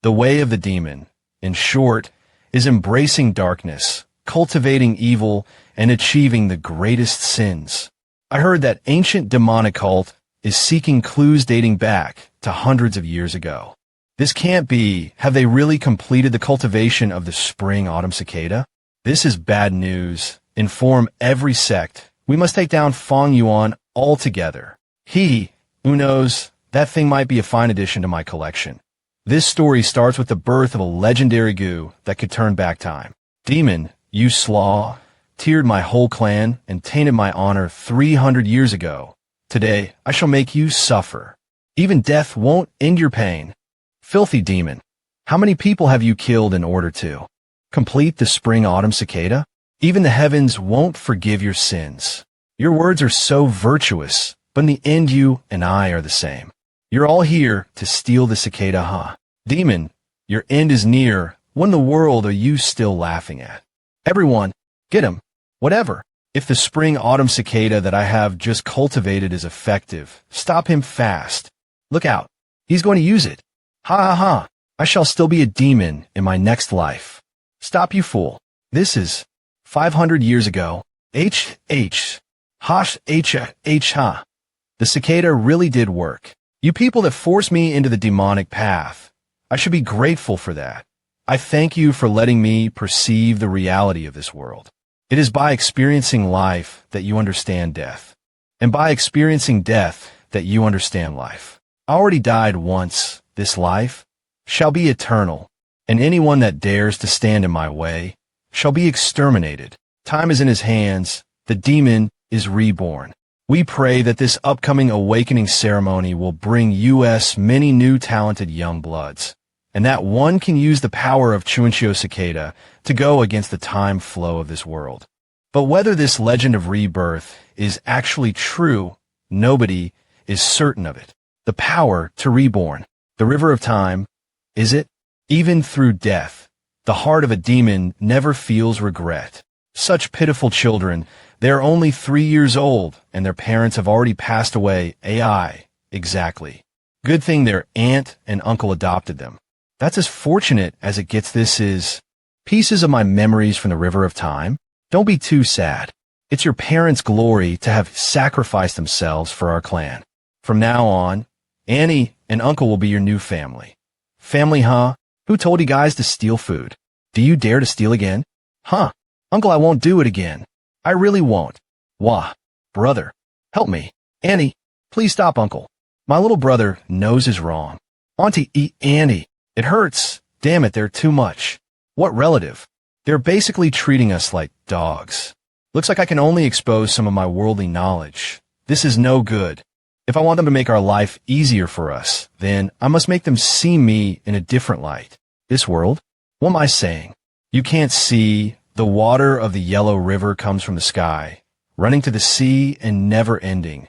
The way of the demon, in short, is embracing darkness, cultivating evil, and achieving the greatest sins. I heard that ancient demonic cult is seeking clues dating back to hundreds of years ago. This can't be. Have they really completed the cultivation of the spring-autumn cicada? This is bad news. Inform every sect. We must take down Fong Yuan altogether. Who knows, that thing might be a fine addition to my collection. This story starts with the birth of a legendary goo that could turn back time. Demon, you slaw, tiered my whole clan and tainted my honor 300 years ago. Today, I shall make you suffer. Even death won't end your pain. Filthy demon, how many people have you killed in order to complete the spring-autumn cicada? Even the heavens won't forgive your sins. Your words are so virtuous, but in the end you and I are the same. You're all here to steal the cicada, huh? Demon, your end is near. What in the world are you still laughing at? Everyone, get him. Whatever. If the spring-autumn cicada that I have just cultivated is effective, stop him fast. Look out. He's going to use it. Ha ha ha. I shall still be a demon in my next life. Stop, you fool. This is 500 years ago. Ha. The cicada really did work. You people that forced me into the demonic path, I should be grateful for that. I thank you for letting me perceive the reality of this world. It is by experiencing life that you understand death, and by experiencing death that you understand life. I already died once. This life shall be eternal, and anyone that dares to stand in my way shall be exterminated. Time is in his hands. The demon is reborn. We pray that this upcoming awakening ceremony will bring us many new talented young bloods, and that one can use the power of Chuanxio cicada to go against the time flow of this world. But whether this legend of rebirth is actually true, nobody is certain of it. The power to reborn. The river of time, is it? Even through death, the heart of a demon never feels regret. Such pitiful children, they are only 3 years old, and their parents have already passed away. Exactly. Good thing their aunt and uncle adopted them. That's as fortunate as it gets. This is pieces of my memories from the river of time. Don't be too sad. It's your parents' glory to have sacrificed themselves for our clan. From now on, Annie and Uncle will be your new family. Family, huh? Who told you guys to steal food? Do you dare to steal again? Huh? Uncle, I won't do it again. I really won't. Wah. Brother, help me. Annie, please stop, Uncle. My little brother knows is wrong. Auntie, Annie, it hurts. Damn it, they're too much. What relative? They're basically treating us like dogs. Looks like I can only expose some of my worldly knowledge. This is no good. If I want them to make our life easier for us, then I must make them see me in a different light. This world? What am I saying? You can't see. The water of the yellow river comes from the sky, running to the sea and never ending.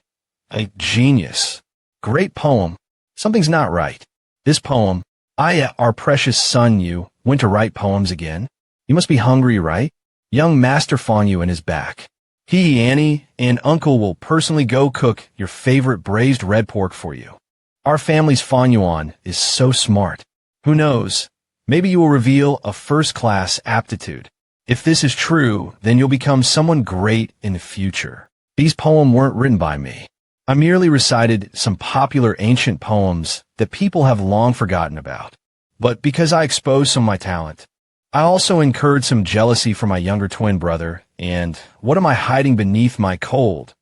A genius. Great poem. Something's not right. This poem, our precious son, you went to write poems again. You must be hungry, right? Young Master Fong Yuan is back. Annie, and Uncle will personally go cook your favorite braised red pork for you. Our family's Fong Yuan is so smart. Who knows? Maybe you will reveal a first-class aptitude. If this is true, then you'll become someone great in the future. These poems weren't written by me. I merely recited some popular ancient poems that people have long forgotten about. But because I exposed some of my talent, I also incurred some jealousy from my younger twin brother, and what am I hiding beneath my cold,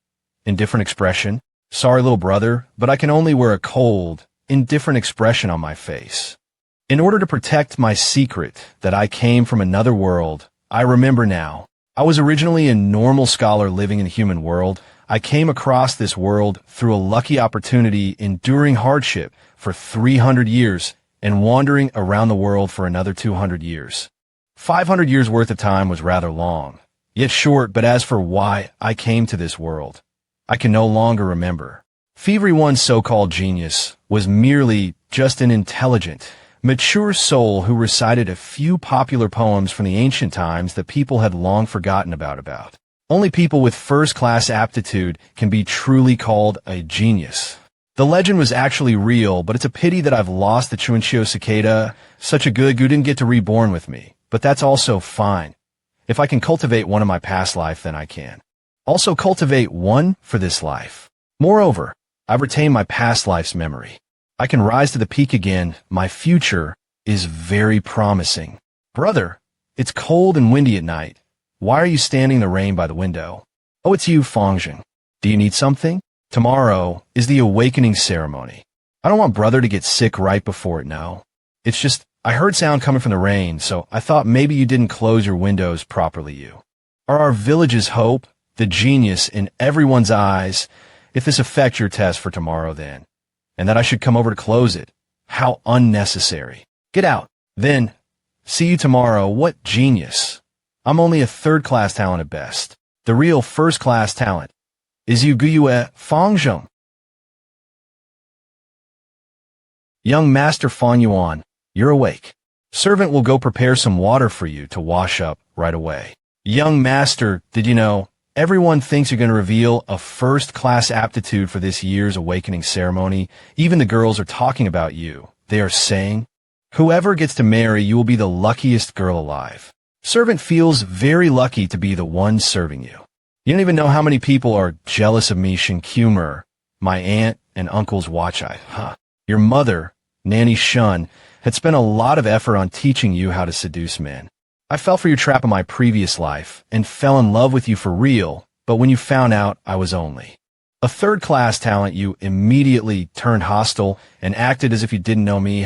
indifferent expression? Sorry, little brother, but I can only wear a cold, indifferent expression on my face. In order to protect my secret that I came from another world, I remember now. I was originally a normal scholar living in the human world. I came across this world through a lucky opportunity, enduring hardship for 300 years and wandering around the world for another 200 years. 500 years worth of time was rather long, yet short, but as for why I came to this world, I can no longer remember. Fevery One's so-called genius was merely just an intelligent, mature soul who recited a few popular poems from the ancient times that people had long forgotten about. Only people with first-class aptitude can be truly called a genius. The legend was actually real, but it's a pity that I've lost the Chuanchio cicada. Such a good who didn't get to reborn with me. But that's also fine. If I can cultivate one in my past life, then I can. Also cultivate one for this life. Moreover, I've retained my past life's memory. I can rise to the peak again. My future is very promising. Brother, it's cold and windy at night. Why are you standing in the rain by the window? Oh, it's you, Fong Jung. Do you need something? Tomorrow is the awakening ceremony. I don't want brother to get sick right before it, no. It's just, I heard sound coming from the rain, so I thought maybe you didn't close your windows properly, you. Are our village's hope, the genius in everyone's eyes, if this affects your test for tomorrow then? And that I should come over to close it? How unnecessary. Get out. Then, see you tomorrow. What genius. I'm only a third-class talent at best. The real first-class talent is you Guyue Fong Jung. Young Master Fong Yuan, you're awake. Servant will go prepare some water for you to wash up right away. Young Master, did you know, everyone thinks you're going to reveal a first-class aptitude for this year's awakening ceremony. Even the girls are talking about you. They are saying, whoever gets to marry, you will be the luckiest girl alive. Servant feels very lucky to be the one serving you. You don't even know how many people are jealous of me, Shinkumur, my aunt and uncle's watch eye. Your mother, Nanny Shun, had spent a lot of effort on teaching you how to seduce men. I fell for your trap in my previous life and fell in love with you for real, but when you found out I was only a third-class talent, you immediately turned hostile and acted as if you didn't know me,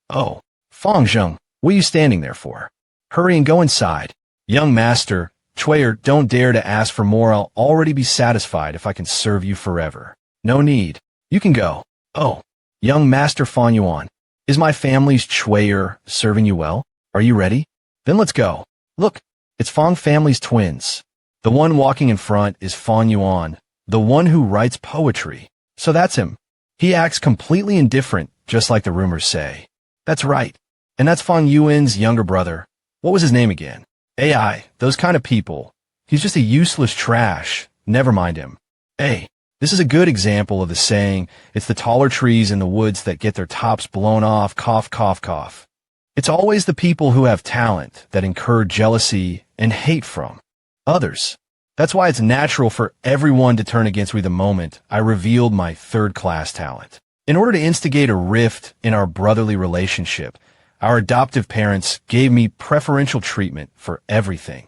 Oh, Fong Jung, what are you standing there for? Hurry and go inside. Young Master, Chuyer, don't dare to ask for more. I'll already be satisfied if I can serve you forever. No need. You can go. Oh, young Master Fong Yuan, is my family's Chuyer serving you well? Are you ready? Then let's go. Look, it's Fong family's twins. The one walking in front is Fong Yuan, the one who writes poetry. So that's him. He acts completely indifferent, just like the rumors say. That's right. And that's Fong Yuan's younger brother. What was his name again? AI, those kind of people. He's just a useless trash. Never mind him. Hey, this is a good example of the saying, it's the taller trees in the woods that get their tops blown off, cough, cough, cough. It's always the people who have talent that incur jealousy and hate from others. That's why it's natural for everyone to turn against me the moment I revealed my third-class talent. In order to instigate a rift in our brotherly relationship, our adoptive parents gave me preferential treatment for everything.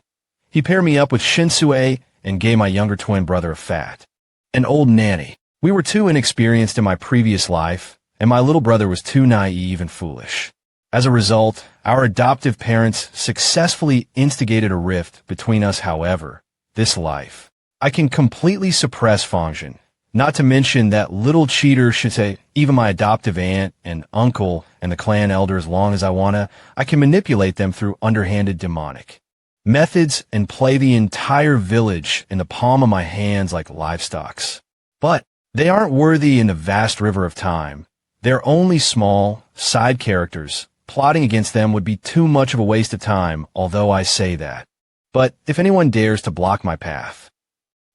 He paired me up with Shinsue and gave my younger twin brother a fat, an old nanny. We were too inexperienced in my previous life, and my little brother was too naive and foolish. As a result, our adoptive parents successfully instigated a rift between us. However, this life, I can completely suppress Fong Jung. Not to mention that little cheater should say, even my adoptive aunt and uncle and the clan elder, as long as I wanna, I can manipulate them through underhanded demonic methods and play the entire village in the palm of my hands like livestocks. But they aren't worthy in the vast river of time. They're only small, side characters. Plotting against them would be too much of a waste of time, although I say that. But if anyone dares to block my path,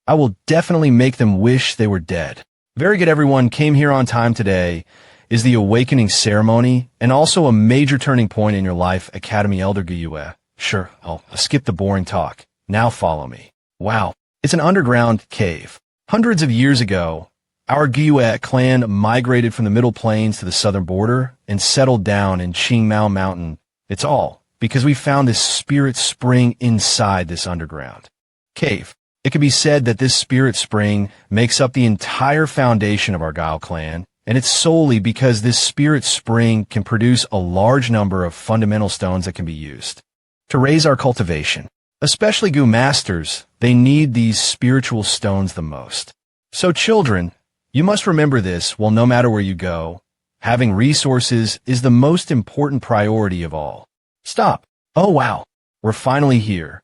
I will definitely make them wish they were dead. Very good, everyone came here on time today. Is the awakening ceremony and also a major turning point in your life, Academy Elder Guyue. Sure, I'll skip the boring talk. Now follow me. Wow, it's an underground cave. Hundreds of years ago, our Guyue clan migrated from the Middle Plains to the southern border and settled down in Qingmao Mountain. It's all because we found this spirit spring inside this underground cave. It can be said that this spirit spring makes up the entire foundation of our Gao clan, and it's solely because this spirit spring can produce a large number of fundamental stones that can be used to raise our cultivation. Especially Gu masters, they need these spiritual stones the most. So children, you must remember this. Well, no matter where you go, having resources is the most important priority of all. Stop. Oh wow, we're finally here.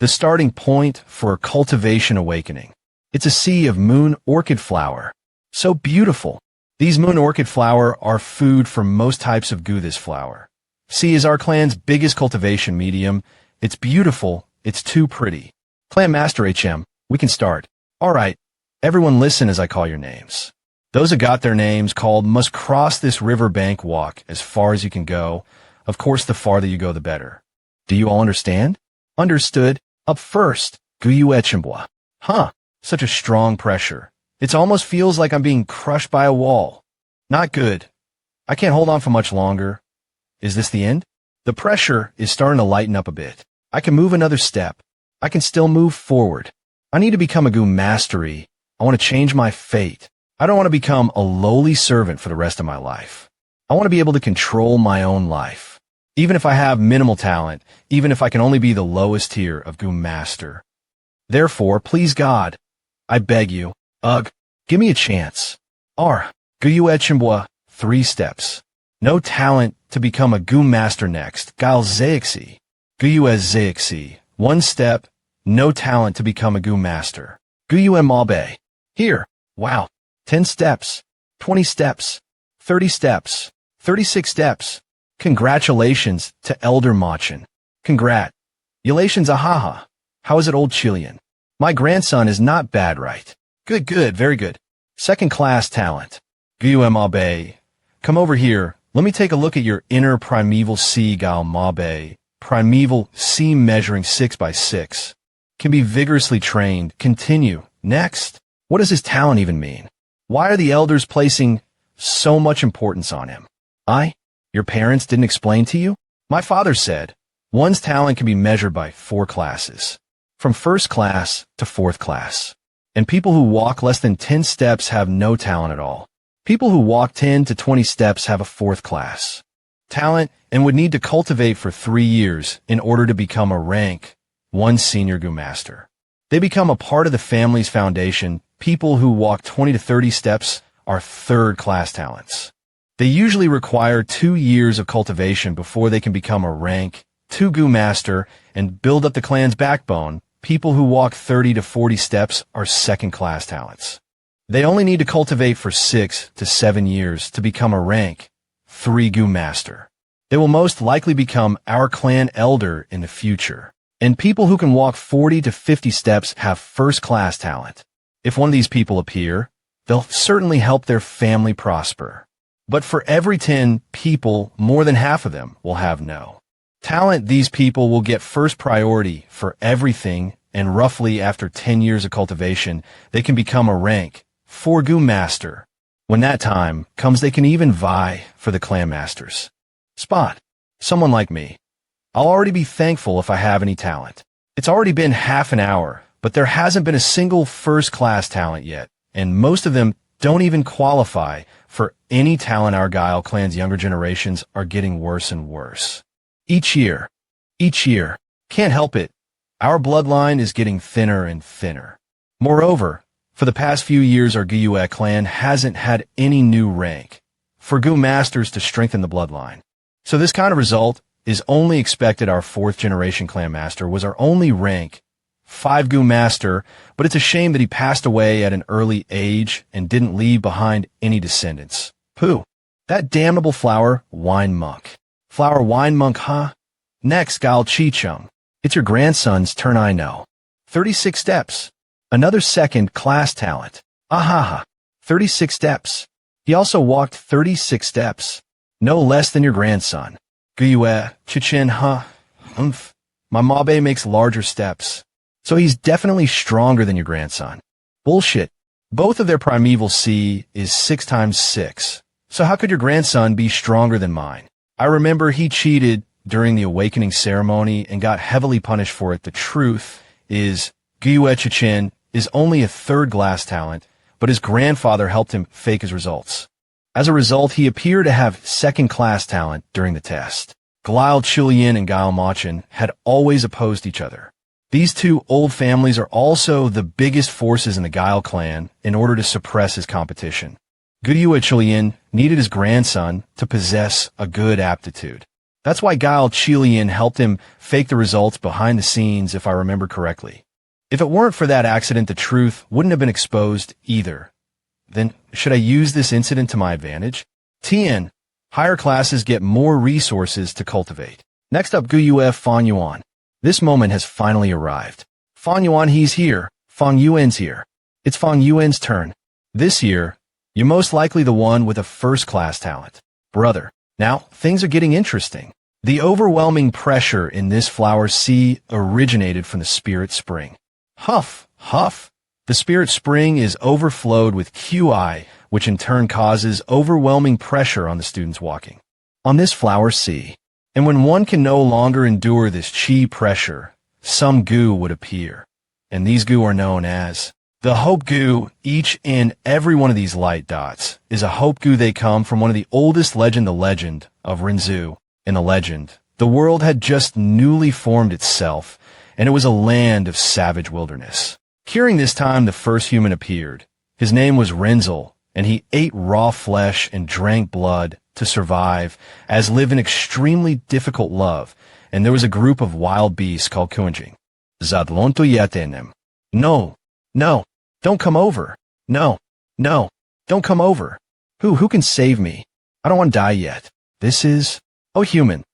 The starting point for a cultivation awakening. It's a sea of moon orchid flower. So beautiful. These moon orchid flower are food for most types of gu. This flower, sea is our clan's biggest cultivation medium. It's beautiful. It's too pretty. Clan Master HM, we can start. All right. Everyone listen as I call your names. Those who got their names called must cross this river bank walk as far as you can go. Of course, the farther you go, the better. Do you all understand? Understood. Up first, Guyue Chimbwa. Huh, such a strong pressure. It almost feels like I'm being crushed by a wall. Not good. I can't hold on for much longer. Is this the end? The pressure is starting to lighten up a bit. I can move another step. I can still move forward. I need to become a Gu mastery. I want to change my fate. I don't want to become a lowly servant for the rest of my life. I want to be able to control my own life. Even if I have minimal talent, even if I can only be the lowest tier of Gu master. Therefore, please God, I beg you, give me a chance. Guyue Chimbwa, 3 steps. No talent to become a Gu master next. Gal Zeixi. Guyue Zeixi. 1 step. No talent to become a Gu master. Guyue Mabe. Here. Wow. 10 steps. 20 steps. 30 steps. 36 steps. Congratulations to Elder Machin. Congratulations, ahaha. How is it, old Chilean? My grandson is not bad, right? Good, very good. 2nd class talent. Guyue Mabe. Come over here. Let me take a look at your inner primeval sea, Gal Mabe. Primeval sea measuring 6 by 6. Can be vigorously trained. Continue. Next. What does his talent even mean? Why are the elders placing so much importance on him? Your parents didn't explain to you? My father said, one's talent can be measured by 4 classes. From 1st class to 4th class. And people who walk less than 10 steps have no talent at all. People who walk 10 to 20 steps have a 4th class talent and would need to cultivate for 3 years in order to become a rank 1 senior Gu master. They become a part of the family's foundation. People who walk 20 to 30 steps are 3rd class talents. They usually require 2 years of cultivation before they can become a rank 2 Gu master and build up the clan's backbone. People who walk 30 to 40 steps are 2nd class talents. They only need to cultivate for 6 to 7 years to become a rank 3 Gu master. They will most likely become our clan elder in the future. And people who can walk 40 to 50 steps have 1st class talent. If one of these people appear, they'll certainly help their family prosper. But for every 10 people, more than half of them will have no talent. These people will get first priority for everything, and roughly after 10 years of cultivation, they can become a rank 4 Gu master. When that time comes, they can even vie for the clan master's spot. Someone like me. I'll already be thankful if I have any talent. It's already been half an hour, but there hasn't been a single 1st class talent yet, and most of them don't even qualify for any talent. Our Guile clan's younger generations are getting worse and worse. Each year. Can't help it. Our bloodline is getting thinner and thinner. Moreover, for the past few years, our Guyue clan hasn't had any new rank for Gu masters to strengthen the bloodline. So this kind of result is only expected. Our 4th generation clan master was our only rank 5 Gu master, but it's a shame that he passed away at an early age and didn't leave behind any descendants. Pooh. That damnable flower wine monk. Flower wine monk, huh? Next, Gal Chi Chung. It's your grandson's turn, I know. 36 steps. Another 2nd class talent. Ahaha. 36 steps. He also walked 36 steps. No less than your grandson. Guyue, Chichin, huh? My Mabe makes larger steps. So he's definitely stronger than your grandson. Bullshit. Both of their primeval C is 6 times 6. So how could your grandson be stronger than mine? I remember he cheated during the awakening ceremony and got heavily punished for it. The truth is, Guyue Chichin is only a 3rd class talent, but his grandfather helped him fake his results. As a result, he appeared to have 2nd class talent during the test. Guile Chilean and Guile Machin had always opposed each other. These 2 old families are also the biggest forces in the Guile clan in order to suppress his competition. Guyue Chilean needed his grandson to possess a good aptitude. That's why Guile Chilean helped him fake the results behind the scenes, if I remember correctly. If it weren't for that accident, the truth wouldn't have been exposed either. Then, should I use this incident to my advantage? Tien, higher classes get more resources to cultivate. Next up, Guyue Fong Yuan. This moment has finally arrived. Fong Yuan, he's here. Fong Yuan's here. It's Fong Yuan's turn. This year, You're most likely the one with a first-class talent. Brother, now things are getting interesting. The overwhelming pressure in this flower sea originated from the spirit spring. Huff, huff. The spirit spring is overflowed with QI, which in turn causes overwhelming pressure on the students walking on this flower sea. And when one can no longer endure this chi pressure, some goo would appear. And these goo are known as the hope goo. Each and every one of these light dots is a hope goo. They come from one of the oldest the legend of Renzu. In the legend, the world had just newly formed itself, and it was a land of savage wilderness. During this time, the first human appeared. His name was Renzu, and he ate raw flesh and drank blood to survive, as live in extremely difficult love, and there was a group of wild beasts called Confronting. Zadlonto yatenem. No, no, don't come over. No, no, don't come over. Who can save me? I don't want to die yet. This is... Oh, human,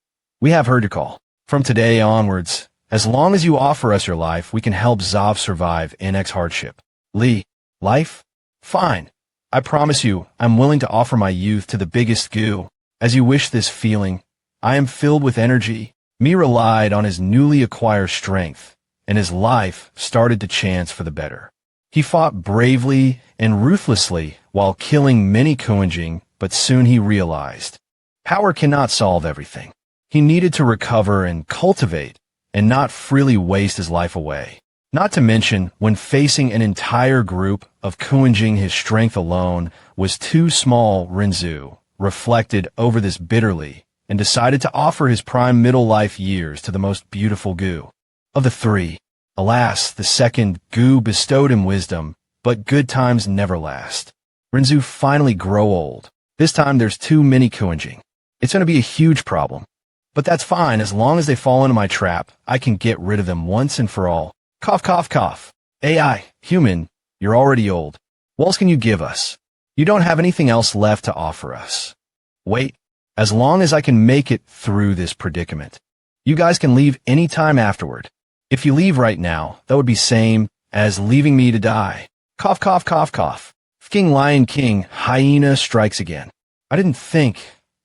we have heard your call. From today onwards, as long as you offer us your life, we can help Zav survive NX hardship. Li, life? Fine. I promise you, I'm willing to offer my youth to the biggest goo. As you wish this feeling, I am filled with energy. Me relied on his newly acquired strength, and his life started to chance for the better. He fought bravely and ruthlessly while killing many Confronting, but soon he realized power cannot solve everything. He needed to recover and cultivate, and not freely waste his life away. Not to mention, when facing an entire group of Confronting, his strength alone was too small. Renzu reflected over this bitterly and decided to offer his prime middle life years to the most beautiful goo of the three. Alas, the second goo bestowed him wisdom, but good times never last. Renzu finally grow old. This time there's too many Confronting. It's going to be a huge problem. But that's fine. As long as they fall into my trap, I can get rid of them once and for all. Cough, cough, cough. AI, human, you're already old. What else can you give us? You don't have anything else left to offer us. Wait, as long as I can make it through this predicament. You guys can leave any time afterward. If you leave right now, that would be same as leaving me to die. Cough, cough, cough, cough. King Lion King, hyena strikes again. I didn't think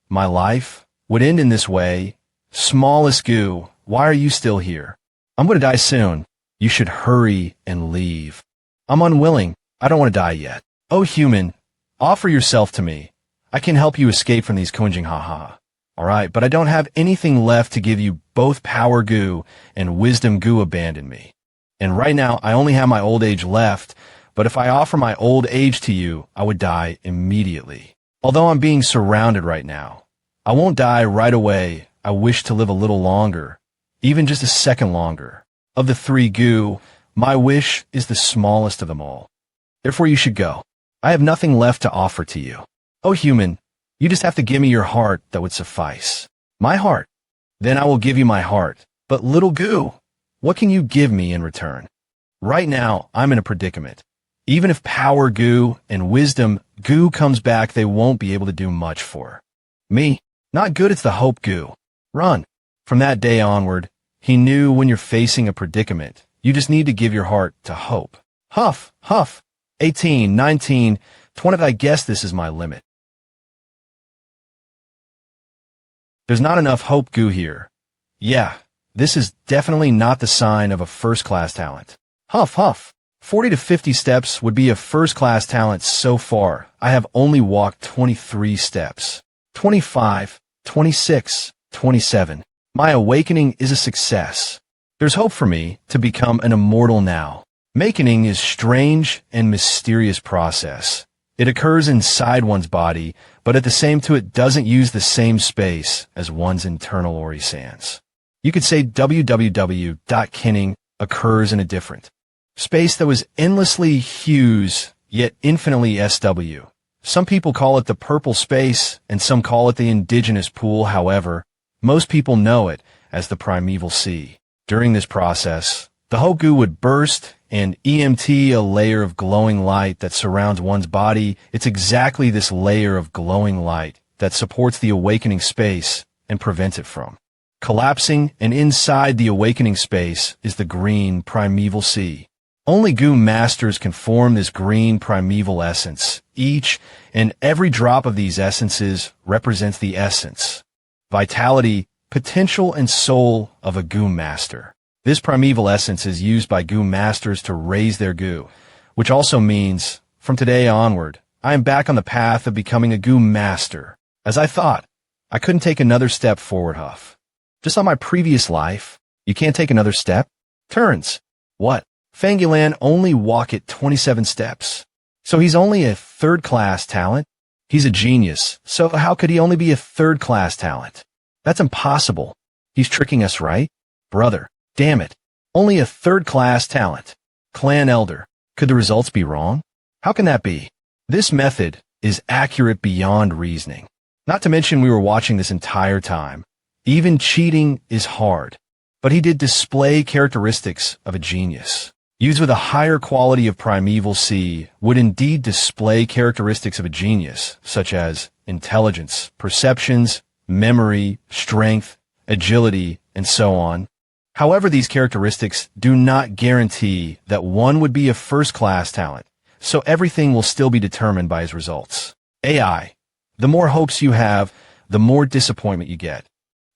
my life would end in this way. Smallest goo, why are you still here? I'm going to die soon. You should hurry and leave. I'm unwilling. I don't want to die yet. Oh, human, offer yourself to me. I can help you escape from these Confronting, haha. Alright, but I don't have anything left to give you. Both power goo and wisdom goo abandoned me. And right now, I only have my old age left, but if I offer my old age to you, I would die immediately. Although I'm being surrounded right now, I won't die right away. I wish to live a little longer, even just a second longer. Of the three goo, my wish is the smallest of them all. Therefore you should go. I have nothing left to offer to you. Oh human, you just have to give me your heart. That would suffice. My heart. Then I will give you my heart. But little goo, what can you give me in return? Right now, I'm in a predicament. Even if power goo and wisdom goo comes back, they won't be able to do much for me. Not good. It's the hope goo. Run. From that day onward, he knew when you're facing a predicament, you just need to give your heart to hope. Huff, huff. 18, 19, 20. I guess this is my limit. There's not enough hope goo here. Yeah, this is definitely not the sign of a first-class talent. Huff, huff. 40 to 50 steps would be a first-class talent so far. I have only walked 23 steps. 25, 26, 27. My awakening is a success. There's hope for me to become an immortal now. Awakening is strange and mysterious process. It occurs inside one's body, but at the same time it doesn't use the same space as one's internal orisans. You could say www.kinning occurs in a different space that was endlessly hues, yet infinitely SW. Some people call it the purple space, and some call it the indigenous pool. However, most people know it as the primeval sea. During this process, the Hoku would burst and EMT a layer of glowing light that surrounds one's body. It's exactly this layer of glowing light that supports the awakening space and prevents it from collapsing, and inside the awakening space is the green primeval sea. Only Gu masters can form this green primeval essence. Each and every drop of these essences represents the essence, vitality, potential, and soul of a Gu master. This primeval essence is used by Gu masters to raise their Gu, which also means, from today onward, I am back on the path of becoming a Gu master. As I thought, I couldn't take another step forward, Huff. Just on my previous life, you can't take another step? Turns. What? Fong Yuan only walk it 27 steps. So he's only a third-class talent? He's a genius, so how could he only be a third-class talent? That's impossible. He's tricking us, right? Brother, damn it. Only a third-class talent. Clan Elder. Could the results be wrong? How can that be? This method is accurate beyond reasoning. Not to mention we were watching this entire time. Even cheating is hard. But he did display characteristics of a genius. Used with a higher quality of primeval C would indeed display characteristics of a genius, such as intelligence, perceptions, memory, strength, agility, and so on. However, these characteristics do not guarantee that one would be a first-class talent, so everything will still be determined by his results. AI. The more hopes you have, the more disappointment you get.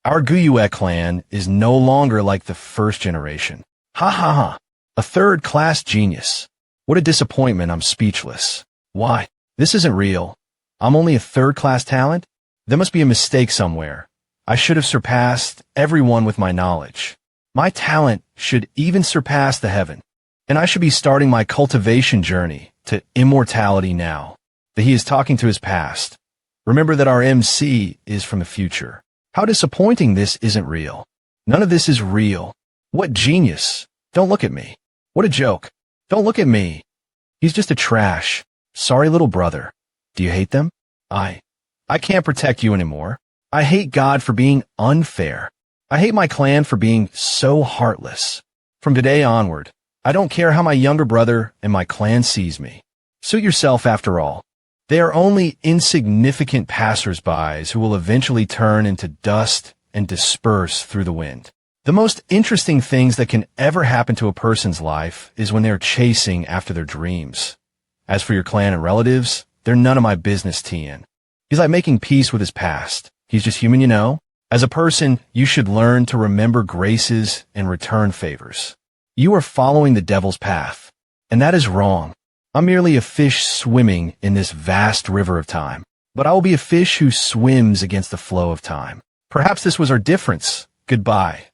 Our Guyue clan is no longer like the first generation. Ha ha ha. A third-class genius. What a disappointment, I'm speechless. Why? This isn't real. I'm only a third-class talent? There must be a mistake somewhere. I should have surpassed everyone with my knowledge. My talent should even surpass the heaven. And I should be starting my cultivation journey to immortality now. That he is talking to his past. Remember that our MC is from the future. How disappointing this isn't real. None of this is real. What genius. Don't look at me. What a joke. Don't look at me. He's just a trash. Sorry, little brother. Do you hate them? I can't protect you anymore. I hate God for being unfair. I hate my clan for being so heartless. From today onward, I don't care how my younger brother and my clan sees me. Suit yourself after all. They are only insignificant passers-bys who will eventually turn into dust and disperse through the wind. The most interesting things that can ever happen to a person's life is when they're chasing after their dreams. As for your clan and relatives, they're none of my business, Tien. He's like making peace with his past. He's just human, you know. As a person, you should learn to remember graces and return favors. You are following the devil's path, and that is wrong. I'm merely a fish swimming in this vast river of time, but I will be a fish who swims against the flow of time. Perhaps this was our difference. Goodbye.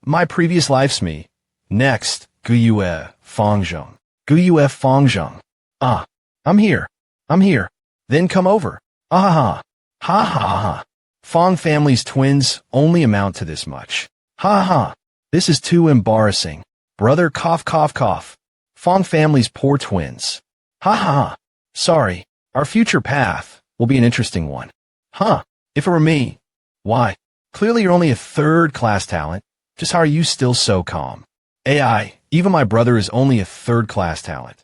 My previous life's me. Next, Guyue Fong Jung. Guyue Fong Jung. Ah, I'm here. I'm here. Then come over. Ah ha. Ha ha ha. Fong family's twins only amount to this much. Ha ha. This is too embarrassing. Brother cough cough cough. Fong family's poor twins. Ha ha. Sorry. Our future path will be an interesting one. Huh. If it were me. Why? Clearly you're only a third-class talent. Just how are you still so calm? AI, even my brother is only a third-class talent.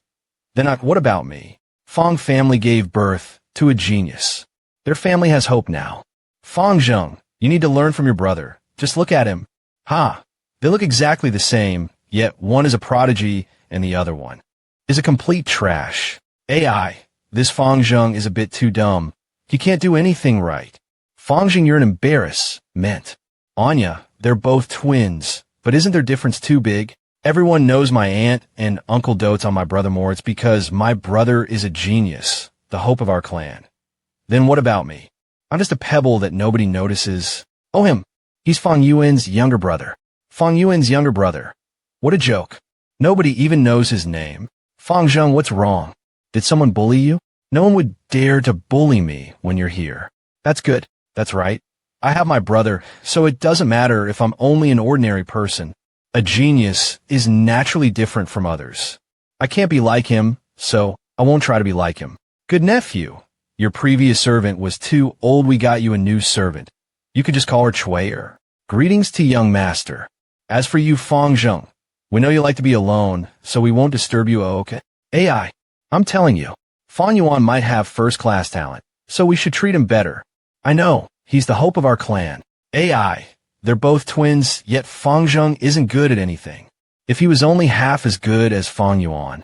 Then what about me? Fong family gave birth to a genius. Their family has hope now. Fong Jung, you need to learn from your brother. Just look at him. Ha! They look exactly the same, yet one is a prodigy and the other one is a complete trash. AI, this Fong Jung is a bit too dumb. He can't do anything right. Fong Jung, you're an embarrassment. Anya, they're both twins, but isn't their difference too big? Everyone knows my aunt and uncle dotes on my brother more. It's because my brother is a genius, the hope of our clan. Then what about me? I'm just a pebble that nobody notices. Oh, him. He's Fong Yuan's younger brother. Fong Yuan's younger brother. What a joke. Nobody even knows his name. Fong Jung, what's wrong? Did someone bully you? No one would dare to bully me when you're here. That's good. That's right. I have my brother, so it doesn't matter if I'm only an ordinary person. A genius is naturally different from others. I can't be like him, so I won't try to be like him. Good nephew. Your previous servant was too old. We got you a new servant. You could just call her Chuyer. Greetings to young master. As for you, Fong Jung, we know you like to be alone, so we won't disturb you, okay? AI, I'm telling you, Fong Yuan might have first-class talent, so we should treat him better. I know. He's the hope of our clan. AI, they're both twins, yet Fong Jung isn't good at anything. If he was only half as good as Fong Yuan,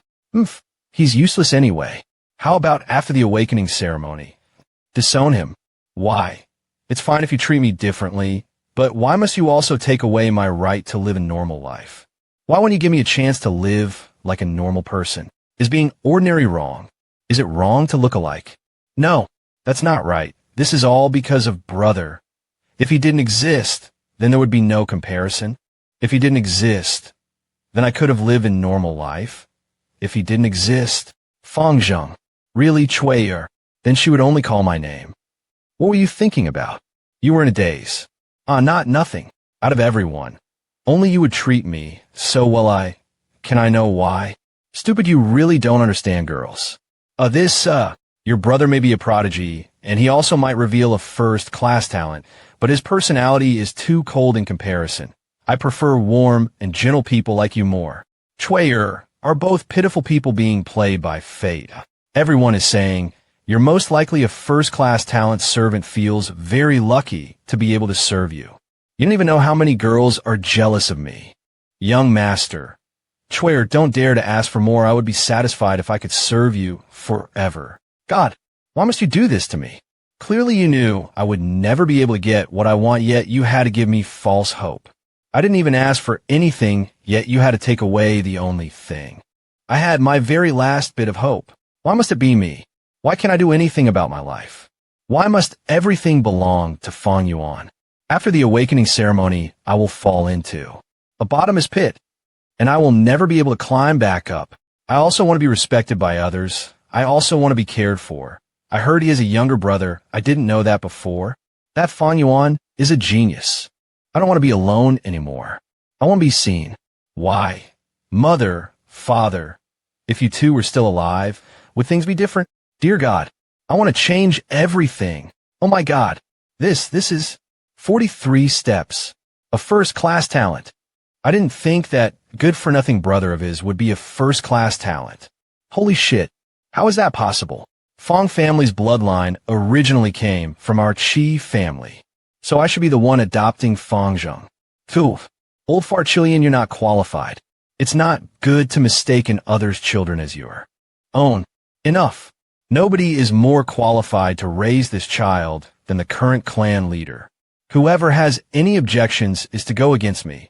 he's useless anyway. How about after the awakening ceremony? Disown him. Why? It's fine if you treat me differently, but why must you also take away my right to live a normal life? Why won't you give me a chance to live like a normal person? Is being ordinary wrong? Is it wrong to look alike? No, that's not right. This is all because of brother. If he didn't exist, then there would be no comparison. If he didn't exist, then I could have lived a normal life. If he didn't exist, Fong Jung, really Chuier, then she would only call my name. What were you thinking about? You were in a daze. Nothing. Out of everyone. Only you would treat me so well. Can I know why? Stupid, you really don't understand girls. Your brother may be a prodigy, and he also might reveal a first-class talent, but his personality is too cold in comparison. I prefer warm and gentle people like you more. Chuier are both pitiful people being played by fate. Everyone is saying, you're most likely a first-class talent servant feels very lucky to be able to serve you. You don't even know how many girls are jealous of me. Young master. Chuier, don't dare to ask for more. I would be satisfied if I could serve you forever. God, why must you do this to me? Clearly you knew I would never be able to get what I want, yet you had to give me false hope. I didn't even ask for anything, yet you had to take away the only thing. I had my very last bit of hope. Why must it be me? Why can't I do anything about my life? Why must everything belong to Fong Yuan? After the awakening ceremony, I will fall into a bottomless pit, and I will never be able to climb back up. I also want to be respected by others. I also want to be cared for. I heard he has a younger brother. I didn't know that before. That Fong Yuan is a genius. I don't want to be alone anymore. I want to be seen. Why? Mother, father, if you two were still alive, would things be different? Dear God, I want to change everything. Oh my God, this is 43 steps. A first-class talent. I didn't think that good-for-nothing brother of his would be a first-class talent. Holy shit, how is that possible? Fong family's bloodline originally came from our Qi family. So I should be the one adopting Fong Jung. Poof. Old Farchillian, you're not qualified. It's not good to mistaken others' children as your own. Enough. Nobody is more qualified to raise this child than the current clan leader. Whoever has any objections is to go against me.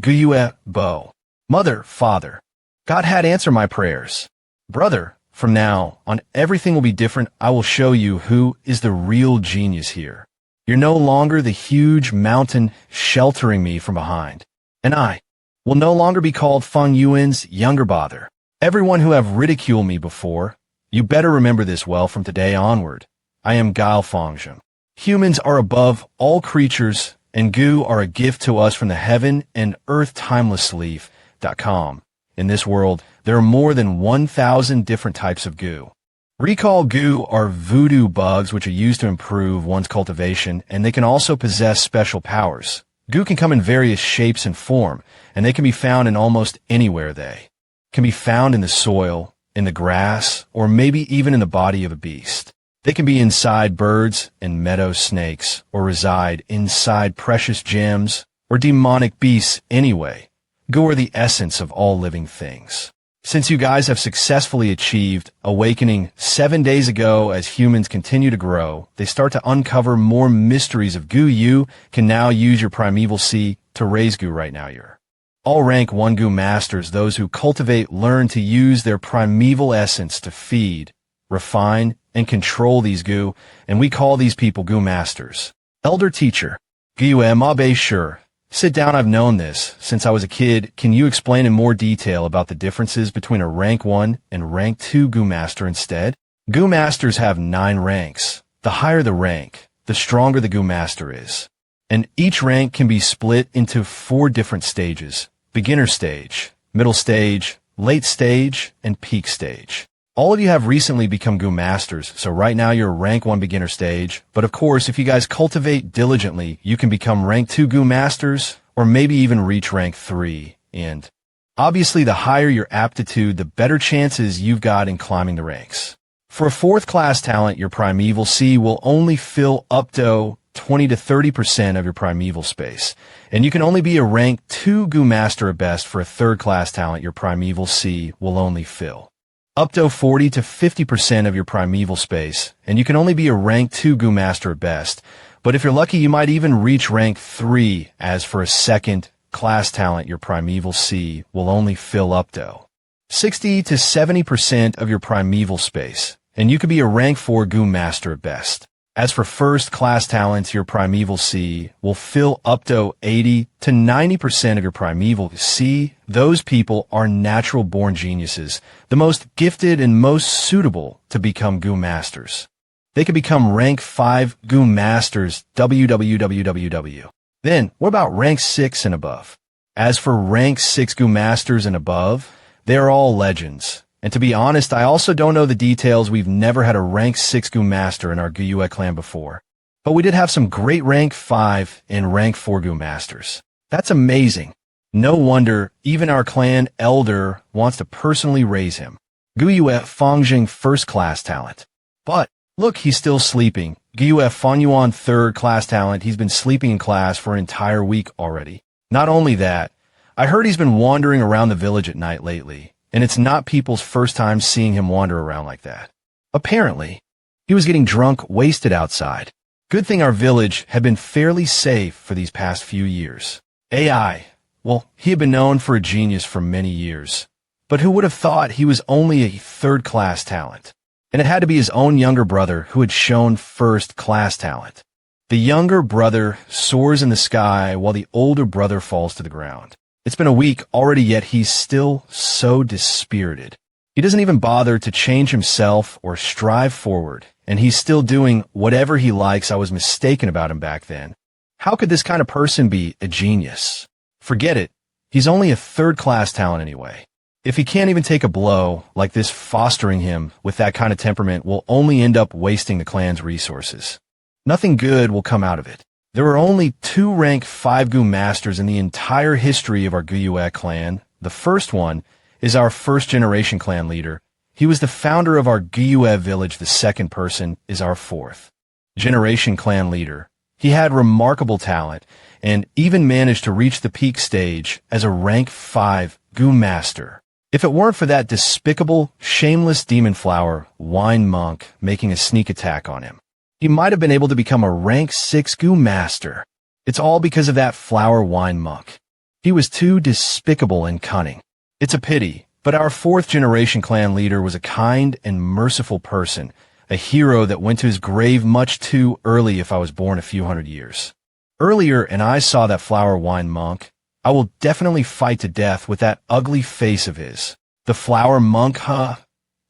Guyue Bo. Mother, father. God had answered my prayers. Brother, from now on everything will be different. I will show you who is the real genius here. You're no longer the huge mountain sheltering me from behind. And I will no longer be called Fong Yuan's younger brother. Everyone who have ridiculed me before, you better remember this well from today onward. I am Guile Fong Jung. Humans are above all creatures, and goo are a gift to us from the heaven and earth timelessleaf.com. In this world, there are more than 1,000 different types of goo. Recall goo are voodoo bugs which are used to improve one's cultivation, and they can also possess special powers. Goo can come in various shapes and form, and they can be found in almost anywhere. They can be found in the soil, in the grass, or maybe even in the body of a beast. They can be inside birds and meadow snakes, or reside inside precious gems, or demonic beasts anyway. Goo are the essence of all living things. Since you guys have successfully achieved awakening 7 days ago, as humans continue to grow, they start to uncover more mysteries of goo. You can now use your primeval C to raise goo right now. You're all rank 1 goo masters. Those who cultivate learn to use their primeval essence to feed, refine, and control these goo, and we call these people goo masters. Elder teacher, Gyu Mabe, sure. Sit down, I've known this since I was a kid. Can you explain in more detail about the differences between a rank 1 and rank 2 goo master instead? Goo masters have 9 ranks. The higher the rank, the stronger the goo master is. And each rank can be split into 4 different stages: beginner stage, middle stage, late stage, and peak stage. All of you have recently become goo masters, so right now you're rank 1 beginner stage, but of course if you guys cultivate diligently, you can become rank 2 goo masters, or maybe even reach rank 3, and obviously the higher your aptitude, the better chances you've got in climbing the ranks. For a 4th class talent, your primeval C will only fill up to 20 to 30% of your primeval space, and you can only be a rank 2 Goo Master at best for a third class talent your primeval C will only fill. Up to 40 to 50% of your primeval space, and you can only be a rank 2 Goo Master at best, but if you're lucky you might even reach rank 3 as for a second class talent your primeval C will only fill up to 60 to 70% of your primeval space, and you could be a rank 4 Goo Master at best. As for first class talents, your primeval C will fill up to 80 to 90% of your primeval C. Those people are natural born geniuses, the most gifted and most suitable to become Goo Masters. They could become rank 5 Goo Masters www. Then, what about rank 6 and above? As for rank 6 Goo Masters and above, they are all legends. And to be honest, I also don't know the details. We've never had a rank 6 Goo Master in our Guyue clan before. But we did have some great rank 5 and rank 4 Goo Masters. That's amazing. No wonder even our clan elder wants to personally raise him. Guyue Fong Jung first class talent. But, look, he's still sleeping. Guyue Fong Yuan third class talent. He's been sleeping in class for an entire week already. Not only that, I heard he's been wandering around the village at night lately. And it's not people's first time seeing him wander around like that. Apparently, he was getting drunk, wasted outside. Good thing our village had been fairly safe for these past few years. AI, well, he had been known for a genius for many years. But who would have thought he was only a third-class talent? And it had to be his own younger brother who had shown first-class talent. The younger brother soars in the sky while the older brother falls to the ground. It's been a week already, yet he's still so dispirited. He doesn't even bother to change himself or strive forward, and he's still doing whatever he likes. I was mistaken about him back then. How could this kind of person be a genius? Forget it. He's only a third-class talent anyway. If he can't even take a blow like this, fostering him with that kind of temperament will only end up wasting the clan's resources. Nothing good will come out of it. There are only 2 rank 5 Goo Masters in the entire history of our Guyue clan. The first one is our first generation clan leader. He was the founder of our Guyue village. The second person is our 4th generation clan leader. He had remarkable talent and even managed to reach the peak stage as a rank 5 Goo Master. If it weren't for that despicable, shameless demon flower wine monk making a sneak attack on him, he might have been able to become a rank 6 Goo Master. It's all because of that flower wine monk. He was too despicable and cunning. It's a pity, but our 4th generation clan leader was a kind and merciful person, a hero that went to his grave much too early if I was born a few hundred years earlier and I saw that flower wine monk. I will definitely fight to death with that ugly face of his. The flower monk, huh?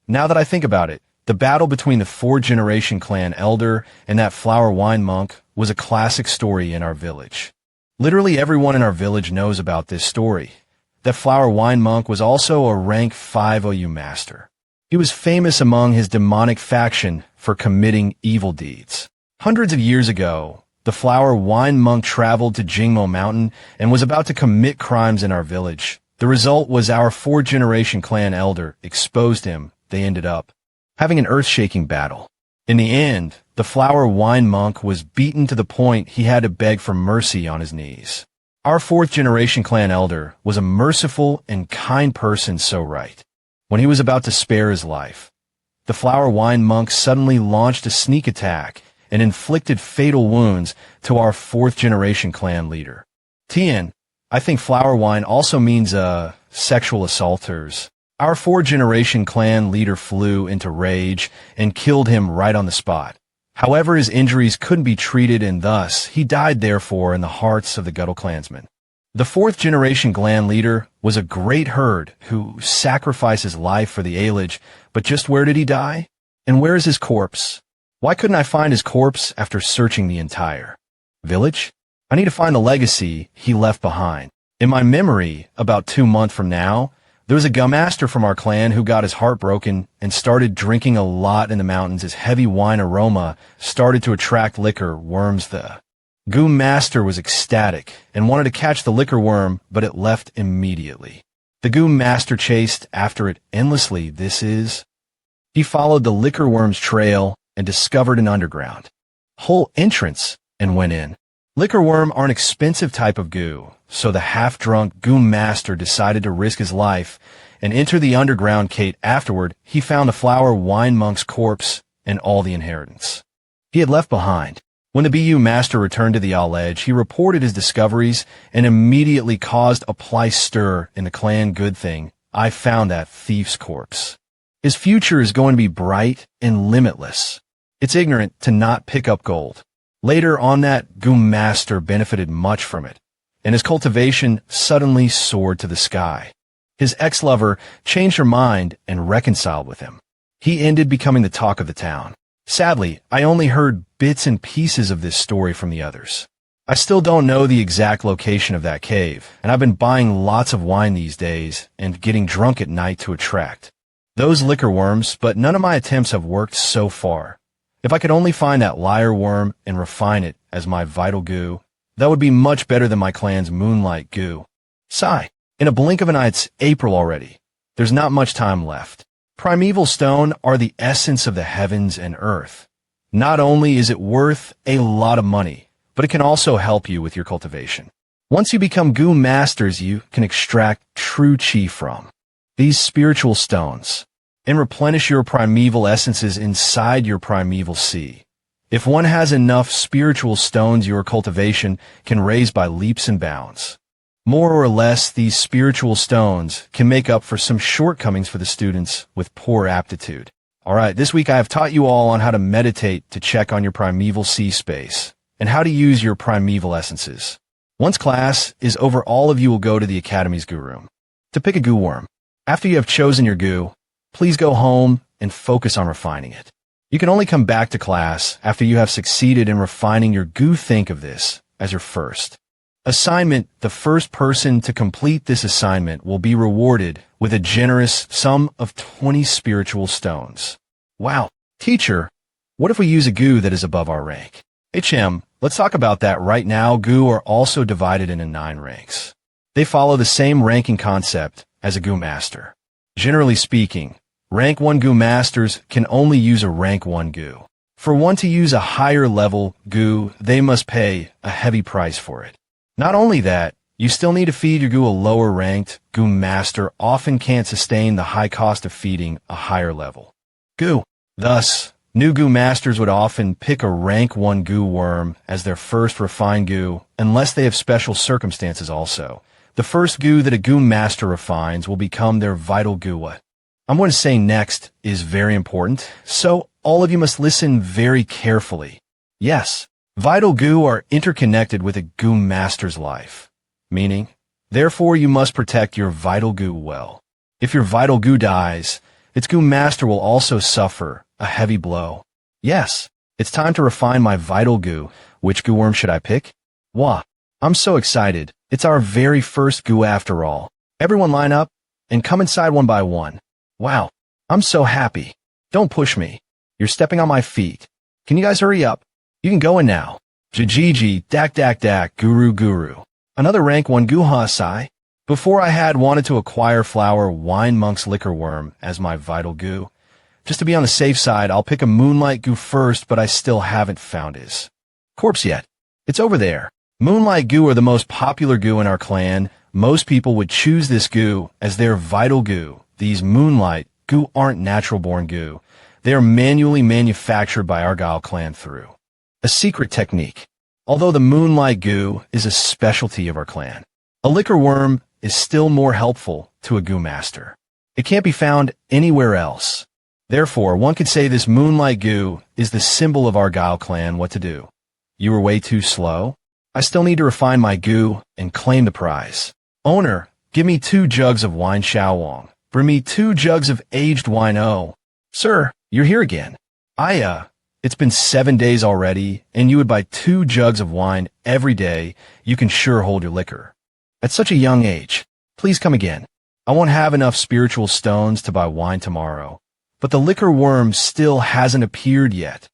Now that I think about it, the battle between the 4th generation clan elder and that flower wine monk was a classic story in our village. Literally everyone in our village knows about this story. That flower wine monk was also a rank 5 OU master. He was famous among his demonic faction for committing evil deeds. Hundreds of years ago, the flower wine monk traveled to Jingmo Mountain and was about to commit crimes in our village. The result was our 4th generation clan elder exposed him. They ended up having an earth-shaking battle. In the end, the flower wine monk was beaten to the point he had to beg for mercy on his knees. Our 4th generation clan elder was a merciful and kind person, so right. When he was about to spare his life, the flower wine monk suddenly launched a sneak attack and inflicted fatal wounds to our 4th generation clan leader. Tien, I think flower wine also means sexual assaulters. Our 4th generation clan leader flew into rage and killed him right on the spot. However, his injuries couldn't be treated and thus he died therefore in the hearts of the Guttle clansmen. The 4th generation clan leader was a great herd who sacrificed his life for the Ailage, but just where did he die? And where is his corpse? Why couldn't I find his corpse after searching the entire village? I need to find the legacy he left behind. In my memory, about 2 months from now, there was a Goo Master from our clan who got his heart broken and started drinking a lot in the mountains. His heavy wine aroma started to attract liquor worms. The Goo Master was ecstatic and wanted to catch the liquor worm, but it left immediately. The Goo Master chased after it endlessly. He followed the liquor worm's trail and discovered an underground whole entrance and went in. Liquor worm are an expensive type of goo, so the half-drunk goo master decided to risk his life and enter the underground cave. Afterward, he found the flower wine monk's corpse and all the inheritance he had left behind. When the BU master returned to the Ledge, he reported his discoveries and immediately caused a place stir in the clan. Good thing I found that thief's corpse. His future is going to be bright and limitless. It's ignorant to not pick up gold. Later on, that goo master benefited much from it, and his cultivation suddenly soared to the sky. His ex-lover changed her mind and reconciled with him. He ended becoming the talk of the town. Sadly, I only heard bits and pieces of this story from the others. I still don't know the exact location of that cave, and I've been buying lots of wine these days and getting drunk at night to attract those liquor worms, but none of my attempts have worked so far. If I could only find that liar worm and refine it as my vital goo, that would be much better than my clan's moonlight goo. Sigh. In a blink of an eye, it's April already. There's not much time left. Primeval stone are the essence of the heavens and earth. Not only is it worth a lot of money, but it can also help you with your cultivation. Once you become goo masters, you can extract true chi from these spiritual stones and replenish your primeval essences inside your primeval sea. If one has enough spiritual stones, your cultivation can raise by leaps and bounds. More or less, these spiritual stones can make up for some shortcomings for the students with poor aptitude. Alright, this week I have taught you all on how to meditate to check on your primeval sea space and how to use your primeval essences. Once class is over, all of you will go to the Academy's goo room to pick a goo worm. After you have chosen your goo, please go home and focus on refining it. You can only come back to class after you have succeeded in refining your goo. Think of this as your first assignment. The first person to complete this assignment will be rewarded with a generous sum of 20 spiritual stones. Wow. Teacher, what if we use a goo that is above our rank? Let's talk about that right now. Goo are also divided into 9 ranks. They follow the same ranking concept as a goo master. Generally speaking, rank 1 goo masters can only use a rank 1 goo. For one to use a higher level goo, they must pay a heavy price for it. Not only that, you still need to feed your goo. A lower ranked goo master often can't sustain the high cost of feeding a higher level goo. Thus, new goo masters would often pick a rank 1 goo worm as their first refined goo, unless they have special circumstances also. The first goo that a goo master refines will become their vital goo. What I'm going to say next is very important, so all of you must listen very carefully. Yes, vital goo are interconnected with a goo master's life, meaning, therefore you must protect your vital goo well. If your vital goo dies, its goo master will also suffer a heavy blow. Yes, it's time to refine my vital goo. Which goo worm should I pick? Wah, I'm so excited. It's our very first goo after all. Everyone line up and come inside one by one. Wow, I'm so happy. Don't push me. You're stepping on my feet. Can you guys hurry up? You can go in now. Jijiji, dak, guru. Another rank 1 goo sai. Before I had wanted to acquire flower wine monk's liquor worm as my vital goo. Just to be on the safe side, I'll pick a moonlight goo first, but I still haven't found his corpse yet. It's over there. Moonlight goo are the most popular goo in our clan. Most people would choose this goo as their vital goo. These moonlight goo aren't natural-born goo. They are manually manufactured by Argyle clan through a secret technique. Although the moonlight goo is a specialty of our clan, a liquor worm is still more helpful to a goo master. It can't be found anywhere else. Therefore, one could say this moonlight goo is the symbol of Argyle clan. What to do? You were way too slow? I still need to refine my goo and claim the prize. Owner, give me 2 jugs of wine Xiao Wang. Bring me 2 jugs of aged wine. Oh, sir, you're here again. It's been 7 days already, and you would buy 2 jugs of wine every day. You can sure hold your liquor. At such a young age, please come again. I won't have enough spiritual stones to buy wine tomorrow, but the liquor worm still hasn't appeared yet.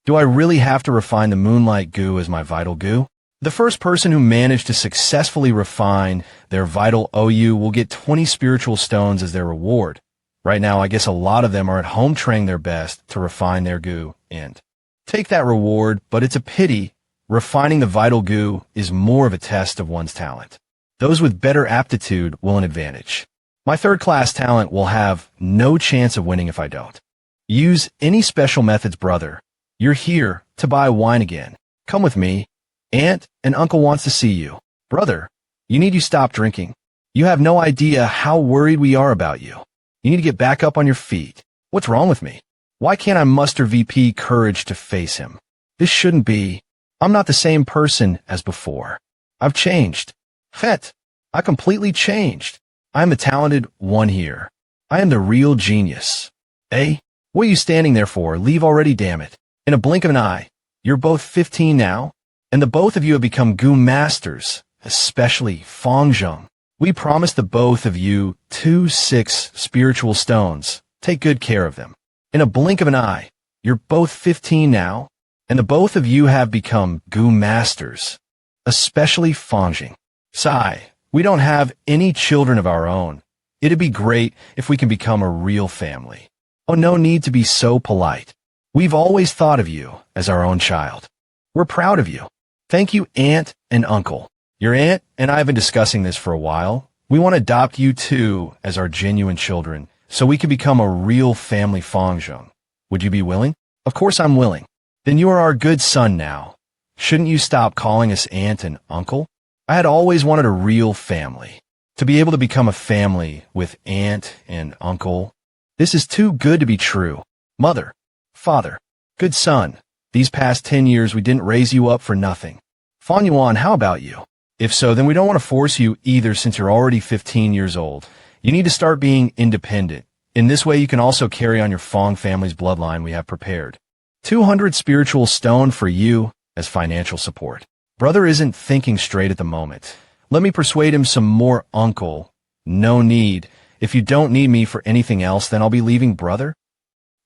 Do I really have to refine the moonlight goo as my vital goo? The first person who managed to successfully refine their vital OU will get 20 spiritual stones as their reward. Right now, I guess a lot of them are at home trying their best to refine their goo and take that reward, but it's a pity refining the vital goo is more of a test of one's talent. Those with better aptitude will an advantage. My third-class talent will have no chance of winning if I don't. Use any special methods, brother. You're here to buy wine again. Come with me. Aunt and uncle wants to see you. Brother, you stop drinking. You have no idea how worried we are about you. You need to get back up on your feet. What's wrong with me? Why can't I muster VP courage to face him? This shouldn't be. I'm not the same person as before. I've changed. Het. I completely changed. I am the talented one here. I am the real genius. Eh? What are you standing there for? Leave already, damn it. In a blink of an eye. You're both 15 now, and the both of you have become goo masters, especially Fong Jung. We promised the both of you 6 spiritual stones. Take good care of them. In a blink of an eye, you're both 15 now, and the both of you have become goo masters, especially Fong Jung. Sigh, we don't have any children of our own. It'd be great if we can become a real family. Oh, no need to be so polite. We've always thought of you as our own child. We're proud of you. Thank you, Aunt and Uncle. Your aunt and I have been discussing this for a while. We want to adopt you two as our genuine children, so we can become a real family, Fong Jung. Would you be willing? Of course I'm willing. Then you are our good son now. Shouldn't you stop calling us Aunt and Uncle? I had always wanted a real family. To be able to become a family with Aunt and Uncle. This is too good to be true. Mother, father, good son, these past 10 years we didn't raise you up for nothing. Fong Yuan, how about you? If so, then we don't want to force you either since you're already 15 years old. You need to start being independent. In this way, you can also carry on your Fong family's bloodline we have prepared. 200 spiritual stone for you as financial support. Brother isn't thinking straight at the moment. Let me persuade him some more, uncle. No need. If you don't need me for anything else, then I'll be leaving, brother.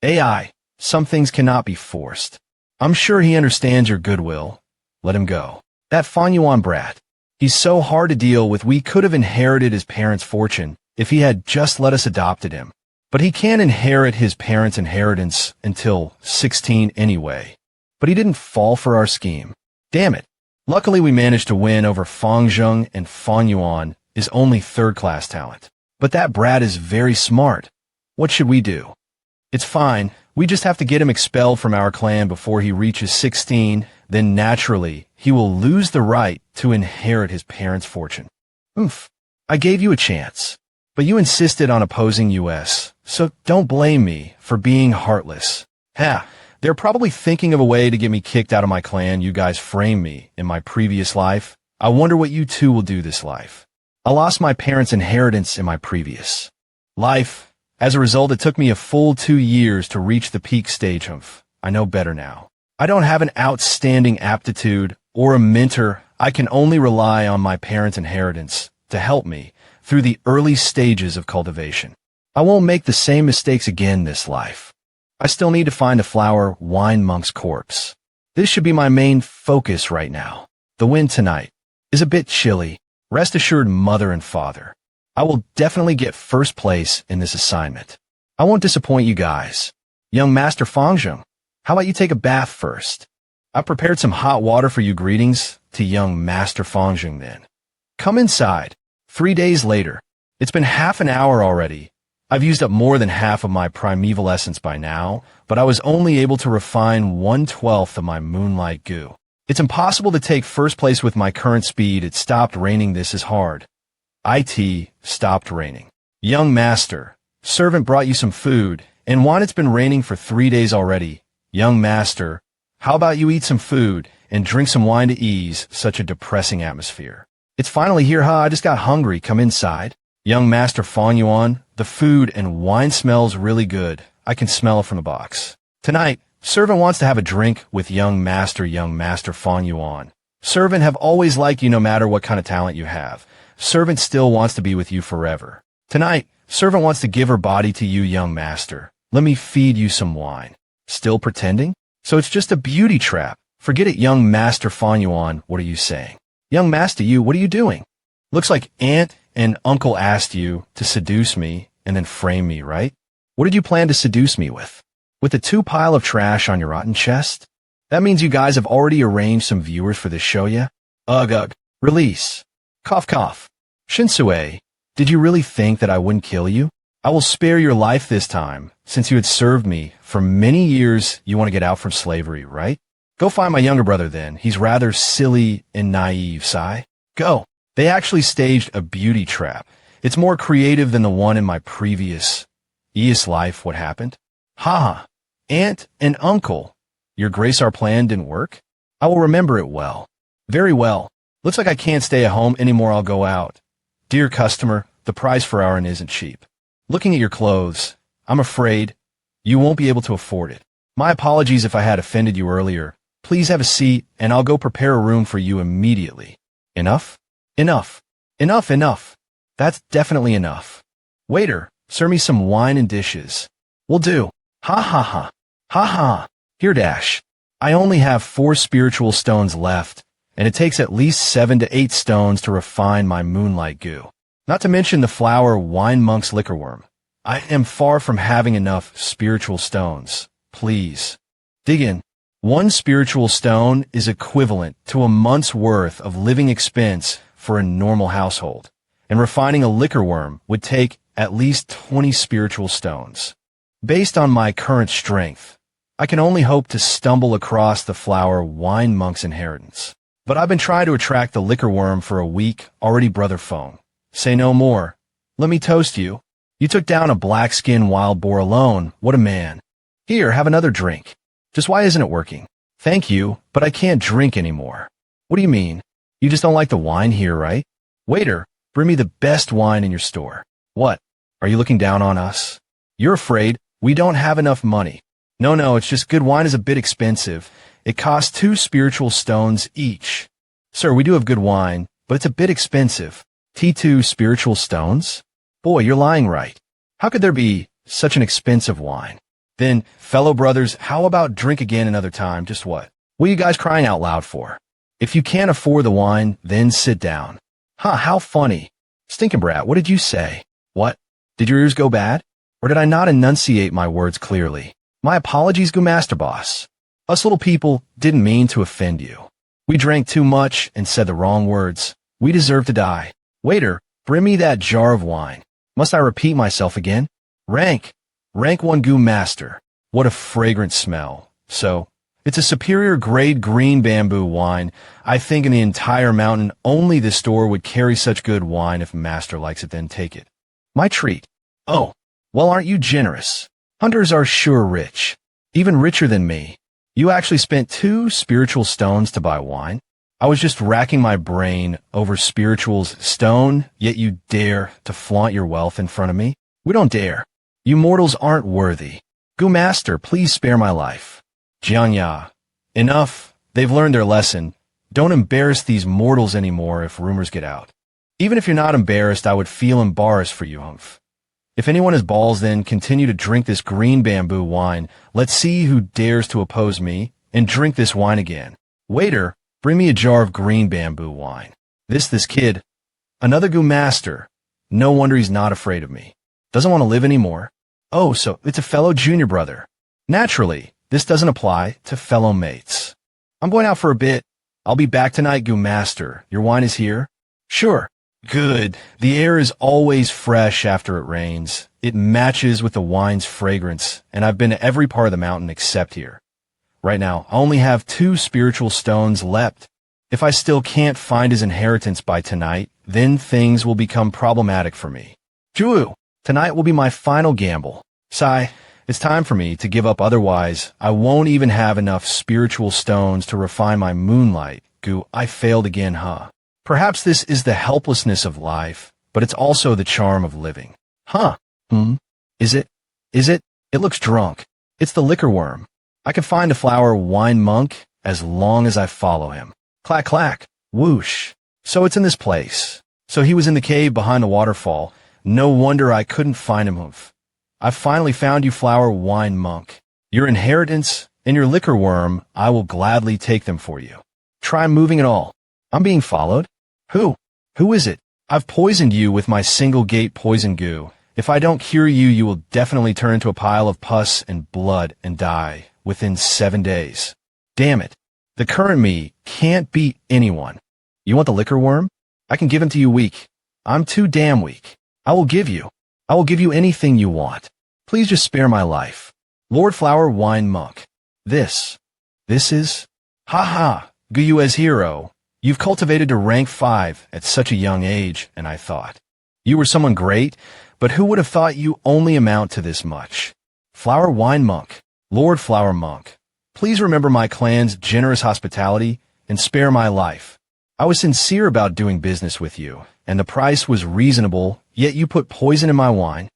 AI, some things cannot be forced. I'm sure he understands your goodwill. Let him go. That Fong Yuan brat. He's so hard to deal with. We could have inherited his parents' fortune if he had just let us adopted him. But he can't inherit his parents' inheritance until 16 anyway. But he didn't fall for our scheme. Damn it. Luckily we managed to win over Fong Jung, and Fong Yuan is only third-class talent. But that brat is very smart. What should we do? It's fine. We just have to get him expelled from our clan before he reaches 16. Then naturally, he will lose the right to inherit his parents' fortune. Oof. I gave you a chance. But you insisted on opposing us, so don't blame me for being heartless. Ha! They're probably thinking of a way to get me kicked out of my clan. You guys framed me in my previous life. I wonder what you two will do this life. I lost my parents' inheritance in my previous life. As a result, it took me a full 2 years to reach the peak stage of. I know better now. I don't have an outstanding aptitude or a mentor. I can only rely on my parents' inheritance to help me through the early stages of cultivation. I won't make the same mistakes again this life. I still need to find a flower wine monk's corpse. This should be my main focus right now. The wind tonight is a bit chilly. Rest assured, mother and father, I will definitely get first place in this assignment. I won't disappoint you guys. Young Master Fong Jung, how about you take a bath first? I prepared some hot water for you. Greetings to young Master Fong Jung then. Come inside. 3 days later. It's been half an hour already. I've used up more than half of my primeval essence by now, but I was only able to refine 1/12 of my moonlight goo. It's impossible to take first place with my current speed. It stopped raining. This is hard. IT stopped raining. Young master, servant brought you some food and wine. It's been raining for 3 days already. Young master, how about you eat some food and drink some wine to ease such a depressing atmosphere? It's finally here, huh? I just got hungry. Come inside. Young Master Fong Yuan, the food and wine smells really good. I can smell it from the box. Tonight, servant wants to have a drink with young Master Fong Yuan. Servant have always liked you no matter what kind of talent you have. Servant still wants to be with you forever. Tonight, servant wants to give her body to you, young master. Let me feed you some wine. Still pretending? So it's just a beauty trap. Forget it, young Master Fong Yuan. What are you saying? Young master, what are you doing? Looks like Aunt and Uncle asked you to seduce me and then frame me, right? What did you plan to seduce me with? With the 2 pile of trash on your rotten chest? That means you guys have already arranged some viewers for this show, yeah? Ugh, ugh. Release. Cough, cough. Shinsue, did you really think that I wouldn't kill you? I will spare your life this time, since you had served me for many years. You want to get out from slavery, right? Go find my younger brother then. He's rather silly and naive, Sai. Go. They actually staged a beauty trap. It's more creative than the one in my previous life. What happened? Ha! Aunt and uncle. Your grace, our plan didn't work? I will remember it well. Very well. Looks like I can't stay at home anymore. I'll go out. Dear customer, the price for our inn isn't cheap. Looking at your clothes, I'm afraid you won't be able to afford it. My apologies if I had offended you earlier. Please have a seat, and I'll go prepare a room for you immediately. Enough? Enough. Enough, enough. That's definitely enough. Waiter, serve me some wine and dishes. Will do. Ha ha ha. Ha ha. Here, Dash. I only have 4 spiritual stones left, and it takes at least 7 to 8 stones to refine my moonlight goo. Not to mention the flower wine monk's liquor worm. I am far from having enough spiritual stones. Please. Dig in. 1 spiritual stone is equivalent to a month's worth of living expense for a normal household, and refining a liquor worm would take at least 20 spiritual stones. Based on my current strength, I can only hope to stumble across the flower wine monk's inheritance. But I've been trying to attract the liquor worm for a week already, Brother Fong. Say no more. Let me toast you. You took down a black-skinned wild boar alone. What a man. Here, have another drink. Just why isn't it working? Thank you, but I can't drink anymore. What do you mean? You just don't like the wine here, right? Waiter, bring me the best wine in your store. What? Are you looking down on us? You're afraid we don't have enough money. No, it's just good wine is a bit expensive. It costs 2 spiritual stones each. Sir, we do have good wine, but it's a bit expensive. T2 spiritual stones? Boy, you're lying, right? How could there be such an expensive wine? Then, fellow brothers, how about drink again another time? Just what? What are you guys crying out loud for? If you can't afford the wine, then sit down. How funny. Stinkin' brat, what did you say? What? Did your ears go bad? Or did I not enunciate my words clearly? My apologies, Goo Master Boss. Us little people didn't mean to offend you. We drank too much and said the wrong words. We deserve to die. Waiter, bring me that jar of wine. Must I repeat myself again? Rank 1 Goo Master. What a fragrant smell. So, it's a superior grade green bamboo wine. I think in the entire mountain, only this store would carry such good wine. If Master likes it, then take it. My treat. Oh, well, aren't you generous? Hunters are sure rich. Even richer than me. You actually spent 2 spiritual stones to buy wine? I was just racking my brain over spiritual's stone, yet you dare to flaunt your wealth in front of me? We don't dare. You mortals aren't worthy. Goo Master, please spare my life. Jiangya. Enough. They've learned their lesson. Don't embarrass these mortals anymore if rumors get out. Even if you're not embarrassed, I would feel embarrassed for you, Humph. If anyone has balls, then continue to drink this green bamboo wine. Let's see who dares to oppose me, and drink this wine again. Waiter, bring me a jar of green bamboo wine. This kid. Another Goo Master. No wonder he's not afraid of me. Doesn't want to live anymore. Oh, so it's a fellow junior brother. Naturally, this doesn't apply to fellow mates. I'm going out for a bit. I'll be back tonight, Goo Master. Your wine is here? Sure. Good. The air is always fresh after it rains. It matches with the wine's fragrance, and I've been to every part of the mountain except here. Right now, I only have 2 spiritual stones left. If I still can't find his inheritance by tonight, then things will become problematic for me. Ju, tonight will be my final gamble. Sai, it's time for me to give up, otherwise I won't even have enough spiritual stones to refine my moonlight. Goo, I failed again, huh? Perhaps this is the helplessness of life, but it's also the charm of living. Is it? It looks drunk. It's the liquor worm. I can find a flower wine monk as long as I follow him. Clack, clack, whoosh. So it's in this place. So he was in the cave behind the waterfall. No wonder I couldn't find him. I've finally found you, flower wine monk. Your inheritance and your liquor worm, I will gladly take them for you. Try moving at all. I'm being followed. Who is it? I've poisoned you with my single gate poison goo. If I don't cure you, you will definitely turn into a pile of pus and blood and die within 7 days. Damn it. The current me can't beat anyone. You want the liquor worm? I can give him to you weak. I'm too damn weak. I will give you anything you want. Please just spare my life. Lord Flower Wine Monk. This is... Ha, Guyu as hero. You've cultivated to rank 5 at such a young age, and I thought. You were someone great, but who would have thought you only amount to this much? Flower Wine Monk. Lord Flower Monk. Please remember my clan's generous hospitality and spare my life. I was sincere about doing business with you, and the price was reasonable, yet you put poison in my wine.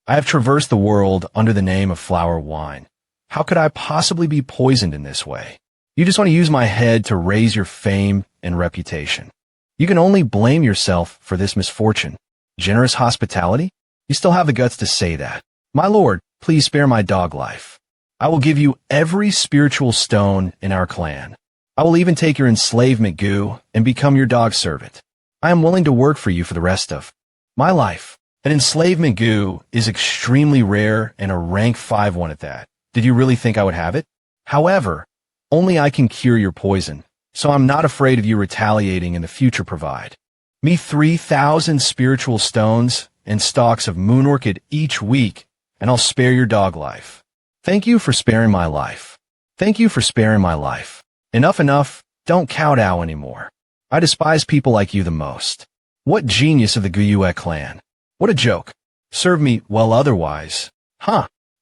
I have traversed the world under the name of Flower Wine. How could I possibly be poisoned in this way? You just want to use my head to raise your fame and reputation. You can only blame yourself for this misfortune. Generous hospitality? You still have the guts to say that. My lord, please spare my dog life. I will give you every spiritual stone in our clan. I will even take your enslavement goo and become your dog servant. I am willing to work for you for the rest of my life. An enslavement goo is extremely rare and a rank 5 one at that. Did you really think I would have it? However, only I can cure your poison, so I'm not afraid of you retaliating in the future. Provide me 3,000 spiritual stones and stalks of moon orchid each week, and I'll spare your dog life. Thank you for sparing my life. Thank you for sparing my life. Enough, don't kowtow anymore. I despise people like you the most. What genius of the Guyue clan. What a joke. Serve me well otherwise.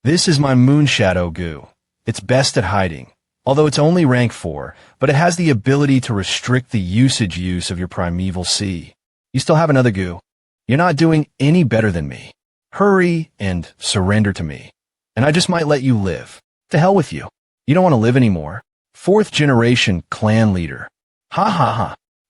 This is my Moonshadow goo. It's best at hiding. Although it's only rank 4, but it has the ability to restrict the use of your primeval sea. You still have another goo. You're not doing any better than me. Hurry and surrender to me, and I just might let you live. To hell with you. You don't want to live anymore. 4th generation clan leader.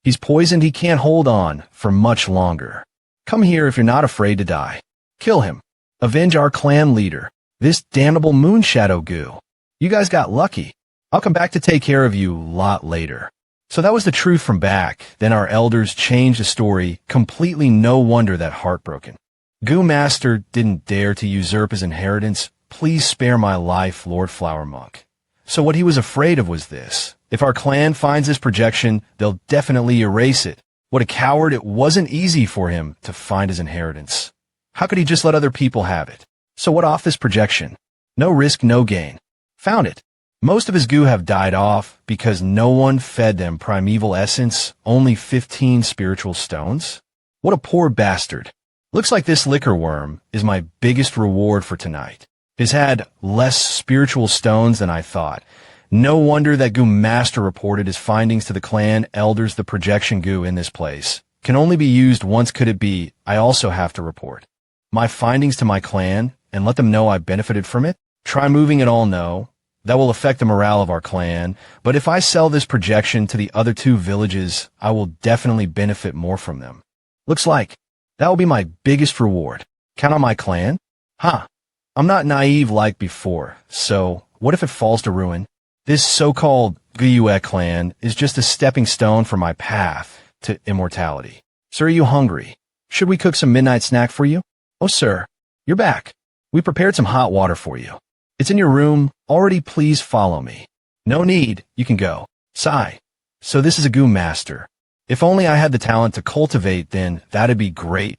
He's poisoned. He can't hold on for much longer. Come here if you're not afraid to die. Kill him. Avenge our clan leader. This damnable Moonshadow goo. You guys got lucky. I'll come back to take care of you a lot later. So that was the truth from back. Then our elders changed the story. Completely no wonder that heartbroken. Goo Master didn't dare to usurp his inheritance. Please spare my life, Lord Flower Monk. So what he was afraid of was this. If our clan finds this projection, they'll definitely erase it. What a coward. It wasn't easy for him to find his inheritance. How could he just let other people have it? So what off this projection? No risk, no gain. Found it. Most of his goo have died off because no one fed them primeval essence, only 15 spiritual stones. What a poor bastard. Looks like this liquor worm is my biggest reward for tonight. He's had less spiritual stones than I thought. No wonder that Goo Master reported his findings to the clan elders. The projection goo in this place can only be used once. Could it be I also have to report my findings to my clan and let them know I benefited from it? Try moving it all. No. That will affect the morale of our clan, but if I sell this projection to the other 2 villages, I will definitely benefit more from them. Looks like that will be my biggest reward. Count on my clan? I'm not naive like before, so what if it falls to ruin? This so-called Guyue clan is just a stepping stone for my path to immortality. Sir, are you hungry? Should we cook some midnight snack for you? Oh, sir, you're back. We prepared some hot water for you. It's in your room already. Please follow me. No need. You can go. Sigh. So this is a Goo Master. If only I had the talent to cultivate, then that'd be great.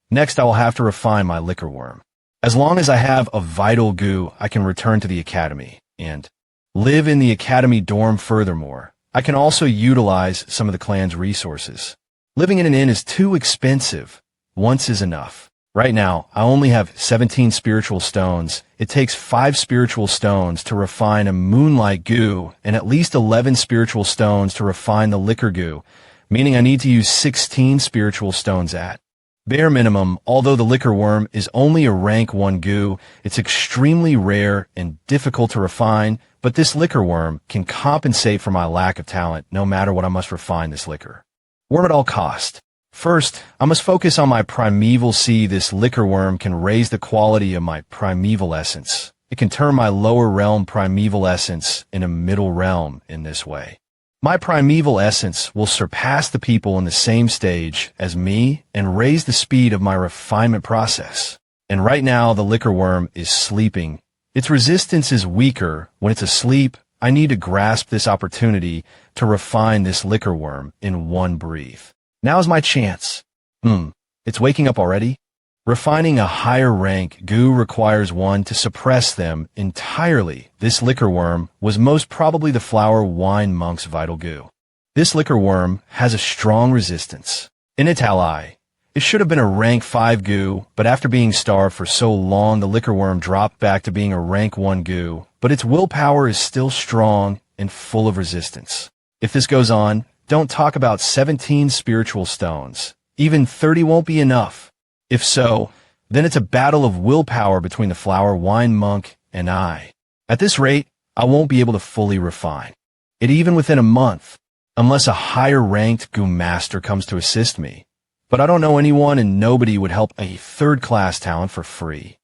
Next, I will have to refine my liquor worm. As long as I have a vital goo, I can return to the academy and live in the academy dorm. Furthermore, I can also utilize some of the clan's resources. Living in an inn is too expensive. Once is enough. Right now, I only have 17 spiritual stones. It takes 5 spiritual stones to refine a moonlight goo and at least 11 spiritual stones to refine the liquor goo, meaning I need to use 16 spiritual stones at bare minimum. Although the liquor worm is only a rank 1 goo, it's extremely rare and difficult to refine, but this liquor worm can compensate for my lack of talent. No matter what, I must refine this liquor worm at all cost. First, I must focus on my primeval sea. This liquor worm can raise the quality of my primeval essence. It can turn my lower realm primeval essence in a middle realm in this way. My primeval essence will surpass the people in the same stage as me and raise the speed of my refinement process. And right now, the liquor worm is sleeping. Its resistance is weaker when it's asleep, I need to grasp this opportunity to refine this liquor worm in one breath. Now's my chance. It's waking up already? Refining a higher rank goo requires one to suppress them entirely. This liquor worm was most probably the flower wine monk's vital goo. This liquor worm has a strong resistance. In its ally, it should have been a rank 5 goo, but after being starved for so long, the liquor worm dropped back to being a rank 1 goo, but its willpower is still strong and full of resistance. If this goes on, don't talk about 17 spiritual stones. Even 30 won't be enough. If so, then it's a battle of willpower between the flower wine monk and I. At this rate, I won't be able to fully refine it even within a month, unless a higher ranked goo master comes to assist me. But I don't know anyone, and nobody would help a third-class talent for free.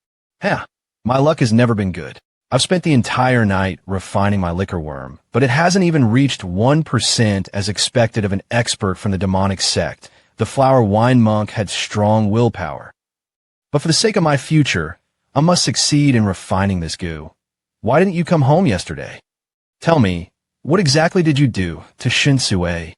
My luck has never been good. I've spent the entire night refining my liquor worm, but it hasn't even reached 1% as expected of an expert from the demonic sect. The flower wine monk had strong willpower. But for the sake of my future, I must succeed in refining this goo. Why didn't you come home yesterday? Tell me, what exactly did you do to Shinsue?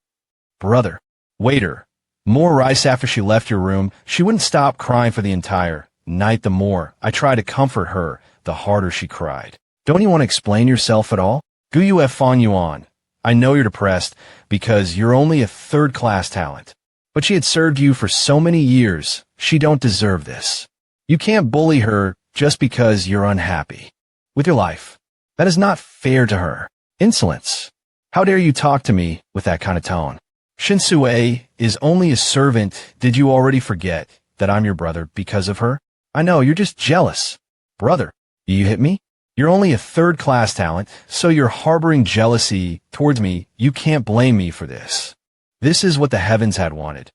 Brother. Waiter. More rice after she left your room. She wouldn't stop crying for the entire night. The more I tried to comfort her, the harder she cried. Don't you want to explain yourself at all? Guyue Fong Yuan. I know you're depressed because you're only a third-class talent. But she had served you for so many years. She don't deserve this. You can't bully her just because you're unhappy with your life. That is not fair to her. Insolence. How dare you talk to me with that kind of tone? Shinsue is only a servant. Did you already forget that I'm your brother because of her? I know, you're just jealous. Brother, you hit me? You're only a third-class talent, so you're harboring jealousy towards me. You can't blame me for this. This is what the heavens had wanted.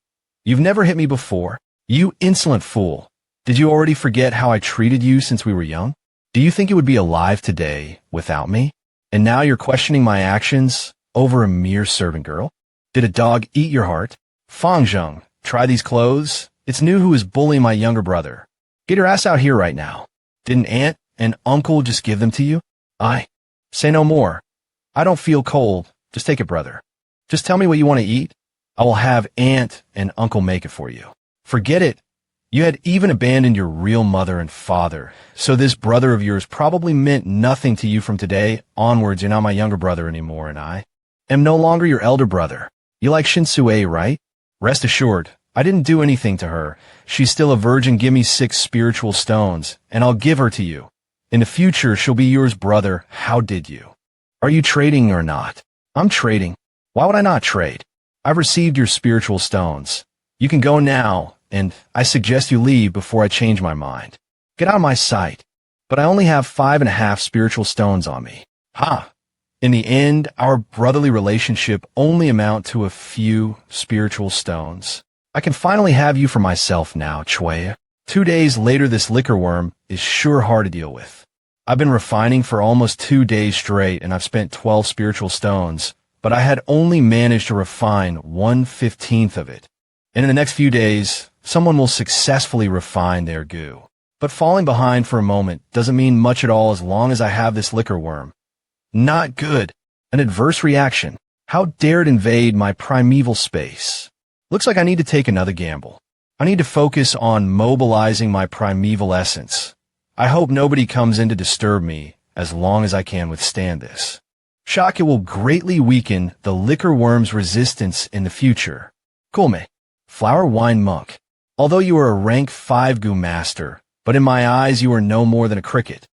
You've never hit me before. You insolent fool. Did you already forget how I treated you since we were young? Do you think you would be alive today without me? And now you're questioning my actions over a mere servant girl? Did a dog eat your heart? Fong Jung, try these clothes. It's new who is bullying my younger brother. Get your ass out here right now. Didn't aunt and uncle just give them to you? Say no more. I don't feel cold. Just take it, brother. Just tell me what you want to eat. I will have aunt and uncle make it for you. Forget it. You had even abandoned your real mother and father, so this brother of yours probably meant nothing to you from today onwards. You're not my younger brother anymore, and I am no longer your elder brother. You like Shinsue, right? Rest assured, I didn't do anything to her. She's still a virgin. Give me 6 spiritual stones, and I'll give her to you. In the future, she'll be yours, brother. How did you? Are you trading or not? I'm trading. Why would I not trade? I've received your spiritual stones. You can go now, and I suggest you leave before I change my mind. Get out of my sight. But I only have 5.5 spiritual stones on me. In the end, our brotherly relationship only amount to a few spiritual stones. I can finally have you for myself now, Chue. 2 days later, this liquor worm is sure hard to deal with. I've been refining for almost 2 days straight, and I've spent 12 spiritual stones, but I had only managed to refine 1/15 of it. And in the next few days, someone will successfully refine their goo. But falling behind for a moment doesn't mean much at all as long as I have this liquor worm. Not good. An adverse reaction. How dare it invade my primeval space? Looks like I need to take another gamble. I need to focus on mobilizing my primeval essence. I hope nobody comes in to disturb me as long as I can withstand this. Shock, it will greatly weaken the liquor worm's resistance in the future. Kulme. Flower wine monk. Although you are a rank 5 goo master, but in my eyes you are no more than a cricket.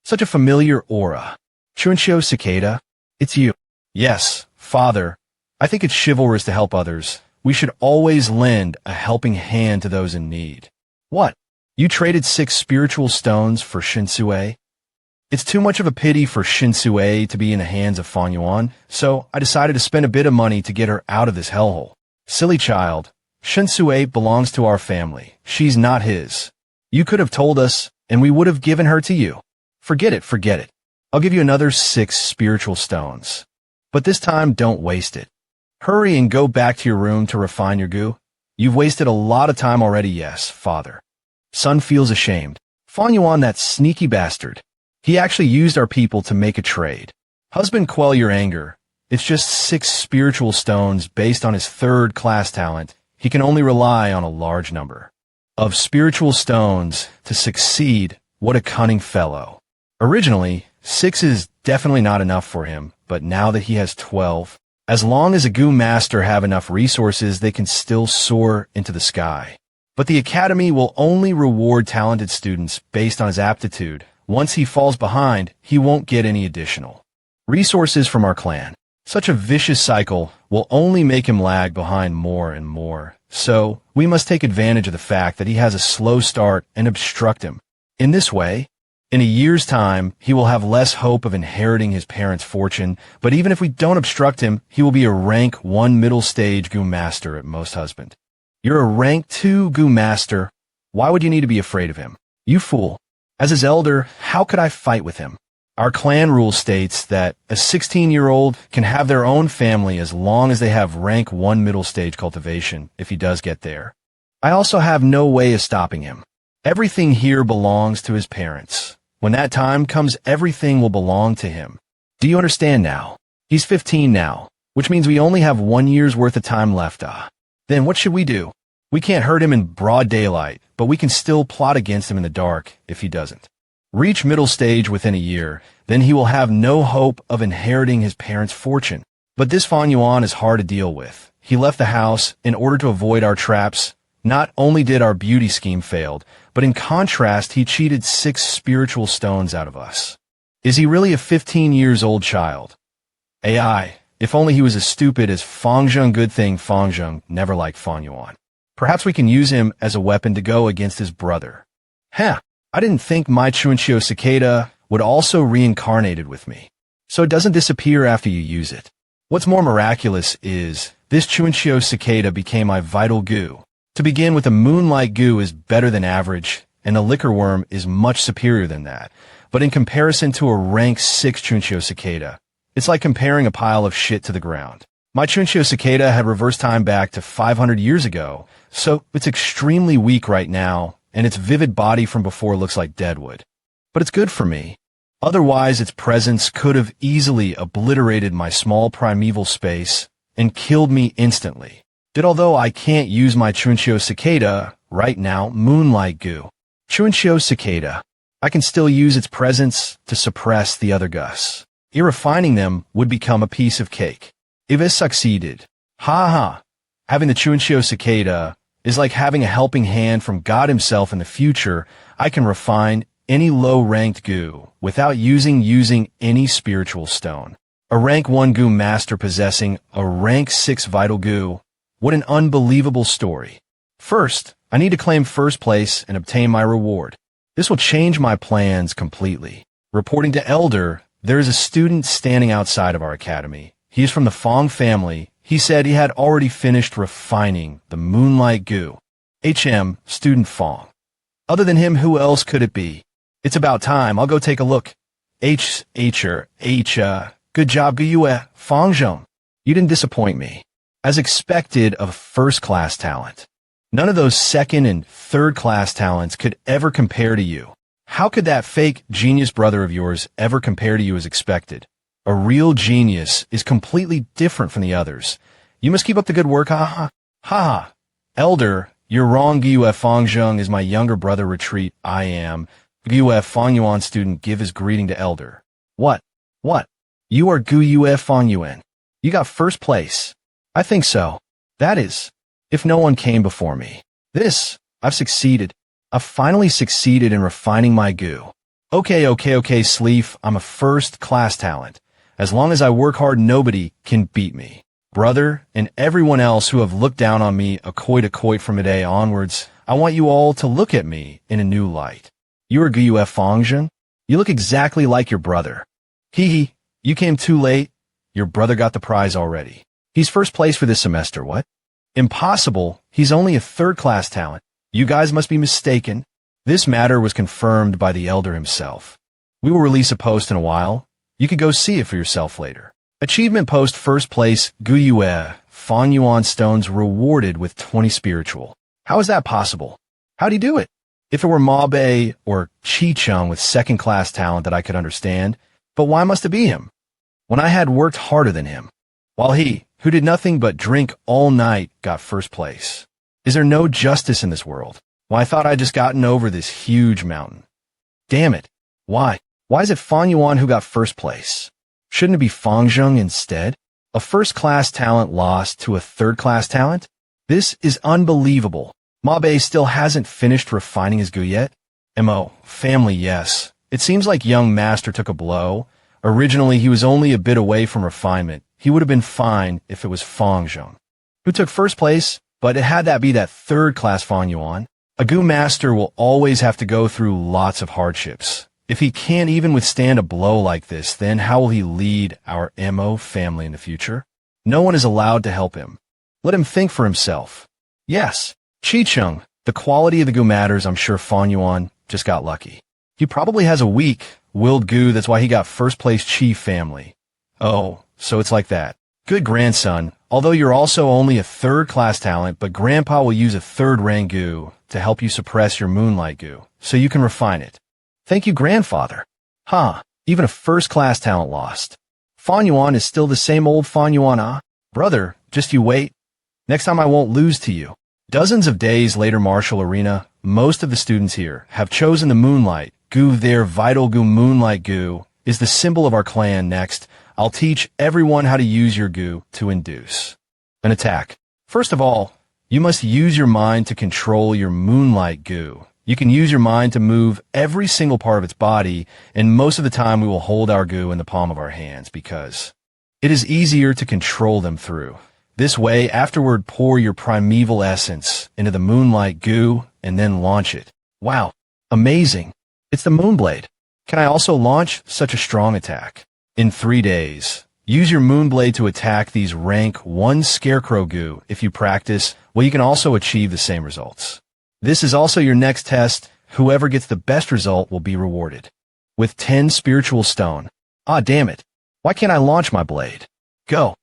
Such a familiar aura. Chuncho cicada, it's you. Yes, father. I think it's chivalrous to help others. We should always lend a helping hand to those in need. What? You traded 6 spiritual stones for Shinsue? It's too much of a pity for Shinsue to be in the hands of Fong Yuan, so I decided to spend a bit of money to get her out of this hellhole. Silly child. Shinsue belongs to our family. She's not his. You could have told us, and we would have given her to you. Forget it. I'll give you another 6 spiritual stones. But this time, don't waste it. Hurry and go back to your room to refine your goo. You've wasted a lot of time already, yes, father. Son feels ashamed. Fong Yuan, that sneaky bastard. He actually used our people to make a trade. Husband, quell your anger. It's just 6 spiritual stones based on his 3rd class talent. He can only rely on a large number of spiritual stones to succeed. What a cunning fellow. Originally, 6 is definitely not enough for him, but now that he has 12, as long as a Gu master have enough resources, they can still soar into the sky. But the academy will only reward talented students based on his aptitude. Once he falls behind, he won't get any additional resources from our clan. Such a vicious cycle will only make him lag behind more and more. So, we must take advantage of the fact that he has a slow start and obstruct him. In this way, in a year's time, he will have less hope of inheriting his parents' fortune, but even if we don't obstruct him, he will be a rank 1 middle stage Gu master at most husband. You're a rank 2 Gu master. Why would you need to be afraid of him? You fool. As his elder, how could I fight with him? Our clan rule states that a 16-year-old can have their own family as long as they have rank 1 middle stage cultivation, if he does get there. I also have no way of stopping him. Everything here belongs to his parents. When that time comes, everything will belong to him. Do you understand now? He's 15 now, which means we only have 1 year's worth of time left. Then what should we do? We can't hurt him in broad daylight, but we can still plot against him in the dark if he doesn't reach middle stage within a year. Then he will have no hope of inheriting his parents' fortune. But this Fong Yuan is hard to deal with. He left the house in order to avoid our traps. Not only did our beauty scheme failed, but in contrast, he cheated 6 spiritual stones out of us. Is he really a 15-years-old child? AI, if only he was as stupid as Fong Jung. Good thing Fong Jung never liked Fong Yuan. Perhaps we can use him as a weapon to go against his brother. I didn't think my Chuanchio cicada would also reincarnated with me. So it doesn't disappear after you use it. What's more miraculous is this Chuanchio cicada became my vital goo. To begin with, a moonlight goo is better than average, and a liquor worm is much superior than that. But in comparison to a rank 6 Chuanchio cicada, it's like comparing a pile of shit to the ground. My Chuanchio cicada had reverse time back to 500 years ago, so it's extremely weak right now, and its vivid body from before looks like deadwood. But it's good for me. Otherwise, its presence could have easily obliterated my small primeval space and killed me instantly. Although I can't use my Chuanchio cicada right now, moonlight goo. Chuanchio cicada. I can still use its presence to suppress the other Gus. Refining them would become a piece of cake. If it succeeded, having the Chuanchio cicada is like having a helping hand from God himself in the future. I can refine any low-ranked goo without using any spiritual stone. A rank 1 goo master possessing a rank 6 vital goo. What an unbelievable story. First, I need to claim first place and obtain my reward. This will change my plans completely. Reporting to Elder, there is a student standing outside of our academy. He is from the Fong family. He said he had already finished refining the moonlight goo. Student Fong. Other than him, who else could it be? It's about time. I'll go take a look. Good job, Guyue, Fong Jung. You didn't disappoint me. As expected of first-class talent. None of those second and third-class talents could ever compare to you. How could that fake genius brother of yours ever compare to you as expected? A real genius is completely different from the others. You must keep up the good work, Elder, you're wrong. Guyue Fong Jung is my younger brother. Retreat. I am. Guyue Fong Yuan. Student give his greeting to Elder. What? You are Guyue Fong Yuan. You got first place. I think so. That is, if no one came before me. I've succeeded. I've finally succeeded in refining my goo. Okay, Sleef, I'm a first-class talent. As long as I work hard, nobody can beat me. Brother, and everyone else who have looked down on me a coit from today onwards, I want you all to look at me in a new light. You are Guyue Fong Jung? You look exactly like your brother. You came too late. Your brother got the prize already. He's first place for this semester, what? Impossible. He's only a third-class talent. You guys must be mistaken. This matter was confirmed by the Elder himself. We will release a post in a while. You could go see it for yourself later. Achievement post first place, Guyue Fong Yuan stones rewarded with 20 spiritual. How is that possible? How'd he do it? If it were Mabe or Chi Chung with second-class talent that I could understand, but why must it be him? when I had worked harder than him, while he, who did nothing but drink all night, got first place. Is there no justice in this world? Well, I thought I'd just gotten over this huge mountain. Damn it. Why? Why is it Fong Yuan who got first place? Shouldn't it be Fong Jung instead? A first-class talent lost to a third-class talent? This is unbelievable. Mabe still hasn't finished refining his gu yet? Mo, family, yes. It seems like young master took a blow. Originally, he was only a bit away from refinement. He would have been fine if it was Fong Jung, who took first place, but it had that be that third-class Fong Yuan. A gu master will always have to go through lots of hardships. If he can't even withstand a blow like this, then how will he lead our Mo family in the future? No one is allowed to help him. Let him think for himself. Yes, Chi-chung, the quality of the gu matters. I'm sure Fong Yuan just got lucky. He probably has a weak-willed gu, that's why he got first place Chi family. Oh, so it's like that. Good grandson, although you're also only a third-class talent, but Grandpa will use a third-rank gu to help you suppress your moonlight gu, so you can refine it. Thank you, grandfather. Even a first-class talent lost. Fong Yuan is still the same old Fong Yuan, Brother, just you wait. Next time I won't lose to you. Dozens of days later, martial arena, most of the students here have chosen the moonlight gu. Their vital gu, moonlight gu, is the symbol of our clan. Next, I'll teach everyone how to use your gu to induce an attack. First of all, you must use your mind to control your moonlight gu. You can use your mind to move every single part of its body, and most of the time we will hold our gu in the palm of our hands because it is easier to control them through. This way, afterward, pour your primeval essence into the moonlight gu and then launch it. Wow, amazing. It's the Moonblade. Can I also launch such a strong attack? In 3 days, use your Moonblade to attack these rank 1 Scarecrow gu. If you practice, well, you can also achieve the same results. This is also your next test. Whoever gets the best result will be rewarded with 10 spiritual stone. Damn it. Why can't I launch my blade? Go.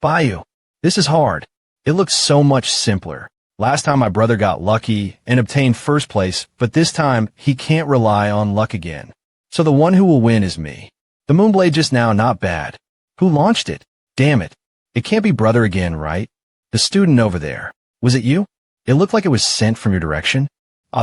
Bayou. This is hard. It looks so much simpler. Last time my brother got lucky and obtained first place, but this time he can't rely on luck again. So the one who will win is me. The Moonblade just now, not bad. Who launched it? Damn it. It can't be brother again, right? The student over there. Was it you? It looked like it was sent from your direction.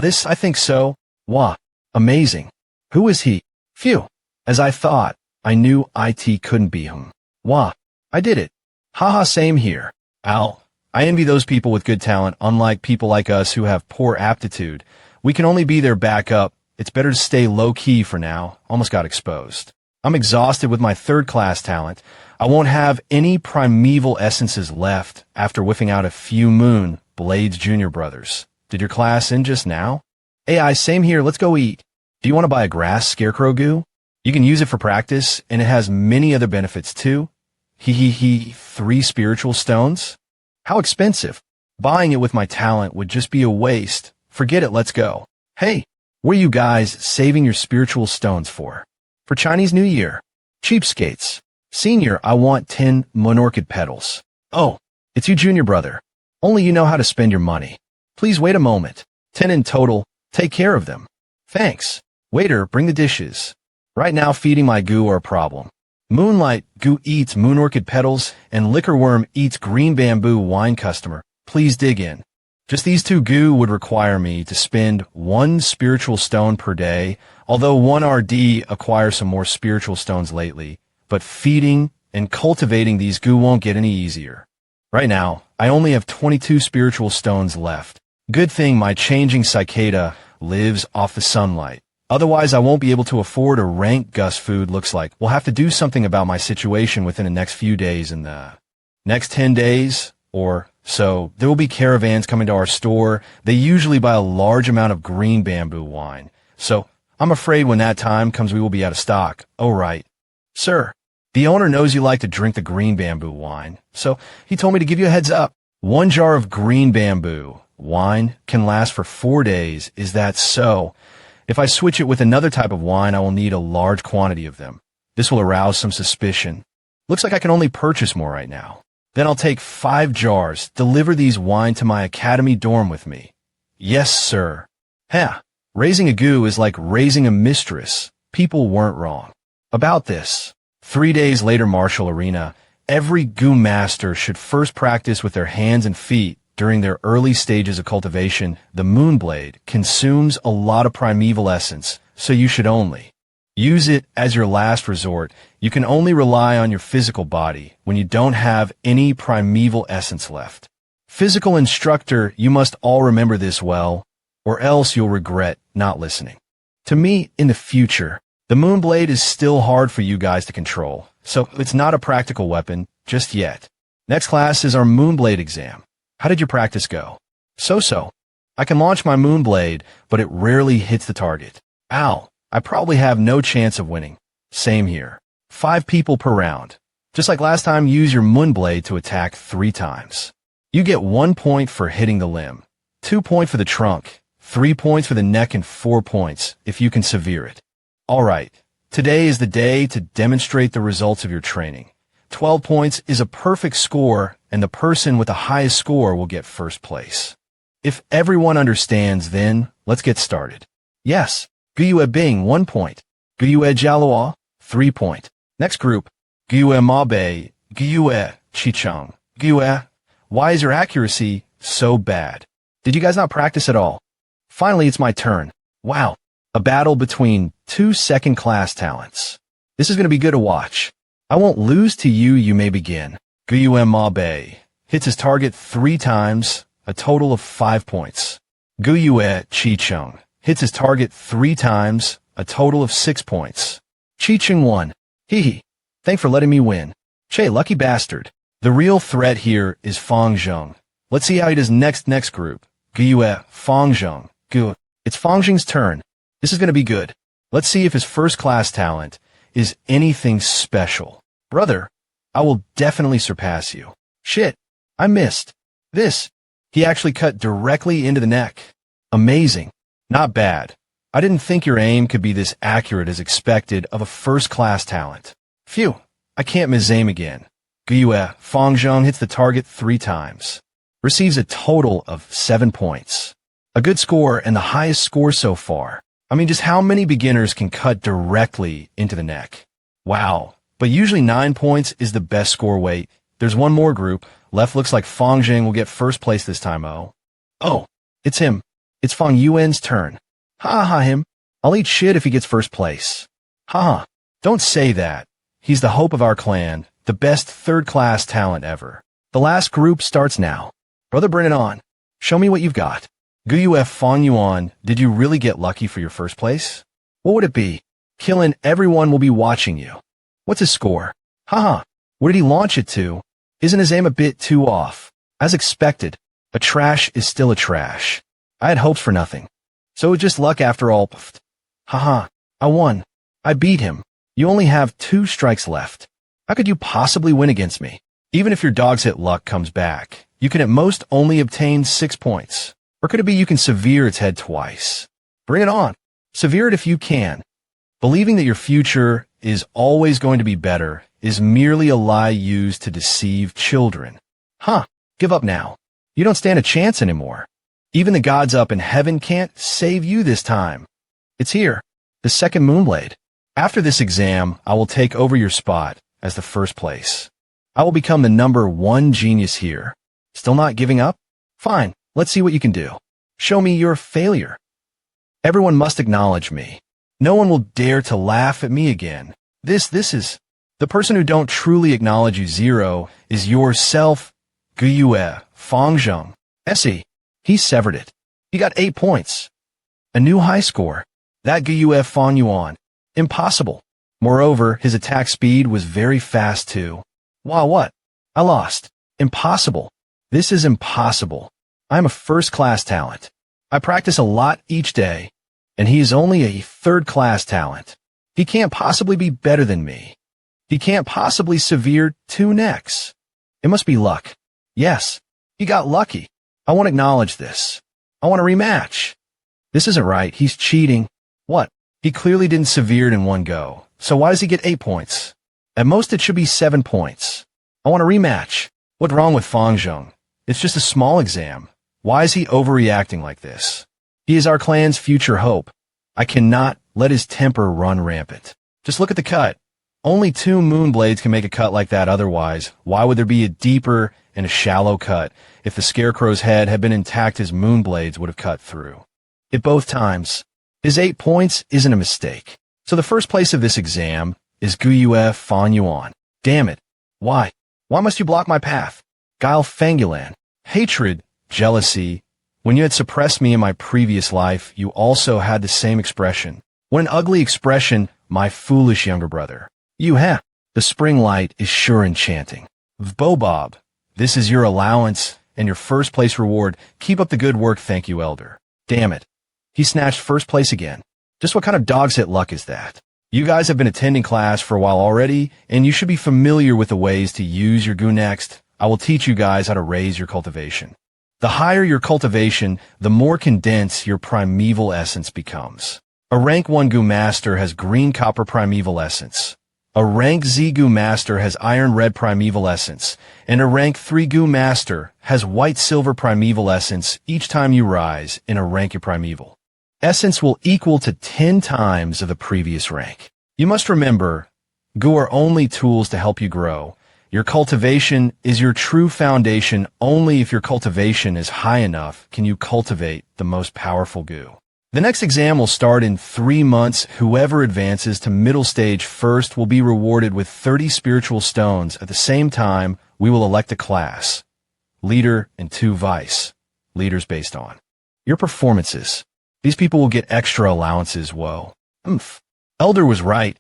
This, I think so. Wah. Amazing. Who is he? Phew. As I thought, I knew it couldn't be him. Wah. I did it. Haha, same here. Ow. I envy those people with good talent, unlike people like us who have poor aptitude. We can only be their backup. It's better to stay low-key for now. Almost got exposed. I'm exhausted with my third-class talent. I won't have any primeval essences left after whiffing out a few moon Blades Junior brothers. Did your class end just now? AI, same here. Let's go eat. Do you want to buy a grass scarecrow gu? You can use it for practice, and it has many other benefits too. 3 spiritual stones? How expensive. Buying it with my talent would just be a waste. Forget it, let's go. Hey, what are you guys saving your spiritual stones for? For Chinese New Year. Cheapskates. Senior, I want 10 monorchid petals. Oh, it's you, junior brother. Only you know how to spend your money. Please wait a moment. 10 in total. Take care of them. Thanks. Waiter, bring the dishes. Right now feeding my gu are a problem. Moonlight gu eats moon orchid petals, and liquor worm eats green bamboo wine. Customer, please dig in. Just these 2 gu would require me to spend 1 spiritual stone per day, although 1 RD acquires some more spiritual stones lately, but feeding and cultivating these gu won't get any easier. Right now, I only have 22 spiritual stones left. Good thing my changing cicada lives off the sunlight. Otherwise, I won't be able to afford a rank Gus food. Looks like we'll have to do something about my situation within the next few days. In the next 10 days or so, there will be caravans coming to our store. They usually buy a large amount of green bamboo wine. So I'm afraid when that time comes, we will be out of stock. Oh, right. Sir, the owner knows you like to drink the green bamboo wine, so he told me to give you a heads up. 1 jar of green bamboo wine can last for 4 days. Is that so? If I switch it with another type of wine, I will need a large quantity of them. This will arouse some suspicion. Looks like I can only purchase more right now. Then I'll take 5 jars, deliver these wine to my academy dorm with me. Yes, sir. Raising a gu is like raising a mistress. People weren't wrong about this. 3 days later, martial arena. Every Gu master should first practice with their hands and feet during their early stages of cultivation. The Moonblade consumes a lot of primeval essence, so you should only use it as your last resort. You can only rely on your physical body when you don't have any primeval essence left. Physical instructor, you must all remember this well, or else you'll regret not listening to me in the future. The Moonblade is still hard for you guys to control, so it's not a practical weapon just yet. Next class is our Moonblade exam. How did your practice go? So. I can launch my Moonblade, but it rarely hits the target. Ow, I probably have no chance of winning. Same here. 5 people per round. Just like last time, use your Moonblade to attack 3 times. You get 1 point for hitting the limb, 2 points for the trunk, 3 points for the neck, and 4 points if you can severe it. Alright, today is the day to demonstrate the results of your training. 12 points is a perfect score, and the person with the highest score will get first place. If everyone understands, then let's get started. Yes, Guyue Bing, 1 point. Guyue Jialuo, 3 point. Next group, Guyue Mabe, Guyue Chicheng. Guyue, why is your accuracy so bad? Did you guys not practice at all? Finally, it's my turn. Wow, a battle between 2 second-class talents. This is going to be good to watch. I won't lose to you. You may begin. Guyue Mabe hits his target 3 times, a total of 5 points. Guyue Chicheng hits his target 3 times, a total of 6 points. Chicheng won. Hee. Thanks for letting me win. Che, lucky bastard. The real threat here is Fong Jung. Let's see how he does next group. Guyue Fong Jung. It's Fong Jung's turn. This is going to be good. Let's see if his first-class talent is anything special. Brother, I will definitely surpass you. Shit, I missed. This. He actually cut directly into the neck. Amazing. Not bad. I didn't think your aim could be this accurate as expected of a first-class talent. Phew, I can't misaim again. Guyue Fong Jung hits the target 3 times. Receives a total of 7 points. A good score and the highest score so far. I mean, just how many beginners can cut directly into the neck? Wow. But usually 9 points is the best score weight. There's one more group. Left looks like Fong Jung will get first place this time. Oh, it's him. It's Fong Yuan's turn. Ha him. I'll eat shit if he gets first place. Ha. Don't say that. He's the hope of our clan, the best third-class talent ever. The last group starts now. Brother, bring it on. Show me what you've got. Guyue Fong Yuan, did you really get lucky for your first place? What would it be? Killing everyone will be watching you. What's his score? Haha. Where did he launch it to? Isn't his aim a bit too off? As expected, a trash is still a trash. I had hopes for nothing. So it's just luck after all. Haha. I won. I beat him. You only have 2 strikes left. How could you possibly win against me? Even if your dog's hit luck comes back, you can at most only obtain 6 points. Or could it be you can severe its head twice? Bring it on. Severe it if you can. Believing that your future is always going to be better is merely a lie used to deceive children. Give up now. You don't stand a chance anymore. Even the gods up in heaven can't save you this time. It's here, the second Moonblade. After this exam, I will take over your spot as the first place. I will become the #1 genius here. Still not giving up? Fine. Let's see what you can do. Show me your failure. Everyone must acknowledge me. No one will dare to laugh at me again. This is the person who don't truly acknowledge you. 0 is yourself. Guyue Fong Jung. He severed it. He got 8 points. A new high score. That Guyue Fong Yuan. Impossible. Moreover, his attack speed was very fast too. Wow, what? I lost. Impossible. This is impossible. I'm a first-class talent. I practice a lot each day, and he is only a third-class talent. He can't possibly be better than me. He can't possibly severe 2 necks. It must be luck. Yes, he got lucky. I won't acknowledge this. I want a rematch. This isn't right. He's cheating. What? He clearly didn't severe it in one go. So why does he get 8 points? At most, it should be 7 points. I want a rematch. What's wrong with Fong Jung? It's just a small exam. Why is he overreacting like this? He is our clan's future hope. I cannot let his temper run rampant. Just look at the cut. Only 2 moon blades can make a cut like that otherwise. Why would there be a deeper and a shallow cut? If the scarecrow's head had been intact, his moon blades would have cut through it both times. His 8 points isn't a mistake. So the first place of this exam is Guyue Fong Yuan. Damn it. Why? Why must you block my path? Guile Fangulan. Hatred, jealousy. When you had suppressed me in my previous life, you also had the same expression. What an ugly expression, my foolish younger brother. You have. The spring light is sure enchanting. Bobob, this is your allowance and your first place reward. Keep up the good work, thank you, Elder. Damn it. He snatched first place again. Just what kind of dog's hit luck is that? You guys have been attending class for a while already, and you should be familiar with the ways to use your goo next. I will teach you guys how to raise your cultivation. The higher your cultivation, the more condensed your primeval essence becomes. A rank 1 goo master has green copper primeval essence. A rank Z goo master has iron red primeval essence, and a rank 3 goo master has white silver primeval essence. Each time you rise in a rank, your primeval essence will equal to 10 times of the previous rank. You must remember, goo are only tools to help you grow. Your cultivation is your true foundation. Only if your cultivation is high enough can you cultivate the most powerful goo. The next exam will start in 3 months. Whoever advances to middle stage first will be rewarded with 30 spiritual stones. At the same time, we will elect a class, leader, and 2 vice leaders based on your performances. These people will get extra allowances. Whoa. Elder was right.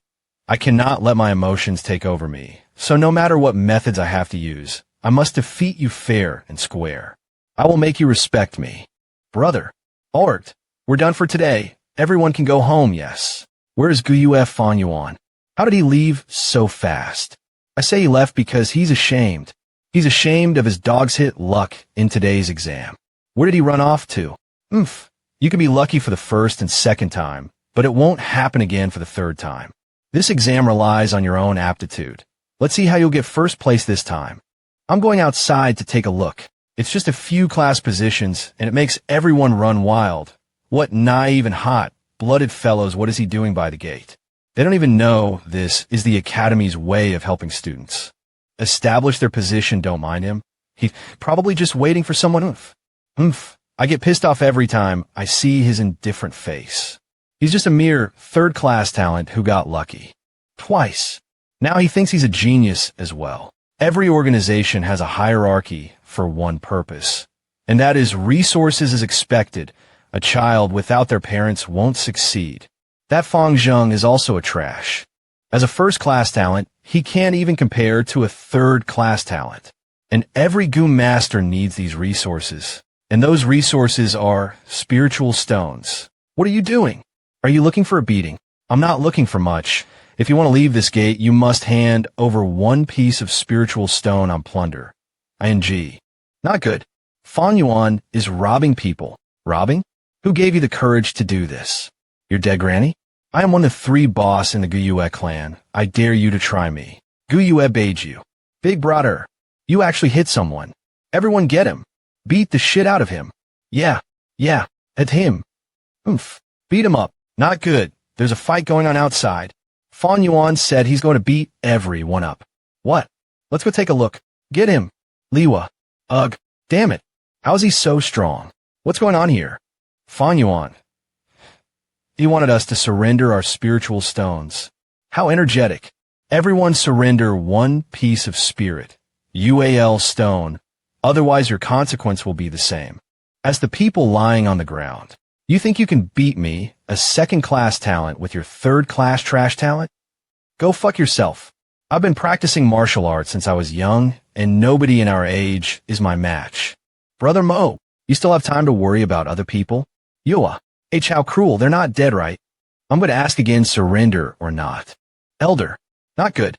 I cannot let my emotions take over me. So no matter what methods I have to use, I must defeat you fair and square. I will make you respect me. Brother. Art. We're done for today. Everyone can go home, yes. Where is Guyue Fong Yuan? How did he leave so fast? I say he left because he's ashamed. He's ashamed of his dog's hit luck in today's exam. Where did he run off to? You can be lucky for the first and second time, but it won't happen again for the third time. This exam relies on your own aptitude. Let's see how you'll get first place this time. I'm going outside to take a look. It's just a few class positions, and it makes everyone run wild. What naive and hot-blooded fellows, what is he doing by the gate? They don't even know this is the Academy's way of helping students establish their position. Don't mind him. He's probably just waiting for someone. I get pissed off every time I see his indifferent face. He's just a mere third-class talent who got lucky. Twice. Now he thinks he's a genius as well. Every organization has a hierarchy for one purpose, and that is resources is expected. A child without their parents won't succeed. That Fong Jung is also a trash. As a first-class talent, he can't even compare to a third-class talent. And every goo master needs these resources. And those resources are spiritual stones. What are you doing? Are you looking for a beating? I'm not looking for much. If you want to leave this gate, you must hand over 1 piece of spiritual stone on plunder. ING. Not good. Fong Yuan is robbing people. Robbing? Who gave you the courage to do this? Your dead granny? I am one of 3 boss in the Guyue clan. I dare you to try me. Guyue bade you. Big brother. You actually hit someone. Everyone get him. Beat the shit out of him. Yeah. At him. Beat him up. Not good. There's a fight going on outside. Fong Yuan said he's going to beat everyone up. What? Let's go take a look. Get him. Liwa. Ugh. Damn it. How is he so strong? What's going on here? Fong Yuan. He wanted us to surrender our spiritual stones. How energetic. Everyone surrender 1 piece of spirit. UAL stone. Otherwise your consequence will be the same as the people lying on the ground. You think you can beat me, a second-class talent, with your third-class trash talent? Go fuck yourself. I've been practicing martial arts since I was young, and nobody in our age is my match. Brother Mo, you still have time to worry about other people? Yua. How cruel. They're not dead, right? I'm going to ask again, surrender or not. Elder. Not good.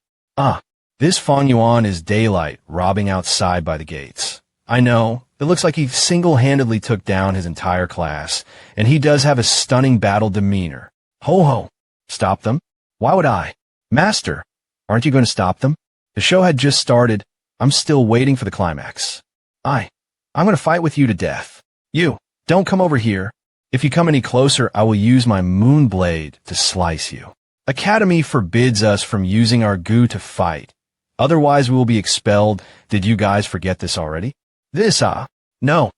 This Fong Yuan is daylight, robbing outside by the gates. I know. It looks like he single-handedly took down his entire class, and he does have a stunning battle demeanor. Ho. Stop them? Why would I? Master, aren't you going to stop them? The show had just started. I'm still waiting for the climax. I'm going to fight with you to death. You, don't come over here. If you come any closer, I will use my moon blade to slice you. Academy forbids us from using our gu to fight. Otherwise we will be expelled. Did you guys forget this already? No.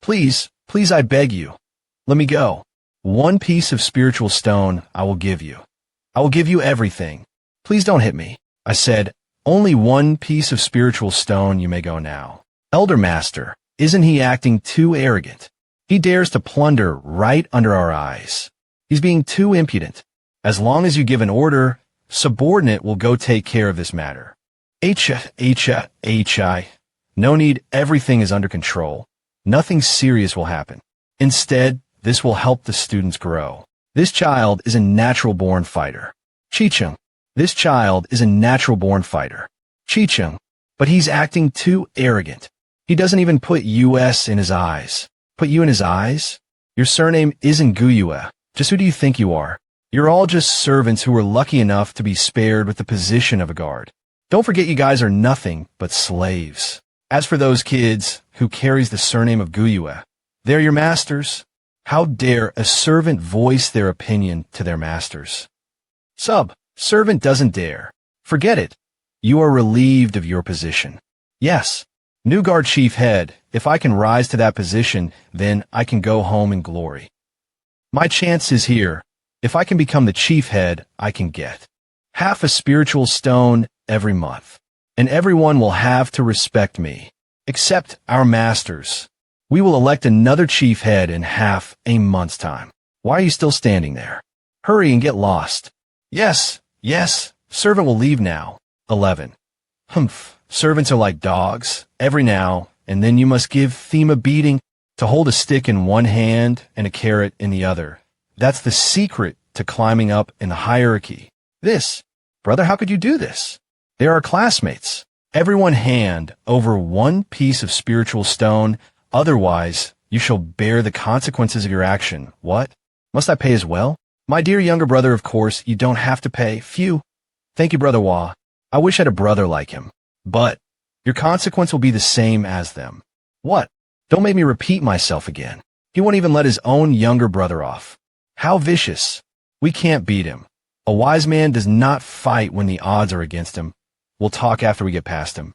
Please, I beg you. Let me go. 1 piece of spiritual stone I will give you. I will give you everything. Please don't hit me. I said, only 1 piece of spiritual stone, you may go now. Elder Master, isn't he acting too arrogant? He dares to plunder right under our eyes. He's being too impudent. As long as you give an order, subordinate will go take care of this matter. No need, everything is under control. Nothing serious will happen. Instead, this will help the students grow. This child is a natural-born fighter. Chicheng. This child is a natural-born fighter. Chicheng. But he's acting too arrogant. He doesn't even put US in his eyes. Put you in his eyes? Your surname isn't Guyue. Just who do you think you are? You're all just servants who were lucky enough to be spared with the position of a guard. Don't forget you guys are nothing but slaves. As for those kids who carries the surname of Guyue, they're your masters. How dare a servant voice their opinion to their masters? Servant doesn't dare. Forget it. You are relieved of your position. Yes, new guard chief head, if I can rise to that position, then I can go home in glory. My chance is here. If I can become the chief head, I can get half a spiritual stone every month. And everyone will have to respect me, except our masters. We will elect another chief head in half a month's time. Why are you still standing there? Hurry and get lost. Yes, servant will leave now. 11. Servants are like dogs. Every now and then you must give them a beating. To hold a stick in one hand and a carrot in the other. That's the secret to climbing up in the hierarchy. Brother, how could you do this? They are classmates. Everyone hand over 1 piece of spiritual stone, otherwise you shall bear the consequences of your action. What? Must I pay as well? My dear younger brother, of course, you don't have to pay. Phew. Thank you, Brother Hua. I wish I had a brother like him. But your consequence will be the same as them. What? Don't make me repeat myself again. He won't even let his own younger brother off. How vicious. We can't beat him. A wise man does not fight when the odds are against him. We'll talk after we get past him.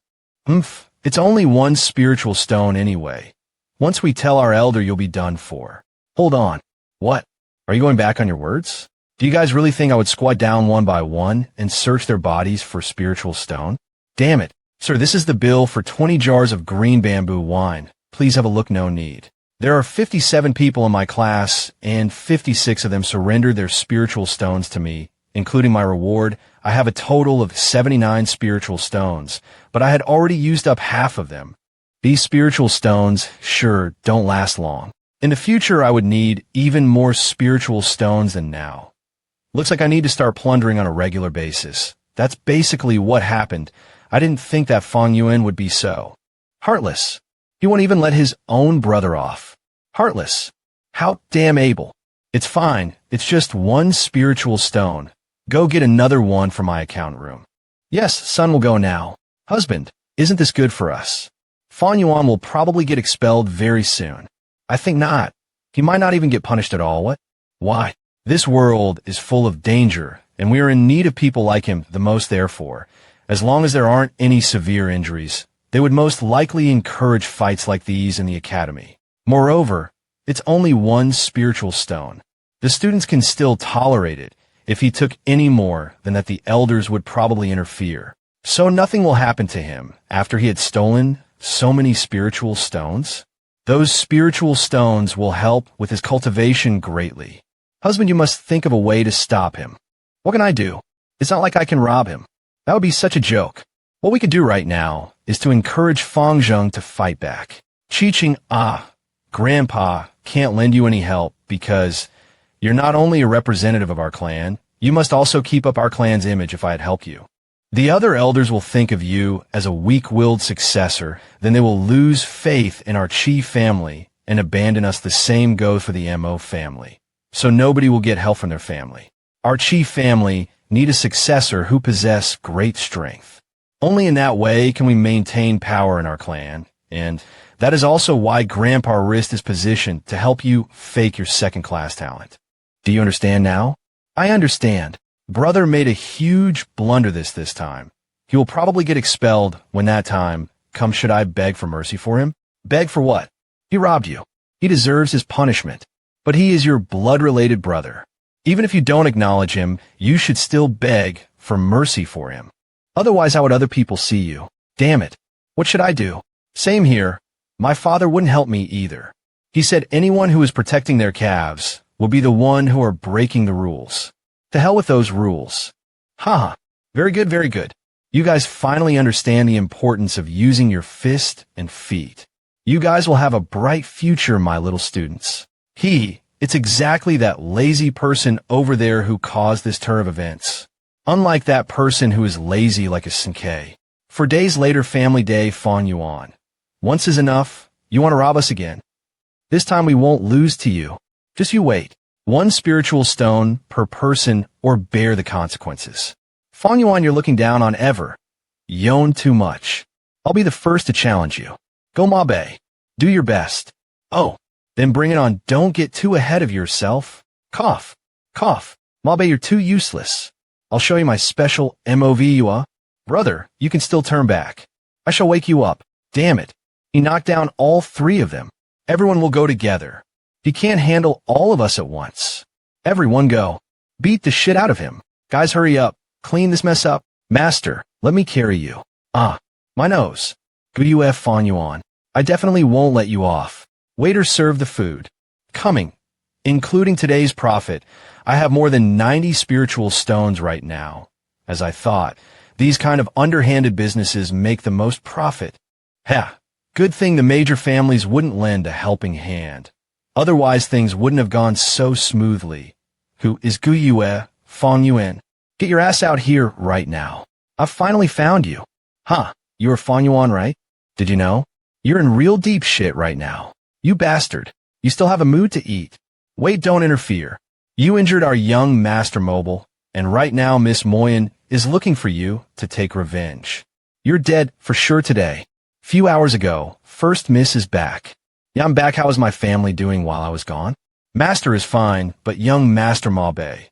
It's only 1 spiritual stone anyway. Once we tell our elder, you'll be done for. Hold on. What? Are you going back on your words? Do you guys really think I would squat down one by one and search their bodies for spiritual stone? Damn it. Sir, this is the bill for 20 jars of green bamboo wine. Please have a look, no need. There are 57 people in my class, and 56 of them surrendered their spiritual stones to me, including my reward. I have a total of 79 spiritual stones, but I had already used up half of them. These spiritual stones, sure, don't last long. In the future, I would need even more spiritual stones than now. Looks like I need to start plundering on a regular basis. That's basically what happened. I didn't think that Fong Yuan would be so heartless. He won't even let his own brother off. Heartless. How damn able. It's fine. It's just 1 spiritual stone. Go get another one from my account room. Yes, son will go now. Husband, isn't this good for us? Fong Yuan will probably get expelled very soon. I think not. He might not even get punished at all. What? Why? This world is full of danger, and we are in need of people like him the most. Therefore, as long as there aren't any severe injuries, they would most likely encourage fights like these in the academy. Moreover, it's only 1 spiritual stone. The students can still tolerate it. If he took any more, then that the elders would probably interfere. So nothing will happen to him after he had stolen so many spiritual stones. Those spiritual stones will help with his cultivation greatly. Husband, you must think of a way to stop him. What can I do? It's not like I can rob him. That would be such a joke. What we could do right now is to encourage Fong Jung to fight back. Chicheng, Grandpa can't lend you any help because you're not only a representative of our clan, you must also keep up our clan's image. If I had helped you, the other elders will think of you as a weak-willed successor. Then they will lose faith in our chief family and abandon us. The same goes for the Mo family. So nobody will get help from their family. Our chief family need a successor who possess great strength. Only in that way can we maintain power in our clan, and that is also why Grandpa risked his position to help you fake your second-class talent. Do you understand now? I understand. Brother made a huge blunder this time. He will probably get expelled when that time comes. Should I beg for mercy for him? Beg for what? He robbed you. He deserves his punishment. But he is your blood-related brother. Even if you don't acknowledge him, you should still beg for mercy for him. Otherwise, how would other people see you? Damn it. What should I do? Same here. My father wouldn't help me either. He said anyone who is protecting their calves will be the one who are breaking the rules. To hell with those rules. Haha. Very good, very good. You guys finally understand the importance of using your fist and feet. You guys will have a bright future, my little students. It's exactly that lazy person over there who caused this turn of events. Unlike that person who is lazy like a Senkei. For days later, family day, Fong Yuan. Once is enough. You want to rob us again? This time we won't lose to you. Just you wait. 1 spiritual stone per person or bear the consequences. Fong Yuan, you're looking down on ever. Yon too much. I'll be the first to challenge you. Go Mabe. Do your best. Oh, then bring it on. Don't get too ahead of yourself. Cough. Cough. Mabe, you're too useless. I'll show you my special MOV. Brother, you can still turn back. I shall wake you up. Damn it. He knocked down all 3 of them. Everyone will go together. He can't handle all of us at once. Everyone go. Beat the shit out of him. Guys, hurry up. Clean this mess up. Master, let me carry you. My nose. Good UF Fong Yuan. I definitely won't let you off. Waiter, serve the food. Coming. Including today's profit, I have more than 90 spiritual stones right now. As I thought, these kind of underhanded businesses make the most profit. Good thing the major families wouldn't lend a helping hand. Otherwise, things wouldn't have gone so smoothly. Who is Gu Yue, Fong Yuan? Get your ass out here right now. I've finally found you. You are Fong Yuan, right? Did you know? You're in real deep shit right now. You bastard. You still have a mood to eat. Wait, don't interfere. You injured our young master mobile, and right now Miss Moyen is looking for you to take revenge. You're dead for sure today. Few hours ago, first Miss is back. Yeah, I'm back. How is my family doing while I was gone? Master is fine, but young Master Mabe.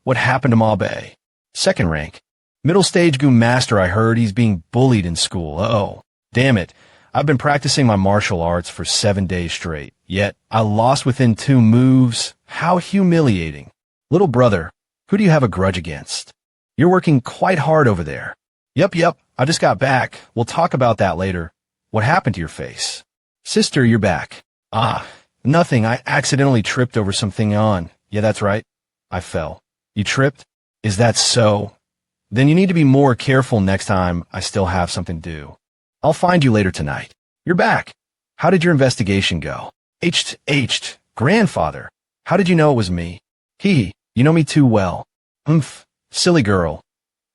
What happened to Mabe? Second rank. Middle stage Gu Master, I heard he's being bullied in school. Oh, damn it. I've been practicing my martial arts for 7 days straight, yet I lost within 2 moves. How humiliating. Little brother, who do you have a grudge against? You're working quite hard over there. Yep, I just got back. We'll talk about that later. What happened to your face? Sister, you're back. Nothing. I accidentally tripped over something on. Yeah, that's right. I fell. You tripped? Is that so? Then you need to be more careful next time I still have something to do. I'll find you later tonight. You're back. How did your investigation go? Grandfather. How did you know it was me? You know me too well. Silly girl.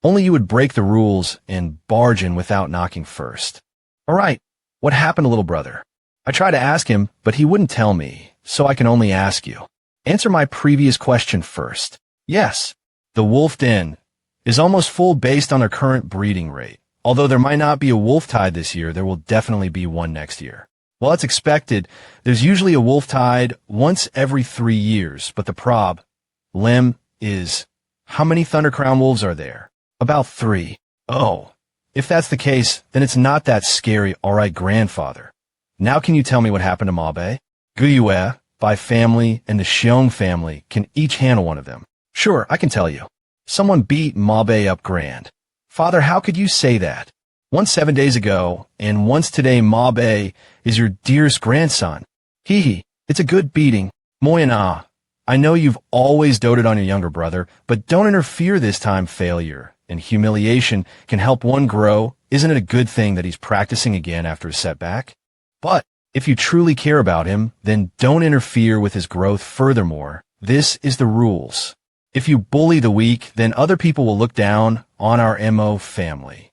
Only you would break the rules and barge in without knocking first. All right. What happened to little brother? I tried to ask him, but he wouldn't tell me, so I can only ask you. Answer my previous question first. Yes. The wolf den is almost full based on their current breeding rate. Although there might not be a wolf tide this year, there will definitely be one next year. Well, it's expected. There's usually a wolf tide once every 3 years, but the problem is, how many Thunder Crown wolves are there? About 3. Oh, if that's the case, then it's not that scary. All right, grandfather. Now can you tell me what happened to Mabe? Guyue, by family, and the Xiong family can each handle one of them. Sure, I can tell you. Someone beat Mabe up grand. Father, how could you say that? Once 7 days ago, and once today, Mabe is your dearest grandson. It's a good beating. Moyana, I know you've always doted on your younger brother, but don't interfere this time. Failure and humiliation can help one grow. Isn't it a good thing that he's practicing again after a setback? But if you truly care about him, then don't interfere with his growth. Furthermore, this is the rules. If you bully the weak, then other people will look down on our MO family.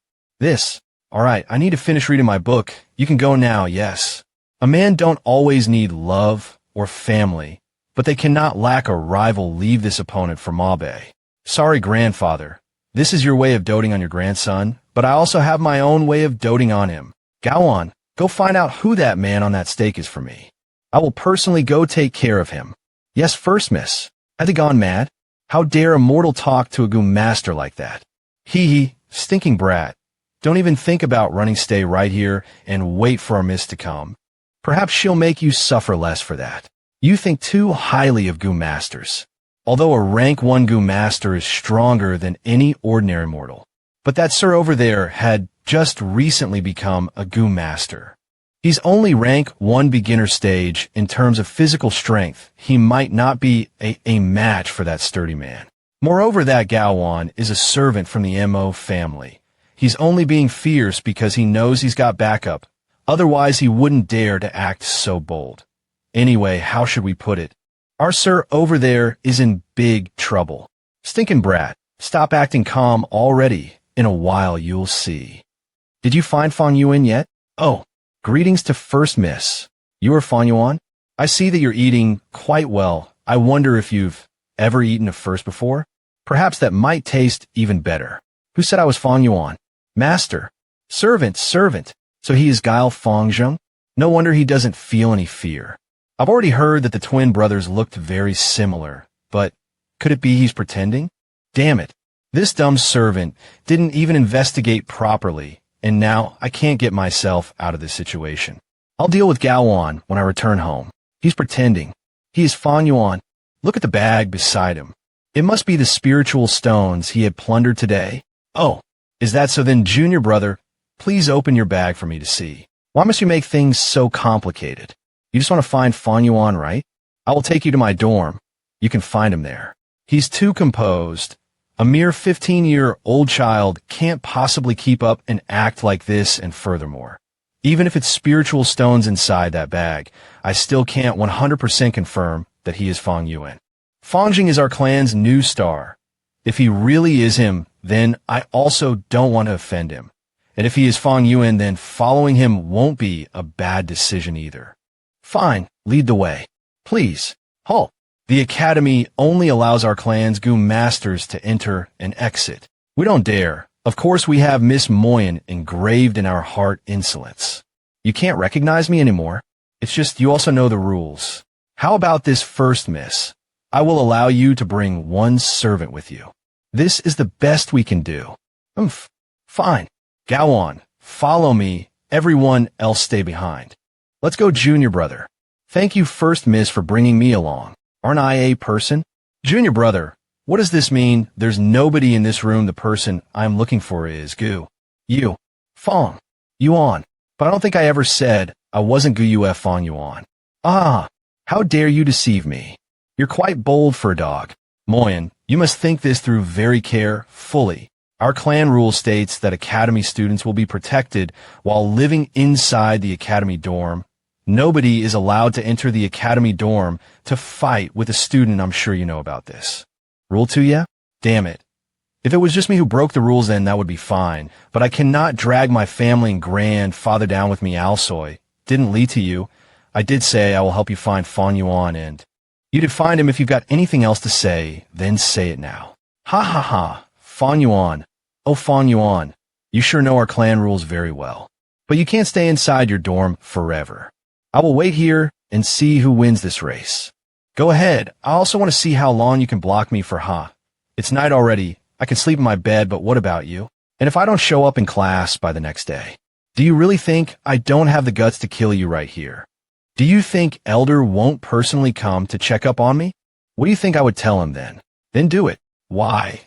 All right, I need to finish reading my book. You can go now, yes. A man don't always need love or family, but they cannot lack a rival. Leave this opponent for Mabe. Sorry, grandfather. This is your way of doting on your grandson, but I also have my own way of doting on him. Go on, go find out who that man on that stake is for me. I will personally go take care of him. Yes, first miss. Has he gone mad? How dare a mortal talk to a Goom master like that? Hee, stinking brat. Don't even think about running. Stay right here and wait for our miss to come. Perhaps she'll make you suffer less for that. You think too highly of Goom masters. Although a rank 1 Goom master is stronger than any ordinary mortal. But that sir over there had just recently become a Goom master. He's only rank 1 beginner stage in terms of physical strength. He might not be a match for that sturdy man. Moreover, that Gaoan is a servant from the Mo family. He's only being fierce because he knows he's got backup. Otherwise, he wouldn't dare to act so bold. Anyway, how should we put it? Our sir over there is in big trouble. Stinking brat, stop acting calm already. In a while, you'll see. Did you find Fong Yuan yet? Oh, greetings to First Miss. You are Fong Yuan? I see that you're eating quite well. I wonder if you've ever eaten a first before? Perhaps that might taste even better. Who said I was Fong Yuan? Master. Servant. So he is Guile Fong Jung? No wonder he doesn't feel any fear. I've already heard that the twin brothers looked very similar, but could it be he's pretending? Damn it. This dumb servant didn't even investigate properly, and now I can't get myself out of this situation. I'll deal with Gaoan when I return home. He's pretending. He is Fong Yuan. Look at the bag beside him. It must be the spiritual stones he had plundered today. Oh, is that so then, junior brother? Please open your bag for me to see. Why must you make things so complicated? You just want to find Fong Yuan, right? I will take you to my dorm. You can find him there. He's too composed. A mere 15-year-old child can't possibly keep up and act like this, and furthermore, even if it's spiritual stones inside that bag, I still can't 100% confirm that he is Fong Yuan. Fong Jung is our clan's new star. If he really is him, then I also don't want to offend him. And if he is Fong Yuan, then following him won't be a bad decision either. Fine, lead the way. Please. Halt. The academy only allows our clan's Goom masters to enter and exit. We don't dare. Of course, we have Miss Moyen engraved in our heart insolence. You can't recognize me anymore. It's just you also know the rules. How about this first, miss? I will allow you to bring 1 servant with you. This is the best we can do. Fine. Gaoan, follow me. Everyone else stay behind. Let's go, junior brother. Thank you, first miss, for bringing me along. Aren't I a person? Junior brother, what does this mean? There's nobody in this room. The person I'm looking for is you. Fong Yuan. But I don't think I ever said I wasn't Gu Fong Yuan. Ah, how dare you deceive me? You're quite bold for a dog. Moyen, you must think this through very carefully. Our clan rule states that academy students will be protected while living inside the academy dorm. Nobody is allowed to enter the academy dorm to fight with a student. I'm sure you know about this. Rule 2, yeah? Damn it. If it was just me who broke the rules, then that would be fine. But I cannot drag my family and grandfather down with me. Alsoy didn't lead to you. I did say I will help you find Fong Yuan, and you did find him. If you've got anything else to say, then say it now. Ha. Fong Yuan. Oh, Fong Yuan. You sure know our clan rules very well. But you can't stay inside your dorm forever. I will wait here and see who wins this race. Go ahead. I also want to see how long you can block me for. It's night already. I can sleep in my bed, but what about you? And if I don't show up in class by the next day? Do you really think I don't have the guts to kill you right here? Do you think Elder won't personally come to check up on me? What do you think I would tell him then? Then do it. Why?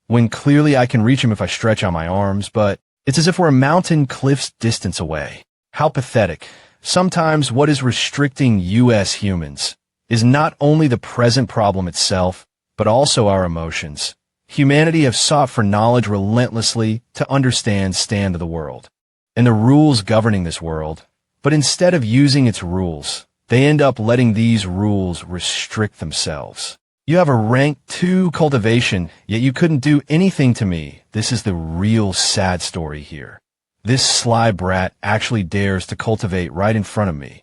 When clearly I can reach him if I stretch out my arms, but it's as if we're a mountain cliff's distance away. How pathetic. Sometimes what is restricting you as humans is not only the present problem itself, but also our emotions. Humanity have sought for knowledge relentlessly to understand stand of the world and the rules governing this world, but instead of using its rules, they end up letting these rules restrict themselves. You have a rank 2 cultivation, yet you couldn't do anything to me. This is the real sad story here. This sly brat actually dares to cultivate right in front of me.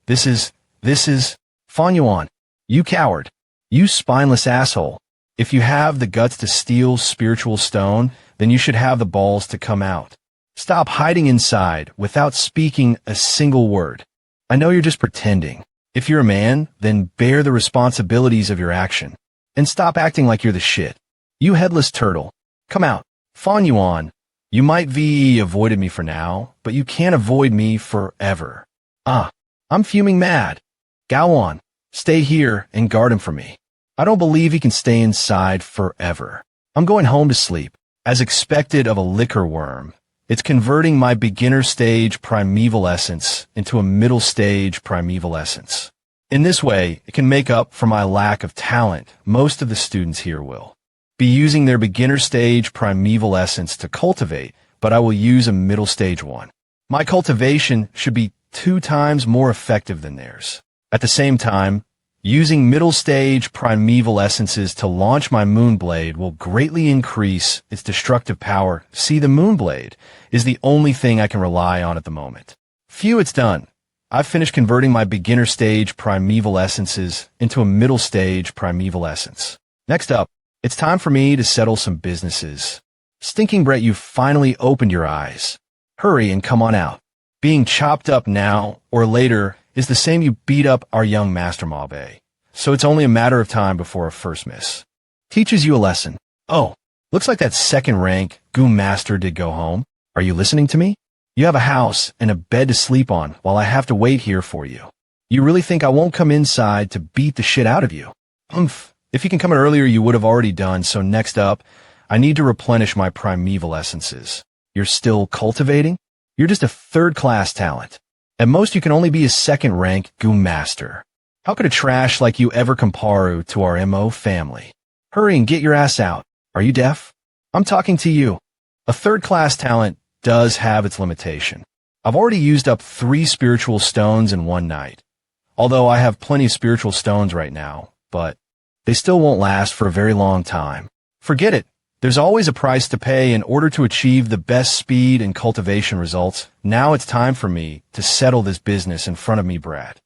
This is Fong Yuan. You coward. You spineless asshole. If you have the guts to steal spiritual stone, then you should have the balls to come out. Stop hiding inside without speaking a single word. I know you're just pretending. If you're a man, then bear the responsibilities of your action. And stop acting like you're the shit. You headless turtle. Come out. Fong Yuan. You might VE avoided me for now, but you can't avoid me forever. I'm fuming mad. Gaoan, stay here and guard him for me. I don't believe he can stay inside forever. I'm going home to sleep. As expected of a liquor worm, it's converting my beginner stage primeval essence into a middle stage primeval essence. In this way, it can make up for my lack of talent. Most of the students here will be using their beginner stage primeval essence to cultivate, but I will use a middle stage one. My cultivation should be 2 times more effective than theirs. At the same time, using middle stage primeval essences to launch my Moonblade will greatly increase its destructive power. See, the Moonblade is the only thing I can rely on at the moment. Phew, it's done. I've finished converting my beginner stage primeval essences into a middle stage primeval essence. Next up, it's time for me to settle some businesses. Stinking Brett, you've finally opened your eyes. Hurry and come on out. Being chopped up now or later is the same you beat up our young Master Mabe. So it's only a matter of time before a first miss teaches you a lesson. Oh, looks like that second rank Goon Master did go home. Are you listening to me? You have a house and a bed to sleep on while I have to wait here for you. You really think I won't come inside to beat the shit out of you? If you can come in earlier, you would have already done. So next up, I need to replenish my primeval essences. You're still cultivating? You're just a third-class talent. At most, you can only be a second-rank Goon Master. How could a trash like you ever comparu to our MO family? Hurry and get your ass out. Are you deaf? I'm talking to you. A third-class talent does have its limitation. I've already used up 3 spiritual stones in one night. Although I have plenty of spiritual stones right now, but they still won't last for a very long time. Forget it. There's always a price to pay in order to achieve the best speed and cultivation results. Now it's time for me to settle this business in front of me, Brad.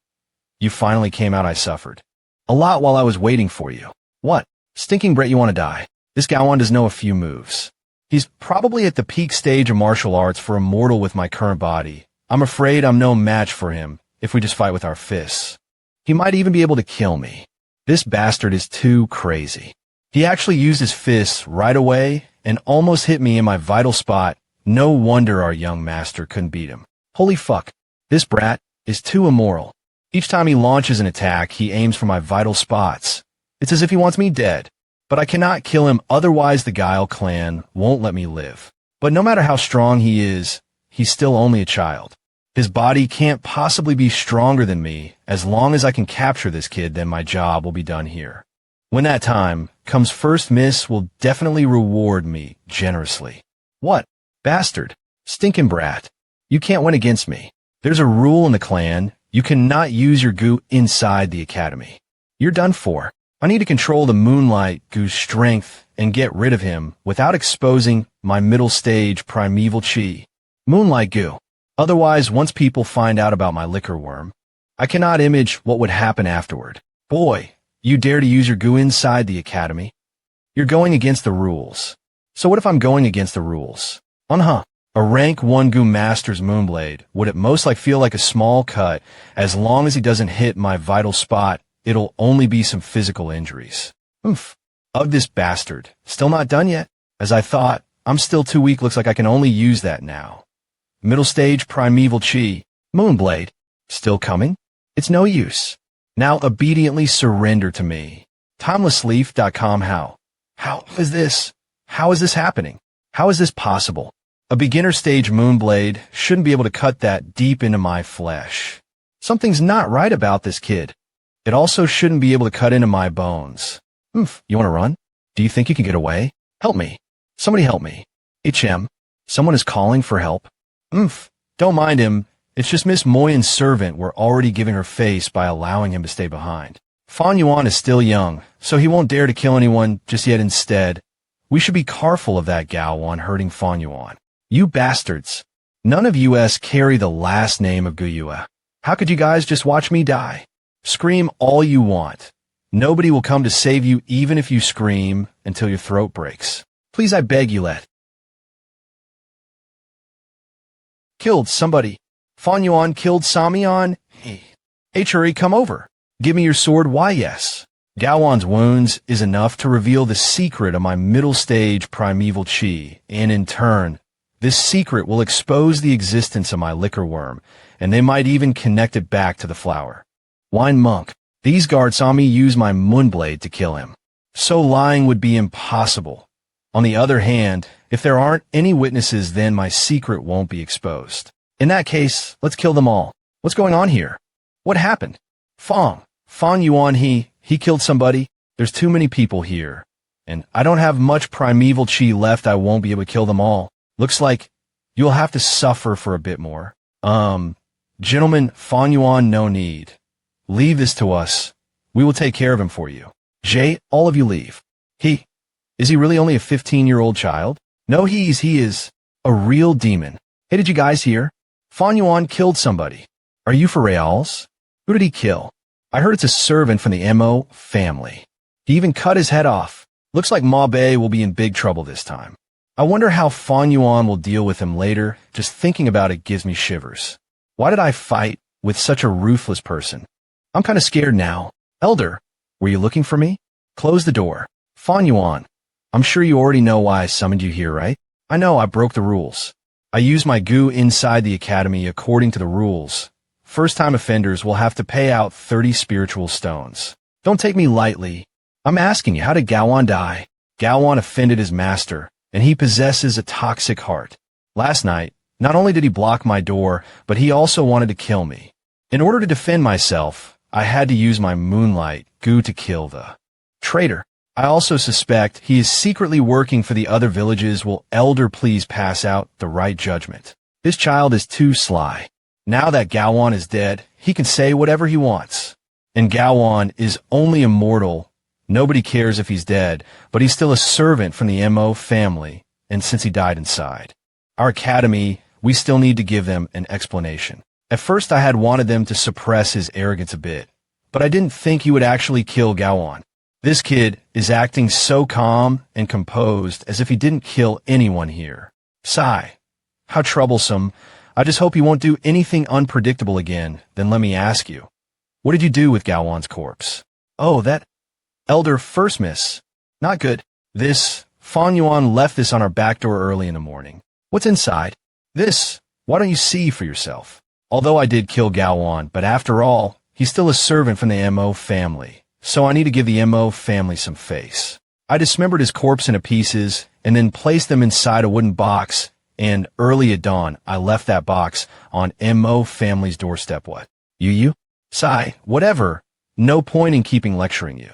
You finally came out. I suffered a lot while I was waiting for you. What? Stinking Brett, you want to die? This Gaoan does know a few moves. He's probably at the peak stage of martial arts for a mortal with my current body. I'm afraid I'm no match for him if we just fight with our fists. He might even be able to kill me. This bastard is too crazy. He actually used his fists right away and almost hit me in my vital spot. No wonder our young master couldn't beat him. Holy fuck. This brat is too immoral. Each time he launches an attack, he aims for my vital spots. It's as if he wants me dead. But I cannot kill him, otherwise the Guile clan won't let me live. But no matter how strong he is, he's still only a child. His body can't possibly be stronger than me. As long as I can capture this kid, then my job will be done here. When that time comes, first miss will definitely reward me generously. What? Bastard. Stinking brat. You can't win against me. There's a rule in the clan. You cannot use your goo inside the academy. You're done for. I need to control the Moonlight Goo's strength and get rid of him without exposing my middle stage primeval chi. Moonlight Goo. Otherwise, once people find out about my liquor worm, I cannot image what would happen afterward. Boy, you dare to use your goo inside the academy? You're going against the rules. So what if I'm going against the rules? A rank 1 Goo Master's Moonblade would at most feel like a small cut. As long as he doesn't hit my vital spot, it'll only be some physical injuries. Of this bastard. Still not done yet. As I thought, I'm still too weak. Looks like I can only use that now. Middle stage primeval chi. Moonblade. Still coming? It's no use. Now obediently surrender to me. Timelessleaf.com. How is this? How is this happening? How is this possible? A beginner stage Moonblade shouldn't be able to cut that deep into my flesh. Something's not right about this kid. It also shouldn't be able to cut into my bones. You want to run? Do you think you can get away? Help me. Somebody help me. Someone is calling for help. Don't mind him. It's just Miss Moyen's servant. We're already giving her face by allowing him to stay behind. Fong Yuan is still young, so he won't dare to kill anyone just yet. Instead, we should be careful of that Gaoan hurting Fong Yuan. You bastards. None of us carry the last name of Guyua. How could you guys just watch me die? Scream all you want. Nobody will come to save you even if you scream until your throat breaks. Please, I beg you, let. Killed somebody. Fong Yuan killed Samion. Hey, hurry, come over. Give me your sword. Why, yes. Gaowan's wounds is enough to reveal the secret of my middle stage primeval chi, and in turn, this secret will expose the existence of my liquor worm, and they might even connect it back to the flower. Wine monk. These guards saw me use my moonblade to kill him. So lying would be impossible. On the other hand, if there aren't any witnesses, then my secret won't be exposed. In that case, let's kill them all. What's going on here? What happened? Fong Yuan, he killed somebody. There's too many people here. And I don't have much primeval chi left. I won't be able to kill them all. Looks like you'll have to suffer for a bit more. Gentlemen, Fong Yuan, no need. Leave this to us. We will take care of him for you. Jay, all of you leave. Is he really only a 15-year-old child? No, he is a real demon. Hey, did you guys hear? Fong Yuan killed somebody. Are you for reals? Who did he kill? I heard it's a servant from the Mo family. He even cut his head off. Looks like Ma Bei will be in big trouble this time. I wonder how Fong Yuan will deal with him later. Just thinking about it gives me shivers. Why did I fight with such a ruthless person? I'm kind of scared now. Elder, were you looking for me? Close the door. Fong Yuan, I'm sure you already know why I summoned you here, right? I know I broke the rules. I used my goo inside the academy according to the rules. First-time offenders will have to pay out 30 spiritual stones. Don't take me lightly. I'm asking you, how did Gaowan die? Gaowan offended his master, and he possesses a toxic heart. Last night, not only did he block my door, but he also wanted to kill me. In order to defend myself, I had to use my moonlight goo to kill the traitor. I also suspect he is secretly working for the other villages. Will Elder please pass out the right judgment? This child is too sly. Now that Gaowan is dead, he can say whatever he wants. And Gaowan is only immortal. Nobody cares if he's dead, but he's still a servant from the Mo family, and since he died inside our academy, we still need to give them an explanation. At first I had wanted them to suppress his arrogance a bit, but I didn't think he would actually kill Gaowan. This kid is acting so calm and composed as if he didn't kill anyone here. Sigh. How troublesome. I just hope he won't do anything unpredictable again. Then let me ask you, what did you do with Gaowan's corpse? Oh, that Elder first miss. Not good. This Fong Yuan left this on our back door early in the morning. What's inside? This. Why don't you see for yourself? Although I did kill Gaowan, but after all, he's still a servant from the Mo family. So I need to give the Mo family some face. I dismembered his corpse into pieces and then placed them inside a wooden box, and early at dawn, I left that box on Mo family's doorstep. What? You? Sigh, whatever. No point in keeping lecturing you.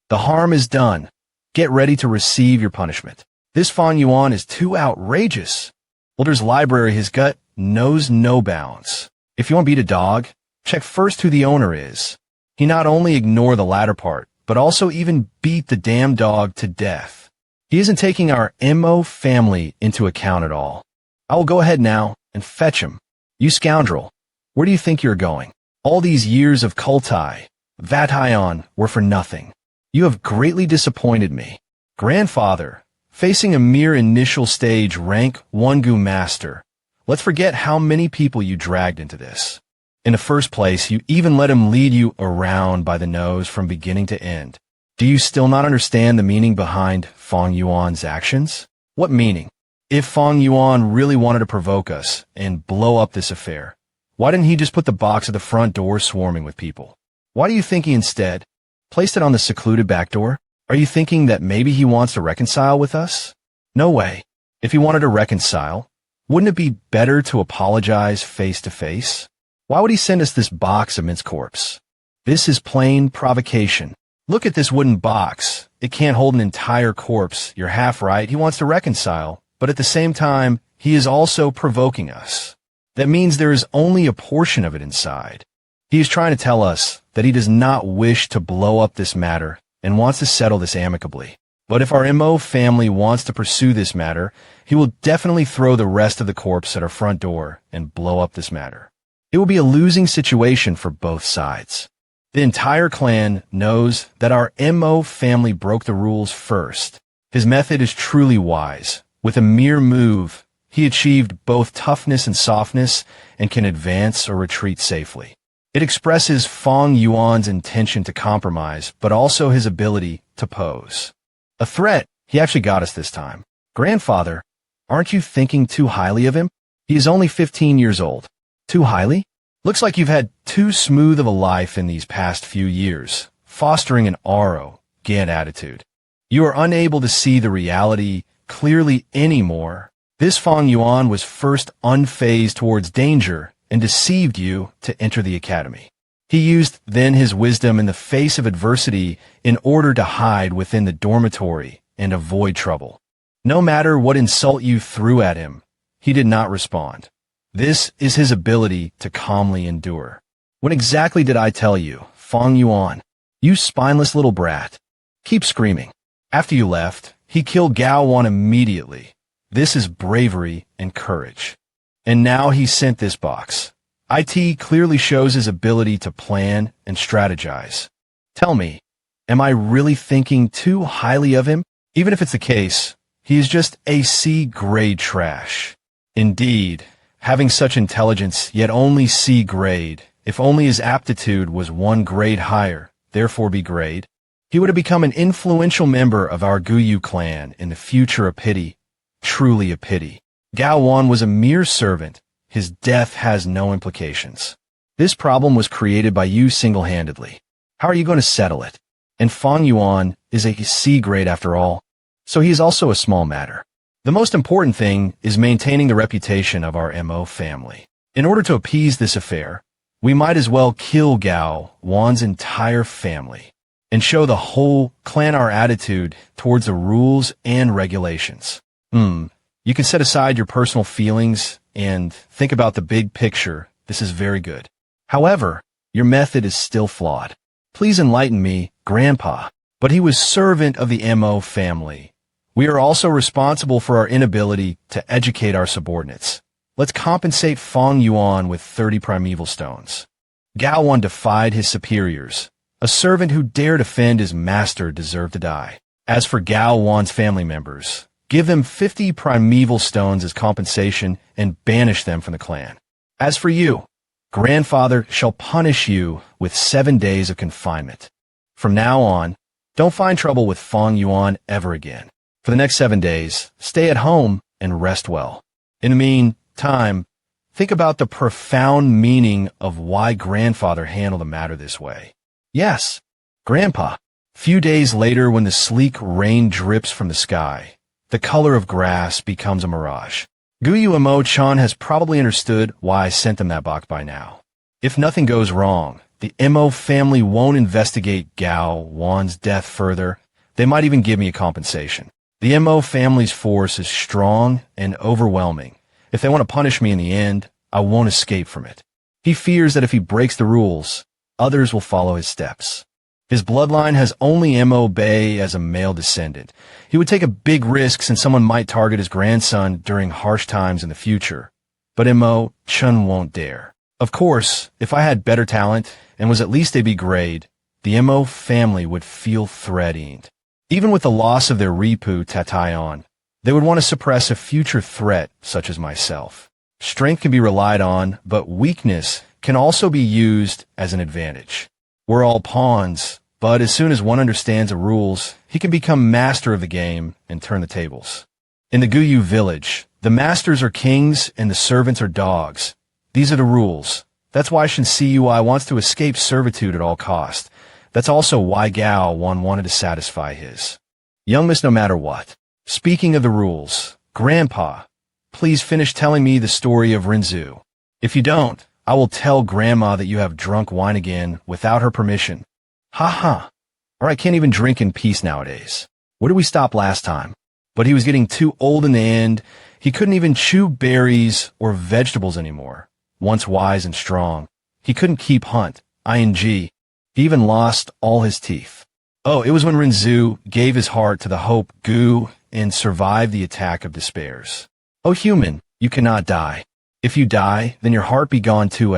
The harm is done. Get ready to receive your punishment. This Fong Yuan is too outrageous. Elder's library, his gut knows no bounds. If you want to beat a dog, check first who the owner is. He not only ignored the latter part, but also even beat the damn dog to death. He isn't taking our Mo family into account at all. I will go ahead now and fetch him. You scoundrel, where do you think you're going? All these years of Cultivate Immortality were for nothing. You have greatly disappointed me. Grandfather, facing a mere initial stage rank 1 goo master, let's forget how many people you dragged into this. In the first place, you even let him lead you around by the nose from beginning to end. Do you still not understand the meaning behind Fong Yuan's actions? What meaning? If Fong Yuan really wanted to provoke us and blow up this affair, why didn't he just put the box at the front door swarming with people? Why do you think he instead placed it on the secluded back door? Are you thinking that maybe he wants to reconcile with us? No way. If he wanted to reconcile, wouldn't it be better to apologize face to face? Why would he send us this box of minced corpse? This is plain provocation. Look at this wooden box. It can't hold an entire corpse. You're half right. He wants to reconcile, but at the same time, he is also provoking us. That means there is only a portion of it inside. He is trying to tell us that he does not wish to blow up this matter and wants to settle this amicably. But if our Mo family wants to pursue this matter, he will definitely throw the rest of the corpse at our front door and blow up this matter. It will be a losing situation for both sides. The entire clan knows that our Mo family broke the rules first. His method is truly wise. With a mere move, he achieved both toughness and softness and can advance or retreat safely. It expresses Fong Yuan's intention to compromise, but also his ability to pose a threat. He actually got us this time. Grandfather, aren't you thinking too highly of him? He is only 15 years old. Too highly? Looks like you've had too smooth of a life in these past few years, fostering an arrogant attitude. You are unable to see the reality clearly anymore. This Fong Yuan was first unfazed towards danger and deceived you to enter the academy. He used then his wisdom in the face of adversity in order to hide within the dormitory and avoid trouble. No matter what insult you threw at him, he did not respond. This is his ability to calmly endure. When exactly did I tell you, Fong Yuan? You spineless little brat. Keep screaming. After you left, he killed Gao Wan immediately. This is bravery and courage. And now he sent this box. It clearly shows his ability to plan and strategize. Tell me, am I really thinking too highly of him? Even if it's the case, he is just a C-grade trash. Indeed, having such intelligence, yet only C-grade, if only his aptitude was 1 grade higher, therefore B grade, he would have become an influential member of our Guyu clan in the future. A pity, truly a pity. Gao Wan was a mere servant. His death has no implications. This problem was created by you single-handedly. How are you going to settle it? And Fong Yuan is a C grade after all, so he is also a small matter. The most important thing is maintaining the reputation of our MO family. In order to appease this affair, we might as well kill Gao Wan's entire family and show the whole clan our attitude towards the rules and regulations. You can set aside your personal feelings and think about the big picture. This is very good. However, your method is still flawed. Please enlighten me, Grandpa. But he was servant of the MO family. We are also responsible for our inability to educate our subordinates. Let's compensate Fong Yuan with 30 primeval stones. Gao Wan defied his superiors. A servant who dared offend his master deserved to die. As for Gao Wan's family members, give them 50 primeval stones as compensation and banish them from the clan. As for you, Grandfather shall punish you with 7 days of confinement. From now on, don't find trouble with Fong Yuan ever again. For the next 7 days, stay at home and rest well. In the meantime, think about the profound meaning of why Grandfather handled the matter this way. Yes, Grandpa. Few days later, when the sleek rain drips from the sky, the color of grass becomes a mirage. Guyu Mo-chan has probably understood why I sent them that box by now. If nothing goes wrong, the Mo family won't investigate Gao Wan's death further. They might even give me a compensation. The Mo family's force is strong and overwhelming. If they want to punish me in the end, I won't escape from it. He fears that if he breaks the rules, others will follow his steps. His bloodline has only Mo Bei as a male descendant. He would take a big risk since someone might target his grandson during harsh times in the future. But Mo Chun won't dare. Of course, if I had better talent and was at least a B grade, the Mo family would feel threatened. Even with the loss of their Ripu Tatayon, they would want to suppress a future threat such as myself. Strength can be relied on, but weakness can also be used as an advantage. We're all pawns, but as soon as one understands the rules, he can become master of the game and turn the tables. In the Guyu village, the masters are kings and the servants are dogs. These are the rules. That's why Shin Cui wants to escape servitude at all cost. That's also why Gao Wan wanted to satisfy his youngness no matter what. Speaking of the rules, Grandpa, please finish telling me the story of Renzu. If you don't, I will tell Grandma that you have drunk wine again without her permission. Ha ha. Or I can't even drink in peace nowadays. Where did we stop last time? But he was getting too old in the end. He couldn't even chew berries or vegetables anymore. Once wise and strong, he couldn't keep hunt, ing. He even lost all his teeth. Oh, it was when Renzu gave his heart to the hope Gu and survived the attack of despairs. Oh human, you cannot die. If you die, then your heart be gone too.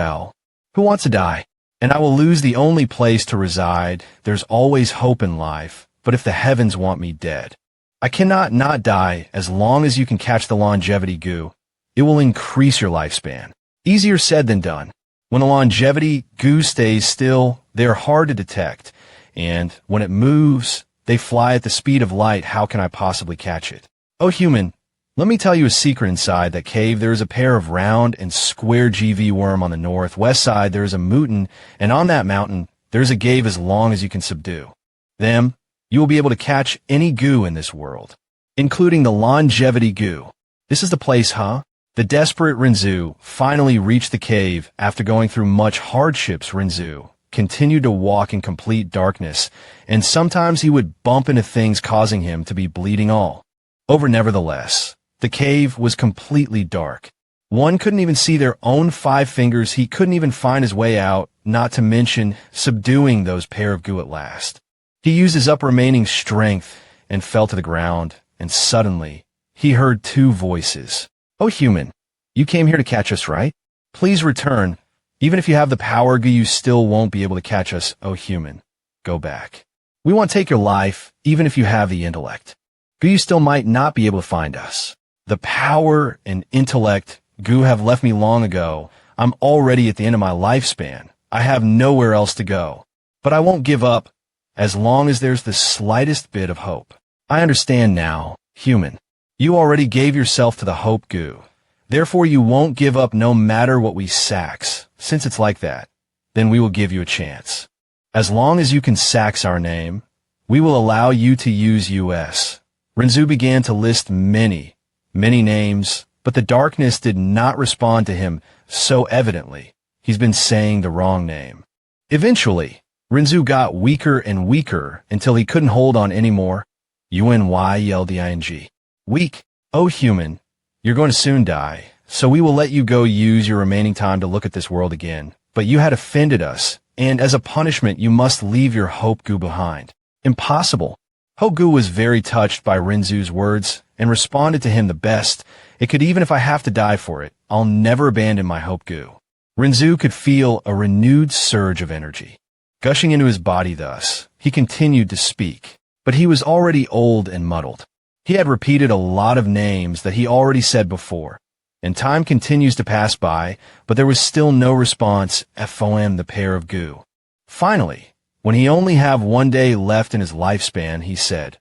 Who wants to die? And I will lose the only place to reside. There's always hope in life, but if the heavens want me dead, I cannot not die as long as you can catch the longevity Gu. It will increase your lifespan. Easier said than done. When the longevity goo stays still, they are hard to detect, and when it moves, they fly at the speed of light. How can I possibly catch it? Oh human, let me tell you a secret. Inside that cave there is a pair of round and square GV worm. On the northwest side there is a mountain, and on that mountain there is a cave as long as you can subdue them. You will be able to catch any goo in this world, including the longevity goo. This is the place, huh? The desperate Renzu finally reached the cave after going through much hardships. Renzu continued to walk in complete darkness, and sometimes he would bump into things causing him to be bleeding all over. Nevertheless, the cave was completely dark. One couldn't even see their own 5 fingers. He couldn't even find his way out, not to mention subduing those pair of goo at last. He used his up remaining strength and fell to the ground, and suddenly he heard 2 voices. Oh human, you came here to catch us, right? Please return. Even if you have the power, you still won't be able to catch us. Oh human, go back. We won't take your life, even if you have the intellect. You still might not be able to find us. The power and intellect have left me long ago. I'm already at the end of my lifespan. I have nowhere else to go. But I won't give up as long as there's the slightest bit of hope. I understand now, human. You already gave yourself to the hope goo. Therefore you won't give up no matter what we sax. Since it's like that, then we will give you a chance. As long as you can sax our name, we will allow you to use US. Renzu began to list many names, but the darkness did not respond to him so evidently. He's been saying the wrong name. Eventually, Renzu got weaker and weaker until he couldn't hold on anymore. UNYELDING. Weak. Oh human, you're going to soon die, so we will let you go use your remaining time to look at this world again. But you had offended us, and as a punishment you must leave your hope goo behind. Impossible. Hope goo was very touched by Renzu's words and responded to him the best. It could, even if I have to die for it, I'll never abandon my hope goo. Renzu could feel a renewed surge of energy gushing into his body. Thus, he continued to speak, but he was already old and muddled. He had repeated a lot of names that he already said before, and time continues to pass by, but there was still no response. FOM, the pair of goo. Finally, when he only have 1 day left in his lifespan, he said,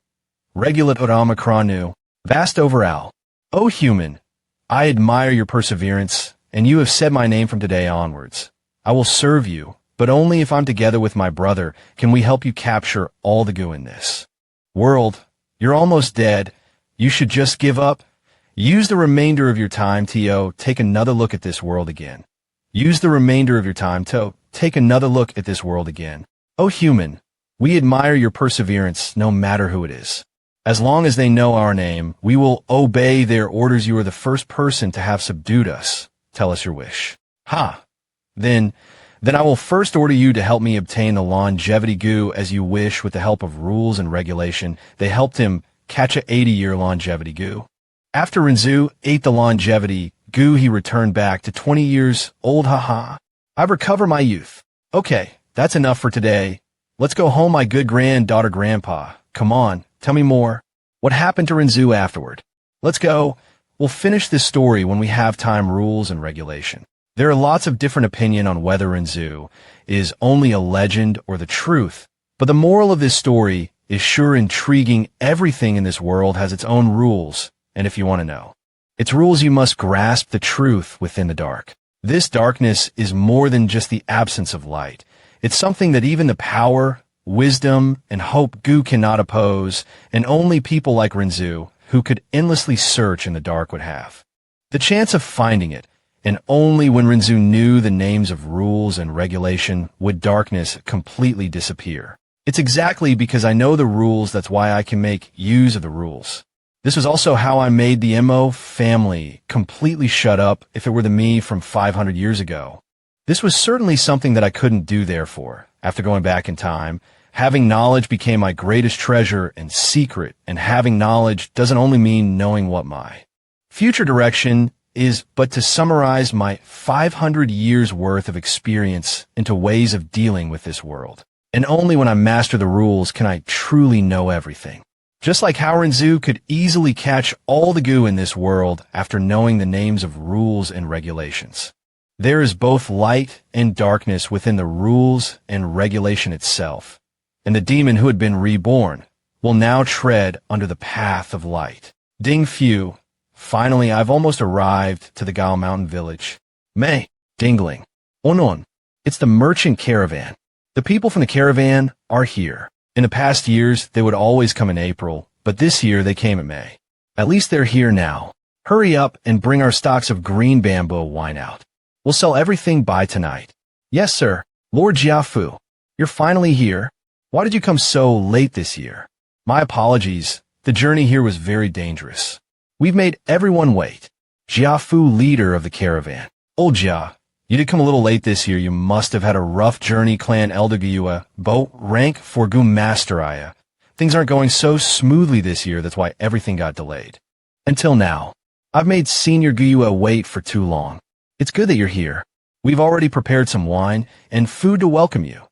Regulate Oramakranu, vast overall. O human, I admire your perseverance, and you have said my name from today onwards. I will serve you, but only if I'm together with my brother can we help you capture all the goo in this world. You're almost dead. You should just give up. Use the remainder of your time to take another look at this world again. Use the remainder of your time to take another look at this world again. O human, we admire your perseverance no matter who it is. As long as they know our name, we will obey their orders. You are the first person to have subdued us. Tell us your wish. Ha! Then I will first order you to help me obtain the longevity goo as you wish. With the help of rules and regulation, they helped him catch a 80-year longevity goo. After Renzu ate the longevity goo, he returned back to 20 years old. Haha. I've recovered my youth. Okay, that's enough for today. Let's go home, my good granddaughter. Grandpa, come on, tell me more. What happened to Renzu afterward? Let's go. We'll finish this story when we have time. Rules and regulation. There are lots of different opinion on whether Renzu is only a legend or the truth, but the moral of this story is sure intriguing. Everything in this world has its own rules, and if you want to know its rules, you must grasp the truth within the dark. This darkness is more than just the absence of light. It's something that even the power, wisdom, and hope goo cannot oppose, and only people like Renzu, who could endlessly search in the dark, would have the chance of finding it. And only when Renzu knew the names of rules and regulation would darkness completely disappear. It's exactly because I know the rules that's why I can make use of the rules. This was also how I made the Mo family completely shut up if it were the me from 500 years ago. This was certainly something that I couldn't do. Therefore, after going back in time, having knowledge became my greatest treasure and secret, and having knowledge doesn't only mean knowing what my future direction is, but to summarize my 500 years worth of experience into ways of dealing with this world. And only when I master the rules can I truly know everything. Just like how Renzu could easily catch all the goo in this world after knowing the names of rules and regulations. There is both light and darkness within the rules and regulation itself, and the demon who had been reborn will now tread under the path of light. Ding Fu, finally I've almost arrived to the Gao Mountain village. Mei, Dingling, Onon, it's the merchant caravan. The people from the caravan are here. In the past years, they would always come in April, but this year they came in May. At least they're here now. Hurry up and bring our stocks of green bamboo wine out. We'll sell everything by tonight. Yes, sir. Lord Jiafu, you're finally here. Why did you come so late this year? My apologies. The journey here was very dangerous. We've made everyone wait. Jiafu, leader of the caravan. Old Jia, you did come a little late this year. You must have had a rough journey, Clan Elder Gyua, Bo, rank for Gu Master Aya. Things aren't going so smoothly this year, that's why everything got delayed. Until now, I've made Senior Gyua wait for too long. It's good that you're here. We've already prepared some wine and food to welcome you.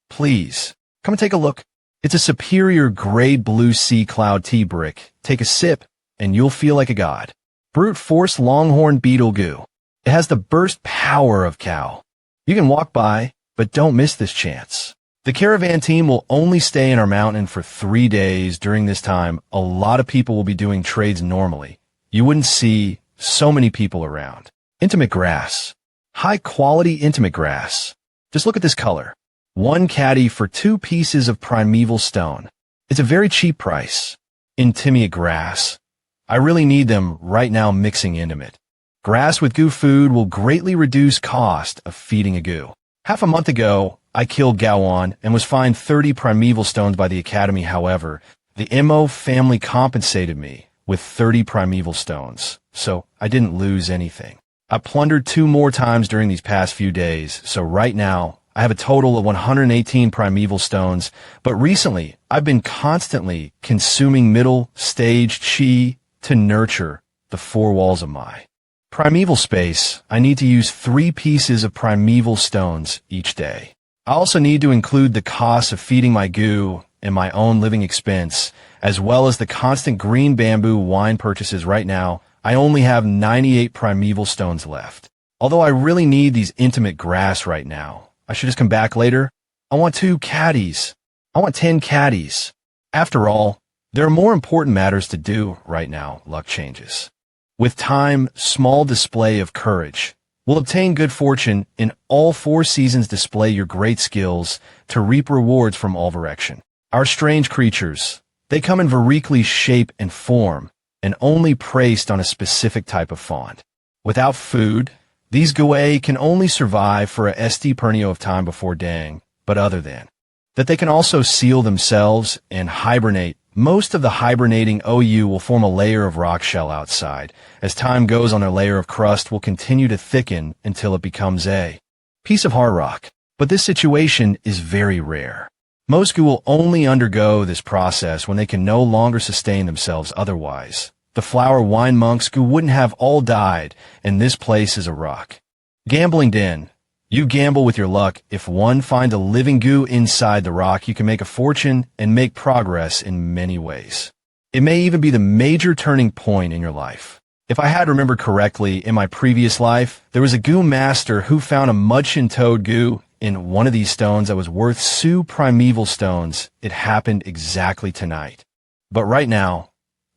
Please, come and take a look. It's a superior grade blue sea cloud tea brick. Take a sip, and you'll feel like a god. Brute force longhorn beetle goo. It has the burst power of cow. You can walk by, but don't miss this chance. The caravan team will only stay in our mountain for 3 days. During this time, a lot of people will be doing trades normally. You wouldn't see so many people around. Intimate grass. High-quality intimate grass. Just look at this color. 1 caddy for 2 pieces of primeval stone. It's a very cheap price. Intimate grass. I really need them right now mixing intimate. Grass with goo food will greatly reduce cost of feeding a goo. Half a month ago, I killed Gaoan and was fined 30 primeval stones by the academy. However, the Mo family compensated me with 30 primeval stones, so I didn't lose anything. I plundered 2 more times during these past few days, so right now, I have a total of 118 primeval stones, but recently, I've been constantly consuming middle stage chi to nurture the 4 walls of my primeval space. I need to use 3 pieces of primeval stones each day. I also need to include the cost of feeding my goo and my own living expense, as well as the constant green bamboo wine purchases. Right now, I only have 98 primeval stones left. Although I really need these intimate grass right now, I should just come back later. I want 2 caddies. I want 10 caddies. After all, there are more important matters to do right now. Luck changes. With time, small display of courage will obtain good fortune. In all 4 seasons, display your great skills to reap rewards from all direction. Our strange creatures, they come in varically shape and form, and only priced on a specific type of font. Without food, these Gue can only survive for a st pernio of time before dang, but other than that they can also seal themselves and hibernate. Most of the hibernating OU will form a layer of rock shell outside. As time goes on, their layer of crust will continue to thicken until it becomes a piece of hard rock. But this situation is very rare. Most Gu will only undergo this process when they can no longer sustain themselves otherwise. The flower wine monks who wouldn't have all died, and this place is a rock. Gambling den. You gamble with your luck. If one finds a living goo inside the rock, you can make a fortune and make progress in many ways. It may even be the major turning point in your life. If I had remembered correctly, in my previous life, there was a goo master who found a mudchin toad goo in one of these stones that was worth 2 primeval stones. It happened exactly tonight. But right now,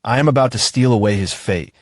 I am about to steal away his fate.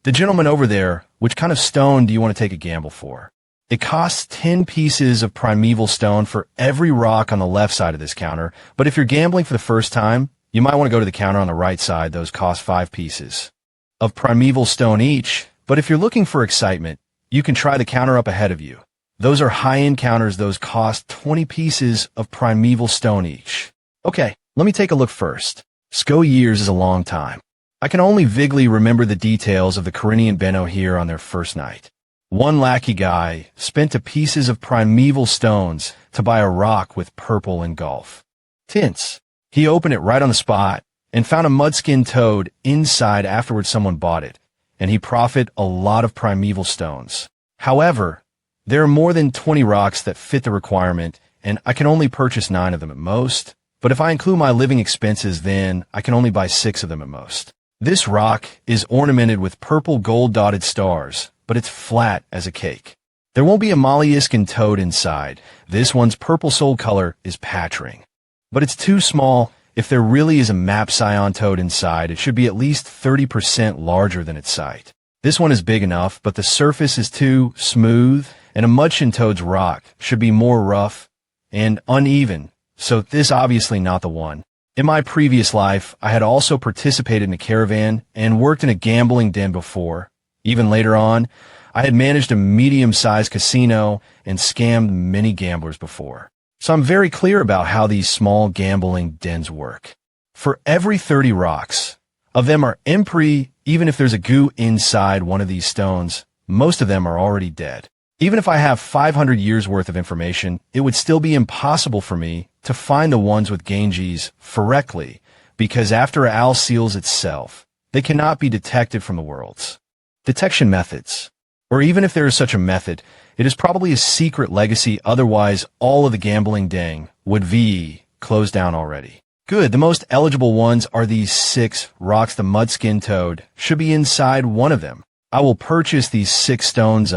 The gentleman over there, which kind of stone do you want to take a gamble for? It costs 10 pieces of primeval stone for every rock on the left side of this counter, but if you're gambling for the first time, you might want to go to the counter on the right side. Those cost 5 pieces of primeval stone each, but if you're looking for excitement, you can try the counter up ahead of you. Those are high-end counters. Those cost 20 pieces of primeval stone each. Okay, let me take a look first. Years is a long time. I can only vaguely remember the details of the Carinian Benno here on their first night. One lackey guy spent 2 pieces of primeval stones to buy a rock with purple engulf tints. He opened it right on the spot and found a mudskin toad inside. Afterwards, someone bought it, and he profited a lot of primeval stones. However, there are more than 20 rocks that fit the requirement, and I can only purchase 9 of them at most. But if I include my living expenses, then I can only buy 6 of them at most. This rock is ornamented with purple gold dotted stars, but it's flat as a cake. There won't be a molluscan toad inside. This one's purple soul color is patchering. But it's too small. If there really is a map scion toad inside, it should be at least 30% larger than its site. This one is big enough, but the surface is too smooth, and a Mudchin toad's rock should be more rough and uneven, so this obviously not the one. In my previous life, I had also participated in a caravan and worked in a gambling den before. Even later on, I had managed a medium-sized casino and scammed many gamblers before. So I'm very clear about how these small gambling dens work. For every 30 rocks, of them are empty. Even if there's a goo inside one of these stones, most of them are already dead. Even if I have 500 years worth of information, it would still be impossible for me to find the ones with Genji's correctly, because after Al seals itself, they cannot be detected from the worlds. Detection methods. Or even if there is such a method, it is probably a secret legacy, otherwise all of the gambling deng would be closed down already. Good, the most eligible ones are these 6 rocks. The Mudskin Toad should be inside one of them. I will purchase these 6 stones.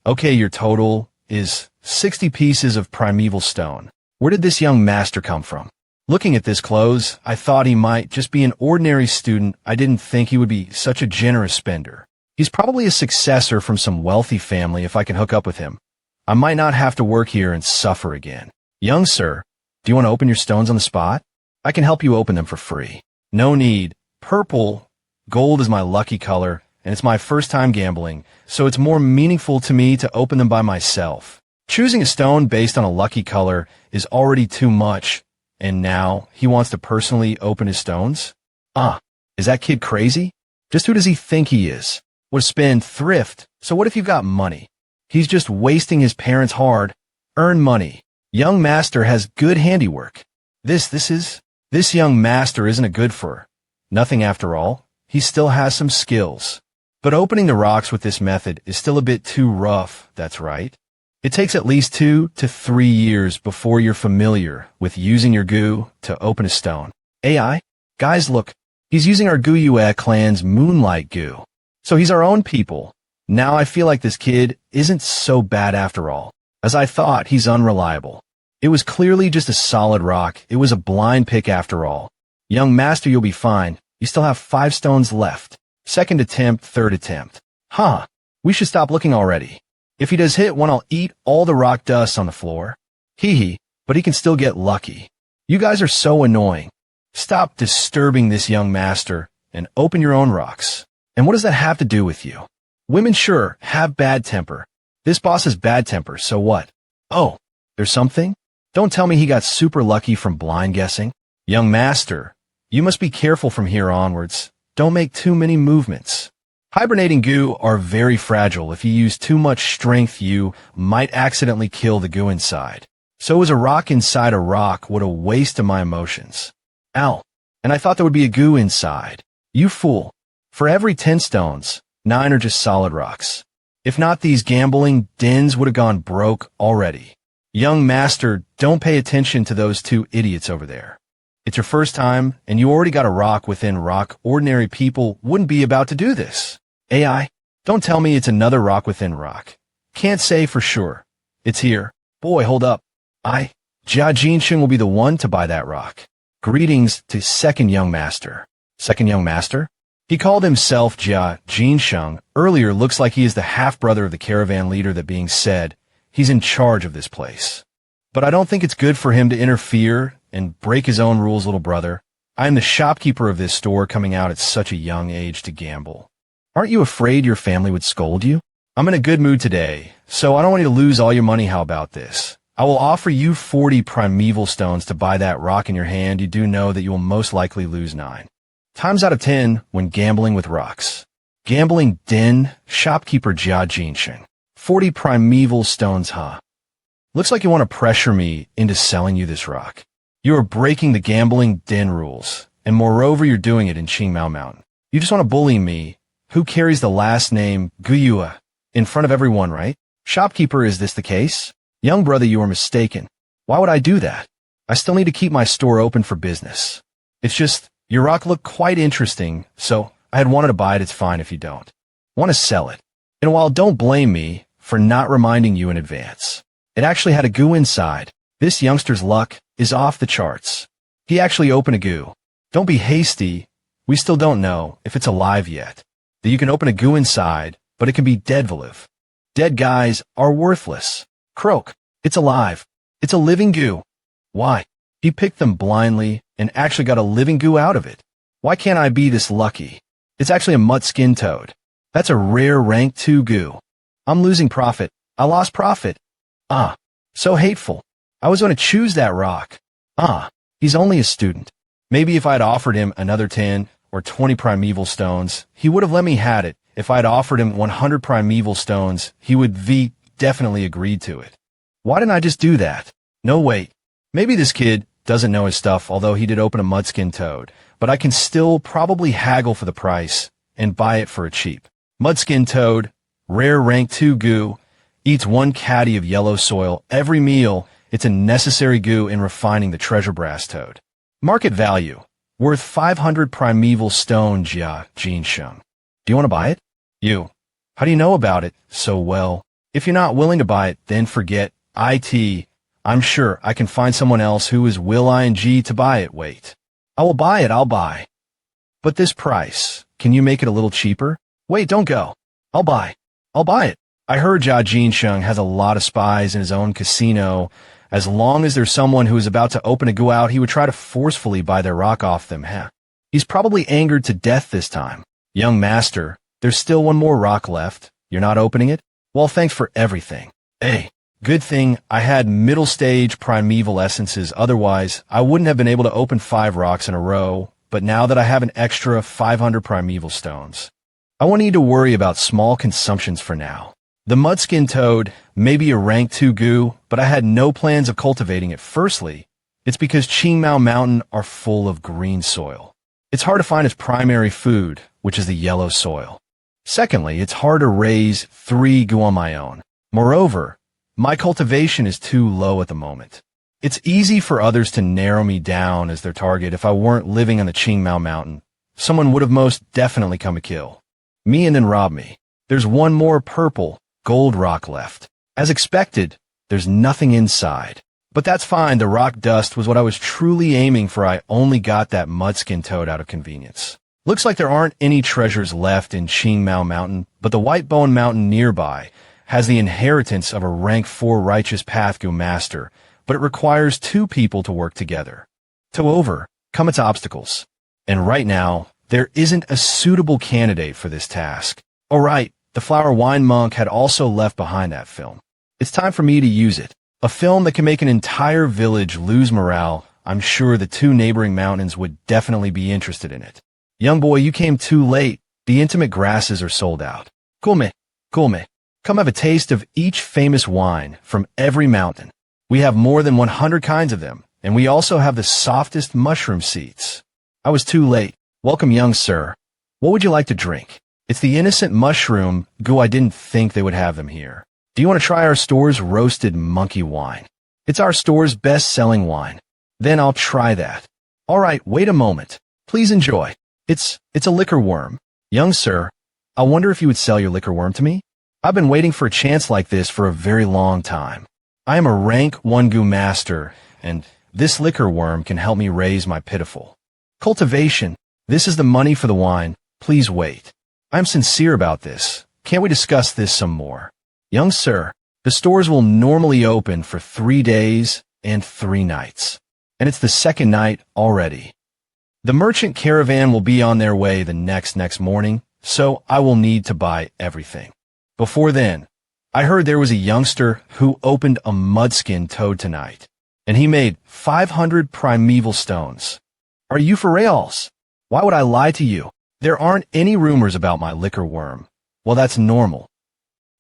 Okay, your total is 60 pieces of primeval stone. Where did this young master come from? Looking at this clothes, I thought he might just be an ordinary student. I didn't think he would be such a generous spender. He's probably a successor from some wealthy family if I can hook up with him. I might not have to work here and suffer again. Young sir, do you want to open your stones on the spot? I can help you open them for free. No need. Purple, gold is my lucky color, and it's my first time gambling, so it's more meaningful to me to open them by myself. Choosing a stone based on a lucky color is already too much, and now he wants to personally open his stones? Is that kid crazy? Just who does he think he is? What a spendthrift. So what if you've got money? He's just wasting his parents' hard-earned money. Young master has good handiwork. This young master isn't a good for nothing after all. He still has some skills. But opening the rocks with this method is still a bit too rough, that's right. It takes at least 2 to 3 years before you're familiar with using your goo to open a stone. AI? Guys, look, he's using our Guyue clan's moonlight goo. So he's our own people. Now I feel like this kid isn't so bad after all. As I thought, he's unreliable. It was clearly just a solid rock. It was a blind pick after all. Young master, you'll be fine. You still have 5 stones left. Second attempt, third attempt. We should stop looking already. If he does hit one, I'll eat all the rock dust on the floor. But he can still get lucky. You guys are so annoying. Stop disturbing this young master and open your own rocks. And what does that have to do with you? Women sure have bad temper. This boss has bad temper, so what? Oh, there's something? Don't tell me he got super lucky from blind guessing. Young master, you must be careful from here onwards. Don't make too many movements. Hibernating goo are very fragile. If you use too much strength, you might accidentally kill the goo inside. So is a rock inside a rock. What a waste of my emotions. Ow. And I thought there would be a goo inside. You fool. For every 10 stones, 9 are just solid rocks. If not, these gambling dens would have gone broke already. Young master, don't pay attention to those 2 idiots over there. It's your first time, and you already got a rock within rock. Ordinary people wouldn't be about to do this. AI, don't tell me it's another rock within rock. Can't say for sure. It's here. Boy, hold up. Jia Jinsheng will be the one to buy that rock. Greetings to second young master. Second young master? He called himself Jia Jinsheng. Earlier, looks like he is the half-brother of the caravan leader. That being said, he's in charge of this place. But I don't think it's good for him to interfere and break his own rules, little brother. I am the shopkeeper of this store, coming out at such a young age to gamble. Aren't you afraid your family would scold you? I'm in a good mood today, so I don't want you to lose all your money. How about this? I will offer you 40 primeval stones to buy that rock in your hand. You do know that you will most likely lose 9 times out of 10 when gambling with rocks. Gambling den, shopkeeper Jia Jinsheng. 40 primeval stones, Looks like you want to pressure me into selling you this rock. You are breaking the gambling den rules, and moreover, you're doing it in Qingmao Mountain. You just want to bully me, who carries the last name Guyue, in front of everyone, right? Shopkeeper, is this the case? Young brother, you are mistaken. Why would I do that? I still need to keep my store open for business. It's just, your rock looked quite interesting, so I had wanted to buy it. It's fine if you don't want to sell it. And while don't blame me for not reminding you in advance. It actually had a goo inside. This youngster's luck is off the charts. He actually opened a goo. Don't be hasty. We still don't know if it's alive yet. That you can open a goo inside, but it can be dead-volive. Dead guys are worthless. Croak. It's alive. It's a living goo. Why? He picked them blindly and actually got a living goo out of it. Why can't I be this lucky? It's actually a mud-skin toad. That's a rare rank 2 goo. I'm losing profit. I lost profit. Ah, so hateful. I was going to choose that rock. Ah, he's only a student. Maybe if I'd offered him another 10 or 20 primeval stones, he would have let me had it. If I'd offered him 100 primeval stones, he would definitely agreed to it. Why didn't I just do that? No, wait. Maybe this kid doesn't know his stuff, although he did open a mudskin toad, but I can still probably haggle for the price and buy it for a cheap. Mudskin toad, rare rank 2 goo, eats 1 caddy of yellow soil every meal. It's a necessary goo in refining the treasure brass toad. Market value, worth 500 primeval stone jia jinsheng. Do you want to buy it? You. How do you know about it so well? If you're not willing to buy it, then forget it. I'm sure I can find someone else who is willing to buy it. Wait. I will buy it, I'll buy. But this price, can you make it a little cheaper? Wait, don't go. I'll buy it. I heard Jia Jinsheng has a lot of spies in his own casino. As long as there's someone who is about to open a goo out, he would try to forcefully buy their rock off them. He's probably angered to death this time. Young master, there's still 1 more rock left. You're not opening it? Well, thanks for everything. Hey, good thing I had middle stage primeval essences. Otherwise, I wouldn't have been able to open 5 rocks in a row. But now that I have an extra 500 primeval stones, I won't need to worry about small consumptions for now. The mudskin toad may be a rank 2 goo, but I had no plans of cultivating it. Firstly, it's because Qingmao Mountain are full of green soil. It's hard to find its primary food, which is the yellow soil. Secondly, it's hard to raise 3 goo on my own. Moreover, my cultivation is too low at the moment. It's easy for others to narrow me down as their target. If I weren't living on the Qingmao Mountain, someone would have most definitely come to kill me and then rob me. There's 1 more purple gold rock left. As expected, there's nothing inside. But that's fine, the rock dust was what I was truly aiming for. I only got that mudskin toad out of convenience. Looks like there aren't any treasures left in Qingmao Mountain, but the White Bone Mountain nearby has the inheritance of a rank 4 righteous path goo master, but it requires 2 people to work together. To overcome its obstacles. And right now, there isn't a suitable candidate for this task. Alright, the Flower Wine Monk had also left behind that film. It's time for me to use it. A film that can make an entire village lose morale. I'm sure the 2 neighboring mountains would definitely be interested in it. Young boy, you came too late. The intimate grasses are sold out. Come. Come have a taste of each famous wine from every mountain. We have more than 100 kinds of them, and we also have the softest mushroom seeds. I was too late. Welcome, young sir. What would you like to drink? It's the innocent mushroom goo. I didn't think they would have them here. Do you want to try our store's roasted monkey wine? It's our store's best-selling wine. Then I'll try that. All right, wait a moment. Please enjoy. It's a liquor worm. Young sir, I wonder if you would sell your liquor worm to me? I've been waiting for a chance like this for a very long time. I am a rank 1 goo master, and this liquor worm can help me raise my pitiful cultivation. This is the money for the wine. Please wait. I'm sincere about this. Can't we discuss this some more? Young sir, the stores will normally open for 3 days and 3 nights. And it's the 2nd night already. The merchant caravan will be on their way the next morning, so I will need to buy everything. Before then, I heard there was a youngster who opened a mudskin toad tonight, and he made 500 primeval stones. Are you for reals? Why would I lie to you? There aren't any rumors about my liquor worm. Well, that's normal.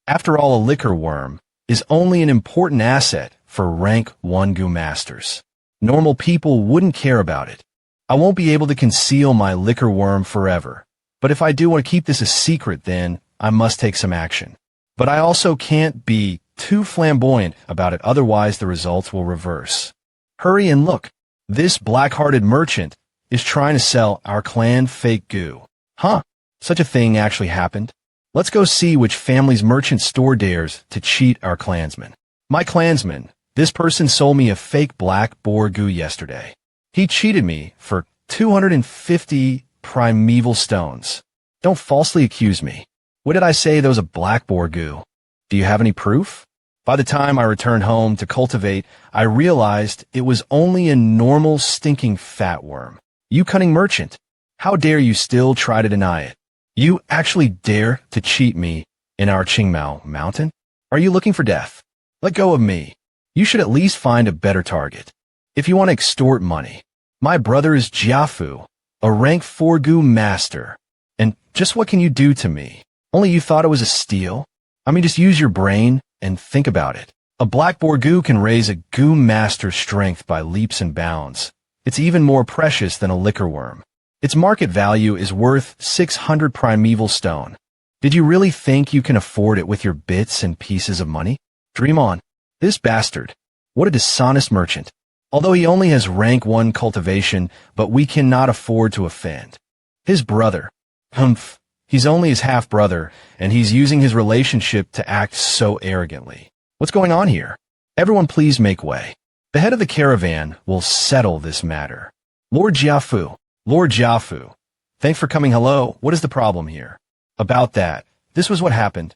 After all, a liquor worm is only an important asset for rank 1 goo masters. Normal people wouldn't care about it. I won't be able to conceal my liquor worm forever. But if I do want to keep this a secret, then I must take some action. But I also can't be too flamboyant about it, otherwise the results will reverse. Hurry and look. This black-hearted merchant is trying to sell our clan fake goo. Huh? Such a thing actually happened? Let's go see which family's merchant store dares to cheat our clansman. My clansman, this person sold me a fake black boar goo yesterday. He cheated me for 250 primeval stones. Don't falsely accuse me. What did I say that was a black boar goo? Do you have any proof? By the time I returned home to Cultivate, I realized it was only a normal stinking fat worm. You cunning merchant, how dare you still try to deny it? You actually dare to cheat me in our Qingmao mountain? Are you looking for death? Let go of me. You should at least find a better target. If you want to extort money, my brother is Jiafu, a rank 4 goo master. And just what can you do to me? Only you thought it was a steal? I mean, just use your brain and think about it. A black boar goo can raise a goo master's strength by leaps and bounds. It's even more precious than a liquor worm. Its market value is worth 600 primeval stone. Did you really think you can afford it with your bits and pieces of money? Dream on. This bastard. What a dishonest merchant. Although he only has rank 1 cultivation, but we cannot afford to offend. His brother. Humph. He's only his half-brother, and he's using his relationship to act so arrogantly. What's going on here? Everyone please make way. The head of the caravan will settle this matter. Lord Jiafu. Lord Jiafu. Thanks for coming. Hello. What is the problem here? About that. This was what happened.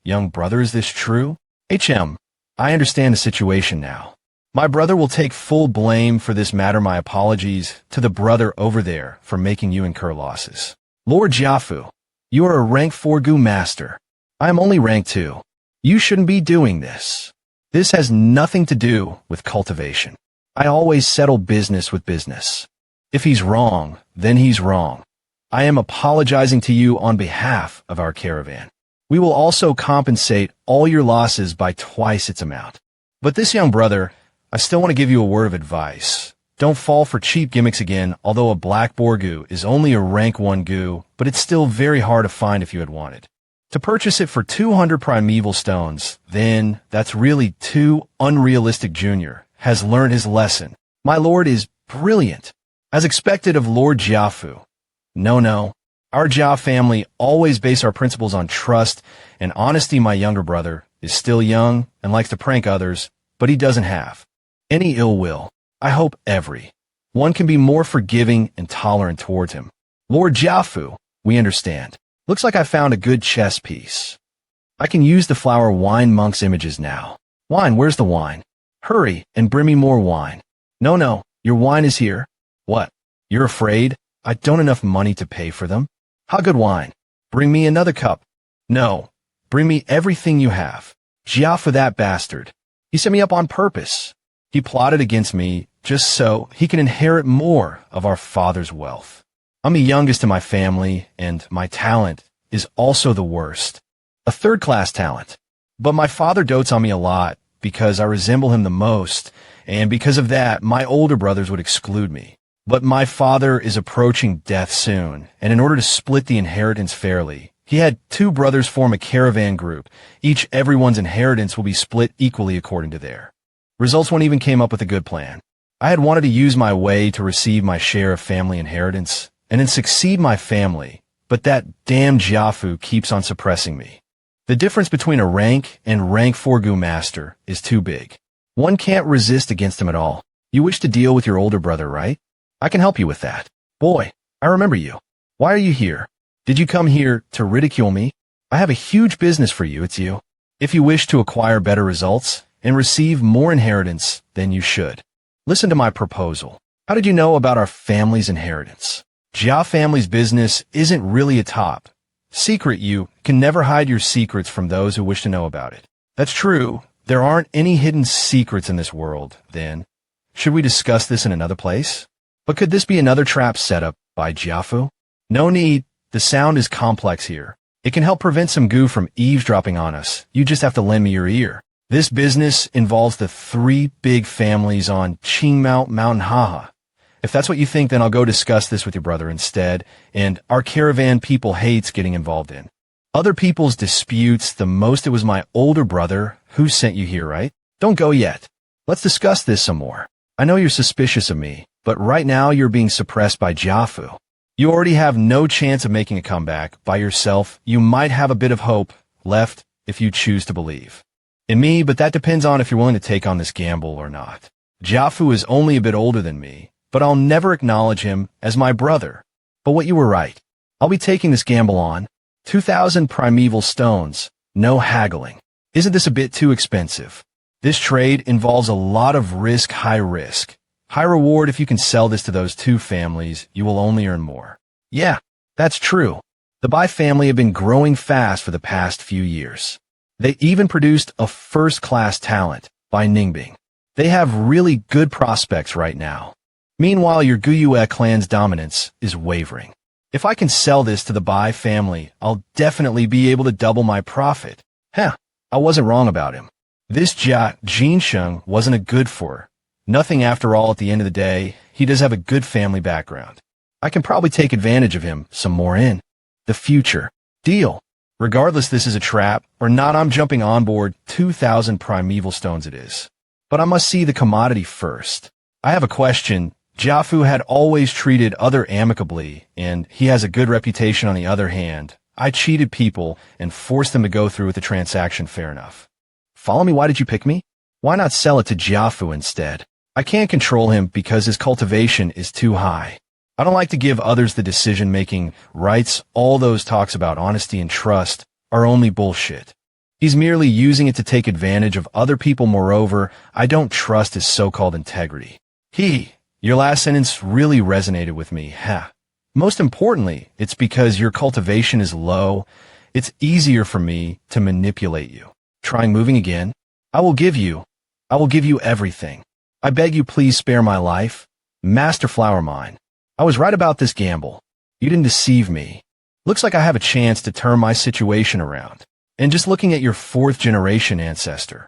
Young brother, is this true? I understand the situation now. My brother will take full blame for this matter. My apologies to the brother over there for making you incur losses. Lord Jiafu. You are a rank 4 goo master. I am only rank 2. You shouldn't be doing this. This has nothing to do with cultivation. I always settle business with business. If he's wrong, then he's wrong. I am apologizing to you on behalf of our caravan. We will also compensate all your losses by twice its amount. But this young brother, I still want to give you a word of advice. Don't fall for cheap gimmicks again, although a black boar goo is only a rank 1 goo, but it's still very hard to find if you had wanted. To purchase it for 200 primeval stones, then that's really too unrealistic. Junior has learned his lesson. My lord is brilliant, as expected of Lord Jiafu. No. Our Jia family always base our principles on trust and honesty. My younger brother is still young and likes to prank others, but he doesn't have any ill will. I hope one can be more forgiving and tolerant towards him. Lord Jiafu, we understand. Looks like I found a good chess piece. I can use the flower wine monk's images now. Wine, where's the wine? Hurry and bring me more wine. No, your wine is here. What? You're afraid? I don't enough money to pay for them. How good wine? Bring me another cup. No, bring me everything you have. Jiafu, that bastard. He set me up on purpose. He plotted against me just so he can inherit more of our father's wealth. I'm the youngest in my family, and my talent is also the worst. A third-class talent. But my father dotes on me a lot because I resemble him the most, and because of that, my older brothers would exclude me. But my father is approaching death soon, and in order to split the inheritance fairly, he had 2 brothers form a caravan group. Everyone's inheritance will be split equally according to their results. One even came up with a good plan. I had wanted to use my way to receive my share of family inheritance and then succeed my family, but that damn Jiafu keeps on suppressing me. The difference between a rank and rank 4 goo master is too big. One can't resist against him at all. You wish to deal with your older brother, right? I can help you with that. Boy, I remember you. Why are you here? Did you come here to ridicule me? I have a huge business for you. It's you. If you wish to acquire better results and receive more inheritance, then you should listen to my proposal. How did you know about our family's inheritance? Jia family's business isn't really a top secret. You can never hide your secrets from those who wish to know about it. That's true. There aren't any hidden secrets in this world, then. Should we discuss this in another place? But could this be another trap set up by Jiafu? No need. The sound is complex here. It can help prevent some goo from eavesdropping on us. You just have to lend me your ear. This business involves the 3 big families on Qingmao Mountain. Haha. If that's what you think, then I'll go discuss this with your brother instead, and our caravan people hates getting involved in other people's disputes the most. It was my older brother who sent you here, right? Don't go yet. Let's discuss this some more. I know you're suspicious of me, but right now you're being suppressed by Jiafu. You already have no chance of making a comeback. By yourself, you might have a bit of hope left if you choose to believe in me, but that depends on if you're willing to take on this gamble or not. Jiafu is only a bit older than me, but I'll never acknowledge him as my brother. But what you were right. I'll be taking this gamble on. 2,000 primeval stones. No haggling. Isn't this a bit too expensive? This trade involves a lot of risk, high risk. High reward. If you can sell this to those two families, you will only earn more. Yeah, that's true. The Bai family have been growing fast for the past few years. They even produced a first-class talent, Bai Ningbing. They have really good prospects right now. Meanwhile, your Guyue clan's dominance is wavering. If I can sell this to the Bai family, I'll definitely be able to double my profit. I wasn't wrong about him. This Jia Jinsheng wasn't a good for her. Nothing after all. At the end of the day, he does have a good family background. I can probably take advantage of him some more in the future. Deal. Regardless this is a trap or not, I'm jumping on board. 2,000 primeval stones it is. But I must see the commodity first. I have a question. Jiafu had always treated other amicably, and he has a good reputation. On the other hand, I cheated people and forced them to go through with the transaction. Fair enough. Follow me? Why did you pick me? Why not sell it to Jiafu instead? I can't control him because his cultivation is too high. I don't like to give others the decision-making rights. All those talks about honesty and trust are only bullshit. He's merely using it to take advantage of other people. Moreover, I don't trust his so-called integrity. Your last sentence really resonated with me. Most importantly, it's because your cultivation is low. It's easier for me to manipulate you. Trying moving again? I will give you everything. I beg you, please spare my life. Master Flower Mine. I was right about this gamble. You didn't deceive me. Looks like I have a chance to turn my situation around. And just looking at your 4th generation ancestor.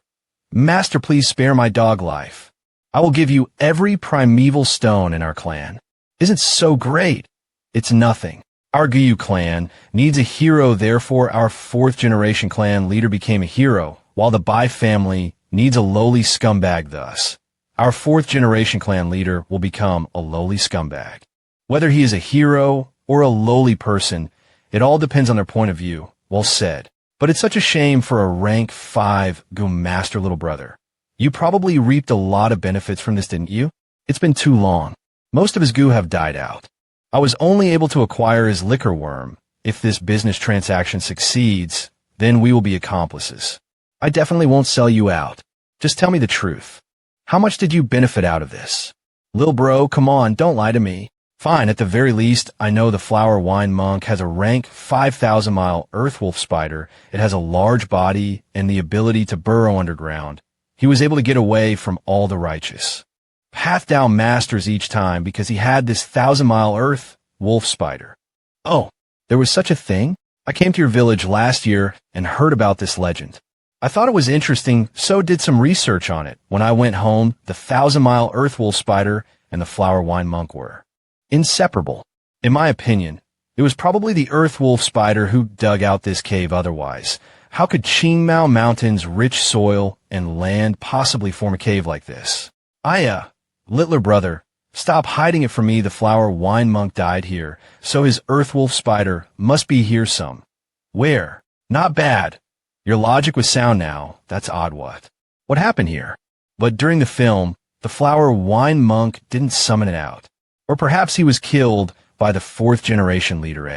Master, please spare my dog life. I will give you every primeval stone in our clan. Isn't so great? It's nothing. Our Guyu clan needs a hero, therefore our 4th generation clan leader became a hero, while the Bai family needs a lowly scumbag. Thus, our 4th generation clan leader will become a lowly scumbag. Whether he is a hero or a lowly person, it all depends on their point of view. Well said. But it's such a shame for a rank 5 Gu master little brother. You probably reaped a lot of benefits from this, didn't you? It's been too long. Most of his Gu have died out. I was only able to acquire his liquor worm. If this business transaction succeeds, then we will be accomplices. I definitely won't sell you out. Just tell me the truth. How much did you benefit out of this? Lil bro, come on, don't lie to me. Fine, at the very least, I know the Flower Wine Monk has a rank 5,000-mile Earthwolf spider. It has a large body and the ability to burrow underground. He was able to get away from all the righteous path down masters each time because he had this 1,000-mile Earth wolf spider. Oh, there was such a thing? I came to your village last year and heard about this legend. I thought it was interesting, so did some research on it. When I went home, the 1,000-mile Earth wolf spider and the Flower Wine Monk were inseparable. In my opinion, it was probably the Earth wolf spider who dug out this cave otherwise. How could Qingmao Mountain's rich soil and land possibly form a cave like this? Littler brother, stop hiding it from me. The Flower Wine Monk died here, so his Earth wolf spider must be here some. Where? Not bad. Your logic was sound now. That's odd. What happened here? But during the film, the Flower Wine Monk didn't summon it out. Or perhaps he was killed by the 4th generation leader.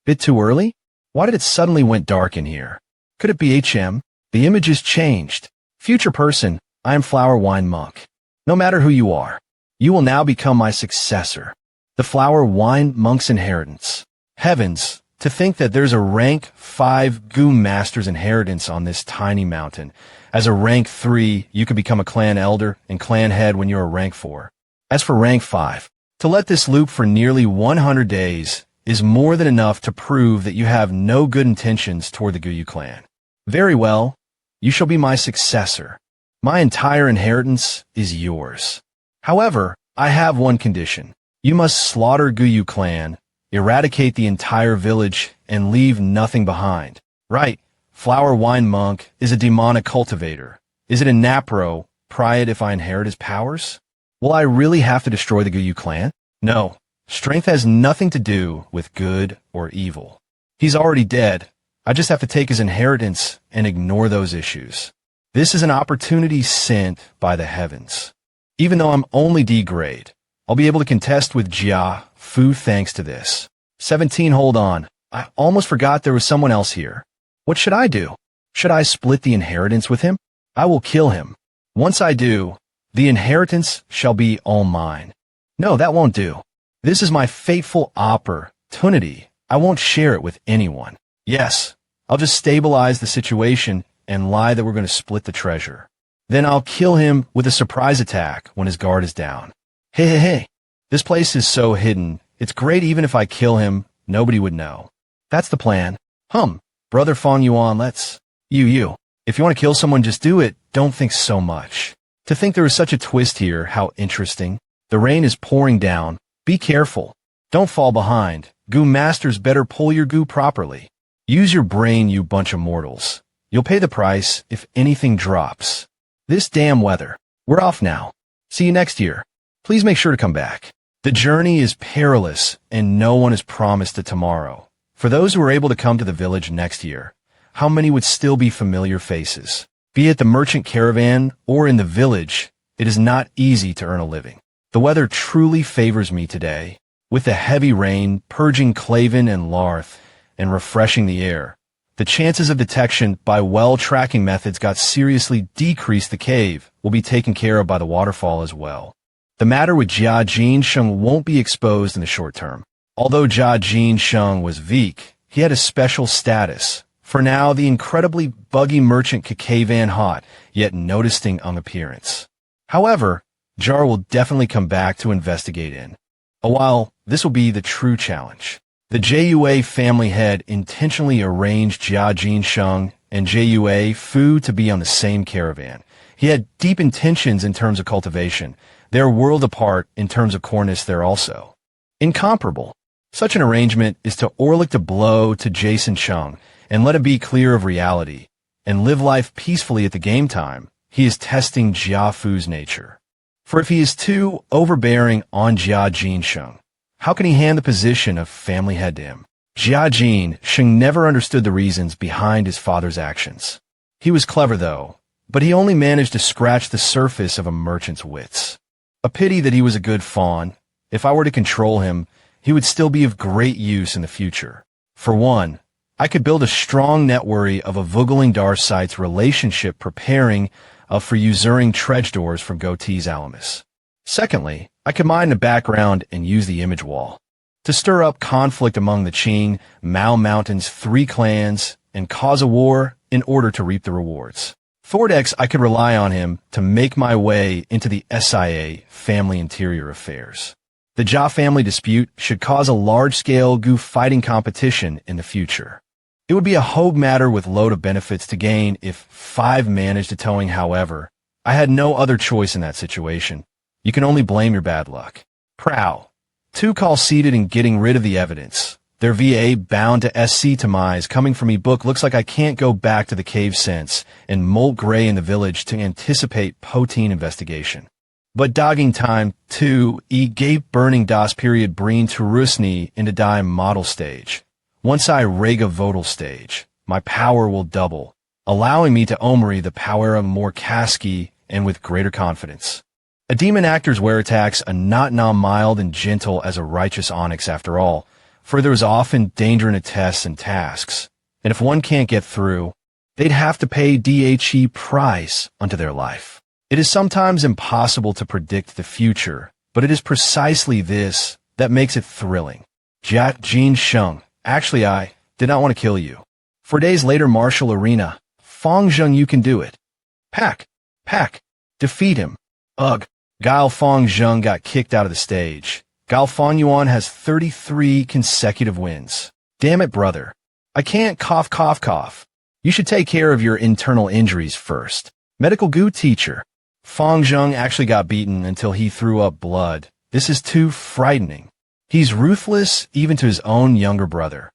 Bit too early? Why did it suddenly went dark in here? Could it be HM? The image is changed. Future person, I am Flower Wine Monk. No matter who you are, you will now become my successor. The Flower Wine Monk's inheritance. Heavens, to think that there's a rank 5 Gu master's inheritance on this tiny mountain. As a rank 3, you could become a clan elder and clan head when you're a rank 4. As for rank 5, to let this loop for nearly 100 days is more than enough to prove that you have no good intentions toward the Guyu clan. Very well, you shall be my successor. My entire inheritance is yours. However, I have one condition. You must slaughter Guyu clan, eradicate the entire village, and leave nothing behind. Right, Flower Wine Monk is a demonic cultivator. Is it a Napro, pry it if I inherit his powers? Will I really have to destroy the Guyu clan? No, Strength has nothing to do with good or evil. He's already dead. I just have to take his inheritance and ignore those issues. This is an opportunity sent by the heavens. Even though I'm only D grade, I'll be able to contest with Jia Fu thanks to this. 17, hold on. I almost forgot there was someone else here. What should I do? Should I split the inheritance with him? I will kill him. Once I do, the inheritance shall be all mine. No, that won't do. This is my fateful opportunity. I won't share it with anyone. Yes, I'll just stabilize the situation and lie that we're going to split the treasure. Then I'll kill him with a surprise attack when his guard is down. Hey. This place is so hidden. It's great even if I kill him, nobody would know. That's the plan. Brother Fong Yuan, let's... You. If you want to kill someone, just do it. Don't think so much. To think there is such a twist here, how interesting. The rain is pouring down. Be careful. Don't fall behind. Goo masters better pull your goo properly. Use your brain, you bunch of mortals. You'll pay the price if anything drops. This damn weather. We're off now. See you next year. Please make sure to come back. The journey is perilous, and no one is promised a tomorrow. For those who are able to come to the village next year, how many would still be familiar faces? Be it the merchant caravan or in the village, it is not easy to earn a living. The weather truly favors me today, with the heavy rain purging Clavin and Larth and refreshing the air. The chances of detection by well-tracking methods got seriously decreased. The cave will be taken care of by the waterfall as well. The matter with Jia Jinsheng won't be exposed in the short term. Although Jia Jinsheng was weak, he had a special status. For now, the incredibly buggy merchant Caravan hot, yet noticing on appearance. However, Jar will definitely come back to investigate in a while. This will be the true challenge. The Jua family head intentionally arranged Jia Jinsheng and Jua Fu to be on the same caravan. He had deep intentions in terms of cultivation. They're world apart in terms of cornice. They're also incomparable. Such an arrangement is to Orlick to blow to Jason Chung and let him be clear of reality and live life peacefully at the game time. He is testing Jia Fu's nature. For if he is too overbearing on Jia Jinsheng, how can he hand the position of family head to him? Jia Jinsheng never understood the reasons behind his father's actions. He was clever though, but he only managed to scratch the surface of a merchant's wits. A pity that he was a good fawn. If I were to control him, he would still be of great use in the future. For one, I could build a strong network of a Vugeling Darcite's relationship preparing for usuring Trejdors from Goatee's Alamus. Secondly, I could mine the background and use the image wall to stir up conflict among the Qing, Mao Mountains 3 clans and cause a war in order to reap the rewards. Thordex, I could rely on him to make my way into the SIA family interior affairs. The Jia family dispute should cause a large-scale goof fighting competition in the future. It would be a hogue matter with load of benefits to gain if 5 managed to towing. However, I had no other choice in that situation. You can only blame your bad luck. Prow. 2 call seated and getting rid of the evidence. Their VA bound to SC Tamize coming from e-book looks like I can't go back to the cave sense and molt gray in the village to anticipate Poteen investigation. But dogging time, 2, gave burning das period breen Turusni into die model stage. Once I rega vodal stage, my power will double, allowing me to omri the power more casky and with greater confidence. A demon actor's wear attacks a not mild and gentle as a righteous onyx after all, for there is often danger in tests and tasks, and if one can't get through, they'd have to pay DHE price unto their life. It is sometimes impossible to predict the future, but it is precisely this that makes it thrilling. Jia Jinsheng, actually I did not want to kill you. 4 days later, martial arena. Fong Jung, you can do it. Pack. Defeat him. Ugh. Guile Fong Jung got kicked out of the stage. Guile Fong Yuan has 33 consecutive wins. Damn it, brother. I can't cough. You should take care of your internal injuries first. Medical goo teacher. Fong Jung actually got beaten until he threw up blood. This is too frightening. He's ruthless even to his own younger brother.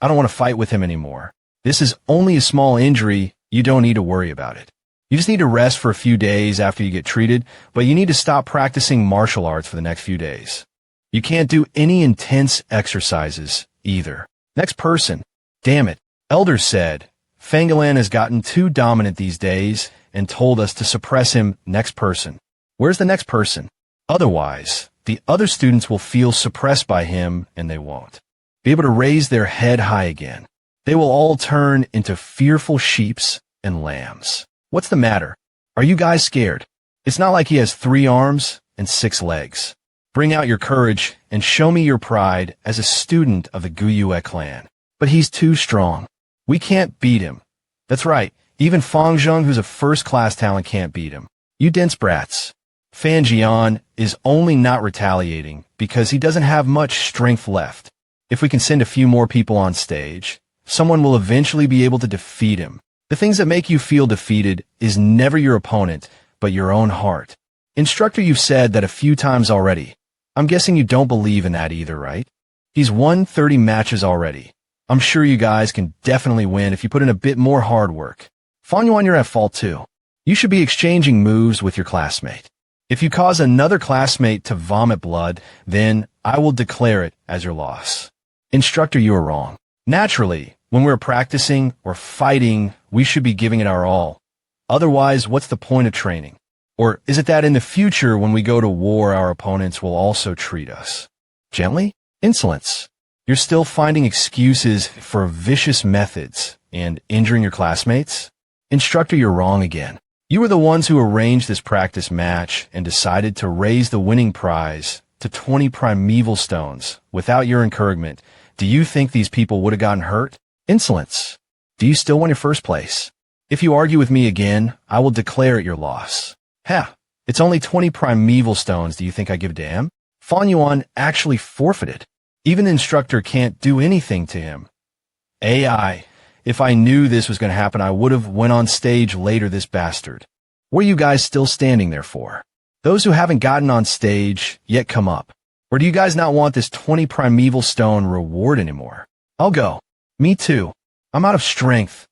I don't want to fight with him anymore. This is only a small injury. You don't need to worry about it. You just need to rest for a few days after you get treated, but you need to stop practicing martial arts for the next few days. You can't do any intense exercises, either. Next person. Damn it. Elder said, Fangalan has gotten too dominant these days and told us to suppress him. Next person. Where's the next person? Otherwise, the other students will feel suppressed by him and they won't be able to raise their head high again. They will all turn into fearful sheeps and lambs. What's the matter? Are you guys scared? It's not like he has 3 arms and 6 legs. Bring out your courage and show me your pride as a student of the Guyue clan. But he's too strong. We can't beat him. That's right. Even Fong Jung, who's a first-class talent, can't beat him. You dense brats. Fan Jian is only not retaliating because he doesn't have much strength left. If we can send a few more people on stage, someone will eventually be able to defeat him. The things that make you feel defeated is never your opponent, but your own heart. Instructor, you've said that a few times already. I'm guessing you don't believe in that either, right? He's won 30 matches already. I'm sure you guys can definitely win if you put in a bit more hard work. Fong Yuan, you're at fault too. You should be exchanging moves with your classmate. If you cause another classmate to vomit blood, then I will declare it as your loss. Instructor, you are wrong. Naturally, when we're practicing or fighting, we should be giving it our all. Otherwise, what's the point of training? Or is it that in the future, when we go to war, our opponents will also treat us gently? Insolence. You're still finding excuses for vicious methods and injuring your classmates? Instructor, you're wrong again. You were the ones who arranged this practice match and decided to raise the winning prize to 20 primeval stones without your encouragement. Do you think these people would have gotten hurt? Insolence. Do you still want your first place? If you argue with me again, I will declare it your loss. Ha! It's only 20 primeval stones. Do you think I give a damn? Fong Yuan actually forfeited. Even the instructor can't do anything to him. AI. If I knew this was going to happen, I would have went on stage later, this bastard. What are you guys still standing there for? Those who haven't gotten on stage yet, come up. Or do you guys not want this 20 primeval stone reward anymore? I'll go. Me too. I'm out of strength.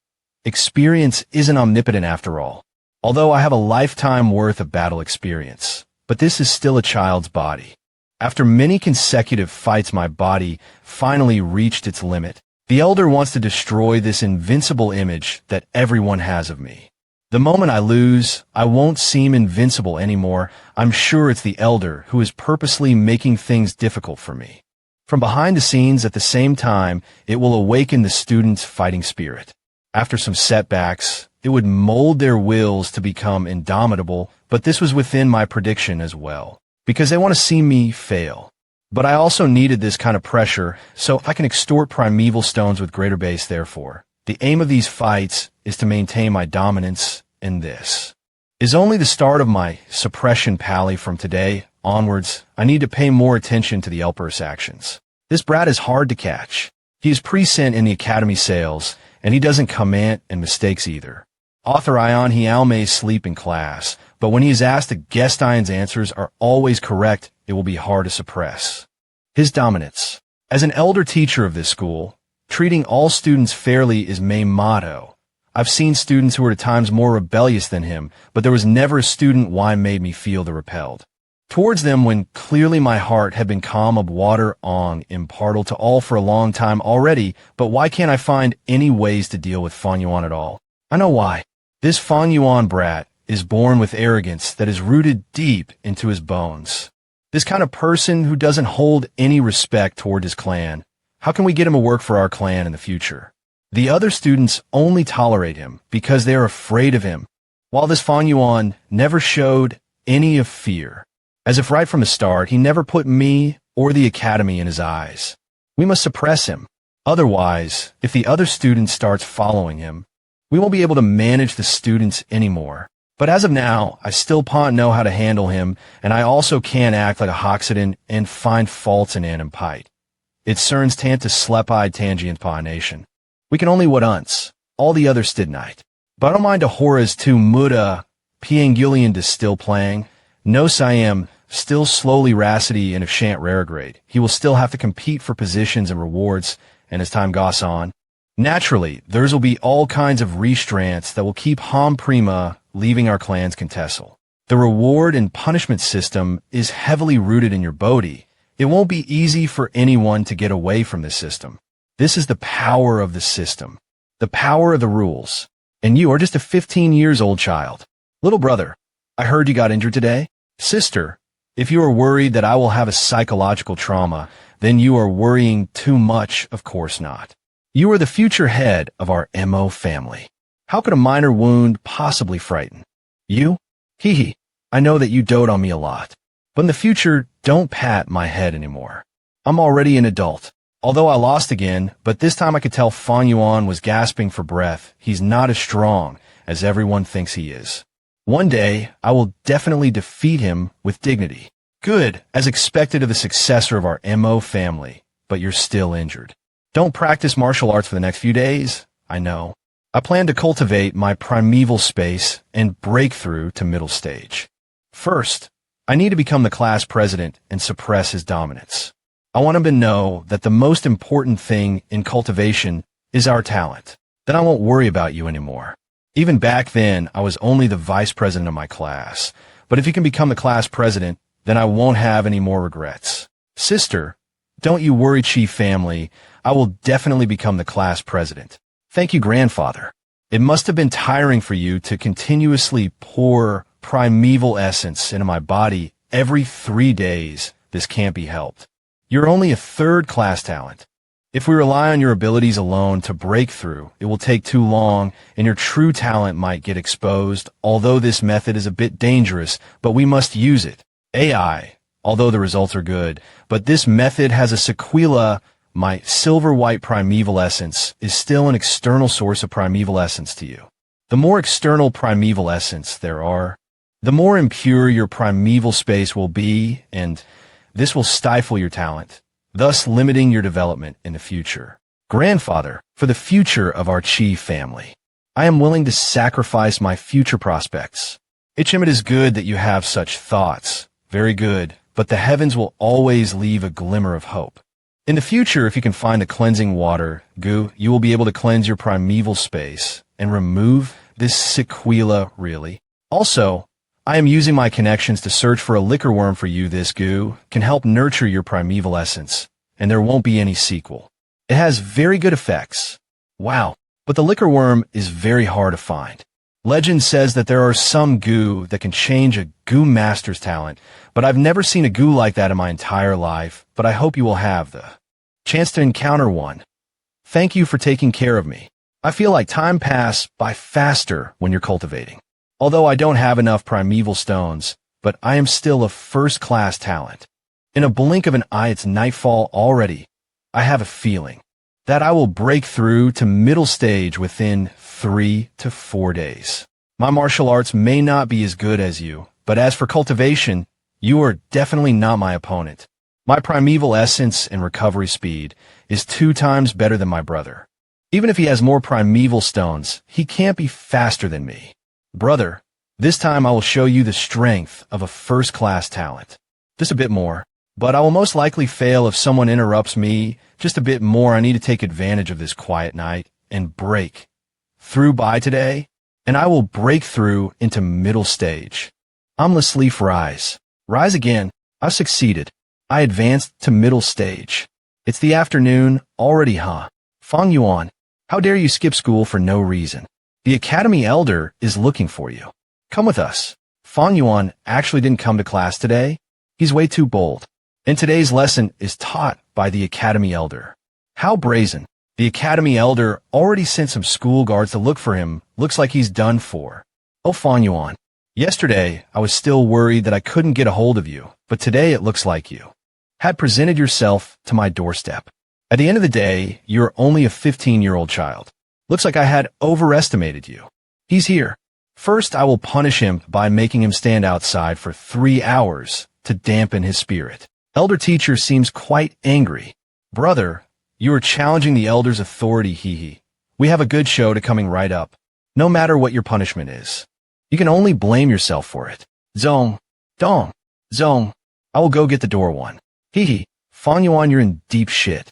Experience isn't omnipotent after all. Although I have a lifetime worth of battle experience. But this is still a child's body. After many consecutive fights, my body finally reached its limit. The Elder wants to destroy this invincible image that everyone has of me. The moment I lose, I won't seem invincible anymore. I'm sure it's the Elder who is purposely making things difficult for me. From behind the scenes, at the same time, it will awaken the students' fighting spirit. After some setbacks, it would mold their wills to become indomitable, but this was within my prediction as well, because they want to see me fail. But I also needed this kind of pressure so I can extort primeval stones with greater base. Therefore, the aim of these fights is to maintain my dominance, and this is only the start of my suppression pally. From today onwards, I need to pay more attention to the Elper's actions. This brat is hard to catch. He is present in the academy sales, and he doesn't comment and mistakes either. Author Ion, he may sleep in class, but when he is asked, the guest Ion's answers are always correct. It will be hard to suppress his dominance. As an elder teacher of this school, treating all students fairly is my motto. I've seen students who were at times more rebellious than him, but there was never a student why made me feel the repelled towards them when clearly my heart had been calm of water on impartial to all for a long time already. But why can't I find any ways to deal with Fong Yuan at all? I know why. This Fong Yuan brat is born with arrogance that is rooted deep into his bones. This kind of person who doesn't hold any respect toward his clan. How can we get him to work for our clan in the future? The other students only tolerate him because they are afraid of him, while this Fong Yuan never showed any of fear. As if right from the start, he never put me or the academy in his eyes. We must suppress him. Otherwise, if the other student starts following him, we won't be able to manage the students anymore. But as of now, I still know how to handle him, and I also can act like a Hoxodon and find faults in An and Pite. It cerns tant to slep-eyed tangent pa nation. We can only what unts. All the others did night. But I don't mind a Horace to Muda, Piangulian to still playing. No Siam, still slowly racity, and if shan't regrade, he will still have to compete for positions and rewards, and as time goes on, naturally, theirs will be all kinds of restraints that will keep Ham Prima leaving our clan's contestal. The reward and punishment system is heavily rooted in your Bodhi. It won't be easy for anyone to get away from this system. This is the power of the system, the power of the rules. And you are just a 15 years old child. Little brother, I heard you got injured today. Sister, if you are worried that I will have a psychological trauma, then you are worrying too much. Of course not. You are the future head of our MO family. How could a minor wound possibly frighten you? Hee hee. I know that you dote on me a lot. But in the future, don't pat my head anymore. I'm already an adult. Although I lost again, but this time I could tell Fong Yuan was gasping for breath. He's not as strong as everyone thinks he is. One day, I will definitely defeat him with dignity. Good, as expected of the successor of our MO family, but you're still injured. Don't practice martial arts for the next few days. I know. I plan to cultivate my primeval space and break through to middle stage. First, I need to become the class president and suppress his dominance. I want him to know that the most important thing in cultivation is our talent. Then I won't worry about you anymore. Even back then, I was only the vice president of my class. But if you can become the class president, then I won't have any more regrets. Sister, don't you worry, Chief family. I will definitely become the class president. Thank you, grandfather. It must have been tiring for you to continuously pour primeval essence into my body every 3 days. This can't be helped. You're only a third-class talent. If we rely on your abilities alone to break through, it will take too long, and your true talent might get exposed, although this method is a bit dangerous, but we must use it. AI, although the results are good, but this method has a sequela. My silver-white primeval essence is still an external source of primeval essence to you. The more external primeval essence there are, the more impure your primeval space will be, and this will stifle your talent, thus limiting your development in the future. Grandfather, for the future of our Chi family, I am willing to sacrifice my future prospects. It is good that you have such thoughts. Very good, but the heavens will always leave a glimmer of hope. In the future, if you can find a cleansing water, goo, you will be able to cleanse your primeval space and remove this sequela, really. Also, I am using my connections to search for a liquor worm for you. This goo can help nurture your primeval essence, and there won't be any sequel. It has very good effects. Wow, but the liquor worm is very hard to find. Legend says that there are some goo that can change a goo master's talent, but I've never seen a goo like that in my entire life, but I hope you will have the chance to encounter one. Thank you for taking care of me. I feel like time passes by faster when you're cultivating. Although I don't have enough primeval stones, but I am still a first-class talent. In a blink of an eye, it's nightfall already. I have a feeling that I will break through to middle stage within 3 to 4 days. My martial arts may not be as good as you, but as for cultivation, you are definitely not my opponent. My primeval essence and recovery speed is 2 times better than my brother. Even if he has more primeval stones, he can't be faster than me. Brother, this time I will show you the strength of a first-class talent. Just a bit more, but I will most likely fail if someone interrupts me. Just a bit more. I need to take advantage of this quiet night and break through by today, and I will break through into middle stage. Omless leaf rise. Rise again. I've succeeded. I advanced to middle stage. It's the afternoon already, huh? Fong Yuan, how dare you skip school for no reason? The Academy Elder is looking for you. Come with us. Fong Yuan actually didn't come to class today. He's way too bold. And today's lesson is taught by the Academy Elder. How brazen. The Academy Elder already sent some school guards to look for him. Looks like he's done for. Oh, Fong Yuan. Yesterday, I was still worried that I couldn't get a hold of you, but today it looks like you had presented yourself to my doorstep. At the end of the day, you're only a 15-year-old child. Looks like I had overestimated you. He's here. First, I will punish him by making him stand outside for 3 hours to dampen his spirit. Elder teacher seems quite angry. Brother, you are challenging the elder's authority, hee. We have a good show to coming right up. No matter what your punishment is, you can only blame yourself for it. Zong, dong, zong. I will go get the door one. Hee. Fong Yuan, you're in deep shit.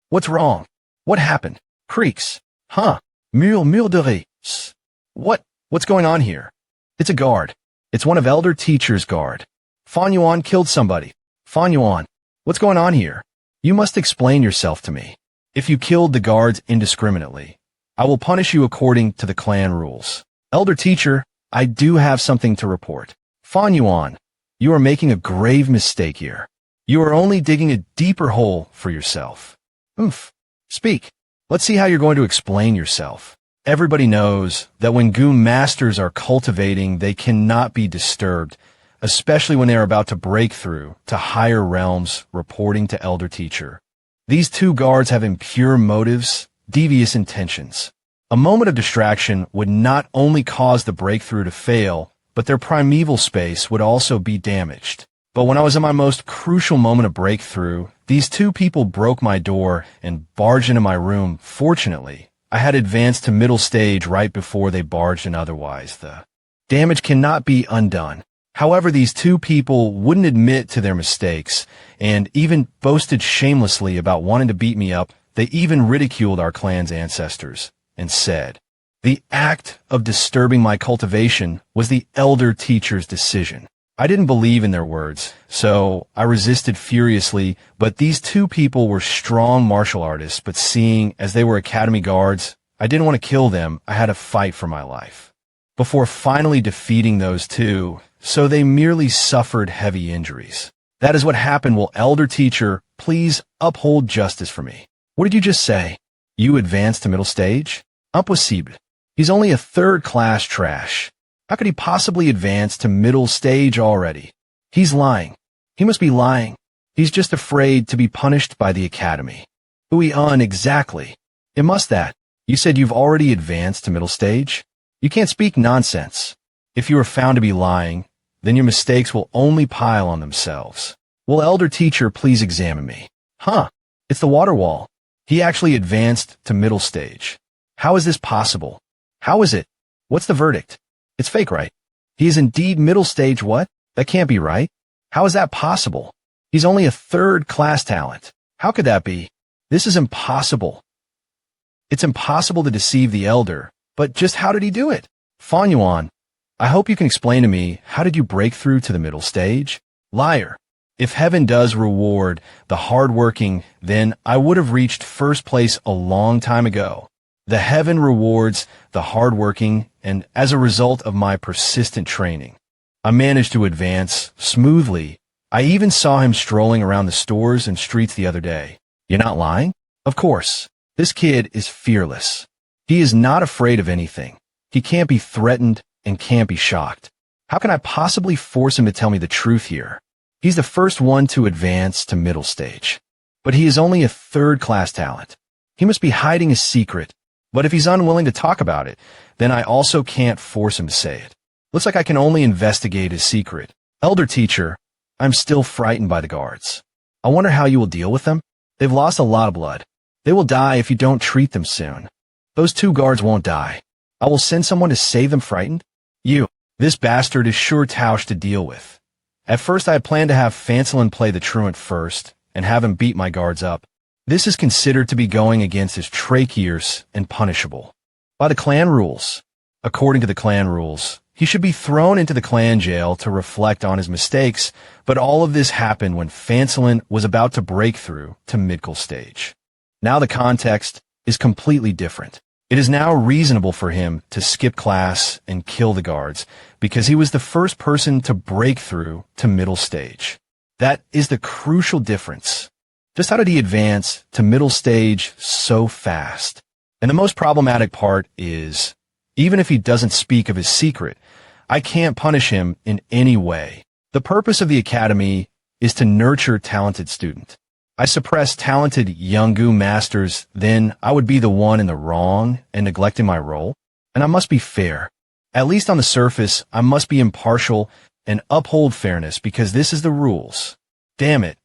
What's wrong? What happened? Creaks. Huh. Mule de riz. What's going on here? It's a guard. It's one of Elder Teacher's guard. Fong Yuan killed somebody. Fong Yuan. What's going on here? You must explain yourself to me. If you killed the guards indiscriminately, I will punish you according to the clan rules. Elder teacher, I do have something to report. Fong Yuan, you are making a grave mistake here. You are only digging a deeper hole for yourself. Speak. Let's see how you're going to explain yourself. Everybody knows that when Goon masters are cultivating, they cannot be disturbed, especially when they are about to break through to higher realms, reporting to Elder Teacher. These two guards have impure motives, devious intentions. A moment of distraction would not only cause the breakthrough to fail, but their primeval space would also be damaged. But when I was in my most crucial moment of breakthrough, these two people broke my door and barged into my room. Fortunately, I had advanced to middle stage right before they barged in, otherwise the damage cannot be undone. However, these two people wouldn't admit to their mistakes and even boasted shamelessly about wanting to beat me up. They even ridiculed our clan's ancestors and said, the act of disturbing my cultivation was the Elder Teacher's decision. I didn't believe in their words, so I resisted furiously, but these two people were strong martial artists, but seeing as they were academy guards, I didn't want to kill them. I had to fight for my life. Before finally defeating those two, so they merely suffered heavy injuries. That is what happened. Will Elder Teacher please uphold justice for me? What did you just say? You advanced to middle stage? Impossible. He's only a third-class trash. How could he possibly advance to middle stage already? He's lying. He must be lying. He's just afraid to be punished by the academy. Exactly. It must that. You said you've already advanced to middle stage? You can't speak nonsense. If you are found to be lying, then your mistakes will only pile on themselves. Will Elder Teacher please examine me? It's the water wall. He actually advanced to middle stage. How is this possible? How is it? What's the verdict? It's fake, right? He is indeed middle stage. What? That can't be right. How is that possible? He's only a third-class talent. How could that be? This is impossible. It's impossible to deceive the Elder, but just how did he do it? Fong Yuan, I hope you can explain to me, how did you break through to the middle stage? Liar. If heaven does reward the hardworking, then I would have reached first place a long time ago. The heaven rewards the hardworking, and as a result of my persistent training, I managed to advance smoothly. I even saw him strolling around the stores and streets the other day. You're not lying? Of course. This kid is fearless. He is not afraid of anything. He can't be threatened and can't be shocked. How can I possibly force him to tell me the truth here? He's the first one to advance to middle stage. But he is only a third-class talent. He must be hiding a secret. But if he's unwilling to talk about it, then I also can't force him to say it. Looks like I can only investigate his secret. Elder Teacher, I'm still frightened by the guards. I wonder how you will deal with them. They've lost a lot of blood. They will die if you don't treat them soon. Those two guards won't die. I will send someone to save them. Frightened? This bastard is sure Tausch to deal with. At first I had planned to have Fancelin play the truant first and have him beat my guards up. This is considered to be going against his trachears and punishable by the clan rules. According to the clan rules, he should be thrown into the clan jail to reflect on his mistakes, but all of this happened when Fancelin was about to break through to middle stage. Now the context is completely different. It is now reasonable for him to skip class and kill the guards because he was the first person to break through to middle stage. That is the crucial difference. Just how did he advance to middle stage so fast? And the most problematic part is, even if he doesn't speak of his secret, I can't punish him in any way. The purpose of the academy is to nurture talented students. I suppress talented young Gu masters, then I would be the one in the wrong and neglecting my role. And I must be fair. At least on the surface, I must be impartial and uphold fairness because this is the rules. Damn it.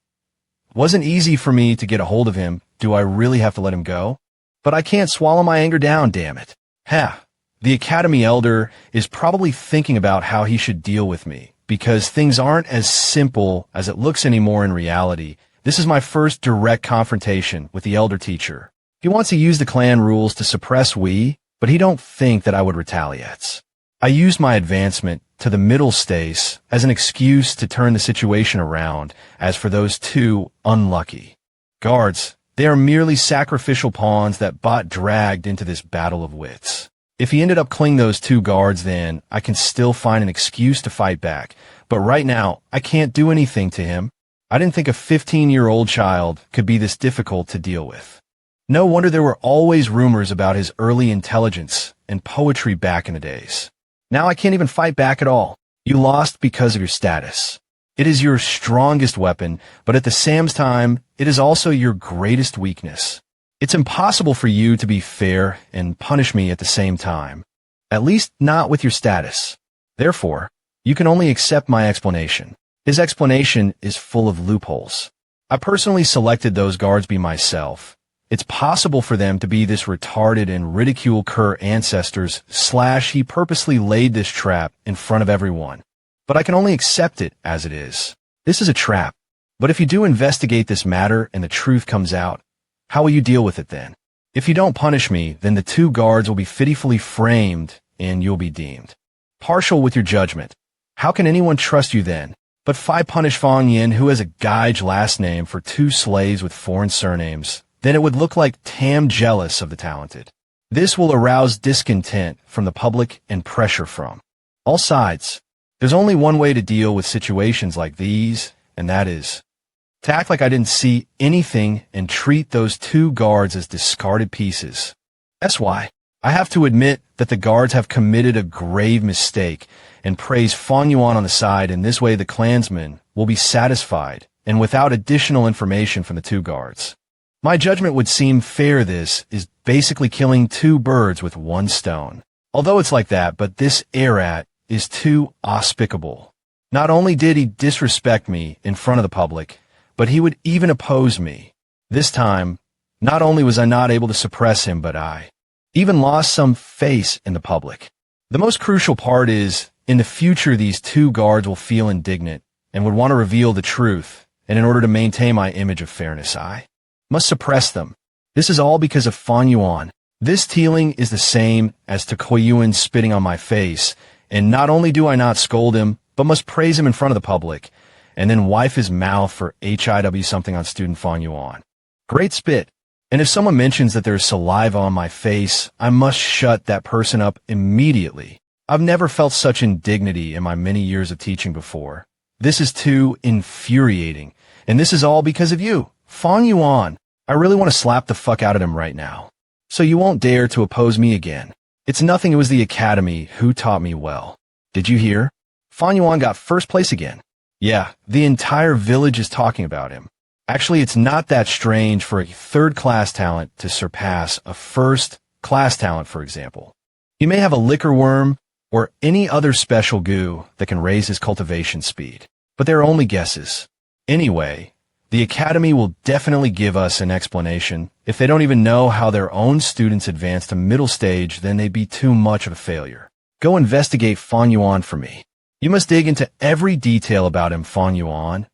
Wasn't easy for me to get a hold of him. Do I really have to let him go? But I can't swallow my anger down, damn it. The Academy Elder is probably thinking about how he should deal with me, because things aren't as simple as it looks anymore in reality. This is my first direct confrontation with the Elder Teacher. He wants to use the clan rules to suppress we, but he don't think that I would retaliate. I used my advancement to the middle stage as an excuse to turn the situation around. As for those two unlucky guards, they are merely sacrificial pawns that bot dragged into this battle of wits. If he ended up killing those two guards, then I can still find an excuse to fight back. But right now, I can't do anything to him. I didn't think a 15-year-old child could be this difficult to deal with. No wonder there were always rumors about his early intelligence and poetry back in the days. Now I can't even fight back at all. You lost because of your status. It is your strongest weapon, but at the same time, it is also your greatest weakness. It's impossible for you to be fair and punish me at the same time. At least not with your status. Therefore, you can only accept my explanation. His explanation is full of loopholes. I personally selected those guards be myself. It's possible for them to be this retarded and ridicule Kerr ancestors / he purposely laid this trap in front of everyone. But I can only accept it as it is. This is a trap. But if you do investigate this matter and the truth comes out, how will you deal with it then? If you don't punish me, then the two guards will be pitifully framed and you'll be deemed partial with your judgment. How can anyone trust you then? But if I punish Fong Yuan, who has a Gaige last name for two slaves with foreign surnames, then it would look like Tam jealous of the talented. This will arouse discontent from the public and pressure from all sides. There's only one way to deal with situations like these, and that is to act like I didn't see anything and treat those two guards as discarded pieces. That's why I have to admit that the guards have committed a grave mistake and praise Fong Yuan on the side. In this way, the clansman will be satisfied and without additional information from the two guards. My judgment would seem fair. This is basically killing two birds with one stone. Although it's like that, but this Arat is too despicable. Not only did he disrespect me in front of the public, but he would even oppose me. This time, not only was I not able to suppress him, but I even lost some face in the public. The most crucial part is, in the future, these two guards will feel indignant and would want to reveal the truth, and in order to maintain my image of fairness, I must suppress them. This is all because of Fong Yuan. This tealing is the same as to Koyuan spitting on my face, and not only do I not scold him, but must praise him in front of the public, and then wipe his mouth for HIW something on student Fong Yuan. Great spit. And if someone mentions that there's saliva on my face, I must shut that person up immediately. I've never felt such indignity in my many years of teaching before. This is too infuriating. And this is all because of you, Fong Yuan. I really want to slap the fuck out of him right now. So you won't dare to oppose me again. It's nothing, it was the academy who taught me well. Did you hear? Fong Yuan got first place again. Yeah, the entire village is talking about him. Actually, it's not that strange for a third-class talent to surpass a first-class talent, for example. He may have a liquor worm or any other special goo that can raise his cultivation speed, but they're only guesses. Anyway, the academy will definitely give us an explanation. If they don't even know how their own students advance to middle stage, then they'd be too much of a failure. Go investigate Fong Yuan for me. You must dig into every detail about him, Fong Yuan.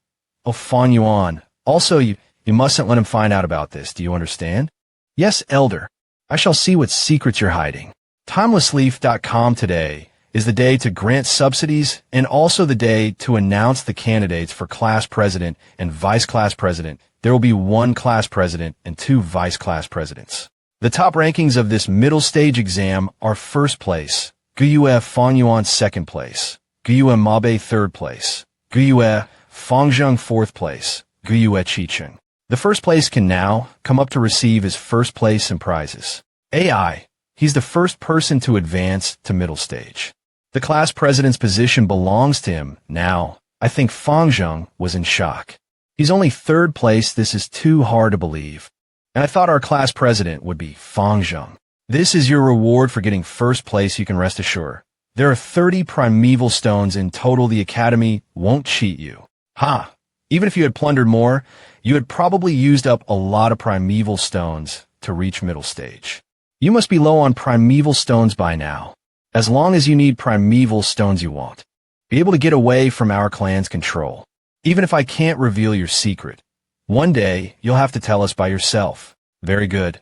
Oh, Fong Yuan. Also, you mustn't let him find out about this. Do you understand? Yes, Elder. I shall see what secrets you're hiding. Timelessleaf.com today is the day to grant subsidies and also the day to announce the candidates for class president and vice class president. There will be one class president and two vice class presidents. The top rankings of this middle stage exam are first place, Guyue Fong Yuan second place, Guyue Mabe third place, Guyue Fong Jung fourth place, Guyue Chicheng. The first place can now come up to receive his first place and prizes. AI, he's the first person to advance to middle stage. The class president's position belongs to him now. I think Fong Jung was in shock. He's only third place. This is too hard to believe. And I thought our class president would be Fong Jung. This is your reward for getting first place, you can rest assured. There are 30 primeval stones in total. The academy won't cheat you. Ha! Even if you had plundered more, you had probably used up a lot of primeval stones to reach middle stage. You must be low on primeval stones by now. As long as you need primeval stones, you won't be able to get away from our clan's control. Even if I can't reveal your secret, one day you'll have to tell us by yourself. Very good.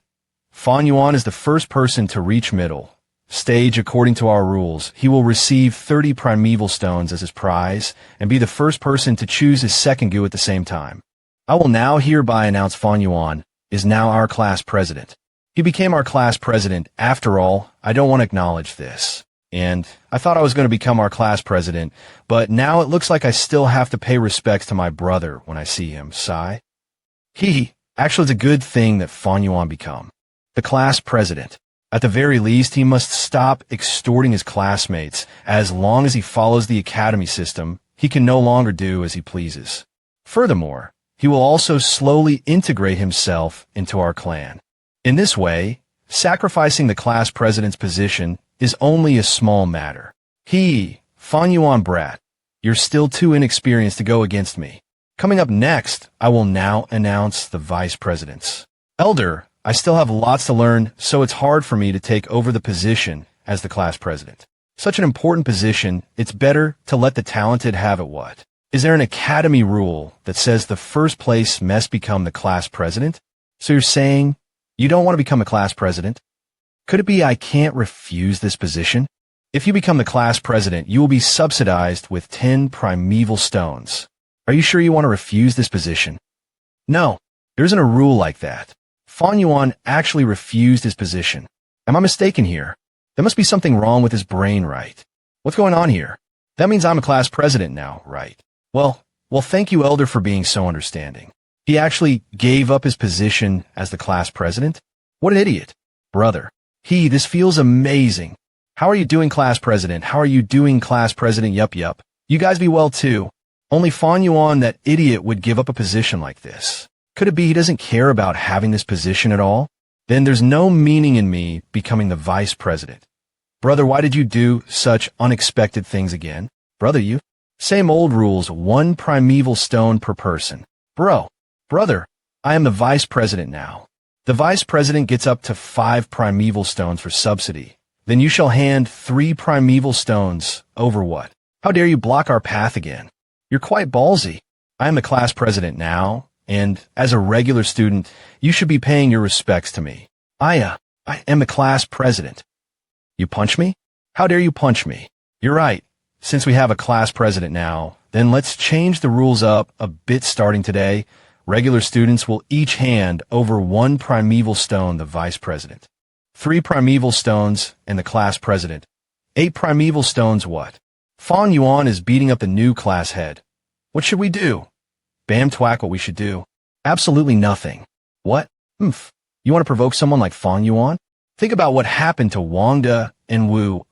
Fong Yuan is the first person to reach middle stage according to our rules, he will receive 30 primeval stones as his prize and be the first person to choose his second gu at the same time. I will now hereby announce Fong Yuan is now our class president. He became our class president. After all, I don't want to acknowledge this. And I thought I was going to become our class president, but now it looks like I still have to pay respects to my brother when I see him. Sigh. Actually, it's a good thing that Fong Yuan become the class president. At the very least, he must stop extorting his classmates. As long as he follows the academy system, he can no longer do as he pleases. Furthermore, he will also slowly integrate himself into our clan. In this way, sacrificing the class president's position is only a small matter. Fong Yuan brat, you're still too inexperienced to go against me. Coming up next, I will now announce the vice presidents. Elder, I still have lots to learn, so it's hard for me to take over the position as the class president. Such an important position, it's better to let the talented have it. What? Is there an academy rule that says the first place must become the class president? So you're saying you don't want to become a class president? Could it be I can't refuse this position? If you become the class president, you will be subsidized with 10 primeval stones. Are you sure you want to refuse this position? No, there isn't a rule like that. Fong Yuan actually refused his position. Am I mistaken here? There must be something wrong with his brain, right? What's going on here? That means I'm a class president now, right? Well, thank you, Elder, for being so understanding. He actually gave up his position as the class president? What an idiot. Brother, this feels amazing. How are you doing, class president? How are you doing, class president? Yup. You guys be well too. Only Fong Yuan, that idiot, would give up a position like this. Could it be he doesn't care about having this position at all? Then there's no meaning in me becoming the vice president. Brother, why did you do such unexpected things again? Brother, same old rules, 1 primeval stone per person. Brother, I am the vice president now. The vice president gets up to 5 primeval stones for subsidy. Then you shall hand 3 primeval stones over what? How dare you block our path again? You're quite ballsy. I am the class president now, and as a regular student, you should be paying your respects to me. I am the class president. You punch me? How dare you punch me? You're right. Since we have a class president now, then let's change the rules up a bit starting today. Regular students will each hand over 1 primeval stone the vice president. 3 primeval stones and the class president. 8 primeval stones what? Fong Yuan is beating up the new class head. What should we do? Bam twack, what we should do. Absolutely nothing. What? You want to provoke someone like Fong Yuan? Think about what happened to Wangda and Wu.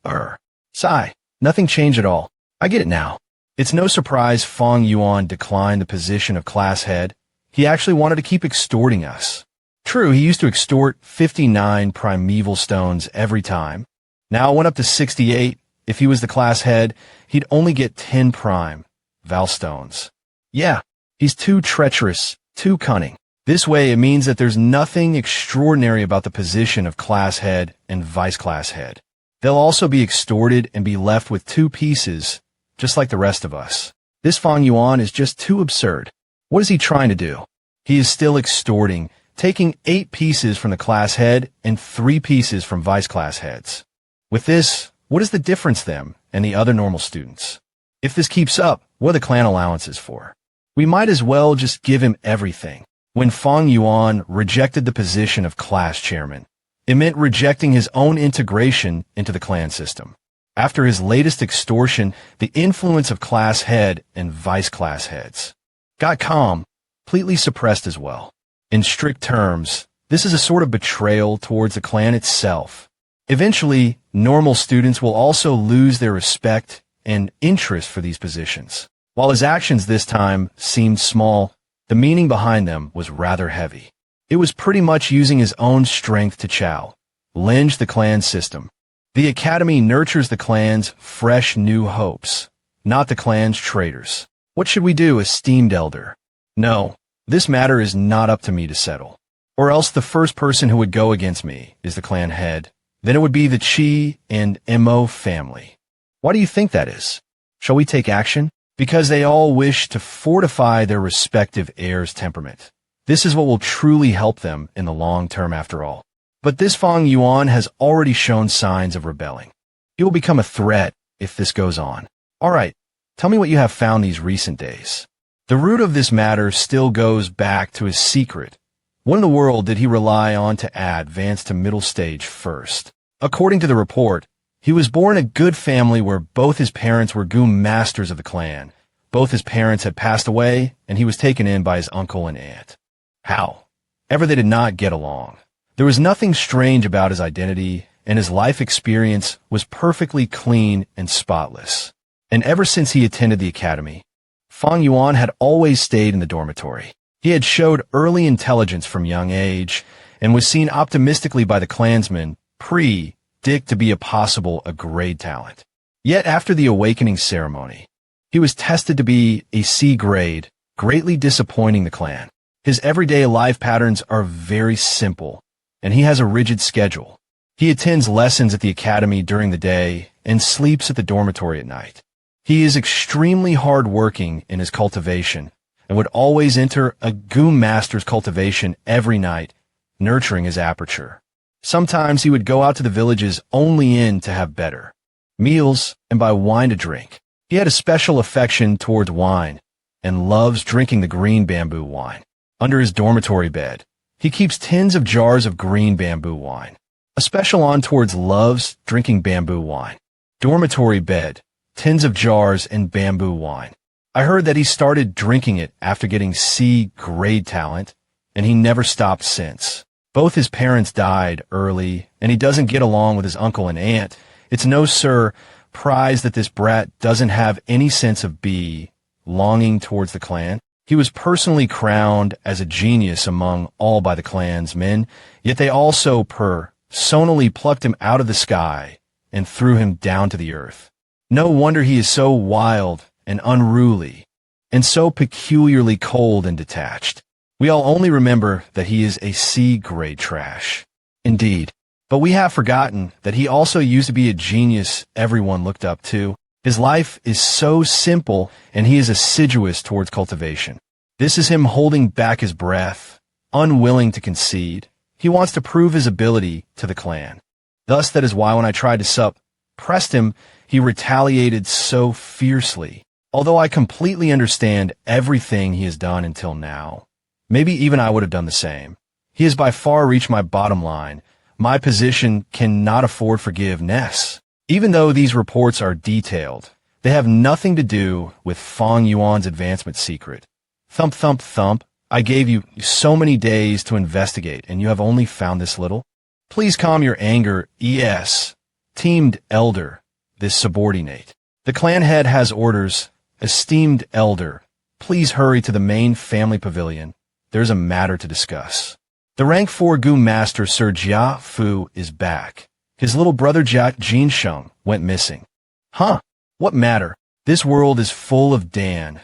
Sigh. Nothing changed at all. I get it now. It's no surprise Fong Yuan declined the position of class head. He actually wanted to keep extorting us. True, he used to extort 59 primeval stones every time. Now it went up to 68. If he was the class head, he'd only get 10 prime val stones. Yeah, he's too treacherous, too cunning. This way, it means that there's nothing extraordinary about the position of class head and vice class head. They'll also be extorted and be left with 2 pieces, just like the rest of us. This Fong Yuan is just too absurd. What is he trying to do? He is still extorting, taking 8 pieces from the class head and 3 pieces from vice class heads. With this, what is the difference then and the other normal students? If this keeps up, what are the clan allowances for? We might as well just give him everything. When Fong Yuan rejected the position of class chairman, it meant rejecting his own integration into the clan system. After his latest extortion, the influence of class head and vice class heads got calm, completely suppressed as well. In strict terms, this is a sort of betrayal towards the clan itself. Eventually, normal students will also lose their respect and interest for these positions. While his actions this time seemed small, the meaning behind them was rather heavy. It was pretty much using his own strength to challenge the clan system. The academy nurtures the clan's fresh new hopes, not the clan's traitors. What should we do, esteemed elder? No, this matter is not up to me to settle. Or else the first person who would go against me is the clan head. Then it would be the Chi and Mo family. Why do you think that is? Shall we take action? Because they all wish to fortify their respective heirs' temperament. This is what will truly help them in the long term after all. But this Fong Yuan has already shown signs of rebelling. He will become a threat if this goes on. All right, tell me what you have found these recent days. The root of this matter still goes back to his secret. What in the world did he rely on to advance to middle stage first? According to the report, he was born in a good family where both his parents were goon masters of the clan. Both his parents had passed away, and he was taken in by his uncle and aunt. How? Ever they did not get along. There was nothing strange about his identity, and his life experience was perfectly clean and spotless. And ever since he attended the academy, Fong Yuan had always stayed in the dormitory. He had showed early intelligence from young age, and was seen optimistically by the clansmen pre-dict to be a grade talent. Yet after the awakening ceremony, he was tested to be a C grade, greatly disappointing the clan. His everyday life patterns are very simple, and he has a rigid schedule. He attends lessons at the academy during the day and sleeps at the dormitory at night. He is extremely hard-working in his cultivation and would always enter a goon master's cultivation every night, nurturing his aperture. Sometimes he would go out to the villages only in to have better meals and buy wine to drink. He had a special affection towards wine and loves drinking the green bamboo wine. Under his dormitory bed, he keeps tins of jars of green bamboo wine. A special on towards loves drinking bamboo wine. Dormitory bed, tins of jars and bamboo wine. I heard that he started drinking it after getting C grade talent, and he never stopped since. Both his parents died early, and he doesn't get along with his uncle and aunt. It's no surprise that this brat doesn't have any sense of belonging towards the clan. He was personally crowned as a genius among all by the clansmen, yet they also personally plucked him out of the sky and threw him down to the earth. No wonder he is so wild and unruly, and so peculiarly cold and detached. We all only remember that he is a C-grade trash. Indeed, but we have forgotten that he also used to be a genius everyone looked up to. His life is so simple, and he is assiduous towards cultivation. This is him holding back his breath, unwilling to concede. He wants to prove his ability to the clan. Thus, that is why when I tried to suppress him, he retaliated so fiercely. Although I completely understand everything he has done until now, maybe even I would have done the same. He has by far reached my bottom line. My position cannot afford forgiveness. Even though these reports are detailed, they have nothing to do with Fong Yuan's advancement secret. Thump, thump, thump. I gave you so many days to investigate, and you have only found this little? Please calm your anger, ES. Esteemed elder, this subordinate. The clan head has orders. Esteemed elder, please hurry to the main family pavilion. There's a matter to discuss. The rank 4 goon master Sir Jia Fu is back. His little brother Jia Jinsheng went missing. Huh? What matter? This world is full of Dan.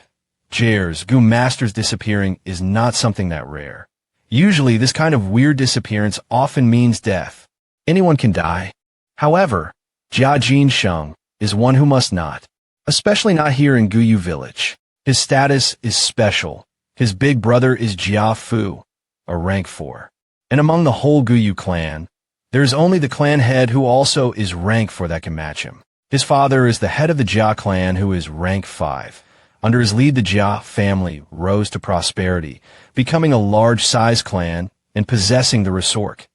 Jares, goon masters disappearing is not something that rare. Usually this kind of weird disappearance often means death. Anyone can die. However, Jia Jinsheng is one who must not. Especially not here in Guyu village. His status is special. His big brother is Jia Fu, a rank 4. And among the whole Guyu clan, there is only the clan head who also is rank 4 that can match him. His father is the head of the Jia clan who is rank 5. Under his lead, the Jia family rose to prosperity, becoming a large-sized clan and possessing the resort,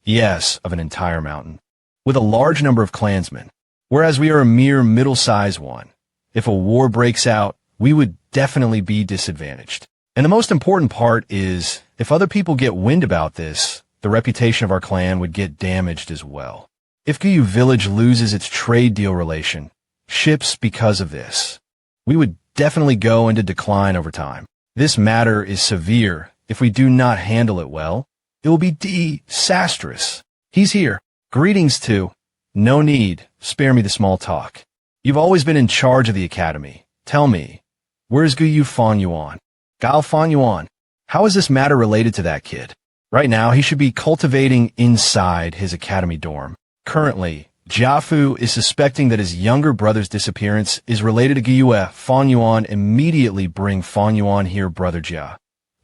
yes, of an entire mountain, with a large number of clansmen. Whereas we are a mere middle-sized one. If a war breaks out, we would definitely be disadvantaged. And the most important part is, if other people get wind about this, the reputation of our clan would get damaged as well. If Guyu village loses its trade deal relationships because of this, we would definitely go into decline over time. This matter is severe. If we do not handle it well, it will be disastrous. He's here. Greetings to... No need. Spare me the small talk. You've always been in charge of the academy. Tell me, where's Guyu Fong Yuan? Gao Fong Yuan. How is this matter related to that kid? Right now, he should be cultivating inside his academy dorm. Currently, Jiafu is suspecting that his younger brother's disappearance is related to Guyu. Fong Yuan immediately bring Fong Yuan here, brother Jia.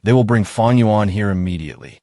They will bring Fong Yuan here immediately.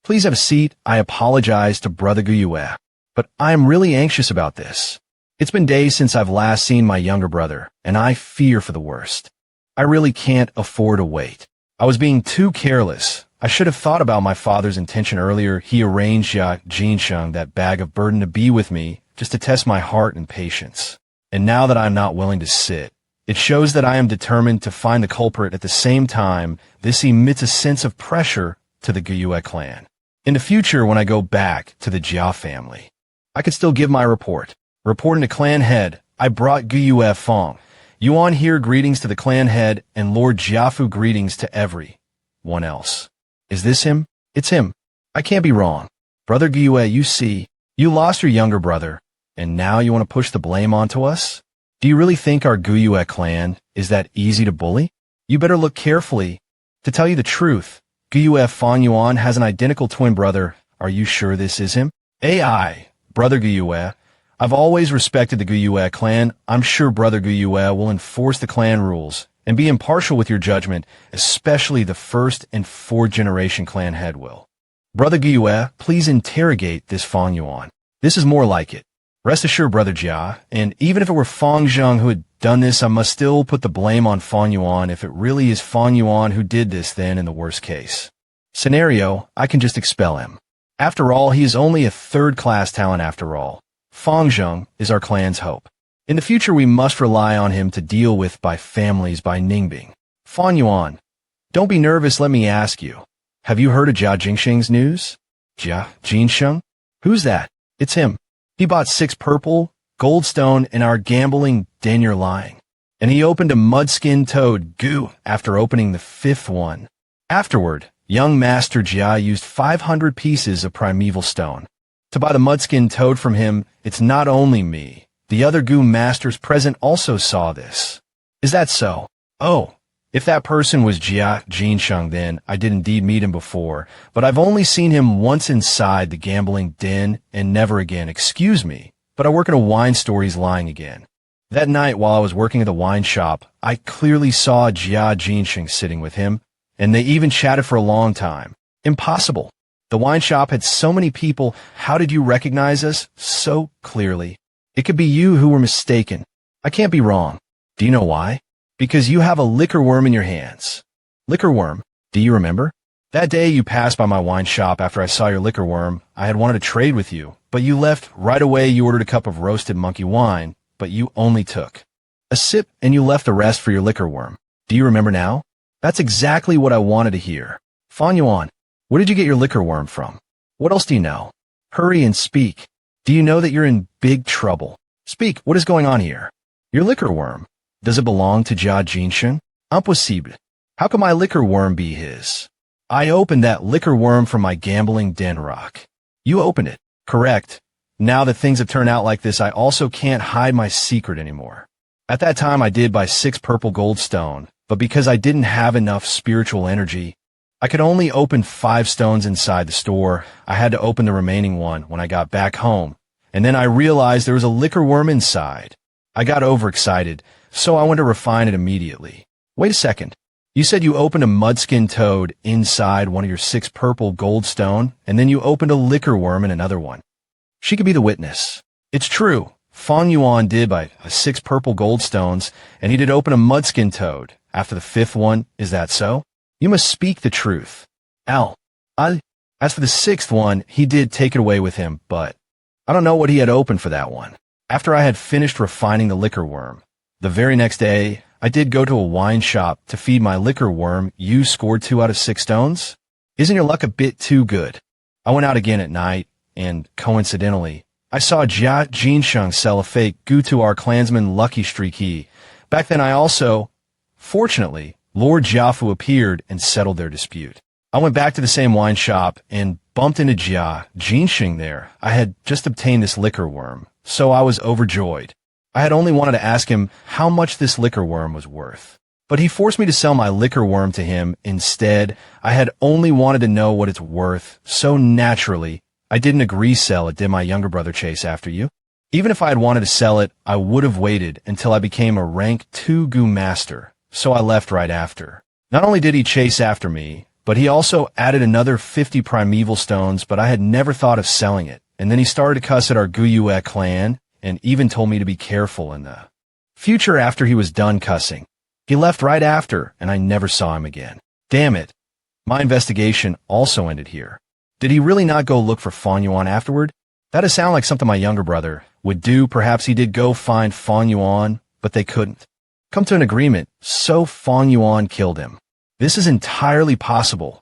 Please have a seat. I apologize to Brother Guyue, but I am really anxious about this. It's been days since I've last seen my younger brother, and I fear for the worst. I really can't afford to wait. I was being too careless. I should have thought about my father's intention earlier. He arranged Jinsheng, that bag of burden, to be with me, just to test my heart and patience. And now that I am not willing to sit, it shows that I am determined to find the culprit. At the same time, this emits a sense of pressure to the Guyue clan. In the future, when I go back to the Jia family, I could still give my report. Reporting to clan head, I brought Guyue Fong Yuan here. Greetings to the clan head, and Lord Jiafu, greetings to everyone else. Is this him? It's him. I can't be wrong. Brother Guyue, you see, you lost your younger brother, and now you want to push the blame onto us? Do you really think our Guyue clan is that easy to bully? You better look carefully. To tell you the truth, Guyue Fong Yuan has an identical twin brother. Are you sure this is him? Brother Guyue, I've always respected the Guyue clan. I'm sure Brother Guyue will enforce the clan rules and be impartial with your judgment, especially the first and fourth generation clan head will. Brother Guyue, please interrogate this Fong Yuan. This is more like it. Rest assured, Brother Jia, and even if it were Fong Jung who had done this, I must still put the blame on Fong Yuan. If it really is Fong Yuan who did this, then in the worst case scenario, I can just expel him. After all, he is only a third-class talent after all. Fong Jung is our clan's hope. In the future, we must rely on him to deal with by families by Ningbing. Fong Yuan, don't be nervous, let me ask you. Have you heard of Jia Jingsheng's news? Jia Jinsheng? Who's that? It's him. He bought 6 purple, gold stone, in our gambling den. You're lying. And he opened a mudskin toad goo after opening the 5th one. Afterward, young Master Jia used 500 pieces of primeval stone to buy the mudskin toad from him. It's not only me. The other goo masters present also saw this. Is that so? Oh, if that person was Jia Jinsheng, then I did indeed meet him before, but I've only seen him once inside the gambling den and never again. Excuse me, but I work in a wine store. He's lying again. That night while I was working at the wine shop, I clearly saw Jia Jinsheng sitting with him, and they even chatted for a long time. Impossible. The wine shop had so many people. How did you recognize us so clearly? It could be you who were mistaken. I can't be wrong. Do you know why? Because you have a liquor worm in your hands. Liquor worm? Do you remember? That day you passed by my wine shop after I saw your liquor worm. I had wanted to trade with you, but you left right away. You ordered a cup of roasted monkey wine, but you only took a sip and you left the rest for your liquor worm. Do you remember now? That's exactly what I wanted to hear. Fong Yuan, where did you get your liquor worm from? What else do you know? Hurry and speak. Do you know that you're in big trouble? Speak, what is going on here? Your liquor worm. Does it belong to Jia Jinsheng? Impossible. How can my liquor worm be his? I opened that liquor worm from my gambling den rock. You opened it. Correct. Now that things have turned out like this, I also can't hide my secret anymore. At that time, I did buy 6 purple gold stone, but because I didn't have enough spiritual energy, I could only open 5 stones inside the store. I had to open the remaining one when I got back home, and then I realized there was a liquor worm inside. I got overexcited, so I went to refine it immediately. Wait a second. You said you opened a mudskin toad inside one of your 6 purple gold stone, and then you opened a liquor worm in another one. She could be the witness. It's true. Fong Yuan did buy 6 purple gold stones, and he did open a mudskin toad after the 5th one. Is that so? You must speak the truth. As for the 6th one, he did take it away with him, but I don't know what he had opened for that one. After I had finished refining the liquor worm, the very next day, I did go to a wine shop to feed my liquor worm. You scored 2 out of 6 stones? Isn't your luck a bit too good? I went out again at night, and coincidentally, I saw Jia Jinsheng sell a fake goo to our clansman Lucky Streaky. Back then fortunately, Lord Jiafu appeared and settled their dispute. I went back to the same wine shop and bumped into Jia Jinsheng there. I had just obtained this liquor worm, so I was overjoyed. I had only wanted to ask him how much this liquor worm was worth, but he forced me to sell my liquor worm to him instead. I had only wanted to know what it's worth, so naturally, I didn't agree sell it. Did my younger brother chase after you? Even if I had wanted to sell it, I would have waited until I became a rank 2 goo master, so I left right after. Not only did he chase after me, But he also added another 50 primeval stones, but I had never thought of selling it. And then he started to cuss at our Guyue clan, and even told me to be careful in the future after he was done cussing. He left right after, and I never saw him again. Damn it. My investigation also ended here. Did he really not go look for Fong Yuan afterward? That'd sound like something my younger brother would do. Perhaps he did go find Fong Yuan, but they couldn't come to an agreement, so Fong Yuan killed him. This is entirely possible.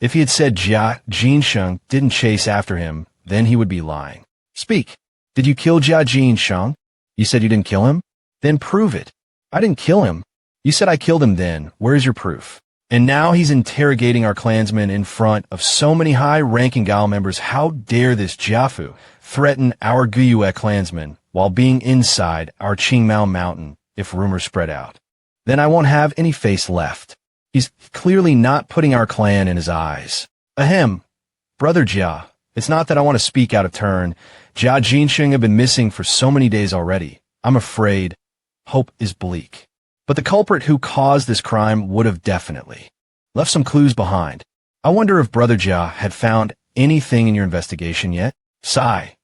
If he had said Jia Jinsheng didn't chase after him, then he would be lying. Speak. Did you kill Jia Jinsheng? You said you didn't kill him? Then prove it. I didn't kill him. You said I killed him then. Where's your proof? And now he's interrogating our clansmen in front of so many high-ranking Gao members. How dare this Jiafu threaten our Guyue clansmen while being inside our Qingmao mountain if rumors spread out? Then I won't have any face left. He's clearly not putting our clan in his eyes. Ahem. Brother Jia, it's not that I want to speak out of turn. Jia Jinsheng have been missing for so many days already. I'm afraid hope is bleak. But the culprit who caused this crime would have definitely left some clues behind. I wonder if Brother Jia had found anything in your investigation yet? Sigh.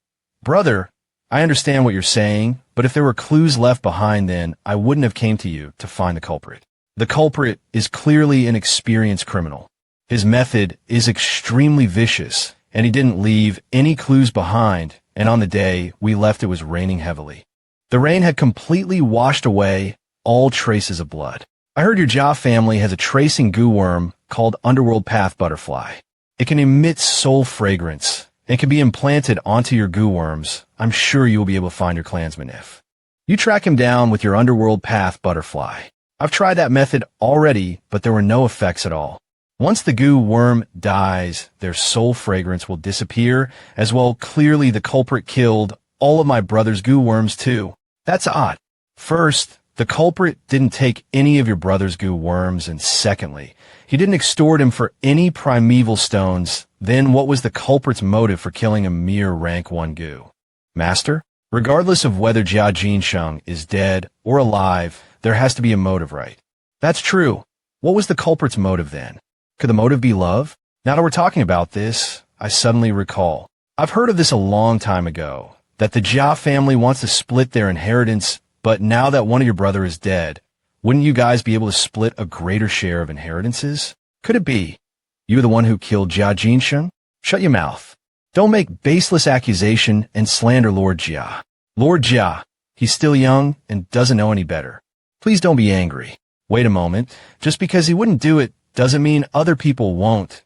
Brother, I understand what you're saying, but if there were clues left behind, then I wouldn't have came to you to find the culprit. The culprit is clearly an experienced criminal. His method is extremely vicious, and he didn't leave any clues behind, and on the day we left it was raining heavily. The rain had completely washed away all traces of blood. I heard your Jia family has a tracing goo worm called Underworld Path Butterfly. It can emit soul fragrance and can be implanted onto your goo worms. I'm sure you will be able to find your clansman if you track him down with your Underworld Path Butterfly. I've tried that method already, but there were no effects at all. Once the goo worm dies, their soul fragrance will disappear, as well. Clearly the culprit killed all of my brother's goo worms too. That's odd. First, the culprit didn't take any of your brother's goo worms, and secondly, he didn't extort him for any primeval stones. Then what was the culprit's motive for killing a mere rank 1 goo master? Regardless of whether Jia Jinsheng is dead or alive, there has to be a motive, right? That's true. What was the culprit's motive then? Could the motive be love? Now that we're talking about this, I suddenly recall. I've heard of this a long time ago, that the Jia family wants to split their inheritance. But now that one of your brother is dead, wouldn't you guys be able to split a greater share of inheritances? Could it be you the one who killed Jia Jinsheng? Shut your mouth. Don't make baseless accusation and slander Lord Jia. Lord Jia, he's still young and doesn't know any better. Please don't be angry. Wait a moment. Just because he wouldn't do it doesn't mean other people won't.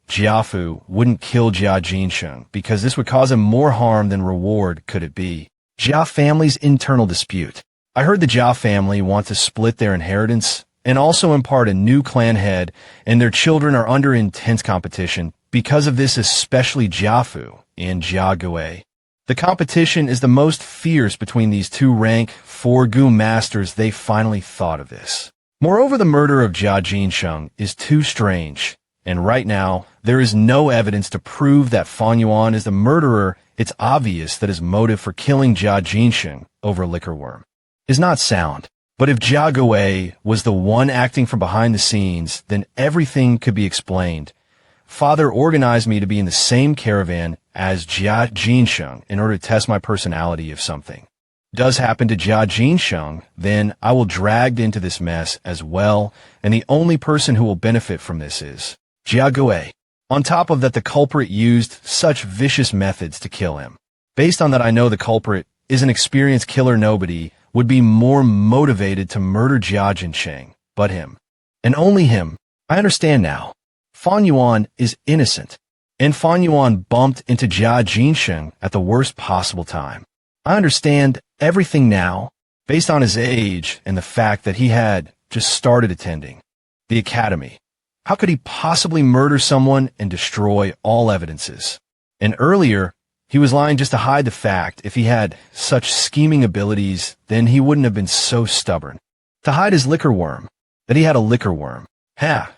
Jiafu wouldn't kill Jia Jinsheng because this would cause him more harm than reward. Could it be Jia family's internal dispute? I heard the Jia family want to split their inheritance and also impart a new clan head, and their children are under intense competition. Because of this, especially Jiafu and Jiagui. The competition is the most fierce between these two rank 4 goo masters. They finally thought of this. Moreover, the murder of Jia Jinsheng is too strange, and right now, there is no evidence to prove that Fong Yuan is the murderer. It's obvious that his motive for killing Jia Jinsheng over liquor worm is not sound. But if Jiagui was the one acting from behind the scenes, then everything could be explained. Father organized me to be in the same caravan as Jia Jinsheng in order to test my personality. If something does happen to Jia Jinsheng, then I will dragged into this mess as well, and the only person who will benefit from this is Jiagui. On top of that, the culprit used such vicious methods to kill him. Based on that, I know the culprit is an experienced killer. Nobody would be more motivated to murder Jia Jinsheng but him, and only him. I understand now. Fong Yuan is innocent, and Fong Yuan bumped into Jia Jinsheng at the worst possible time. I understand everything now, based on his age and the fact that he had just started attending the academy. How could he possibly murder someone and destroy all evidences? And earlier, he was lying just to hide the fact. If he had such scheming abilities, then he wouldn't have been so stubborn to hide his liquor worm, that he had a liquor worm. Ha!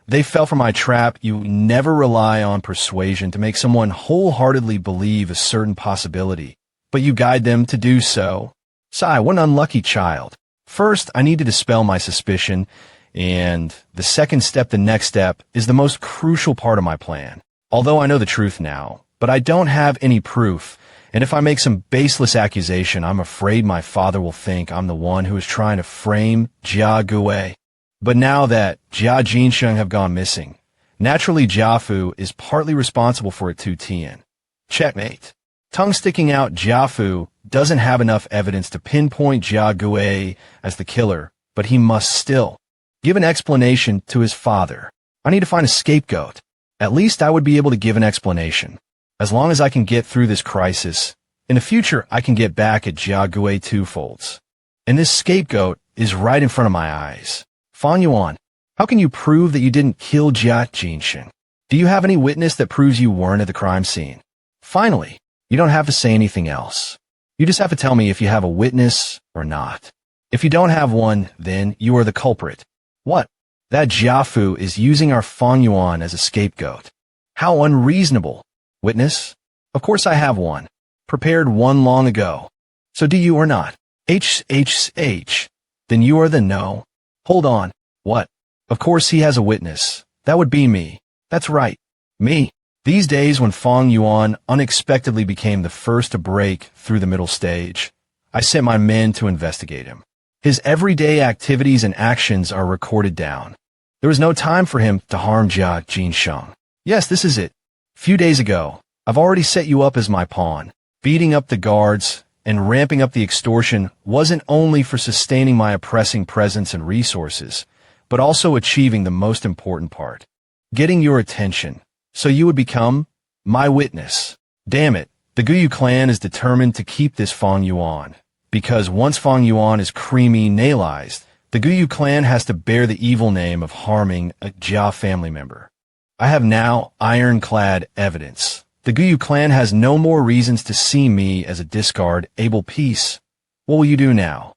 They fell for my trap. You never rely on persuasion to make someone wholeheartedly believe a certain possibility, but you guide them to do so. Sigh, what an unlucky child. First, I need to dispel my suspicion. And the second step, the next step, is the most crucial part of my plan. Although I know the truth now, but I don't have any proof. And if I make some baseless accusation, I'm afraid my father will think I'm the one who is trying to frame Jia Gui. But now that Jia Jinsheng have gone missing, naturally Jiafu is partly responsible for it too, Tian. Checkmate. Tongue sticking out, Jiafu doesn't have enough evidence to pinpoint Jia Gui as the killer, but he must still give an explanation to his father. I need to find a scapegoat. At least I would be able to give an explanation. As long as I can get through this crisis, in the future I can get back at Jia Gui twofolds. And this scapegoat is right in front of my eyes. Fong Yuan, how can you prove that you didn't kill Jia Jinsheng? Do you have any witness that proves you weren't at the crime scene? Finally, you don't have to say anything else. You just have to tell me if you have a witness or not. If you don't have one, then you are the culprit. What? That Jiafu is using our Fong Yuan as a scapegoat. How unreasonable. Witness? Of course I have one. Prepared one long ago. So do you or not? Then you are the no. Hold on. What? Of course he has a witness. That would be me. That's right. Me. These days when Fong Yuan unexpectedly became the first to break through the middle stage, I sent my men to investigate him. His everyday activities and actions are recorded down. There was no time for him to harm Jia Jinsheng. Yes, this is it. Few days ago, I've already set you up as my pawn. Beating up the guards and ramping up the extortion wasn't only for sustaining my oppressing presence and resources, but also achieving the most important part, getting your attention, so you would become my witness. Damn it, the Guyu clan is determined to keep this Fong Yuan, because once Fong Yuan is creamy nailized, the Guyu clan has to bear the evil name of harming a Jia family member. I have now ironclad evidence. The Guyu clan has no more reasons to see me as a discard, able piece. What will you do now?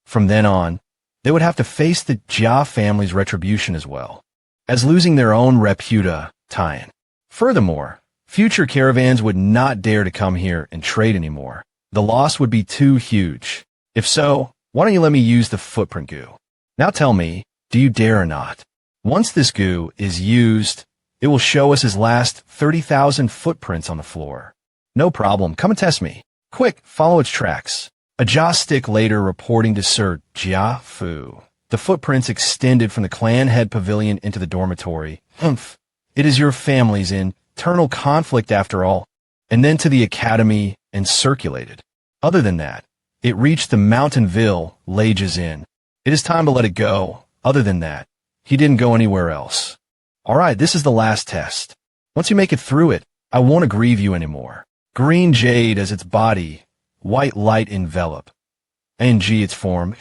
From then on, they would have to face the Jia family's retribution as well, as losing their own reputation. Furthermore, future caravans would not dare to come here and trade anymore. The loss would be too huge. If so, why don't you let me use the footprint goo? Now tell me, do you dare or not? Once this goo is used, it will show us his last 30,000 footprints on the floor. No problem, come and test me. Quick, follow its tracks. A Jia stick later reporting to Sir Jia Fu. The footprints extended from the clan head pavilion into the dormitory. Humph. It is your family's internal conflict after all. And then to the academy and circulated. Other than that, it reached the Mountainville Lages Inn. It is time to let it go. Other than that, he didn't go anywhere else. Alright, this is the last test. Once you make it through it, I won't aggrieve you anymore. Green jade as its body, white light envelop. And its form,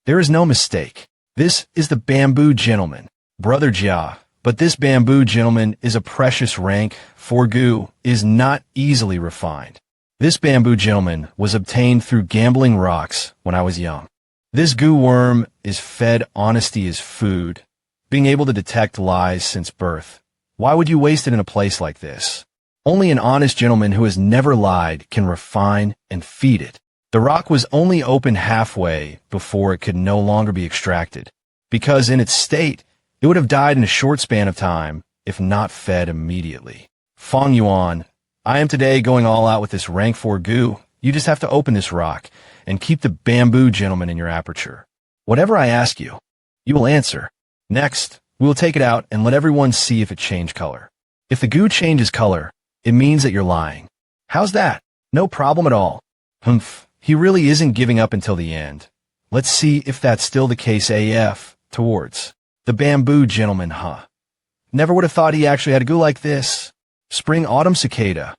there is no mistake. This is the bamboo gentleman, Brother Jia. But this bamboo gentleman is a precious rank, for goo is not easily refined. This bamboo gentleman was obtained through gambling rocks when I was young. This goo worm is fed honesty as food, being able to detect lies since birth. Why would you waste it in a place like this? Only an honest gentleman who has never lied can refine and feed it. The rock was only opened halfway before it could no longer be extracted, because in its state, it would have died in a short span of time if not fed immediately. Fong Yuan, I am today going all out with this rank 4 goo. You just have to open this rock and keep the bamboo gentleman in your aperture. Whatever I ask you, you will answer. Next, we will take it out and let everyone see if it changed color. If the goo changes color, it means that you're lying. How's that? No problem at all. Humph, he really isn't giving up until the end. Let's see if that's still the case AF, towards the bamboo gentleman, huh? Never would have thought he actually had a goo like this. Spring-autumn cicada.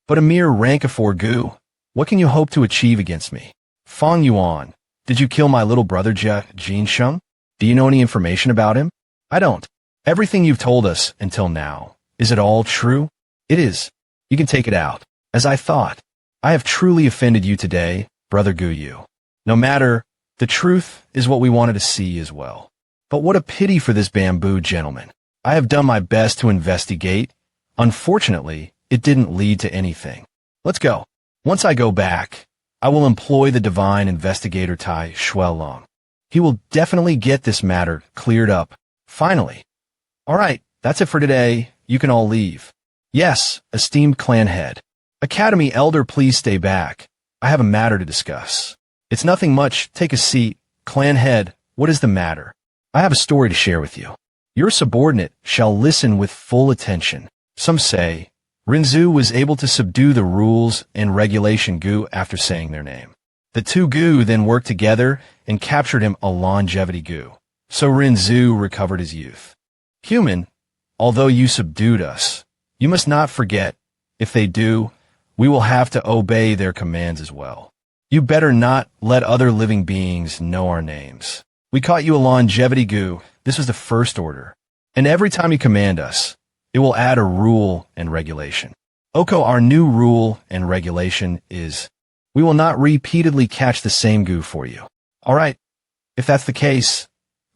But a mere rank of 4 goo. What can you hope to achieve against me? Fong Yuan, did you kill my little brother Jia Jinsheng? Do you know any information about him? I don't. Everything you've told us until now, is it all true? It is. You can take it out. As I thought, I have truly offended you today, Brother Guyu. No matter, the truth is what we wanted to see as well. But what a pity for this bamboo gentleman. I have done my best to investigate. Unfortunately, it didn't lead to anything. Let's go. Once I go back, I will employ the divine investigator Tai Shuelong. He will definitely get this matter cleared up. Finally. All right, that's it for today. You can all leave. Yes, esteemed clan head. Academy elder, please stay back. I have a matter to discuss. It's nothing much. Take a seat. Clan head, what is the matter? I have a story to share with you. Your subordinate shall listen with full attention. Some say Renzu was able to subdue the rules and regulation Gu after saying their name. The two Gu then worked together and captured him a longevity Gu. So Renzu recovered his youth. Human, although you subdued us, you must not forget, if they do, we will have to obey their commands as well. You better not let other living beings know our names. We caught you a longevity Gu. This was the first order. And every time you command us, it will add a rule and regulation. Oko, our new rule and regulation is, we will not repeatedly catch the same Gu for you. All right, if that's the case,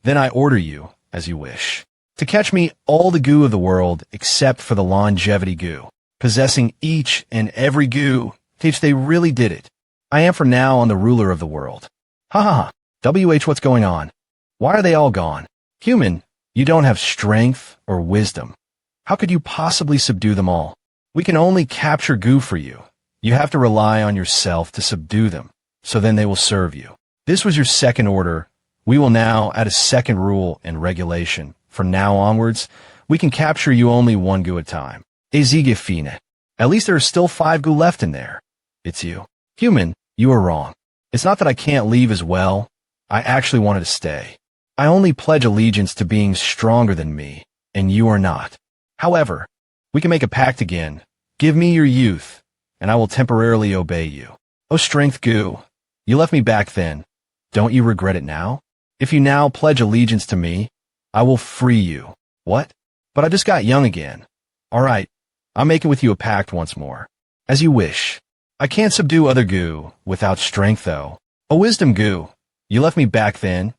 then I order you, as you wish, to catch me all the Gu of the world except for the longevity Gu, possessing each and every Gu, if they really did it. I am for now on the ruler of the world. Ha ha ha. WH, what's going on? Why are they all gone? Human, you don't have strength or wisdom. How could you possibly subdue them all? We can only capture Gu for you. You have to rely on yourself to subdue them, so then they will serve you. This was your second order. We will now add a second rule and regulation. From now onwards, we can capture you only one Gu at a time. Ezigifine. At least there are still 5 Gu left in there. It's you. Human, you are wrong. It's not that I can't leave as well. I actually wanted to stay. I only pledge allegiance to being stronger than me, and you are not. However, we can make a pact again. Give me your youth, and I will temporarily obey you. Oh, strength Gu, you left me back then. Don't you regret it now? If you now pledge allegiance to me, I will free you. What? But I just got young again. All right, I'm making with you a pact once more. As you wish. I can't subdue other Gu without strength, though. Oh, wisdom Gu, you left me back then.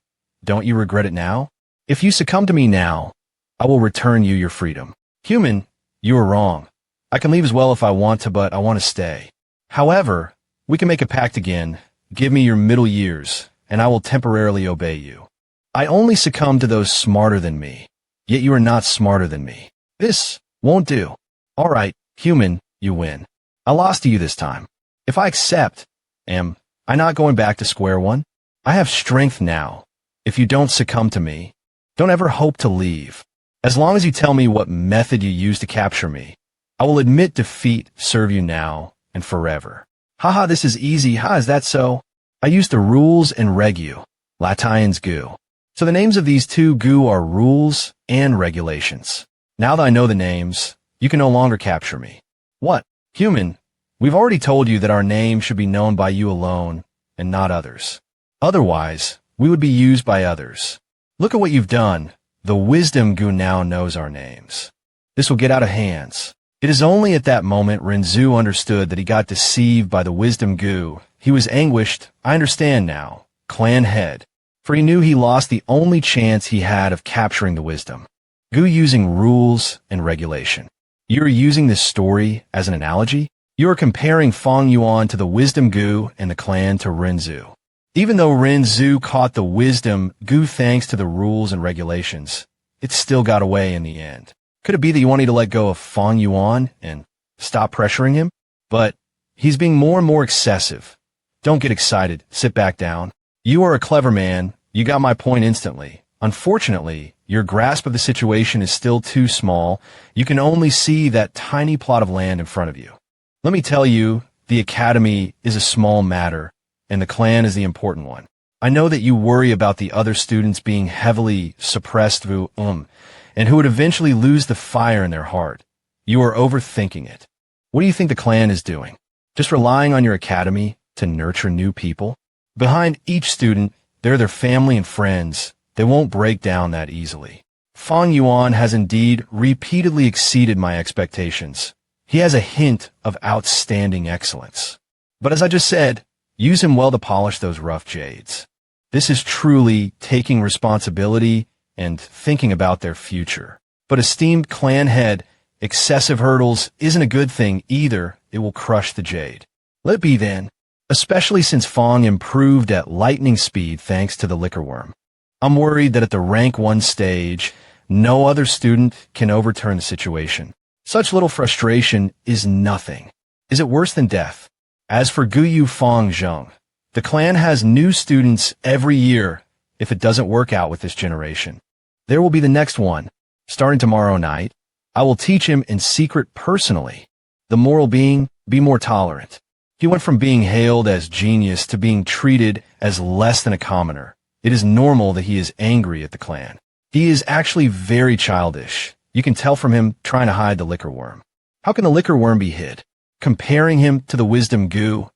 Don't you regret it now? If you succumb to me now, I will return you your freedom. Human, you are wrong. I can leave as well if I want to, but I want to stay. However, we can make a pact again. Give me your middle years, and I will temporarily obey you. I only succumb to those smarter than me, yet you are not smarter than me. This won't do. All right, human, you win. I lost to you this time. If I accept, am I not going back to square one? I have strength now. If you don't succumb to me, don't ever hope to leave. As long as you tell me what method you use to capture me, I will admit defeat, serve you now and forever. Haha, this is easy. Ha, is that so? I use the rules and regu, Latians Gu. So the names of these two Gu are rules and regulations. Now that I know the names, you can no longer capture me. What? Human, we've already told you that our name should be known by you alone and not others. Otherwise, we would be used by others. Look at what you've done. The wisdom Gu now knows our names. This will get out of hands. It is only at that moment Renzu understood that he got deceived by the wisdom Gu. He was anguished. I understand now. Clan head. For he knew he lost the only chance he had of capturing the wisdom. Gu using rules and regulation. You are using this story as an analogy? You are comparing Fong Yuan to the wisdom Gu and the clan to Renzu. Even though Renzu caught the wisdom Gu thanks to the rules and regulations, it still got away in the end. Could it be that you wanted to let go of Fong Yuan and stop pressuring him? But he's being more and more excessive. Don't get excited. Sit back down. You are a clever man. You got my point instantly. Unfortunately, your grasp of the situation is still too small. You can only see that tiny plot of land in front of you. Let me tell you, the academy is a small matter, and the clan is the important one. I know that you worry about the other students being heavily suppressed through and who would eventually lose the fire in their heart. You are overthinking it. What do you think the clan is doing? Just relying on your academy to nurture new people? Behind each student, there are their family and friends. They won't break down that easily. Fong Yuan has indeed repeatedly exceeded my expectations. He has a hint of outstanding excellence. But as I just said, use him well to polish those rough jades. This is truly taking responsibility and thinking about their future. But esteemed clan head, excessive hurdles isn't a good thing either. It will crush the jade. Let it be then. especially since Fong improved at lightning speed thanks to the liquor worm. I'm worried that at the rank 1 stage, no other student can overturn the situation. Such little frustration is nothing. Is it worse than death? As for Guyu Fong Jung, the clan has new students every year if it doesn't work out with this generation. There will be the next one. Starting tomorrow night, I will teach him in secret personally. The moral being, be more tolerant. He went from being hailed as genius to being treated as less than a commoner. It is normal that he is angry at the clan. He is actually very childish. You can tell from him trying to hide the liquor worm. How can the liquor worm be hid? Comparing him to the wisdom goo,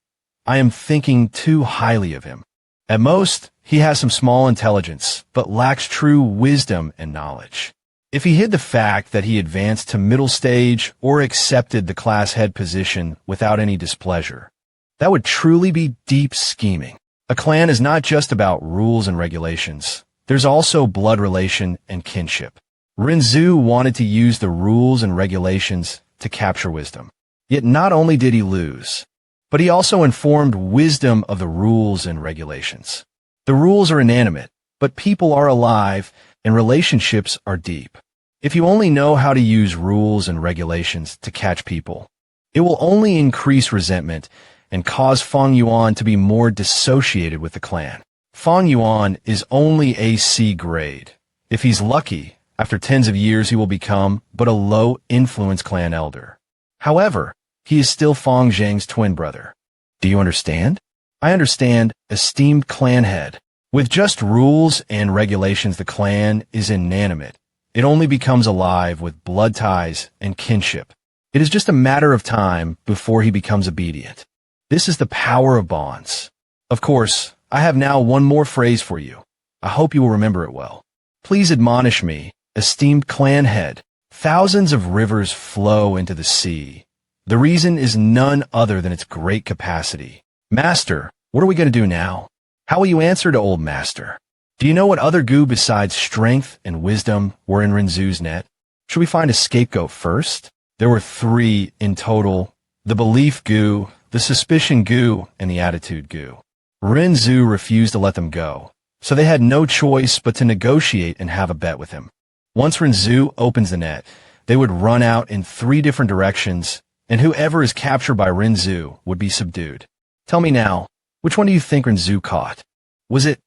I am thinking too highly of him. At most, he has some small intelligence, but lacks true wisdom and knowledge. If he hid the fact that he advanced to middle stage or accepted the class head position without any displeasure, that would truly be deep scheming. A clan is not just about rules and regulations. There's also blood relation and kinship. Renzu wanted to use the rules and regulations to capture wisdom. Yet not only did he lose, but he also informed wisdom of the rules and regulations. The rules are inanimate, but people are alive and relationships are deep. If you only know how to use rules and regulations to catch people, it will only increase resentment and cause Fong Yuan to be more dissociated with the clan. Fong Yuan is only a C grade. If he's lucky, after tens of years he will become but a low-influence clan elder. However, he is still Fong Zhang's twin brother. Do you understand? I understand, esteemed clan head. With just rules and regulations, the clan is inanimate. It only becomes alive with blood ties and kinship. It is just a matter of time before he becomes obedient. This is the power of bonds. Of course, I have now one more phrase for you. I hope you will remember it well. Please admonish me, esteemed clan head. Thousands of rivers flow into the sea. The reason is none other than its great capacity. Master, what are we going to do now? How will you answer to old master? Do you know what other goo besides strength and wisdom were in Renzu's net? Should we find a scapegoat first? There were 3 in total: the belief goo, the suspicion goo, and the attitude goo. Renzu refused to let them go, so they had no choice but to negotiate and have a bet with him. Once Renzu opens the net, they would run out in 3 different directions, and whoever is captured by Renzu would be subdued. Tell me now, which one do you think Renzu caught? Was it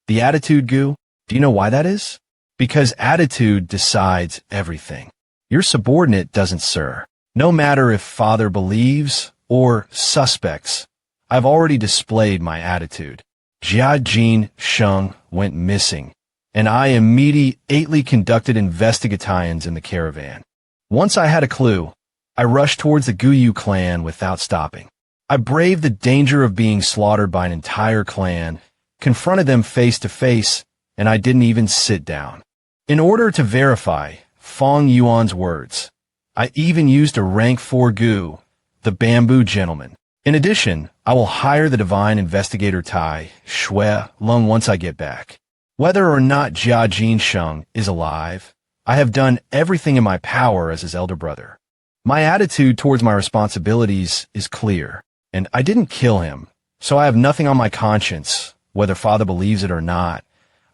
the attitude goo? Do you know why that is? Because attitude decides everything. Your subordinate doesn't, sir. No matter if father believes or suspects, I've already displayed my attitude. Jia Sheng went missing, and I immediately conducted investigations in the caravan. Once I had a clue, I rushed towards the Guyu clan without stopping. I braved the danger of being slaughtered by an entire clan, confronted them face to face, and I didn't even sit down. In order to verify Fong Yuan's words, I even used a rank 4 gu, the bamboo gentleman. In addition, I will hire the divine investigator Tai Shui Lung once I get back. Whether or not Jia Sheng is alive, I have done everything in my power as his elder brother. My attitude towards my responsibilities is clear, and I didn't kill him, so I have nothing on my conscience, whether father believes it or not.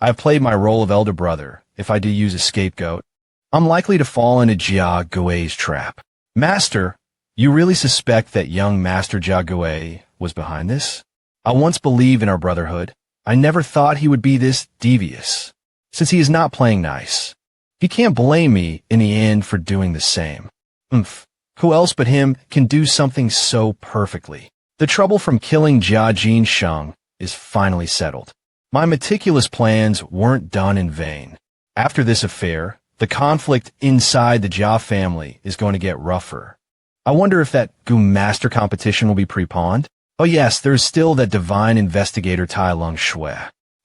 I have played my role of elder brother. If I do use a scapegoat, I'm likely to fall into Jia Gui's trap. Master, you really suspect that young Master Jia Gui was behind this? I once believed in our brotherhood. I never thought he would be this devious, since he is not playing nice. He can't blame me in the end for doing the same. Who else but him can do something so perfectly? The trouble from killing Jia Sheng is finally settled. My meticulous plans weren't done in vain. After this affair, the conflict inside the Jia family is going to get rougher. I wonder if that Gu Master competition will be pre-pawned? Oh yes, there's still that divine investigator Tai Lung Shui.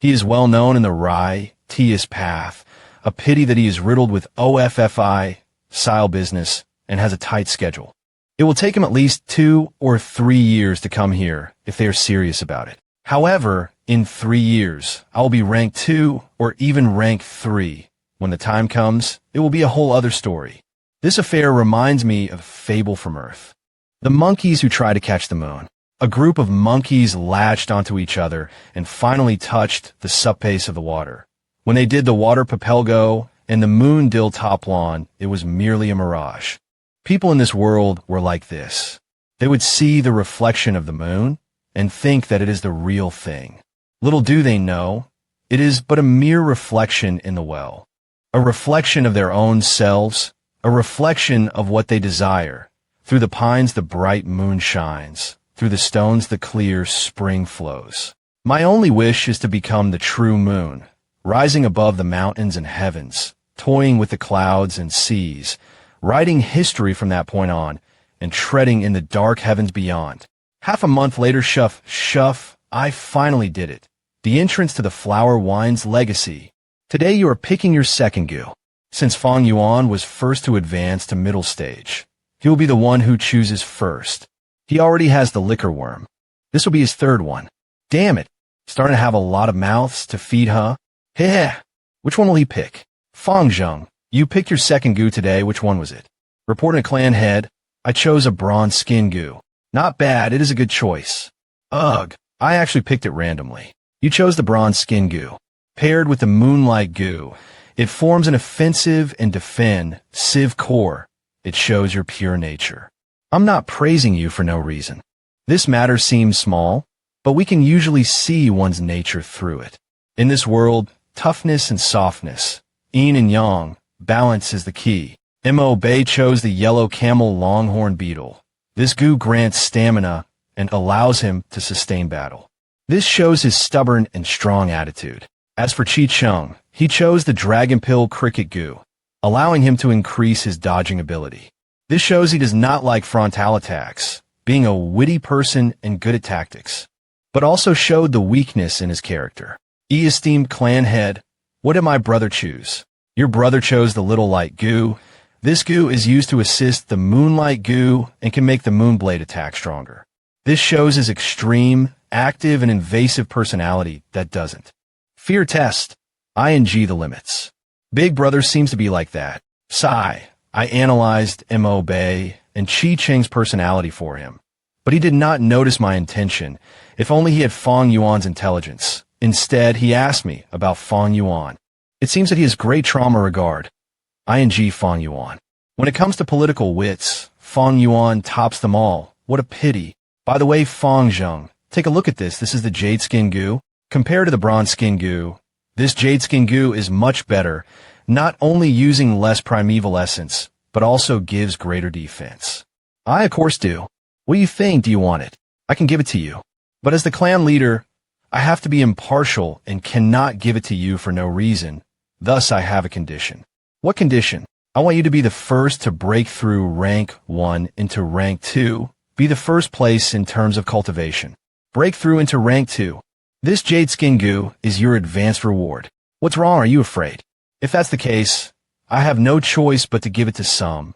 He is well known in the Rai, tedious path. A pity that he is riddled with OFFI, style business, and has a tight schedule. It will take him at least 2 or 3 years to come here if they are serious about it. However, in 3 years, I will be rank 2 or even rank 3. When the time comes, it will be a whole other story. This affair reminds me of a fable from Earth. The monkeys who try to catch the moon. A group of monkeys latched onto each other and finally touched the subpace of the water. When they did, the water papelgo and the moon dill toplon, it was merely a mirage. People in this world were like this. They would see the reflection of the moon and think that it is the real thing. Little do they know, it is but a mere reflection in the well. A reflection of their own selves, a reflection of what they desire. Through the pines the bright moon shines, through the stones the clear spring flows. My only wish is to become the true moon, rising above the mountains and heavens, toying with the clouds and seas, writing history from that point on, and treading in the dark heavens beyond. Half a month later, shuff, I finally did it. The entrance to the flower wine's legacy. Today you are picking your second gu. Since Fong Yuan was first to advance to middle stage, he will be the one who chooses first. He already has the liquor worm. This will be his third one. Damn it. Starting to have a lot of mouths to feed, huh? Heh. Which one will he pick? Fong Jung, you picked your second gu today. Which one was it? Reporting a clan head, I chose a bronze skin gu. Not bad, it is a good choice. Ugh, I actually picked it randomly. You chose the bronze skin gu. Paired with the moonlight gu, it forms an offensive and defend civ core. It shows your pure nature. I'm not praising you for no reason. This matter seems small, but we can usually see one's nature through it. In this world, toughness and softness, yin and yang, balance is the key. Mo Bay chose the yellow camel longhorn beetle. This gu grants stamina and allows him to sustain battle. This shows his stubborn and strong attitude. As for Chi Chung, he chose the dragon pill cricket gu, allowing him to increase his dodging ability. This shows he does not like frontal attacks, being a witty person and good at tactics, but also showed the weakness in his character. Esteemed clan head, what did my brother choose? Your brother chose the little light gu. This gu is used to assist the moonlight gu and can make the moonblade attack stronger. This shows his extreme, active, and invasive personality that doesn't. Fear test. ING the limits. Big brother seems to be like that. Sigh. I analyzed Mo Bay and Chi Cheng's personality for him, but he did not notice my intention. If only he had Fong Yuan's intelligence. Instead, he asked me about Fong Yuan. It seems that he has great trauma regard. ING Fong Yuan. When it comes to political wits, Fong Yuan tops them all. What a pity. By the way, Fong Jung, take a look at this. This is the jade skin gu. Compared to the bronze skin gu, this jade skin gu is much better, not only using less primeval essence, but also gives greater defense. I, of course, do. What do you think? Do you want it? I can give it to you. But as the clan leader, I have to be impartial and cannot give it to you for no reason. Thus, I have a condition. What condition? I want you to be the first to break through rank 1 into rank 2. Be the first place in terms of cultivation. Break through into rank 2. This jade skin gu is your advanced reward. What's wrong? Are you afraid? If that's the case, I have no choice but to give it to someone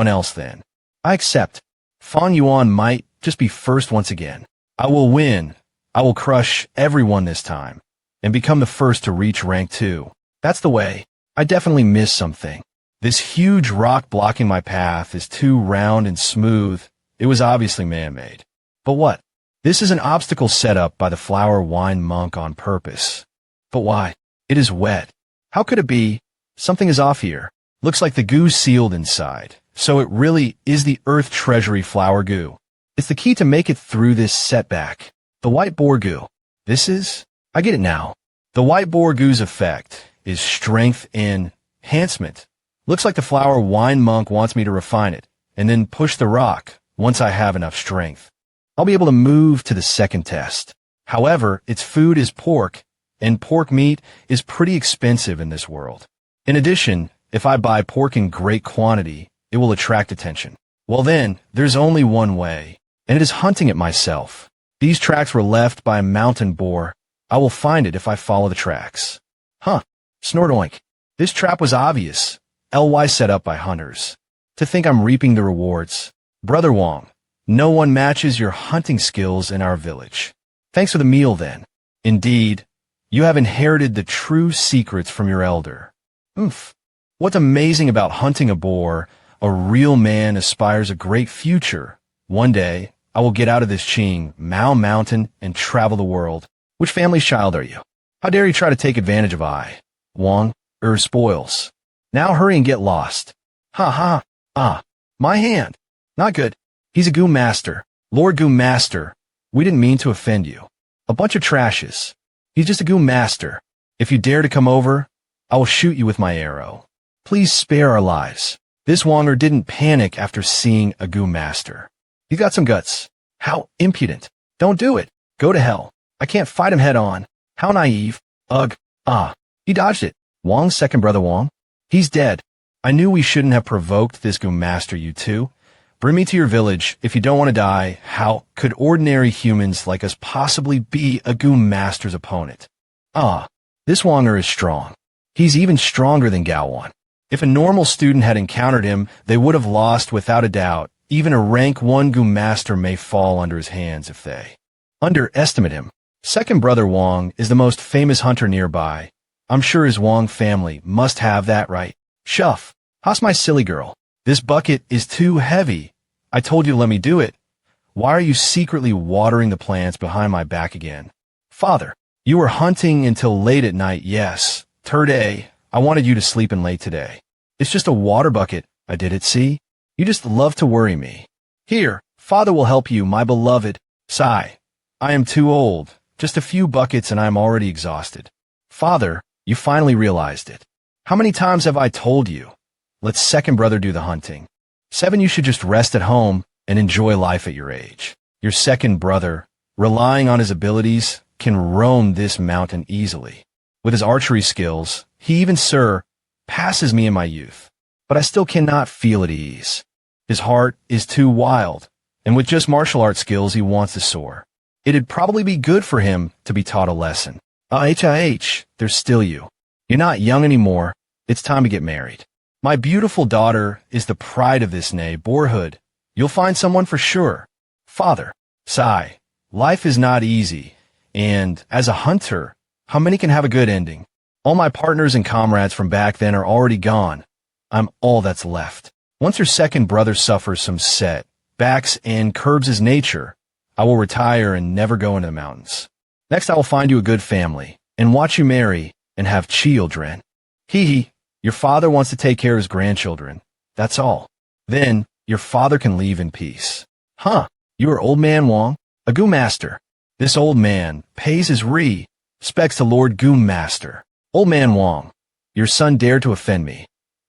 else then. I accept. Fong Yuan might just be first once again. I will win. I will crush everyone this time and become the first to reach rank 2. That's the way. I definitely missed something. This huge rock blocking my path is too round and smooth. It was obviously man-made. But what? This is an obstacle set up by the flower wine monk on purpose. But why? It is wet. How could it be? Something is off here. Looks like the gu sealed inside. So it really is the earth treasury flower gu. It's the key to make it through this setback. The white boar gu. This is? I get it now. The white boar gu's effect is strength enhancement. Looks like the flower wine monk wants me to refine it and then push the rock once I have enough strength. I'll be able to move to the second test. However, its food is pork, and pork meat is pretty expensive in this world. In addition, if I buy pork in great quantity, it will attract attention. Well then, there's only one way, and it is hunting it myself. These tracks were left by a mountain boar. I will find it if I follow the tracks. Huh. Snordoink. This trap was obvious. LY set up by hunters. To think I'm reaping the rewards. Brother Wong, no one matches your hunting skills in our village. Thanks for the meal then. Indeed, you have inherited the true secrets from your elder. Oomph. What's amazing about hunting a boar? A real man aspires a great future. One day, I will get out of this Qing Mao mountain and travel the world. Which family's child are you? How dare you try to take advantage of Wang, spoils. Now hurry and get lost. Ha ha. Ah, my hand. Not good. He's a Gu master. Lord Gu master. We didn't mean to offend you. A bunch of trashes. He's just a Gu master. If you dare to come over, I will shoot you with my arrow. Please spare our lives. This Wanger didn't panic after seeing a Gu master. He's got some guts. How impudent. Don't do it. Go to hell. I can't fight him head on. How naive. Ugh. Ah. He dodged it. Wang's second brother Wang? He's dead. I knew we shouldn't have provoked this Gu master, you two. Bring me to your village if you don't want to die. How could ordinary humans like us possibly be a Gu master's opponent? Ah. This Wanger is strong. He's even stronger than Gaowan. If a normal student had encountered him, they would have lost without a doubt. Even a rank 1 Gu master may fall under his hands if they underestimate him. Second brother Wang is the most famous hunter nearby. I'm sure his Wang family must have that right. Shuff. How's my silly girl? This bucket is too heavy. I told you to let me do it. Why are you secretly watering the plants behind my back again? Father, you were hunting until late at night, yes. Today, I wanted you to sleep in late today. It's just a water bucket. I did it, see? You just love to worry me. Here, father will help you, my beloved. Sigh. I am too old. Just a few buckets and I am already exhausted. Father, you finally realized it. How many times have I told you? Let second brother do the hunting. 7, you should just rest at home and enjoy life at your age. Your second brother, relying on his abilities, can roam this mountain easily. With his archery skills, he even, sir, passes me in my youth. But I still cannot feel at ease. His heart is too wild, and with just martial arts skills he wants to soar. It'd probably be good for him to be taught a lesson. There's still you. You're not young anymore. It's time to get married. My beautiful daughter is the pride of this neighborhood. You'll find someone for sure. Father, sigh. Life is not easy, and as a hunter, how many can have a good ending? All my partners and comrades from back then are already gone. I'm all that's left. Once your second brother suffers some setbacks and curbs his nature, I will retire and never go into the mountains. Next, I will find you a good family and watch you marry and have children. Your father wants to take care of his grandchildren. That's all. Then, your father can leave in peace. Huh, you are old man Wang, a Gu master. This old man pays his respects to Lord Gu master. Old man Wang, your son dared to offend me.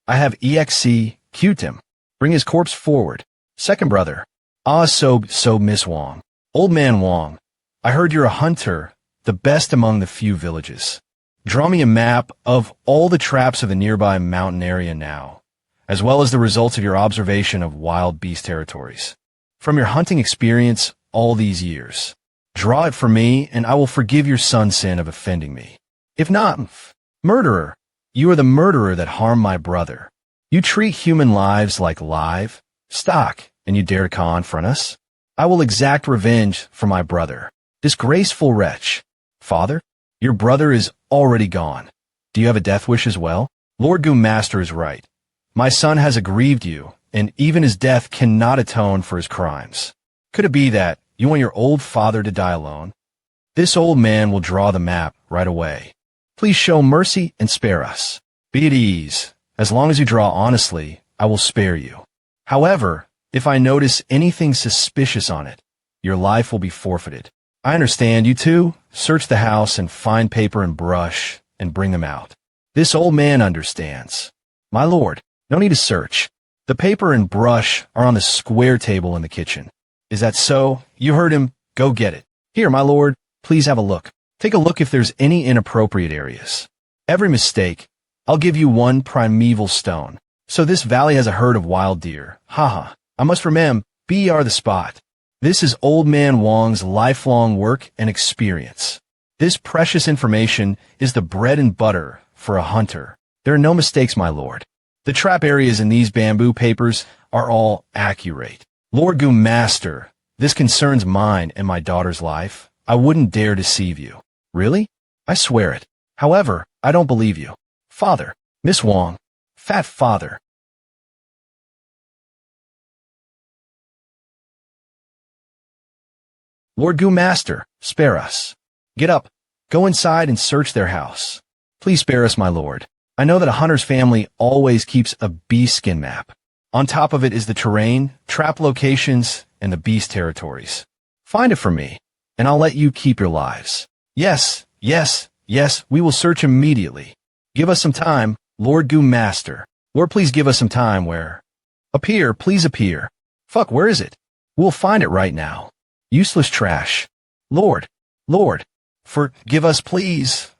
I have executed him. Bring his corpse forward. Second brother. So Miss Wang. Old man Wang, I heard you're a hunter, the best among the few villages. Draw me a map of all the traps of the nearby mountain area now, as well as the results of your observation of wild beast territories. From your hunting experience all these years, draw it for me and I will forgive your son's sin of offending me. If not, murderer, you are the murderer that harmed my brother. You treat human lives like live stock, and you dare to confront us? I will exact revenge for my brother. Disgraceful wretch. Father, your brother is already gone. Do you have a death wish as well? Lord Gu Master is right. My son has aggrieved you, and even his death cannot atone for his crimes. Could it be that you want your old father to die alone? This old man will draw the map right away. Please show mercy and spare us. Be at ease. As long as you draw honestly, I will spare you. However, if I notice anything suspicious on it, your life will be forfeited. I understand you two. Search the house and find paper and brush and bring them out. This old man understands. My lord, no need to search. The paper and brush are on the square table in the kitchen. Is that so? You heard him. Go get it. Here, my lord, please have a look. Take a look if there's any inappropriate areas. Every mistake, I'll give you 1 primeval stone. So this valley has a herd of wild deer. Haha. I must remember, the spot. This is old man Wang's lifelong work and experience. This precious information is the bread and butter for a hunter. There are no mistakes, my lord. The trap areas in these bamboo papers are all accurate. Lord Gu Master, this concerns mine and my daughter's life. I wouldn't dare deceive you. Really? I swear it. However, I don't believe you. Father, Miss Wang, fat father. Lord Gu Master, spare us. Get up. Go inside and search their house. Please spare us, my lord. I know that a hunter's family always keeps a beast skin map. On top of it is the terrain, trap locations, and the beast territories. Find it for me, and I'll let you keep your lives. Yes, yes, yes, we will search immediately. Give us some time, Lord Gu Master. Lord, please give us some time. Where? Appear, please appear. Fuck, where is it? We'll find it right now. Useless trash. Lord, forgive us, please.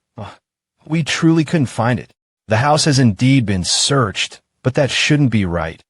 We truly couldn't find it. The house has indeed been searched, but that shouldn't be right.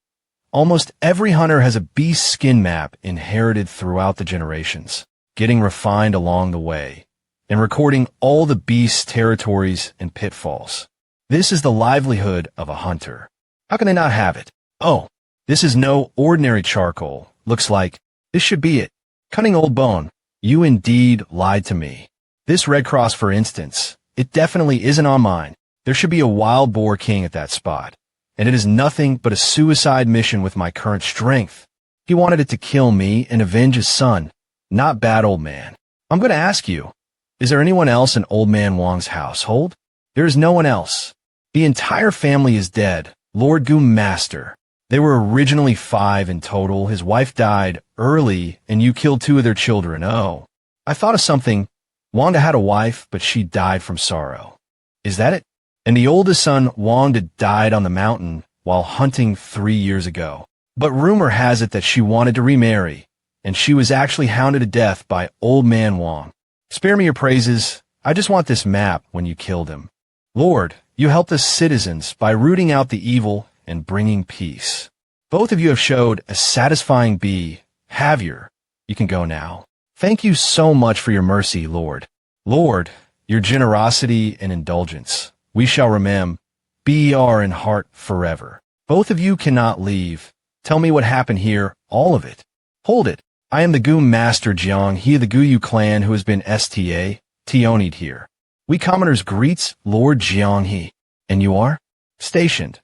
Almost every hunter has a beast skin map inherited throughout the generations, getting refined along the way, and recording all the beast's territories and pitfalls. This is the livelihood of a hunter. How can they not have it? Oh, this is no ordinary charcoal. Looks like this should be it. Cunning old bone, you indeed lied to me. This red cross, for instance, it definitely isn't on mine. There should be a wild boar king at that spot, and it is nothing but a suicide mission with my current strength. He wanted it to kill me and avenge his son. Not bad, old man. I'm going to ask you, is there anyone else in Old Man Wong's household? There is no one else. The entire family is dead, Lord Gu Master. They were originally 5 in total. His wife died early, and you killed 2 of their children. Oh, I thought of something. Wanda had a wife, but she died from sorrow. Is that it? And the oldest son, Wanda, died on the mountain while hunting 3 years ago. But rumor has it that she wanted to remarry, and she was actually hounded to death by Old Man Wong. Spare me your praises. I just want this map when you killed him. Lord, you helped us citizens by rooting out the evil and bringing peace. Both of you have showed a satisfying behavior. You can go now. Thank you so much for your mercy, Lord. Lord, your generosity and indulgence. We shall remember in heart forever. Both of you cannot leave. Tell me what happened here, all of it. Hold it. I am the Gu Master Jiang, he of the Guyu clan who has been Tioned here. We commoners greets Lord Jiang he. And you are? Stationed.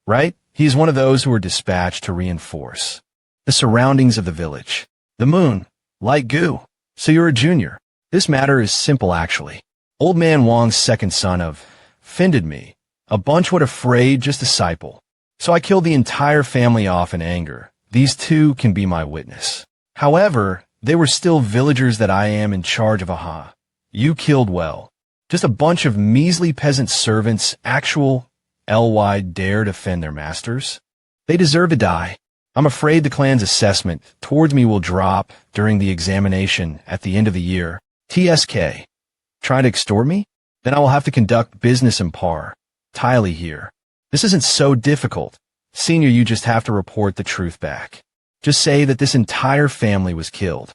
Right? He is one of those who are dispatched to reinforce the surroundings of the village. The moon, like Gu. So you're a junior. This matter is simple actually. Old Man Wong's second son offended me. A bunch what afraid just disciple. So I killed the entire family off in anger. These 2 can be my witness. However, they were still villagers that I am in charge of. Aha. You killed well. Just a bunch of measly peasant servants, actual dare defend their masters. They deserve to die. I'm afraid the clan's assessment towards me will drop during the examination at the end of the year. TSK. Trying to extort me? Then I will have to conduct business in par. Tiley here. This isn't so difficult. Senior, you just have to report the truth back. Just say that this entire family was killed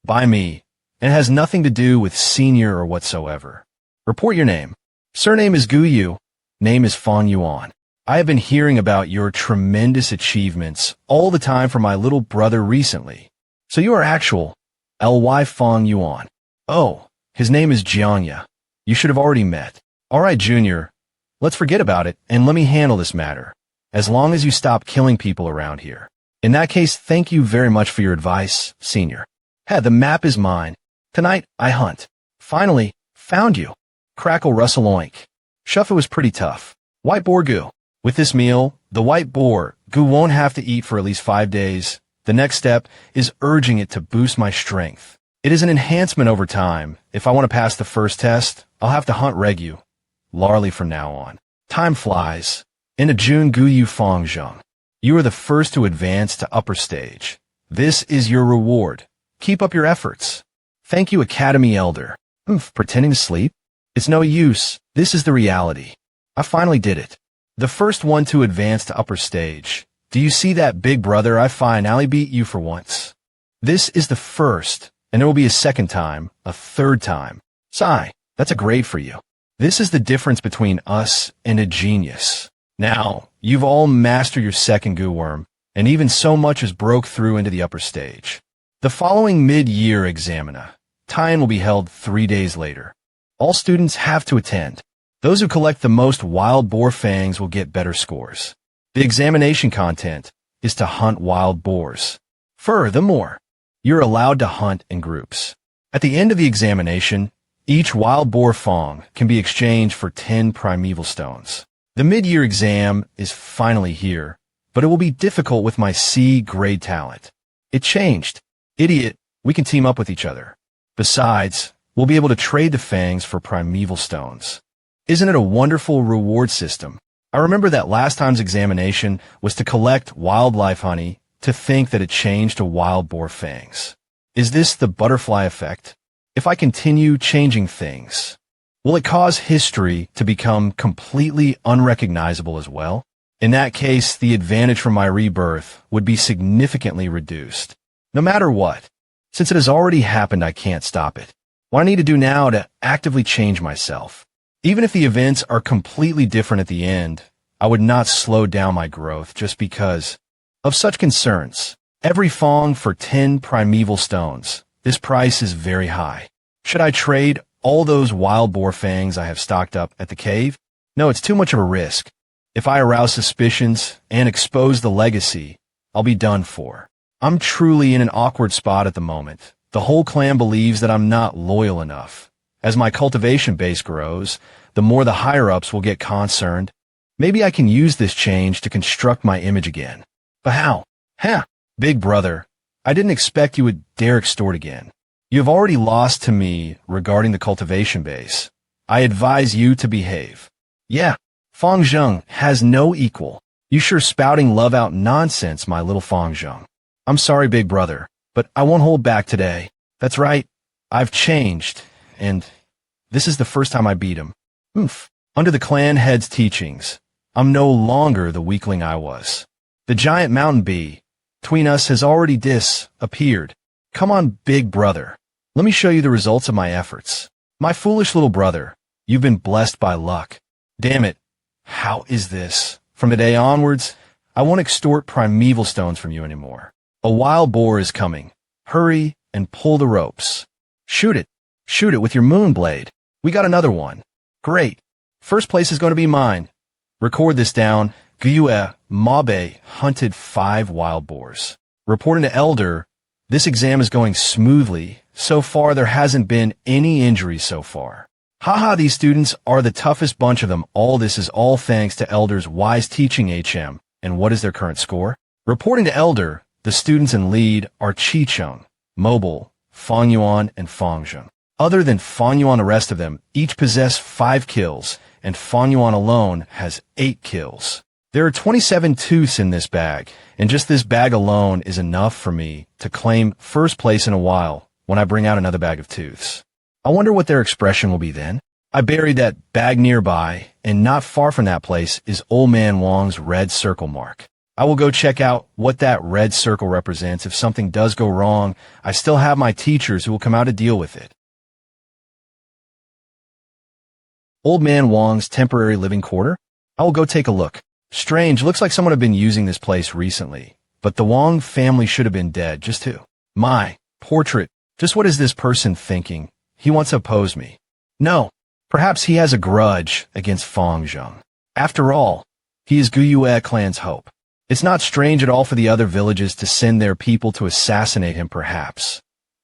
by me, and it has nothing to do with Senior or whatsoever. Report your name. Surname is Guyu. Name is Fong Yuan. I have been hearing about your tremendous achievements all the time from my little brother recently. So you are actual Ly Fong Yuan. Oh, his name is Jiangya. You should have already met. All right, Junior. Let's forget about it, and let me handle this matter. As long as you stop killing people around here. In that case, thank you very much for your advice, Senior. Hey, the map is mine. Tonight, I hunt. Finally, found you. Crackle Russell Oink. Shuffa was pretty tough. White boar Gu. With this meal, the white boar Gu won't have to eat for at least 5 days. The next step is urging it to boost my strength. It is an enhancement over time. If I want to pass the first test, I'll have to hunt regularly from now on. Time flies. In a June Guyu Fong Jung. You are the first to advance to upper stage. This is your reward. Keep up your efforts. Thank you, Academy Elder. Pretending to sleep? It's no use. This is the reality. I finally did it. The first one to advance to upper stage. Do you see that, big brother? I finally beat you for once. This is the first, and there will be a second time, a third time. Sigh, that's a grade for you. This is the difference between us and a genius. Now, you've all mastered your second Gu worm, and even so much as broke through into the upper stage. The following mid-year examina, tie-in will be held 3 days later. All students have to attend. Those who collect the most wild boar fangs will get better scores. The examination content is to hunt wild boars. Furthermore, you're allowed to hunt in groups. At the end of the examination, each wild boar Fong can be exchanged for 10 primeval stones. The mid-year exam is finally here, but it will be difficult with my C grade talent. It changed. Idiot, we can team up with each other. Besides, we'll be able to trade the fangs for primeval stones. Isn't it a wonderful reward system? I remember that last time's examination was to collect wildlife honey to think that it changed to wild boar fangs. Is this the butterfly effect? If I continue changing things, will it cause history to become completely unrecognizable as well? In that case, the advantage from my rebirth would be significantly reduced. No matter what, since it has already happened, I can't stop it. What I need to do now to actively change myself. Even if the events are completely different at the end, I would not slow down my growth just because of such concerns. Every Fong for 10 primeval stones. This price is very high. Should I trade all those wild boar fangs I have stocked up at the cave? No, it's too much of a risk. If I arouse suspicions and expose the legacy, I'll be done for. I'm truly in an awkward spot at the moment. The whole clan believes that I'm not loyal enough. As my cultivation base grows, the more the higher-ups will get concerned. Maybe I can use this change to construct my image again. But how? Big brother, I didn't expect you would dare extort again. You have already lost to me regarding the cultivation base. I advise you to behave. Yeah, Fong Jung has no equal. You sure spouting love out nonsense, my little Fong Jung. I'm sorry, big brother, but I won't hold back today. That's right, I've changed, and this is the first time I beat him. Oof. Under the clan head's teachings, I'm no longer the weakling I was. The giant mountain bee between us has already disappeared. Come on, big brother. Let me show you the results of my efforts. My foolish little brother, you've been blessed by luck. Damn it. How is this? From today onwards, I won't extort primeval stones from you anymore. A wild boar is coming. Hurry and pull the ropes. Shoot it. Shoot it with your moon blade. We got another one. Great. First place is going to be mine. Record this down. Gyue Mabe hunted 5 wild boars. Reporting to Elder, this exam is going smoothly. So far, there hasn't been any injuries so far. Haha, these students are the toughest bunch of them. All this is all thanks to Elder's wise teaching HM. And what is their current score? Reporting to Elder, the students in lead are Chi Chung, Mobile, Fong Yuan, and Fong Jung. Other than Fong Yuan, the rest of them each possess 5 kills, and Fong Yuan alone has 8 kills. There are 27 tooths in this bag, and just this bag alone is enough for me to claim first place in a while when I bring out another bag of tooths. I wonder what their expression will be then. I buried that bag nearby, and not far from that place is Old Man Wong's red circle mark. I will go check out what that red circle represents. If something does go wrong, I still have my teachers who will come out to deal with it. Old Man Wong's temporary living quarter? I will go take a look. Strange, looks like someone had been using this place recently. But the Wong family should have been dead, just who? My portrait. Just what is this person thinking? He wants to oppose me. No, perhaps he has a grudge against Fong Jung. After all, he is Gyue clan's hope. It's not strange at all for the other villages to send their people to assassinate him, perhaps.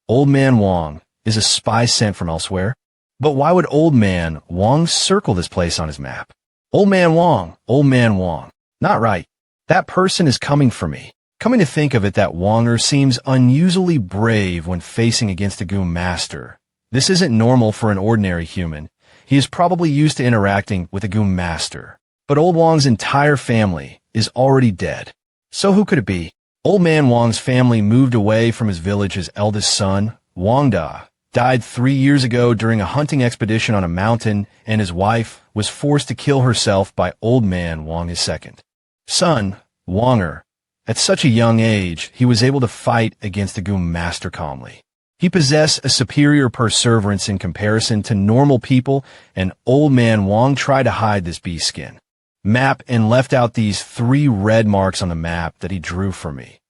Old Man Wong is a spy sent from elsewhere. But why would Old Man Wong circle this place on his map? Old Man Wong, Old Man Wong. Not right. That person is coming for me. Coming to think of it, that Wonger seems unusually brave when facing against a Goon Master. This isn't normal for an ordinary human. He is probably used to interacting with a Goon Master. But Old Wong's entire family is already dead. So who could it be? Old Man Wong's family moved away from his village. His eldest son, Wongda, died 3 years ago during a hunting expedition on a mountain, and his wife was forced to kill herself by Old Man Wong his second son, Wonger. At such a young age, he was able to fight against the Goon Master calmly. He possessed a superior perseverance in comparison to normal people, and Old Man Wong tried to hide this beast skin. Map and left out these 3 red marks on the map that he drew for me.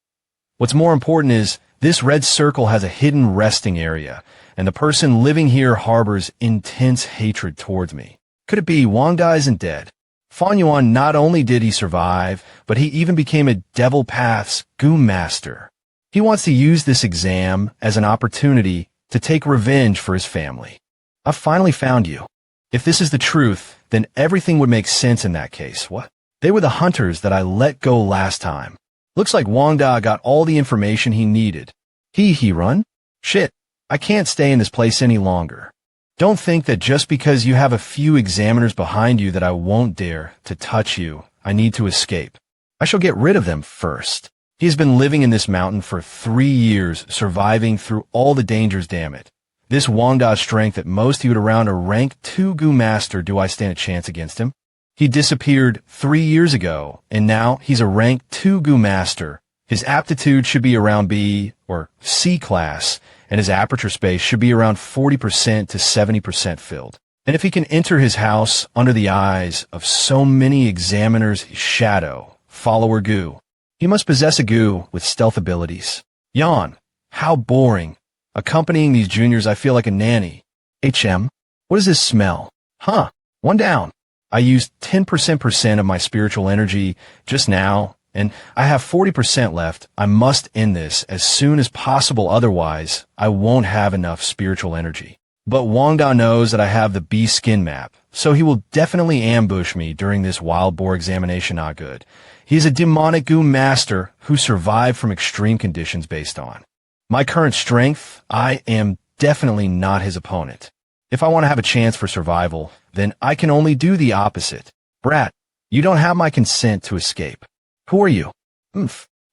What's more important is this red circle has a hidden resting area, and the person living here harbors intense hatred towards me. Could it be Wongda isn't dead? Fong Yuan, not only did he survive, but he even became a Devil Path's Goon Master. He wants to use this exam as an opportunity to take revenge for his family. I've finally found you. If this is the truth, then everything would make sense in that case. What? They were the hunters that I let go last time. Looks like Wang Da got all the information he needed. He run? Shit, I can't stay in this place any longer. Don't think that just because you have a few examiners behind you that I won't dare to touch you. I need to escape. I shall get rid of them first. He has been living in this mountain for 3 years, surviving through all the dangers, damn it. This Wang Da's strength at most he would around a rank 2 Gu master. Do I stand a chance against him? He disappeared 3 years ago, and now he's a rank 2 Gu master. His aptitude should be around B or C class, and his aperture space should be around 40% to 70% filled. And if he can enter his house under the eyes of so many examiners, his shadow, follower Gu, he must possess a Gu with stealth abilities. Yawn. How boring. Accompanying these juniors, I feel like a nanny. What does this smell? Huh. 1 down. I used 10% of my spiritual energy just now, and I have 40% left. I must end this as soon as possible, otherwise I won't have enough spiritual energy. But Wang Da knows that I have the B skin map, so he will definitely ambush me during this wild boar examination. Not good. He is a demonic Gu master who survived from extreme conditions based on my current strength. I am definitely not his opponent. If I want to have a chance for survival, then I can only do the opposite. Brat, you don't have my consent to escape. Who are you?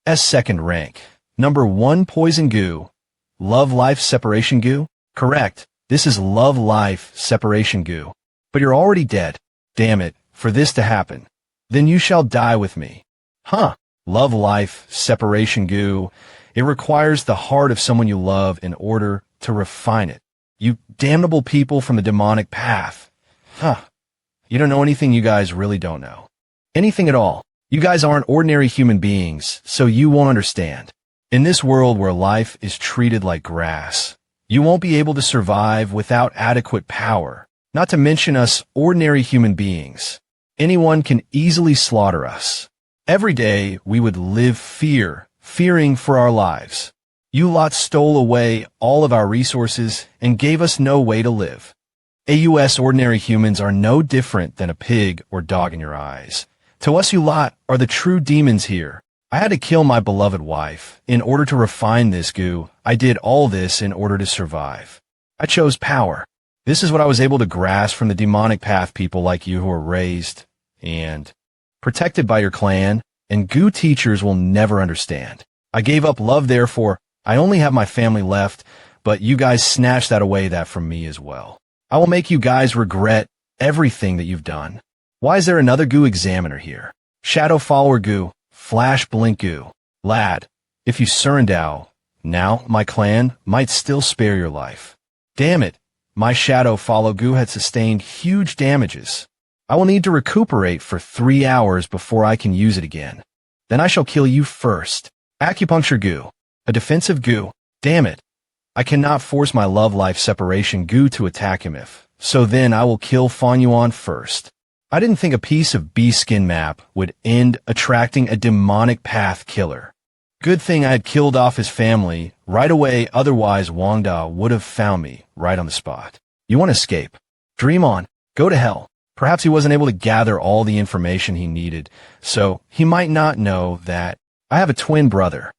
S second rank. Number 1 poison Gu. Love life separation Gu? Correct. This is love life separation Gu. But you're already dead. Damn it, for this to happen. Then you shall die with me. Huh. Love life separation Gu. It requires the heart of someone you love in order to refine it. You damnable people from the demonic path. Huh. You don't know anything. You guys really don't know anything at all. You guys aren't ordinary human beings, so you won't understand. In this world where life is treated like grass, you won't be able to survive without adequate power, not to mention us ordinary human beings. Anyone can easily slaughter us. Every day we would live fearing for our lives. You lot stole away all of our resources and gave us no way to live. AUS ordinary humans are no different than a pig or dog in your eyes. To us, you lot are the true demons here. I had to kill my beloved wife in order to refine this Gu. I did all this in order to survive. I chose power. This is what I was able to grasp from the demonic path people like you who are raised and protected by your clan, and Gu teachers will never understand. I gave up love, therefore I only have my family left, but you guys snatched that from me as well. I will make you guys regret everything that you've done. Why is there another Gu examiner here? Shadow follower Gu, flash blink Gu. Lad, if you surrender now, my clan might still spare your life. Damn it, my shadow follow Gu had sustained huge damages. I will need to recuperate for 3 hours before I can use it again. Then I shall kill you first. Acupuncture Gu, a defensive Gu. Damn it. I cannot force my love life separation Gu to attack him so then I will kill Fong Yuan first. I didn't think a piece of B skin map would end attracting a demonic path killer. Good thing I had killed off his family right away, otherwise Wang Da would have found me right on the spot. You want to escape? Dream on. Go to hell. Perhaps he wasn't able to gather all the information he needed, so he might not know that I have a twin brother.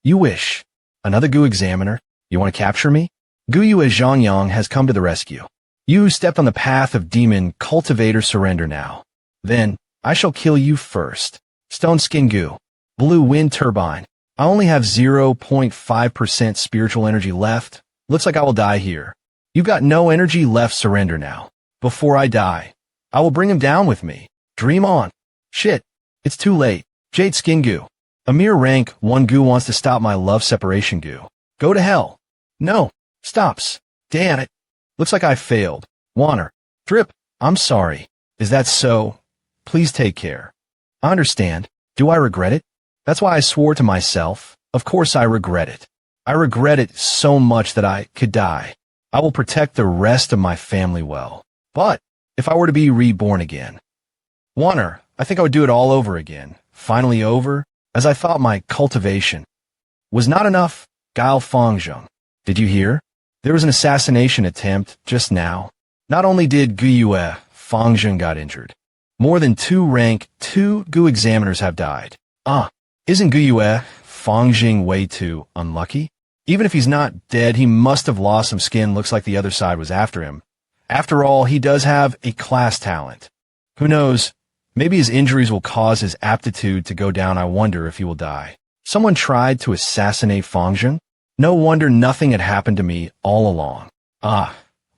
You wish. Another Gu examiner? You want to capture me? Gu Yu as Zhongyang has come to the rescue. You who stepped on the path of demon cultivator, surrender now. Then I shall kill you first. Stone skin Gu. Blue wind turbine. I only have 0.5% spiritual energy left. Looks like I will die here. You've got no energy left. Surrender now. Before I die, I will bring him down with me. Dream on. Shit. It's too late. Jade skin Gu. A mere rank 1 Gu wants to stop my love separation Gu. Go to hell. No. Stops. Damn it. Looks like I failed. Wanner. Drip. I'm sorry. Is that so? Please take care. I understand. Do I regret it? That's why I swore to myself. Of course I regret it. I regret it so much that I could die. I will protect the rest of my family well. But if I were to be reborn again, Wanner, I think I would do it all over again. Finally over, as I thought my cultivation was not enough. Guile Fong Jung. Did you hear? There was an assassination attempt just now. Not only did Guyue, Fong Jung got injured. More than 2 rank 2 Gu examiners have died. Isn't Guyue, Fong Jung way too unlucky? Even if he's not dead, he must have lost some skin. Looks like the other side was after him. After all, he does have a class talent. Who knows? Maybe his injuries will cause his aptitude to go down. I wonder if he will die. Someone tried to assassinate Fong Jung? No wonder nothing had happened to me all along.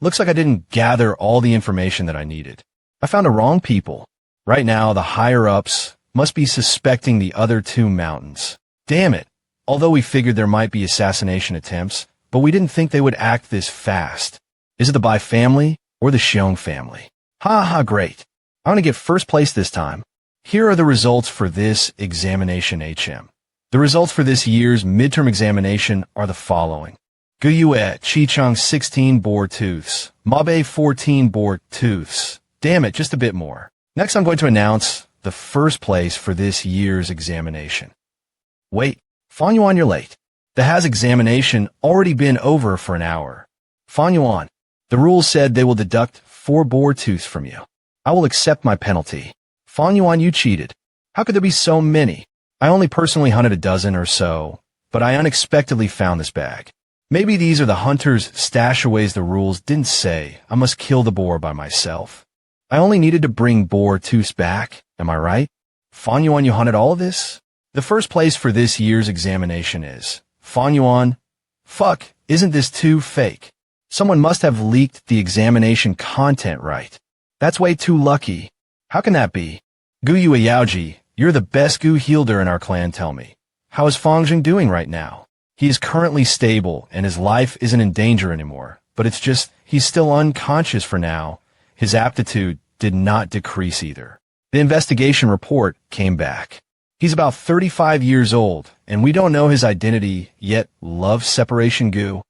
Looks like I didn't gather all the information that I needed. I found the wrong people. Right now, the higher-ups must be suspecting the other 2 mountains. Damn it. Although we figured there might be assassination attempts, but we didn't think they would act this fast. Is it the Bai family or the Xiong family? Great. I'm gonna get first place this time. Here are the results for this examination HM. The results for this year's midterm examination are the following. Guyue, Chichang 16 bore tooths. Mabe 14 bore tooths. Damn it, just a bit more. Next, I'm going to announce the first place for this year's examination. Wait, Fong Yuan, you're late. The has examination already been over for an hour. Fong Yuan, the rules said they will deduct 4 bore tooths from you. I will accept my penalty. Fong Yuan, you cheated. How could there be so many? I only personally hunted a dozen or so, but I unexpectedly found this bag. Maybe these are the hunter's stashaways. The rules didn't say I must kill the boar by myself. I only needed to bring boar tooths back. Am I right? Fong Yuan, you hunted all of this? The first place for this year's examination is Fong Yuan. Fuck, isn't this too fake? Someone must have leaked the examination content, right? That's way too lucky. How can that be? Guyue Yaoji, you're the best Gu healer in our clan, tell me. How is Fong Jung doing right now? He is currently stable and his life isn't in danger anymore, but it's just he's still unconscious for now. His aptitude did not decrease either. The investigation report came back. He's about 35 years old, and we don't know his identity yet. Love separation Gu.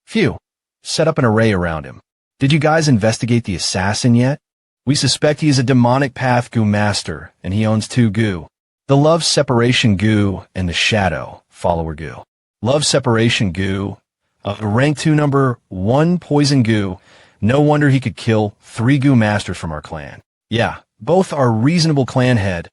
Phew. Set up an array around him. Did you guys investigate the assassin yet? We suspect he is a demonic path Gu master, and he owns 2 Gu. The love separation Gu and the shadow follower Gu. Love separation Gu, rank 2 number 1 poison Gu. No wonder he could kill 3 Gu masters from our clan. Yeah, both are reasonable clan head.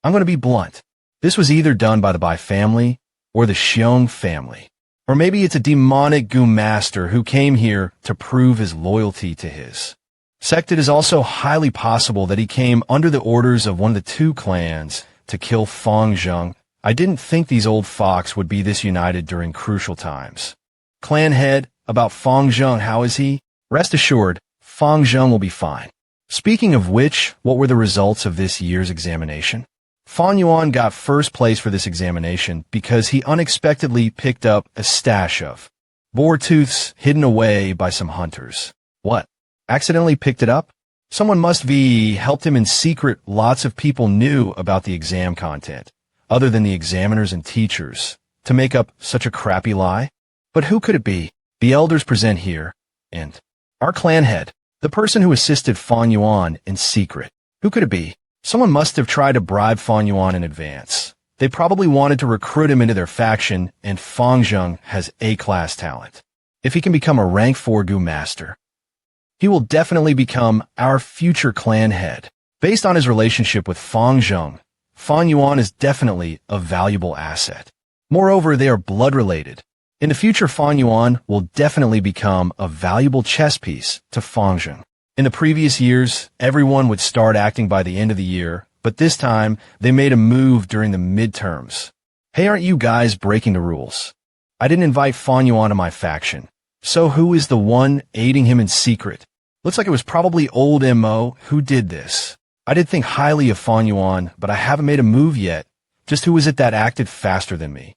I'm going to be blunt. This was either done by the Bai family or the Xiong family. Or maybe it's a demonic Gu master who came here to prove his loyalty to his sect. It is also highly possible that he came under the orders of one of the 2 clans to kill Fong Jung. I didn't think these old fox would be this united during crucial times. Clan head, about Fong Jung, how is he? Rest assured, Fong Jung will be fine. Speaking of which, what were the results of this year's examination? Fong Yuan got first place for this examination because he unexpectedly picked up a stash of boar tooths hidden away by some hunters. What? Accidentally picked it up? Someone must be helped him in secret. Lots of people knew about the exam content, other than the examiners and teachers, to make up such a crappy lie. But who could it be? The elders present here, and our clan head, the person who assisted Fong Yuan in secret. Who could it be? Someone must have tried to bribe Fong Yuan in advance. They probably wanted to recruit him into their faction, and Fong Jung has A-class talent. If he can become a rank 4 Gu master, he will definitely become our future clan head. Based on his relationship with Fong Jung, Fong Yuan is definitely a valuable asset. Moreover, they are blood related. In the future, Fong Yuan will definitely become a valuable chess piece to Fong Jung. In the previous years, everyone would start acting by the end of the year, but this time, they made a move during the midterms. Hey, aren't you guys breaking the rules? I didn't invite Fong Yuan to my faction. So who is the one aiding him in secret? Looks like it was probably old Mo who did this. I did think highly of Fong Yuan, but I haven't made a move yet. Just who is it that acted faster than me?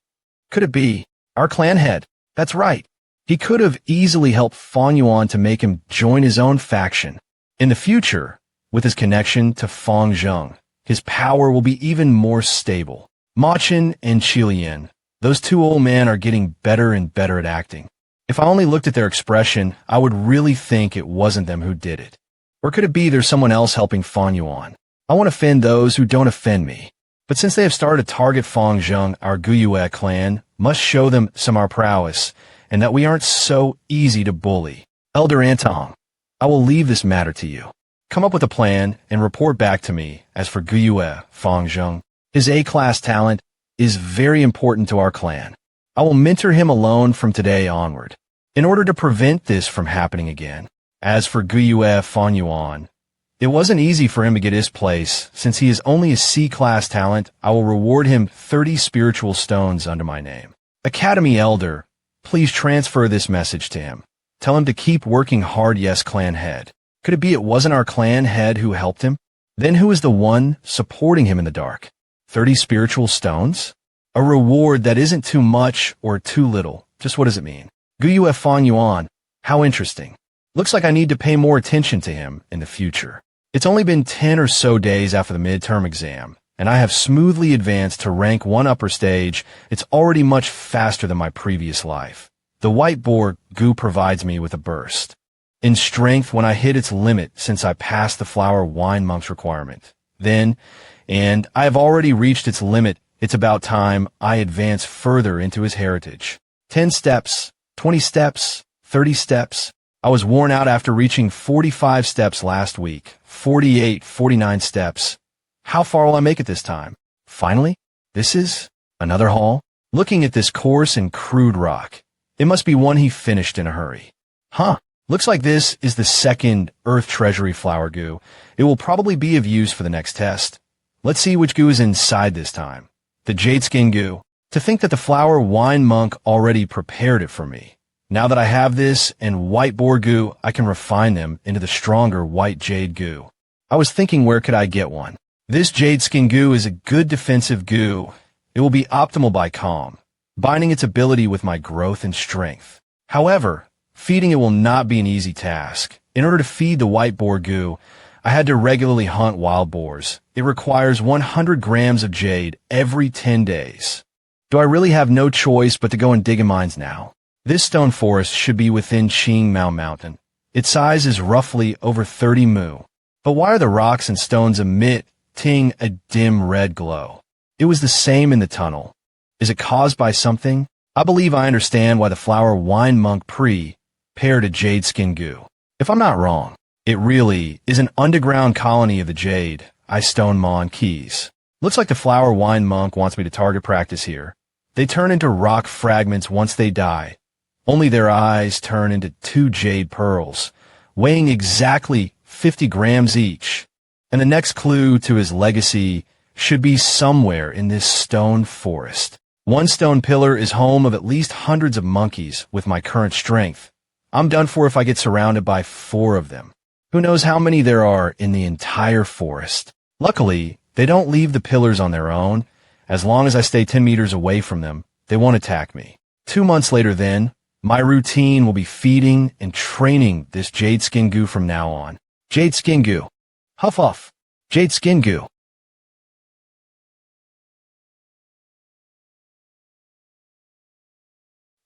Could it be our clan head? That's right. He could have easily helped Fong Yuan to make him join his own faction. In the future, with his connection to Fong Jung, his power will be even more stable. Ma Chen and Qilian, those 2 old men are getting better and better at acting. If I only looked at their expression, I would really think it wasn't them who did it. Or could it be there's someone else helping Fong Yuan? I want to offend those who don't offend me. But since they have started to target Fong Jung, our Guyue clan must show them some of our prowess, and that we aren't so easy to bully. Elder Antong, I will leave this matter to you. Come up with a plan and report back to me. As for Guyue, Fong Jung, his A-class talent is very important to our clan. I will mentor him alone from today onward, in order to prevent this from happening again. As for Guyue, Fong Yuan, it wasn't easy for him to get his place. Since he is only a C-class talent, I will reward him 30 spiritual stones under my name. Academy Elder, please transfer this message to him. Tell him to keep working hard. Yes, clan head. Could it be it wasn't our clan head who helped him? Then who is the one supporting him in the dark? 30 spiritual stones? A reward that isn't too much or too little. Just what does it mean? Guyue Fong Yuan, how interesting. Looks like I need to pay more attention to him in the future. It's only been 10 or so days after the midterm exam, and I have smoothly advanced to rank 1 upper stage. It's already much faster than my previous life. The white boar goo provides me with a burst in strength when I hit its limit since I passed the flower wine monk's requirement. Then, and I have already reached its limit, it's about time I advance further into his heritage. 10 steps, 20 steps, 30 steps. I was worn out after reaching 45 steps last week, 48, 49 steps. How far will I make it this time? Finally, this is another haul. Looking at this coarse and crude rock, it must be one he finished in a hurry. Huh, looks like this is the second Earth Treasury flower goo. It will probably be of use for the next test. Let's see which goo is inside this time. The jade skin goo. To think that the flower wine monk already prepared it for me. Now that I have this and white boar goo, I can refine them into the stronger white jade goo. I was thinking, where could I get one? This jade skin goo is a good defensive goo. It will be optimal by calm, binding its ability with my growth and strength. However, feeding it will not be an easy task. In order to feed the white boar goo, I had to regularly hunt wild boars. It requires 100 grams of jade every 10 days. Do I really have no choice but to go and dig in mines now? This stone forest should be within Qingmao Mountain. Its size is roughly over 30 mu. But why are the rocks and stones emitting a dim red glow? It was the same in the tunnel. Is it caused by something? I believe I understand why the flower wine monk paired a jade skin goo. If I'm not wrong, it really is an underground colony of the jade I stone mon keys. Looks like the flower wine monk wants me to target practice here. They turn into rock fragments once they die. Only their eyes turn into 2 jade pearls, weighing exactly 50 grams each. And the next clue to his legacy should be somewhere in this stone forest. 1 stone pillar is home of at least hundreds of monkeys with my current strength. I'm done for if I get surrounded by 4 of them. Who knows how many there are in the entire forest. Luckily, they don't leave the pillars on their own. As long as I stay 10 meters away from them, they won't attack me. 2 months later then, my routine will be feeding and training this jade skin goo from now on. Jade skin goo. Huff huff. Jade skin goo.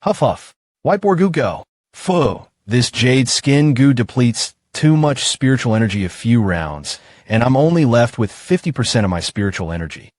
Huff huff. White boar goo go. Phew. This jade skin goo depletes too much spiritual energy a few rounds, and I'm only left with 50% of my spiritual energy.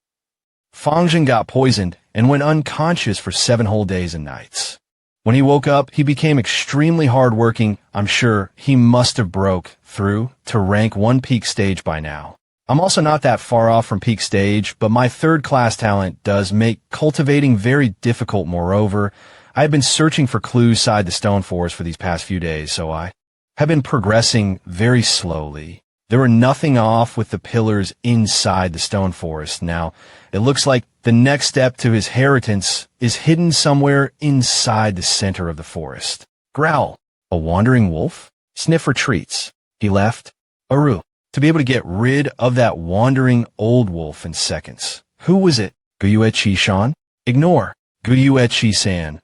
Fong Jung got poisoned and went unconscious for 7 whole days and nights. When he woke up, he became extremely hardworking. I'm sure he must have broke through to rank 1 peak stage by now. I'm also not that far off from peak stage, but my 3rd class talent does make cultivating very difficult. Moreover, I have been searching for clues inside the stone forest for these past few days, so I have been progressing very slowly. There were nothing off with the pillars inside the stone forest. Now, it looks like the next step to his inheritance is hidden somewhere inside the center of the forest. Growl. A wandering wolf? Sniff retreats. He left. Aru. To be able to get rid of that wandering old wolf in seconds. Who was it? Guyue Chi-shan? Ignore. Guyue Chi-san.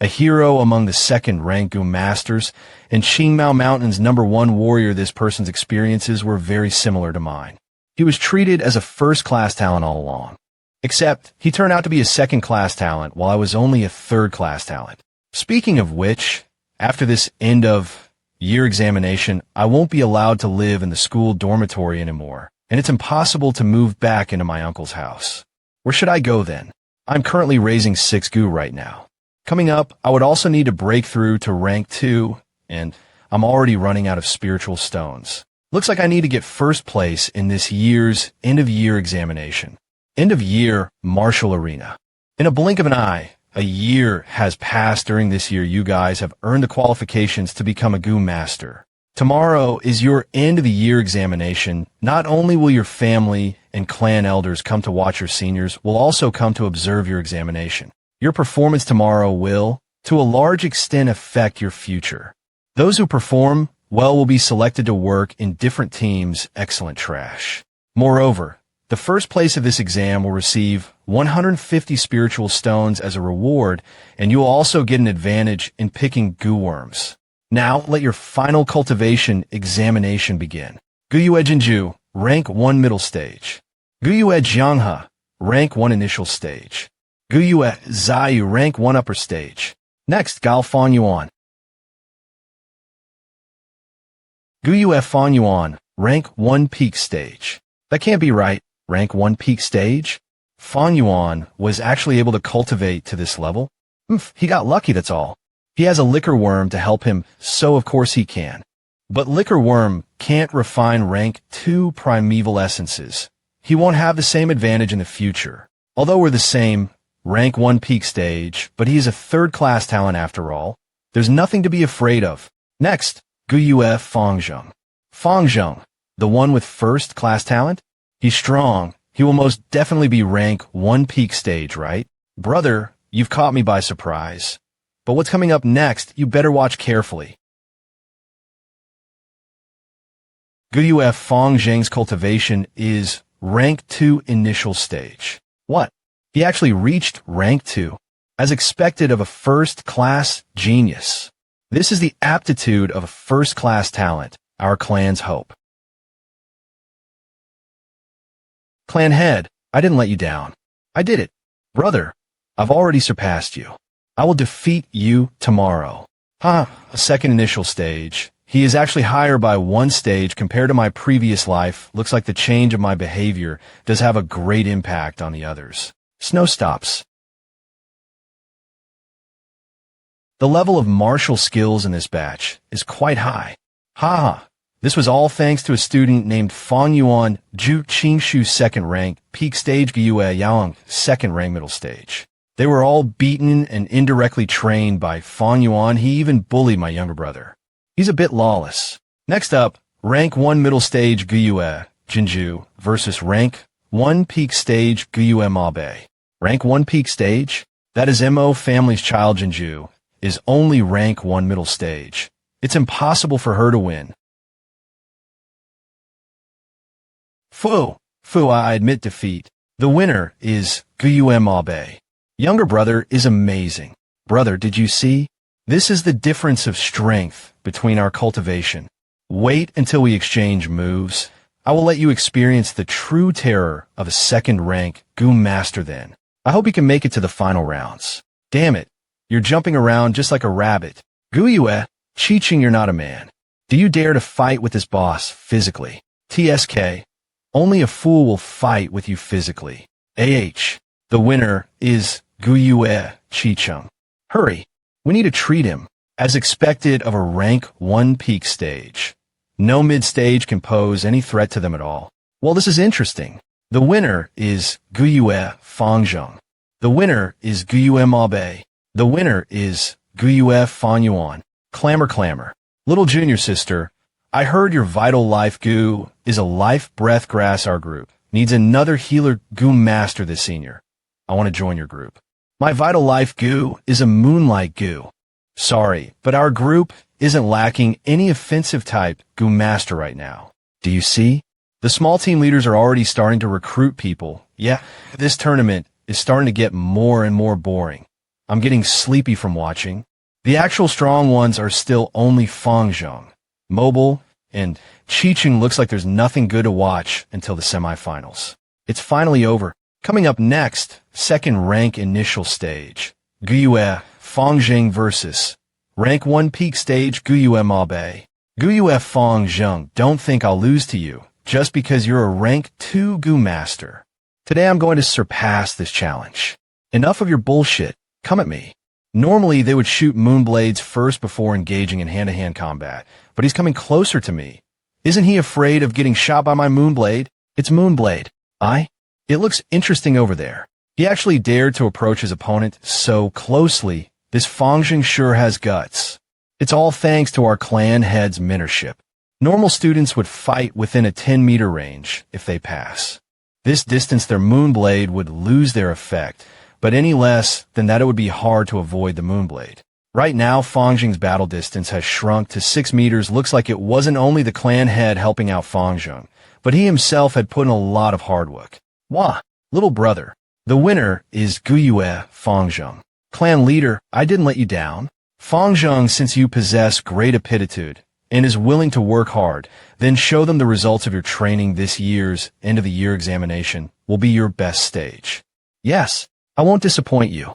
A hero among the 2nd rank Gu masters, and Qingmao Mountain's #1 warrior. This person's experiences were very similar to mine. He was treated as a 1st-class talent all along. Except, he turned out to be a 2nd-class talent, while I was only a 3rd-class talent. Speaking of which, after this end-of-year examination, I won't be allowed to live in the school dormitory anymore, and it's impossible to move back into my uncle's house. Where should I go then? I'm currently raising 6 Gu right now. Coming up, I would also need to break through to rank 2, and I'm already running out of spiritual stones. Looks like I need to get first place in this year's end-of-year examination. End-of-year martial arena. In a blink of an eye, a year has passed. During this year, you guys have earned the qualifications to become a Gu Master. Tomorrow is your end-of-the-year examination. Not only will your family and clan elders come to watch your seniors, will also come to observe your examination. Your performance tomorrow will, to a large extent, affect your future. Those who perform well will be selected to work in different teams. Excellent trash. Moreover, the first place of this exam will receive 150 spiritual stones as a reward, and you will also get an advantage in picking Gu worms. Now, let your final cultivation examination begin. Guyue Jinju, rank 1 middle stage. Guyue Jianghe, rank 1 initial stage. Guyue Zayu, rank 1 upper stage. Next, Gal Fong Yuan. Guyue Fong Yuan, rank 1 peak stage. That can't be right. Rank 1 peak stage? Fong Yuan was actually able to cultivate to this level? He got lucky, that's all. He has a liquor worm to help him, so of course he can. But liquor worm can't refine rank 2 primeval essences. He won't have the same advantage in the future. Although we're the same, rank 1 peak stage, but he's a third-class talent after all. There's nothing to be afraid of. Next, Guyue Fong Jung. Fong Jung, the one with first-class talent? He's strong. He will most definitely be rank 1 peak stage, right? Brother, you've caught me by surprise. But what's coming up next, you better watch carefully. Guyue Fong Jung's cultivation is rank 2 initial stage. What? He actually reached rank 2, as expected of a first-class genius. This is the aptitude of a first-class talent, our clan's hope. Clan head, I didn't let you down. I did it. Brother, I've already surpassed you. I will defeat you tomorrow. A second initial stage. He is actually higher by 1 stage compared to my previous life. Looks like the change of my behavior does have a great impact on the others. Snow stops. The level of martial skills in this batch is quite high. This was all thanks to a student named Fong Yuan, Ju Qingshu second rank, peak stage, Guyue Yang second rank middle stage. They were all beaten and indirectly trained by Fong Yuan. He even bullied my younger brother. He's a bit lawless. Next up, rank 1 middle stage Guyue Jinju versus rank 1 peak stage Guyue Mabe. Rank 1 peak stage? That is Mo family's child. Jinju is only rank 1 middle stage. It's impossible for her to win. I admit defeat. The winner is Guyue Mabe. Younger brother is amazing. Brother, did you see? This is the difference of strength between our cultivation. Wait until we exchange moves. I will let you experience the true terror of a second rank Gu Master then. I hope you can make it to the final rounds. Damn it. You're jumping around just like a rabbit. Guyue, Chiching, you're not a man. Do you dare to fight with this boss physically? TSK. Only a fool will fight with you physically. The winner is Guyue Chicheng. Hurry. We need to treat him as expected of a rank 1 peak stage. No mid-stage can pose any threat to them at all. Well, this is interesting. The winner is Guyue Fong Jung. The winner is Guyue Mabe. The winner is Guyue Fong Yuan. Clamor. Little junior sister, I heard your vital life Gu is a life breath grass. Our group needs another healer Gu Master this senior. I want to join your group. My vital life Gu is a moonlight Gu. Sorry, but our group isn't lacking any offensive type Gu Master right now. Do you see? The small team leaders are already starting to recruit people. Yeah, this tournament is starting to get more and more boring. I'm getting sleepy from watching. The actual strong ones are still only Fong Jung, Mobile, and Chicheng. Looks like there's nothing good to watch until the semifinals. It's finally over. Coming up next, second rank initial stage. Guyue Fong Jung versus rank 1 peak stage Guyue Mabe. Guyue Fong Jung, don't think I'll lose to you just because you're a rank 2 Gu Master. Today I'm going to surpass this challenge. Enough of your bullshit. Come at me. Normally, they would shoot moonblades first before engaging in hand-to-hand combat, but he's coming closer to me. Isn't he afraid of getting shot by my moonblade? It's moonblade. It looks interesting over there. He actually dared to approach his opponent so closely. This Fong Jung sure has guts. It's all thanks to our clan head's mentorship. Normal students would fight within a 10-meter range if they pass. This distance, their moonblade would lose their effect, but any less than that it would be hard to avoid the moonblade. Right now, Fong Jung's battle distance has shrunk to 6 meters. Looks like it wasn't only the clan head helping out Fong Jung, but he himself had put in a lot of hard work. Wah, little brother. The winner is Guyue Fong Jung. Clan leader, I didn't let you down. Fong Jung, since you possess great aptitude and is willing to work hard, then show them the results of your training. This year's end-of-the-year examination will be your best stage. Yes, I won't disappoint you.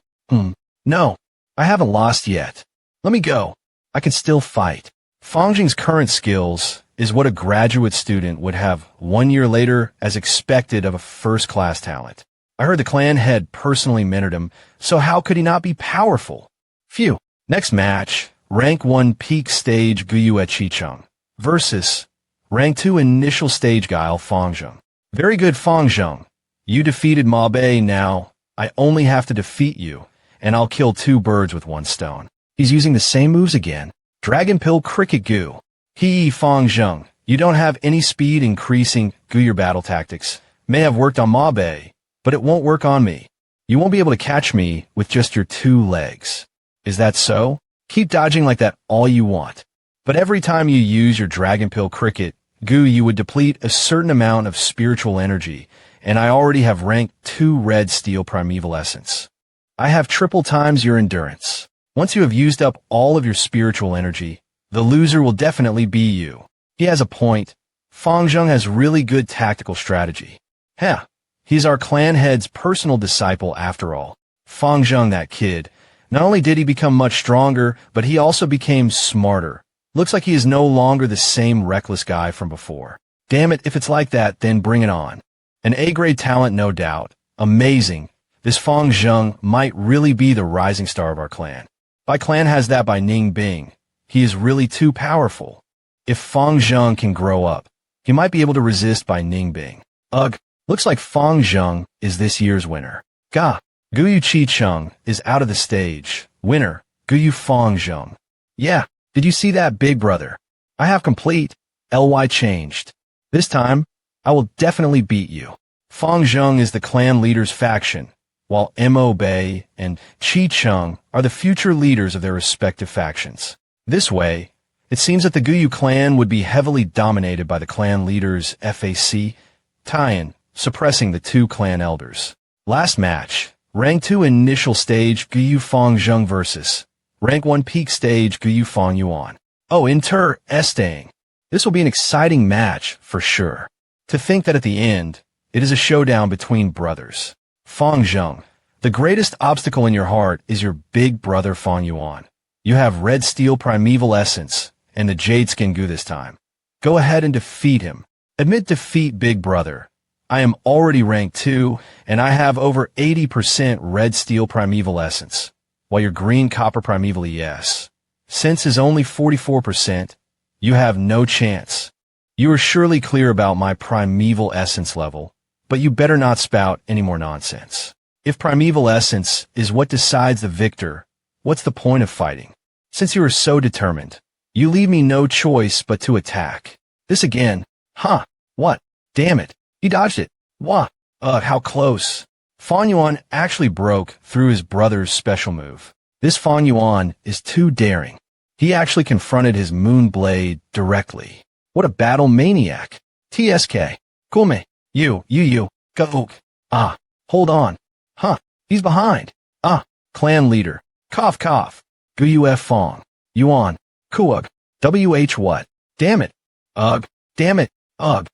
No, I haven't lost yet. Let me go. I can still fight. Fong Jung's current skills is what a graduate student would have 1 year later as expected of a first-class talent. I heard the clan head personally mentored him, so how could he not be powerful? Phew. Next match, Rank 1 Peak Stage Guyue Chicheng versus Rank 2 Initial Stage Guile Fong Jung. Very good, Fong Jung. You defeated Ma Bei. Now, I only have to defeat you, and I'll kill 2 birds with 1 stone. He's using the same moves again. Dragon Pill Cricket Goo. Fong Jung, you don't have any speed increasing. Your battle tactics may have worked on Ma Bei, but it won't work on me. You won't be able to catch me with just your 2 legs. Is that so? Keep dodging like that all you want. But every time you use your Dragon Pill Cricket Goo, you would deplete a certain amount of spiritual energy, and I already have rank 2 Red Steel Primeval Essence. I have triple times your endurance. Once you have used up all of your spiritual energy, the loser will definitely be you. He has a point. Fong Jung has really good tactical strategy. He's our clan head's personal disciple after all. Fong Jung, that kid. Not only did he become much stronger, but he also became smarter. Looks like he is no longer the same reckless guy from before. Damn it, if it's like that, then bring it on. An A-grade talent, no doubt. Amazing. This Fong Jung might really be the rising star of our clan. My clan has that by Ning Bing. He is really too powerful. If Fong Jung can grow up, he might be able to resist by Ning Bing. Ugh, looks like Fong Jung is this year's winner. Guyue Chicheng is out of the stage. Winner, Guyue Fong Jung. Yeah, did you see that, big brother? I have complete LY changed. This time, I will definitely beat you. Fong Jung is the clan leader's faction, while Mo Bei and Chicheng are the future leaders of their respective factions. This way, it seems that the Guyue clan would be heavily dominated by the clan leader's FAC, Tian, suppressing the 2 clan elders. Last match, Rank 2 Initial Stage Guyue Fong Jung versus Rank 1 Peak Stage Guyue Fong Yuan. Interesting. This will be an exciting match for sure. To think that at the end, it is a showdown between brothers. Fong Jung, the greatest obstacle in your heart is your big brother Fong Yuan. You have Red Steel Primeval Essence and the Jade Skin Goo this time. Go ahead and defeat him. Admit defeat, big brother. I am already rank 2, and I have over 80% Red Steel Primeval Essence, while your Green Copper Primeval ES. Sense is only 44%. You have no chance. You are surely clear about my Primeval Essence level, but you better not spout any more nonsense. If Primeval Essence is what decides the victor, what's the point of fighting? Since you are so determined, you leave me no choice but to attack. This again. What? Damn it. He dodged it. How close. Fong Yuan actually broke through his brother's special move. This Fong Yuan is too daring. He actually confronted his moon blade directly. What a battle maniac. TSK. Kume. You. Go. Hold on. He's behind. Clan leader. Cough. Guyue Fong. Yuan. Kuug. WH what? Damn it. Ugh. Damn it. Ugh.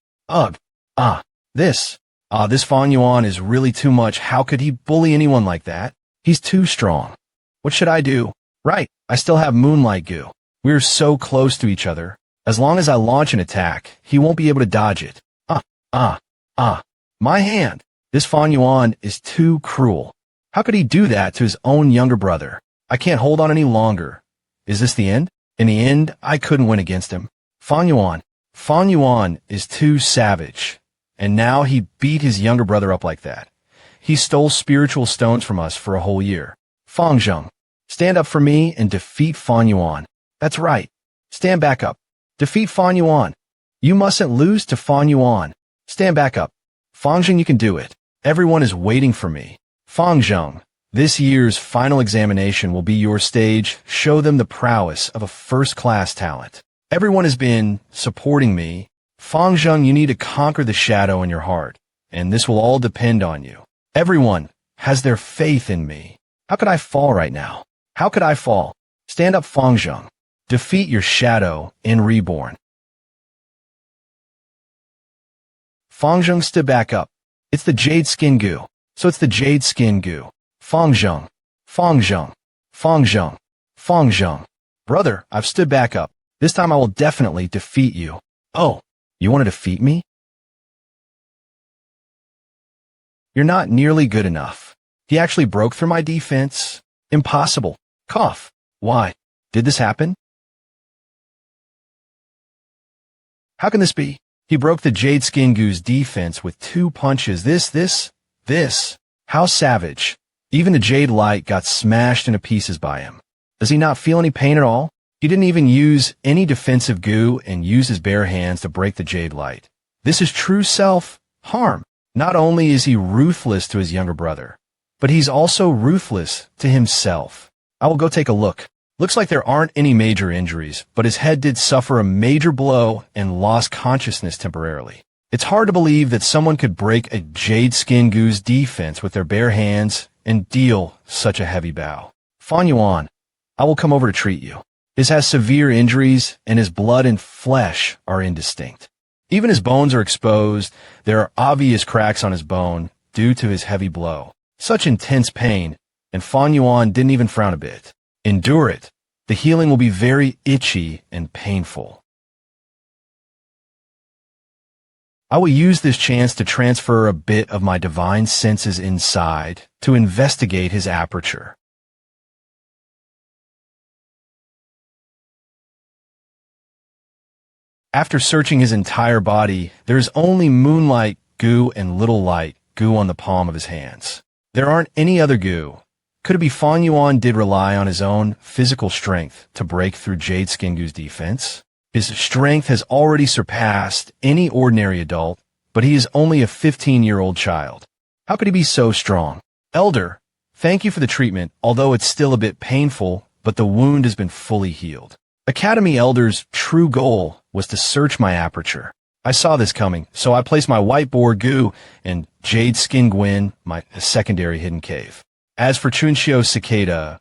This Fong Yuan is really too much. How could he bully anyone like that? He's too strong. What should I do? Right, I still have Moonlight Goo. We're so close to each other. As long as I launch an attack, he won't be able to dodge it. My hand. This Fong Yuan is too cruel. How could he do that to his own younger brother? I can't hold on any longer. Is this the end? In the end, I couldn't win against him. Fong Yuan. Fong Yuan is too savage. And now he beat his younger brother up like that. He stole spiritual stones from us for a whole year. Fong Jung. Stand up for me and defeat Fong Yuan. That's right. Stand back up. Defeat Fong Yuan. You mustn't lose to Fong Yuan. Stand back up. Fong Jung, you can do it. Everyone is waiting for me. Fong Jung. This year's final examination will be your stage. Show them the prowess of a first-class talent. Everyone has been supporting me. Fong Jung, you need to conquer the shadow in your heart, and this will all depend on you. Everyone has their faith in me. How could I fall right now? How could I fall? Stand up, Fong Jung. Defeat your shadow in Reborn. Fong Jung stood back up. It's the Jade Skin Goo. So it's the Jade Skin Goo. Fong Jung. Fong Jung. Fong Jung. Fong Jung. Brother, I've stood back up. This time I will definitely defeat you. Oh, you want to defeat me? You're not nearly good enough. He actually broke through my defense. Impossible. Cough. Why? Did this happen? How can this be? He broke the Jade Skin Goo's defense with 2 punches. This. How savage. Even the Jade Light got smashed into pieces by him. Does he not feel any pain at all? He didn't even use any defensive goo and use his bare hands to break the Jade Light. This is true self-harm. Not only is he ruthless to his younger brother, but he's also ruthless to himself. I will go take a look. Looks like there aren't any major injuries, but his head did suffer a major blow and lost consciousness temporarily. It's hard to believe that someone could break a Jade Skin Goo's defense with their bare hands and deal such a heavy bow. Fong Yuan, I will come over to treat you. His has severe injuries, and his blood and flesh are indistinct. Even his bones are exposed. There are obvious cracks on his bone due to his heavy blow. Such intense pain, and Fong Yuan didn't even frown a bit. Endure it. The healing will be very itchy and painful. I will use this chance to transfer a bit of my divine senses inside to investigate his aperture. After searching his entire body, there is only moonlight goo and little light goo on the palm of his hands. There aren't any other goo. Could it be Fong Yuan did rely on his own physical strength to break through Jade Skin Goo's defense? His strength has already surpassed any ordinary adult, but he is only a 15-year-old child. How could he be so strong? Elder, thank you for the treatment, although it's still a bit painful, but the wound has been fully healed. Academy Elder's true goal was to search my aperture. I saw this coming, so I placed my white boar goo and Jade Skin Gwyn, my secondary hidden cave. As for Chunshio Cicada,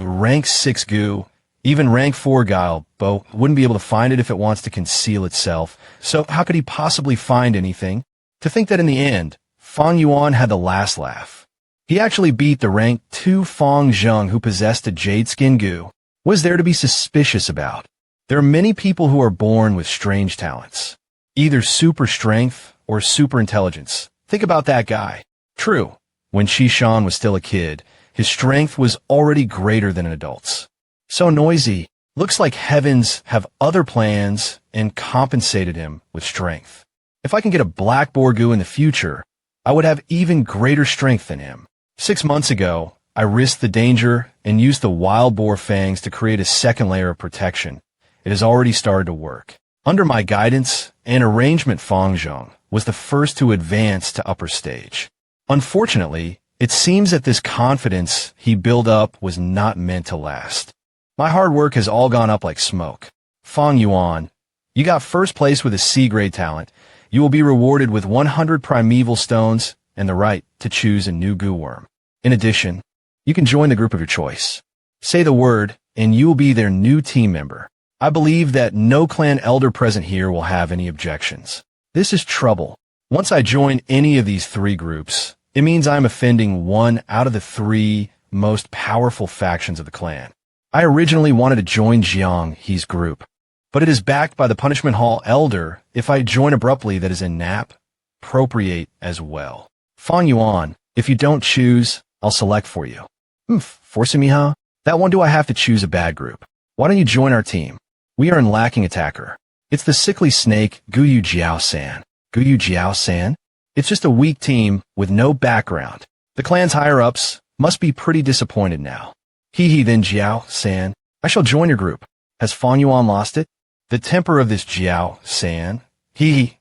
rank 6 goo, even rank 4 guile, Bo wouldn't be able to find it if it wants to conceal itself, so how could he possibly find anything? To think that in the end, Fong Yuan had the last laugh. He actually beat the rank 2 Fong Jung who possessed a Jade Skin Goo. What is there to be suspicious about? There are many people who are born with strange talents, either super strength or super intelligence. Think about that guy. True, when Shishan was still a kid, his strength was already greater than an adult's. So noisy. Looks like heavens have other plans and compensated him with strength. If I can get a black boar goo in the future, I would have even greater strength than him. 6 months ago, I risked the danger and used the wild boar fangs to create a second layer of protection. It has already started to work. Under my guidance and arrangement, Fong Jung was the first to advance to upper stage. Unfortunately, it seems that this confidence he built up was not meant to last. My hard work has all gone up like smoke. Fong Yuan, you got first place with a C-grade talent. You will be rewarded with 100 primeval stones and the right to choose a new goo worm. In addition, you can join the group of your choice. Say the word, and you will be their new team member. I believe that no clan elder present here will have any objections. This is trouble. Once I join any of these 3 groups, it means I'm offending one out of the 3 most powerful factions of the clan. I originally wanted to join Jiang He's group, but it is backed by the Punishment Hall Elder. If I join abruptly, that is in NAP, appropriate as well. Fong Yuan, if you don't choose, I'll select for you. Forcing me, huh? That one, do I have to choose a bad group? Why don't you join our team? We are in lacking attacker. It's the sickly snake, Guyu Jiao-san. Guyu Jiao-san? It's just a weak team with no background. The clan's higher-ups must be pretty disappointed now. Hee then Jiao-san. I shall join your group. Has Fong Yuan lost it? The temper of this Jiao-san. He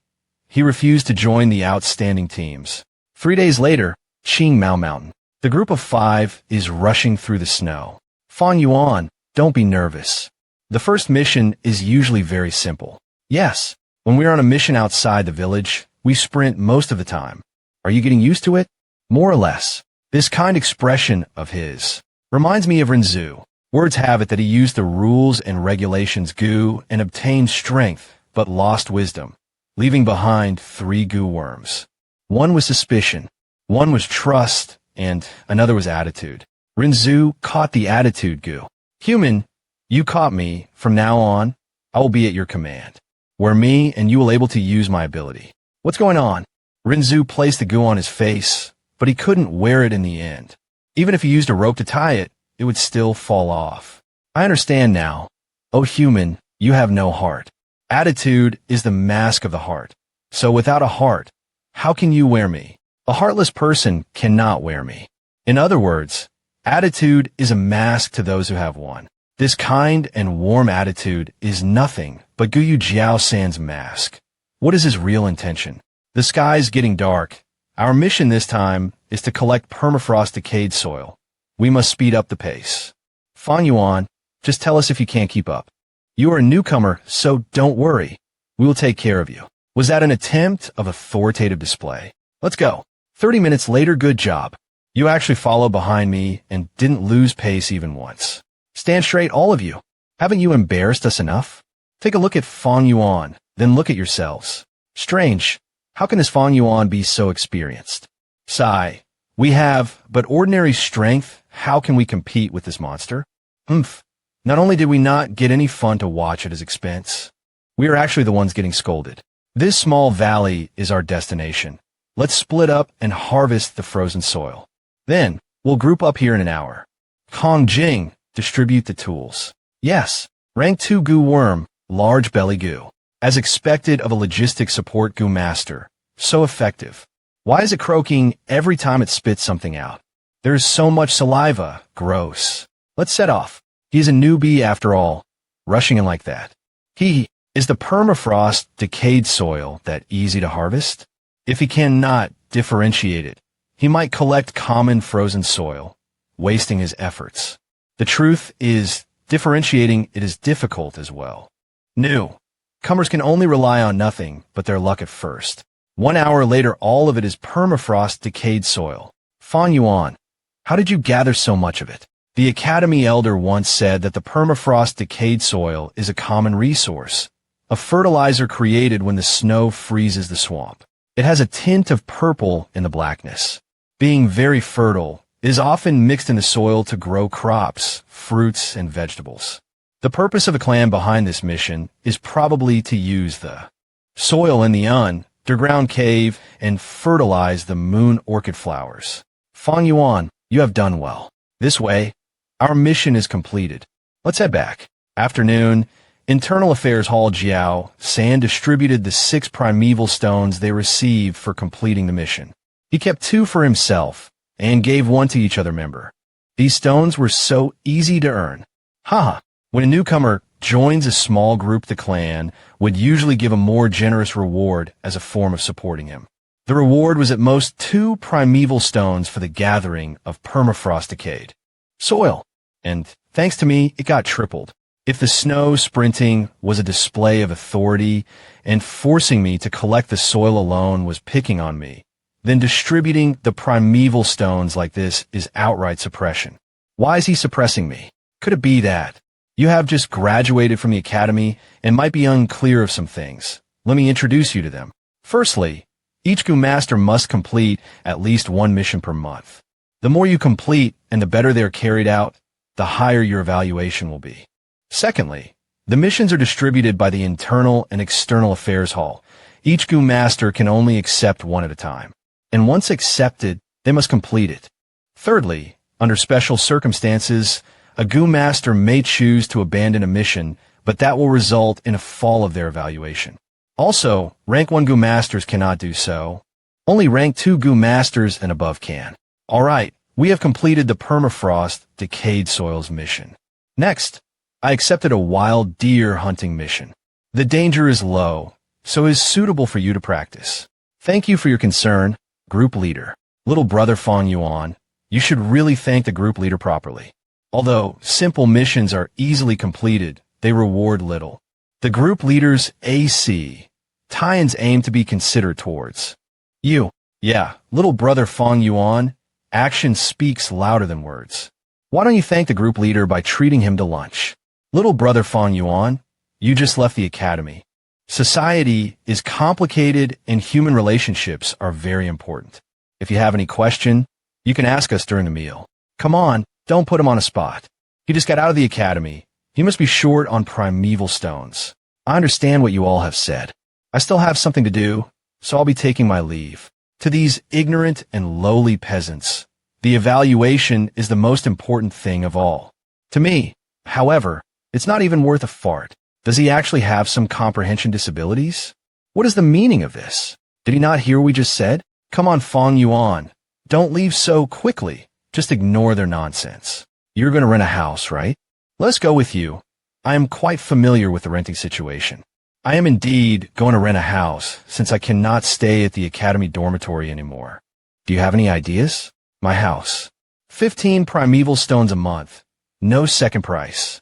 refused to join the outstanding teams. 3 days later, Qingmao Mountain. The group of 5 is rushing through the snow. Fong Yuan, don't be nervous. The first mission is usually very simple. Yes, when we are on a mission outside the village, we sprint most of the time. Are you getting used to it? More or less. This kind expression of his reminds me of Renzu. Words have it that he used the rules and regulations Gu and obtained strength, but lost wisdom, leaving behind 3 Gu worms. One was suspicion, one was trust, and another was attitude. Renzu caught the attitude Gu. Human, you caught me. From now on, I will be at your command. Wear me, and you will able to use my ability. What's going on? Renzu placed the Gu on his face, but he couldn't wear it in the end. Even if he used a rope to tie it, it would still fall off. I understand now. Oh human, you have no heart. Attitude is the mask of the heart. So without a heart, how can you wear me? A heartless person cannot wear me. In other words, attitude is a mask to those who have one. This kind and warm attitude is nothing but Guyu Jiao-san's mask. What is his real intention? The sky's getting dark. Our mission this time is to collect permafrost decayed soil. We must speed up the pace. Fong Yuan, just tell us if you can't keep up. You are a newcomer, so don't worry. We will take care of you. Was that an attempt of authoritative display? Let's go. 30 minutes later, good job. You actually followed behind me and didn't lose pace even once. Stand straight, all of you. Haven't you embarrassed us enough? Take a look at Fong Yuan, then look at yourselves. Strange. How can this Fong Yuan be so experienced? Sigh. We have but ordinary strength. How can we compete with this monster? Humph. Not only did we not get any fun to watch at his expense, we are actually the ones getting scolded. This small valley is our destination. Let's split up and harvest the frozen soil. Then, we'll group up here in an hour. Fong Jung, distribute the tools. Yes, rank 2 Gu worm, large belly Gu. As expected of a logistic support Gu master. So effective. Why is it croaking every time it spits something out? There's so much saliva. Gross. Let's set off. He's a newbie after all, rushing in like that. Is the permafrost decayed soil that easy to harvest? If he cannot differentiate it, he might collect common frozen soil, wasting his efforts. The truth is, differentiating it is difficult as well. Newcomers can only rely on nothing but their luck at first. 1 hour later, all of it is permafrost decayed soil. Fong Yuan, how did you gather so much of it? The Academy elder once said that the permafrost decayed soil is a common resource, a fertilizer created when the snow freezes the swamp. It has a tint of purple in the blackness. Being very fertile, it is often mixed in the soil to grow crops, fruits, and vegetables. The purpose of the clan behind this mission is probably to use the soil in the underground cave and fertilize the moon orchid flowers. Fong Yuan, you have done well. This way, our mission is completed. Let's head back. Afternoon, Internal Affairs Hall Jiao-san distributed the 6 primeval stones they received for completing the mission. He kept 2 for himself and gave 1 to each other member. These stones were so easy to earn. When a newcomer joins a small group, the clan would usually give a more generous reward as a form of supporting him. The reward was at most 2 primeval stones for the gathering of permafrost decayed soil, and thanks to me, it got tripled. If the snow sprinting was a display of authority and forcing me to collect the soil alone was picking on me, then distributing the primeval stones like this is outright suppression. Why is he suppressing me? Could it be that you have just graduated from the academy and might be unclear of some things? Let me introduce you to them. Firstly, each Gu master must complete at least 1 mission per month. The more you complete and the better they are carried out, the higher your evaluation will be. Secondly, the missions are distributed by the Internal and External Affairs Hall. Each Gu master can only accept 1 at a time, and once accepted, they must complete it. Thirdly, under special circumstances, A Gu Master may choose to abandon a mission, but that will result in a fall of their evaluation. Also, rank 1 Gu Masters cannot do so. Only rank 2 Gu Masters and above can. Alright, we have completed the Permafrost Decayed Soils mission. Next, I accepted a wild deer hunting mission. The danger is low, so it is suitable for you to practice. Thank you for your concern, Group Leader. Little brother Fong Yuan, you should really thank the group leader properly. Although simple missions are easily completed, they reward little. The group leader's AC, tie-ins aim to be considered towards. You, yeah, little brother Fong Yuan, action speaks louder than words. Why don't you thank the group leader by treating him to lunch? Little brother Fong Yuan, you just left the academy. Society is complicated and human relationships are very important. If you have any question, you can ask us during the meal. Come on, don't put him on a spot. He just got out of the academy. He must be short on primeval stones. I understand what you all have said. I still have something to do, so I'll be taking my leave. To these ignorant and lowly peasants, the evaluation is the most important thing of all. To me, however, it's not even worth a fart. Does he actually have some comprehension disabilities? What is the meaning of this? Did he not hear what we just said? Come on, Fong Yuan. Don't leave so quickly. Just ignore their nonsense. You're going to rent a house, right? Let's go with you. I am quite familiar with the renting situation. I am indeed going to rent a house since I cannot stay at the academy dormitory anymore. Do you have any ideas? My house. 15 primeval stones a month. No second price.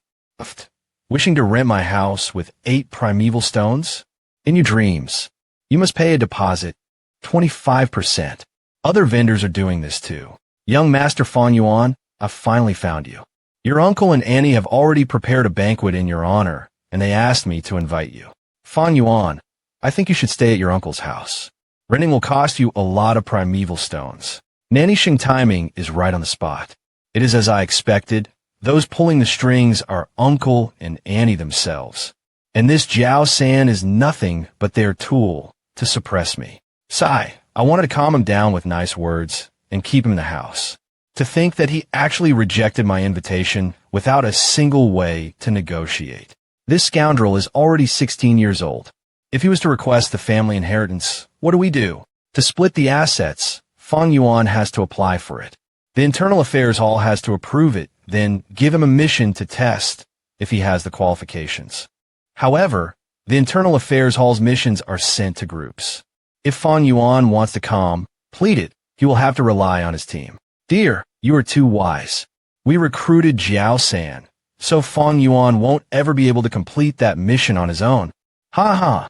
Wishing to rent my house with 8 primeval stones? In your dreams. You must pay a deposit. 25%. Other vendors are doing this too. Young Master Fong Yuan, I've finally found you. Your uncle and Annie have already prepared a banquet in your honor, and they asked me to invite you. Fong Yuan, I think you should stay at your uncle's house. Renting will cost you a lot of primeval stones. Nanny Xing timing is right on the spot. It is as I expected. Those pulling the strings are Uncle and Annie themselves. And this Jiao San is nothing but their tool to suppress me. Sigh, I wanted to calm him down with nice words and keep him in the house. To think that he actually rejected my invitation without a single way to negotiate. This scoundrel is already 16 years old. If he was to request the family inheritance, what do we do? To split the assets, Fong Yuan has to apply for it. The Internal Affairs Hall has to approve it, then give him a mission to test if he has the qualifications. However, the Internal Affairs Hall's missions are sent to groups. If Fong Yuan wants to complete it, he will have to rely on his team. Dear, you are too wise. We recruited Jiao San, so Fong Yuan won't ever be able to complete that mission on his own. Ha ha.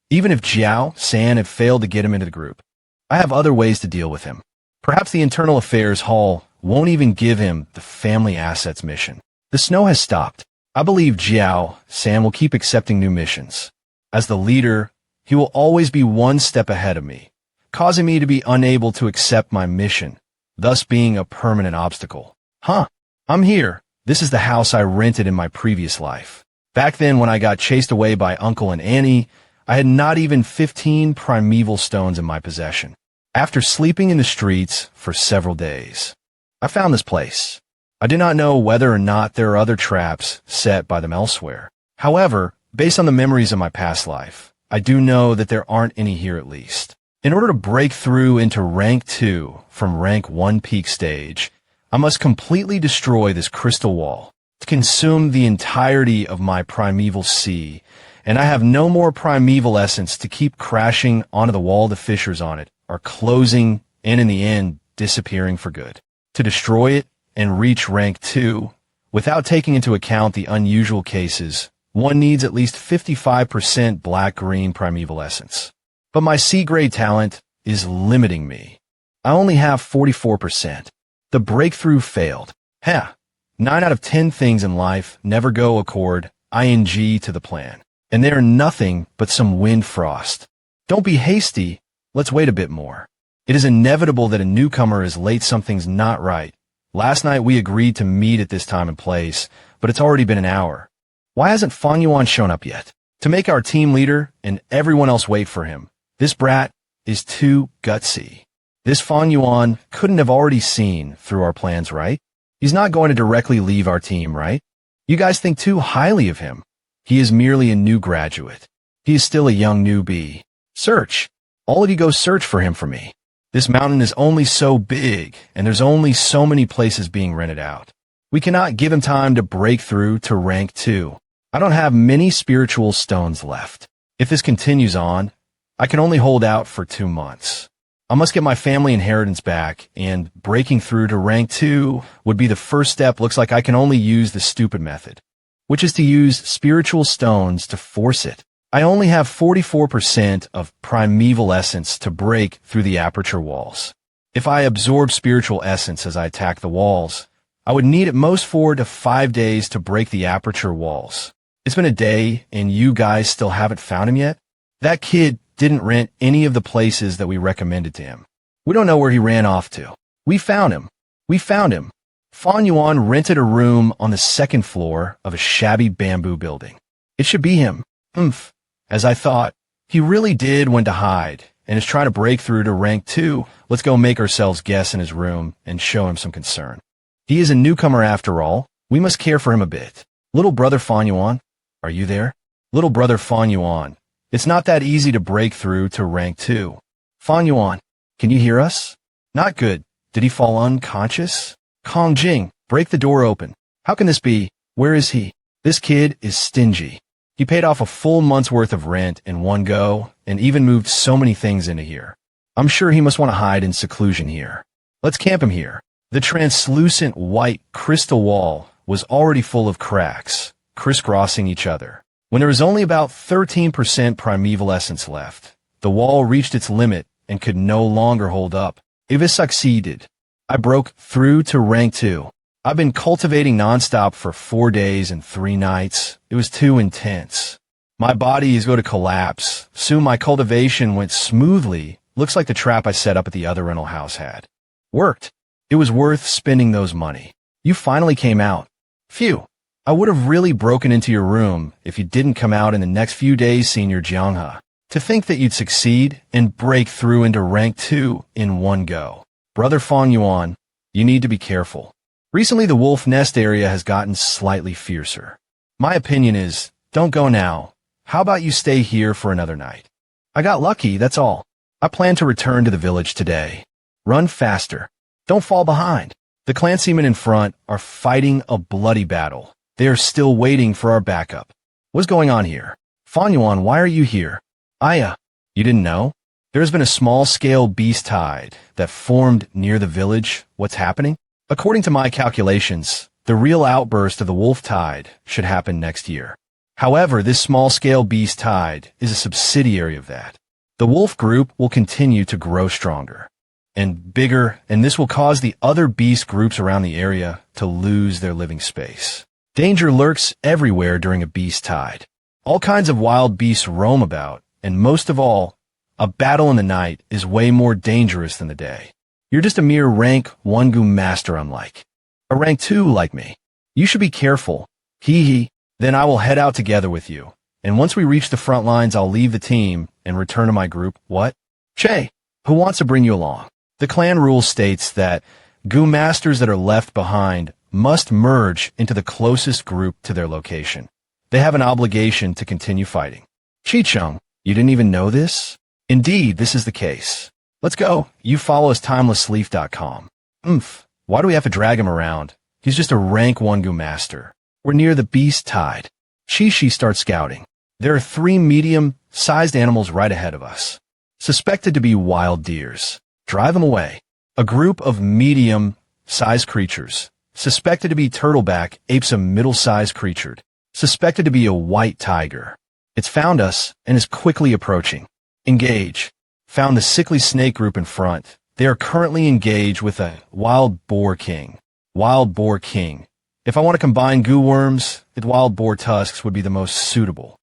Even if Jiao San had failed to get him into the group, I have other ways to deal with him. Perhaps the Internal Affairs Hall won't even give him the family assets mission. The snow has stopped. I believe Jiao San will keep accepting new missions. As the leader, he will always be one step ahead of me, causing me to be unable to accept my mission, thus being a permanent obstacle. I'm here. This is the house I rented in my previous life. Back then when I got chased away by Uncle and Annie, I had not even 15 primeval stones in my possession. After sleeping in the streets for several days, I found this place. I do not know whether or not there are other traps set by them elsewhere. However, based on the memories of my past life, I do know that there aren't any here at least. In order to break through into rank 2 from rank 1 peak stage, I must completely destroy this crystal wall to consume the entirety of my primeval sea, and I have no more primeval essence to keep crashing onto the wall. The fissures on it are closing and in the end disappearing for good. To destroy it and reach rank 2, without taking into account the unusual cases, one needs at least 55% black-green primeval essence. But my C-grade talent is limiting me. I only have 44%. The breakthrough failed. 9 out of 10 things in life never go accord ing to the plan. And they are nothing but some wind frost. Don't be hasty. Let's wait a bit more. It is inevitable that a newcomer is late. Something's not right. Last night we agreed to meet at this time and place, but it's already been an hour. Why hasn't Fong Yuan shown up yet? To make our team leader and everyone else wait for him. This brat is too gutsy. This Fong Yuan couldn't have already seen through our plans, right? He's not going to directly leave our team, right? You guys think too highly of him. He is merely a new graduate. He is still a young newbie. Search. All of you go search for him for me. This mountain is only so big, and there's only so many places being rented out. We cannot give him time to break through to rank 2. I don't have many spiritual stones left. If this continues on, I can only hold out for 2 months. I must get my family inheritance back, and breaking through to rank 2 would be the first step. Looks like I can only use the stupid method, which is to use spiritual stones to force it. I only have 44% of primeval essence to break through the aperture walls. If I absorb spiritual essence as I attack the walls, I would need at most 4 to 5 days to break the aperture walls. It's been a day, and you guys still haven't found him yet? That kid didn't rent any of the places that we recommended to him. We don't know where he ran off to. We found him. We found him. Fong Yuan rented a room on the 2nd floor of a shabby bamboo building. It should be him. As I thought, he really did when to hide, and is trying to break through to rank 2. Let's go make ourselves guess in his room and show him some concern. He is a newcomer after all. We must care for him a bit. Little brother Fong Yuan, are you there? Little brother Fong Yuan, it's not that easy to break through to rank 2. Fong Yuan, can you hear us? Not good. Did he fall unconscious? Fong Jung, break the door open. How can this be? Where is he? This kid is stingy. He paid off a full month's worth of rent in one go, and even moved so many things into here. I'm sure he must want to hide in seclusion here. Let's camp him here. The translucent white crystal wall was already full of cracks, crisscrossing each other. When there was only about 13% primeval essence left, the wall reached its limit and could no longer hold up. If it succeeded, I broke through to rank 2. I've been cultivating nonstop for 4 days and 3 nights. It was too intense. My body is going to collapse. Soon my cultivation went smoothly. Looks like the trap I set up at the other rental house had worked. It was worth spending those money. You finally came out. Phew. I would have really broken into your room if you didn't come out in the next few days, Senior Jianghe. To think that you'd succeed and break through into rank 2 in one go. Brother Fong Yuan, you need to be careful. Recently, the wolf nest area has gotten slightly fiercer. My opinion is, don't go now. How about you stay here for another night? I got lucky, that's all. I plan to return to the village today. Run faster. Don't fall behind. The clansmen in front are fighting a bloody battle. They are still waiting for our backup. What's going on here? Fong Yuan, why are you here? You didn't know? There has been a small-scale beast tide that formed near the village. What's happening? According to my calculations, the real outburst of the wolf tide should happen next year. However, this small-scale beast tide is a subsidiary of that. The wolf group will continue to grow stronger and bigger, and this will cause the other beast groups around the area to lose their living space. Danger lurks everywhere during a beast tide. All kinds of wild beasts roam about, and most of all, a battle in the night is way more dangerous than the day. You're just a mere rank 1 Gu master unlike. A rank 2 like me. You should be careful. Then I will head out together with you. And once we reach the front lines, I'll leave the team and return to my group. What? Che, who wants to bring you along? The clan rule states that Gu masters that are left behind must merge into the closest group to their location. They have an obligation to continue fighting. Chi-chung, you didn't even know this? Indeed, this is the case. Let's go. You follow us timelessleaf.com. Why do we have to drag him around? He's just a rank 1 Gu master. We're near the beast tide. Chi starts scouting. There are 3 medium-sized animals right ahead of us, suspected to be wild deers. Drive them away. A group of medium-sized creatures, suspected to be turtleback apes, a middle-sized creature, suspected to be a white tiger. It's found us and is quickly approaching. Engage. Found the sickly snake group in front. They are currently engaged with a wild boar king. Wild boar king. If I want to combine goo worms, the wild boar tusks would be the most suitable.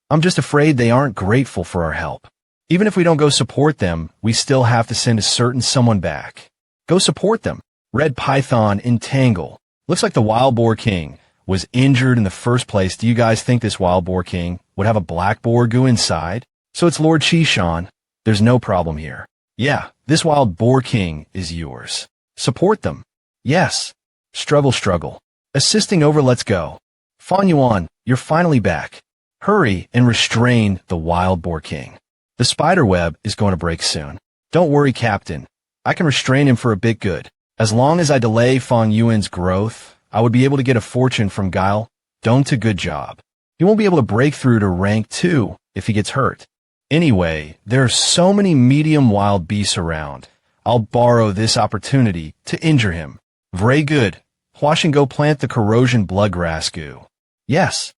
I'm just afraid they aren't grateful for our help. Even if we don't go support them, we still have to send a certain someone back. Go support them. Red python entangle. Looks like the wild boar king was injured in the first place. Do you guys think this wild boar king would have a black boar goo inside? So it's Lord Chi-shan. There's no problem here. Yeah, this wild boar king is yours. Support them. Yes, Struggle. Assisting over, let's go. Fong Yuan, you're finally back. Hurry and restrain the wild boar king. The spider web is going to break soon. Don't worry, Captain. I can restrain him for a bit good. As long as I delay Fong Yuan's growth, I would be able to get a fortune from Guile. Don't a good job. He won't be able to break through to rank 2 if he gets hurt. Anyway, there are so many medium wild beasts around. I'll borrow this opportunity to injure him. Very good. Wash and go plant the corrosion bloodgrass goo. Yes.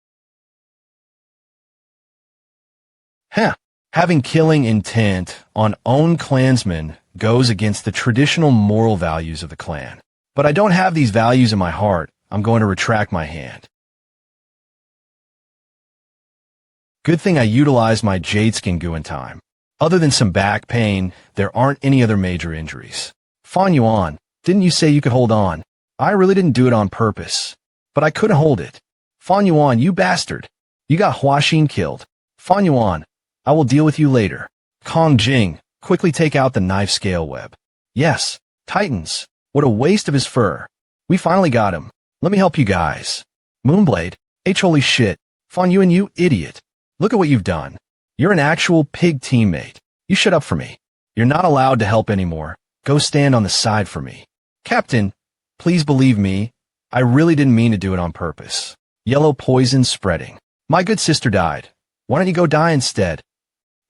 Having killing intent on own clansman goes against the traditional moral values of the clan. But I don't have these values in my heart. I'm going to retract my hand. Good thing I utilized my jade skin goo in time. Other than some back pain, there aren't any other major injuries. Fong Yuan, didn't you say you could hold on? I really didn't do it on purpose. But I couldn't hold it. Fong Yuan, you bastard. You got Huaxin killed. Fong Yuan, I will deal with you later. Fong Jung, quickly take out the knife scale web. Yes, Titans. What a waste of his fur. We finally got him. Let me help you guys. Moonblade, holy shit. Fong Yuan, you idiot. Look at what you've done. You're an actual pig teammate. You shut up for me. You're not allowed to help anymore. Go stand on the side for me. Captain, please believe me. I really didn't mean to do it on purpose. Yellow poison spreading. My good sister died. Why don't you go die instead?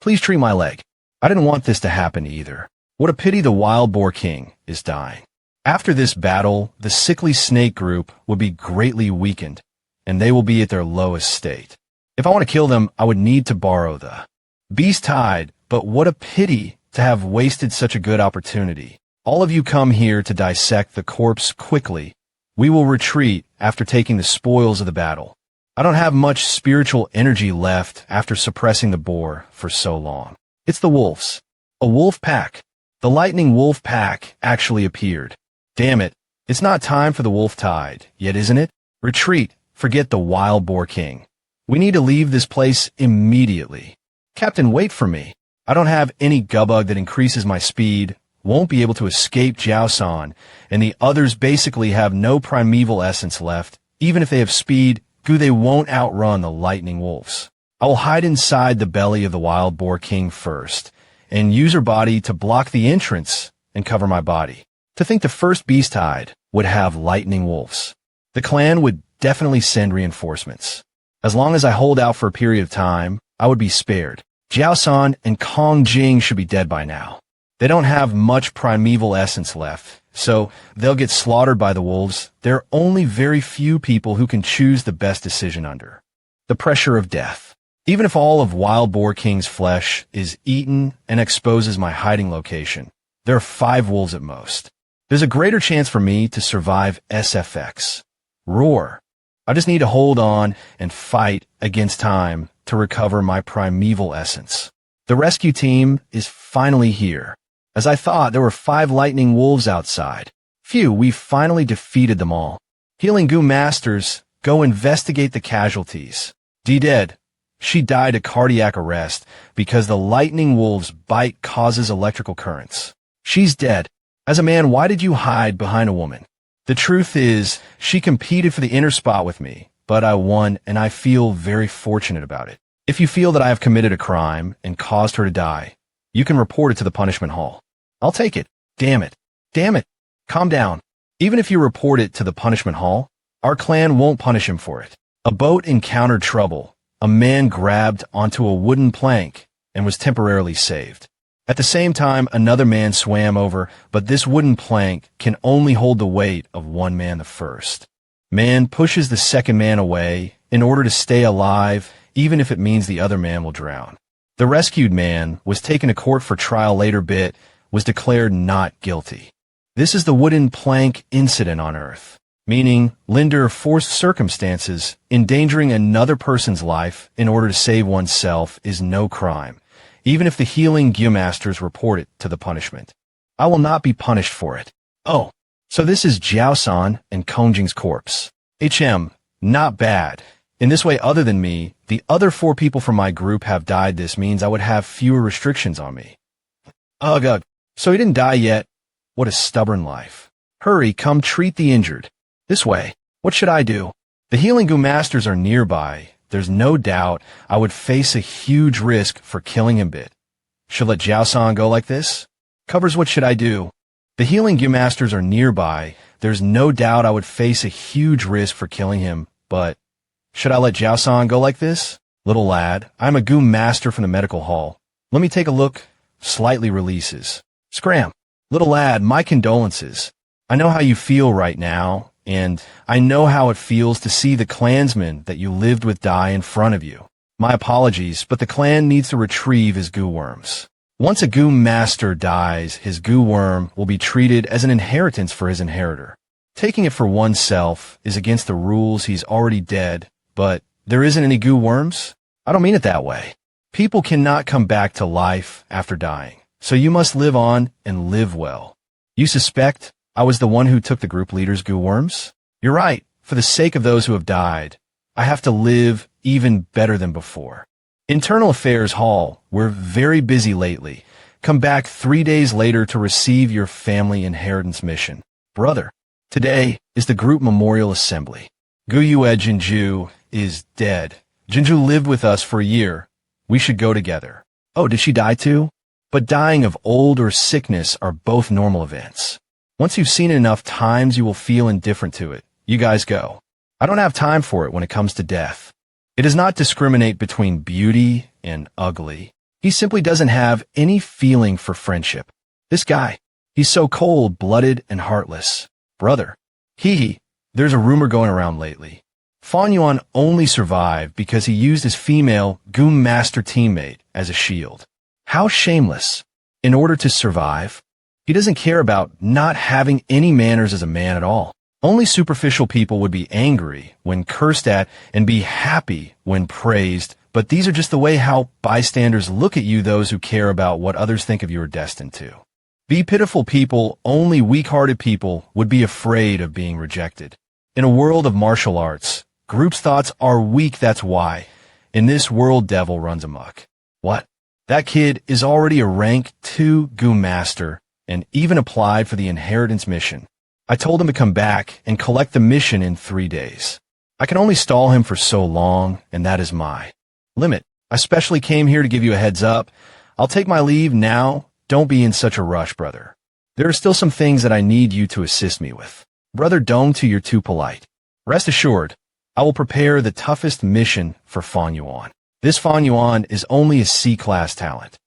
Please treat my leg. I didn't want this to happen either. What a pity the wild boar king is dying. After this battle, the sickly snake group will be greatly weakened, and they will be at their lowest state. If I want to kill them, I would need to borrow the beast hide, but what a pity to have wasted such a good opportunity. All of you come here to dissect the corpse quickly. We will retreat after taking the spoils of the battle. I don't have much spiritual energy left after suppressing the boar for so long. It's the wolves. A wolf pack. The lightning wolf pack actually appeared. Damn it. It's not time for the wolf tide yet, isn't it? Retreat. Forget the wild boar king. We need to leave this place immediately. Captain, wait for me. I don't have any gubbug that increases my speed, won't be able to escape Jiaosan, and the others basically have no primeval essence left. Even if they have speed, they won't outrun the lightning wolves. I will hide inside the belly of the wild boar king first, and use her body to block the entrance and cover my body. To think the first beast hide would have lightning wolves. The clan would definitely send reinforcements. As long as I hold out for a period of time, I would be spared. Jiaosan and Fong Jung should be dead by now. They don't have much primeval essence left, so they'll get slaughtered by the wolves. There are only very few people who can choose the best decision under the pressure of death. Even if all of Wild Boar King's flesh is eaten and exposes my hiding location, there are 5 wolves at most. There's a greater chance for me to survive SFX. Roar. I just need to hold on and fight against time to recover my primeval essence. The rescue team is finally here. As I thought, there were 5 lightning wolves outside. Phew, we finally defeated them all. Healing Goo Masters, go investigate the casualties. D-Dead. She died of cardiac arrest because the lightning wolf's bite causes electrical currents. She's dead. As a man, why did you hide behind a woman? The truth is, she competed for the inner spot with me, but I won, and I feel very fortunate about it. If you feel that I have committed a crime and caused her to die, you can report it to the punishment hall. I'll take it. Damn it. Damn it. Calm down. Even if you report it to the punishment hall, our clan won't punish him for it. A boat encountered trouble. A man grabbed onto a wooden plank and was temporarily saved. At the same time, another man swam over, but this wooden plank can only hold the weight of one man. The first man pushes the second man away in order to stay alive, even if it means the other man will drown. The rescued man was taken to court for trial later, but was declared not guilty. This is the wooden plank incident on Earth, meaning under forced circumstances, endangering another person's life in order to save oneself is no crime, even if the healing Gyumasters report it to the punishment. I will not be punished for it. Oh, so this is Jiaosan and Kongjing's corpse. Not bad. In this way, other than me, the other 4 people from my group have died. This means I would have fewer restrictions on me. Ugh. So he didn't die yet. What a stubborn life. Hurry, come treat the injured. This way. What should I do? The healing goo masters are nearby. There's no doubt I would face a huge risk for killing him bit. Should let Jiao-san go like this? Covers, what should I do? The healing goo masters are nearby. There's no doubt I would face a huge risk for killing him, but should I let Jiao-san go like this? Little lad, I'm a goo master from the medical hall. Let me take a look. Slightly releases. Scram. Little lad, my condolences. I know how you feel right now, and I know how it feels to see the clansman that you lived with die in front of you. My apologies, but the clan needs to retrieve his goo worms. Once a goo master dies, his goo worm will be treated as an inheritance for his inheritor. Taking it for oneself is against the rules. He's already dead, but there isn't any goo worms? I don't mean it that way. People cannot come back to life after dying, so you must live on and live well. You suspect I was the one who took the group leader's goo worms? You're right. For the sake of those who have died, I have to live even better than before. Internal Affairs Hall, we're very busy lately. Come back 3 days later to receive your family inheritance mission. Brother, today is the group memorial assembly. Guyue Jinju is dead. Jinju lived with us for a year. We should go together. Oh, did she die too? But dying of old or sickness are both normal events. Once you've seen it enough times, you will feel indifferent to it. You guys go. I don't have time for it when it comes to death. It does not discriminate between beauty and ugly. He simply doesn't have any feeling for friendship. This guy, he's so cold-blooded and heartless. Brother, there's a rumor going around lately. Fong Yuan only survived because he used his female goo master teammate as a shield. How shameless. In order to survive, he doesn't care about not having any manners as a man at all. Only superficial people would be angry when cursed at and be happy when praised, but these are just the way how bystanders look at you. Those who care about what others think of you are destined to be pitiful people. Only weak-hearted people would be afraid of being rejected. In a world of martial arts, groups' thoughts are weak. That's why in this world devil runs amok. What? That kid is already a rank 2 goo master and even applied for the inheritance mission. I told him to come back and collect the mission in 3 days. I can only stall him for so long, and that is my limit. I specially came here to give you a heads up. I'll take my leave now. Don't be in such a rush, brother. There are still some things that I need you to assist me with. Brother Dong, you're too polite. Rest assured, I will prepare the toughest mission for Fong Yuan. This Fong Yuan is only a C-class talent.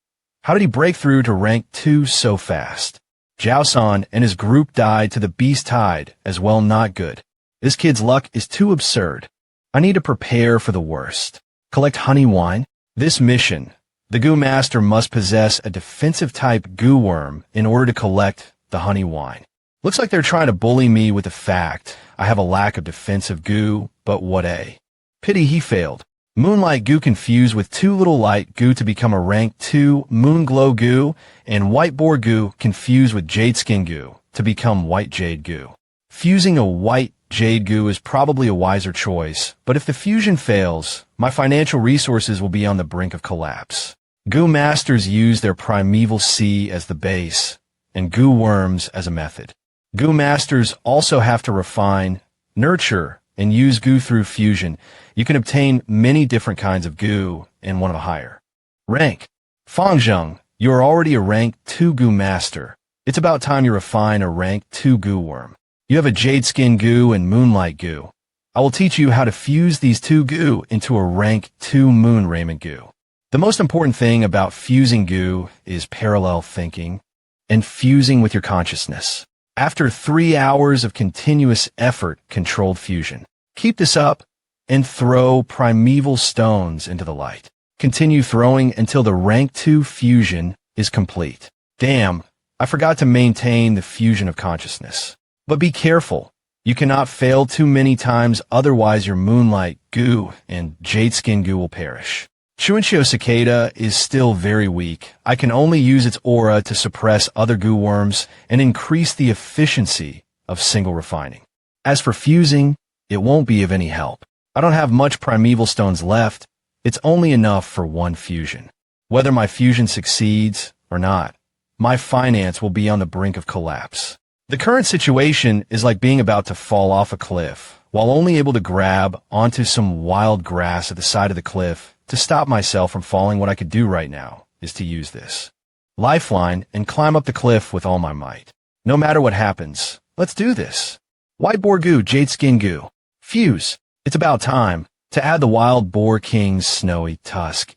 How did he break through to rank 2 so fast? Jiao-san and his group died to the beast tide as well. Not good. This kid's luck is too absurd. I need to prepare for the worst. Collect honey wine. This mission, the goo master must possess a defensive type goo worm in order to collect the honey wine. Looks like they're trying to bully me with the fact I have a lack of defensive goo, but what a pity he failed. Moonlight goo confused with too little light goo to become a rank 2 moon glow goo, and white boar goo confused with jade skin goo to become white jade goo. Fusing a white jade goo is probably a wiser choice, but if the fusion fails, my financial resources will be on the brink of collapse. Goo masters use their primeval sea as the base, and goo worms as a method. Goo masters also have to refine, nurture, and use goo through fusion. You can obtain many different kinds of goo in one of a higher rank. Fong Jung, you are already a rank 2 goo master. It's about time you refine a rank 2 goo worm. You have a jade skin goo and moonlight goo. I will teach you how to fuse these 2 goo into a rank 2 moon raiment goo. The most important thing about fusing goo is parallel thinking and fusing with your consciousness. After 3 hours of continuous effort, controlled fusion. Keep this up and throw primeval stones into the light. Continue throwing until the rank 2 fusion is complete. Damn, I forgot to maintain the fusion of consciousness. But be careful. You cannot fail too many times, otherwise your moonlight goo and jade skin goo will perish. Chuanchio cicada is still very weak. I can only use its aura to suppress other goo worms and increase the efficiency of single refining. As for fusing, it won't be of any help. I don't have much primeval stones left. It's only enough for 1 fusion. Whether my fusion succeeds or not, my finance will be on the brink of collapse. The current situation is like being about to fall off a cliff, while only able to grab onto some wild grass at the side of the cliff. To stop myself from falling, what I could do right now is to use this lifeline and climb up the cliff with all my might. No matter what happens, let's do this. White boar goo, jade skin goo. Fuse. It's about time to add the wild boar king's snowy tusk.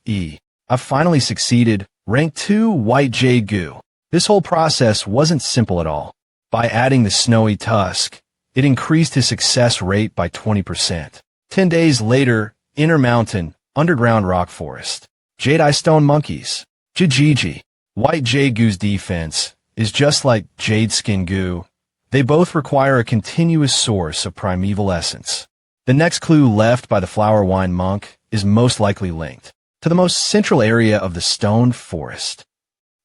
I've finally succeeded. Rank 2 white jade goo. This whole process wasn't simple at all. By adding the snowy tusk, it increased his success rate by 20%. 10 days later, Inner Mountain, Underground Rock Forest. Jade Eye Stone Monkeys. Jijiji. White Jade Goo's defense is just like Jade Skin Goo. They both require a continuous source of primeval essence. The next clue left by the Flower Wine Monk is most likely linked to the most central area of the Stone Forest.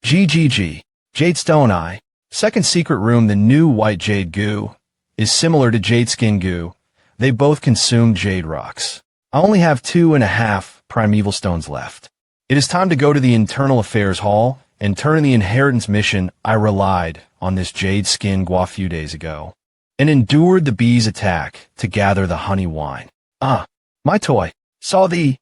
GGG. Jade Stone Eye. Second secret room. The new White Jade Goo is similar to Jade Skin Goo. They both consume jade rocks. I only have 2.5 primeval stones left. It is time to go to the Internal Affairs Hall and turn in the inheritance mission. I relied on this jade skin gua few days ago and endured the bee's attack to gather the honey wine. My toy. Saw thee.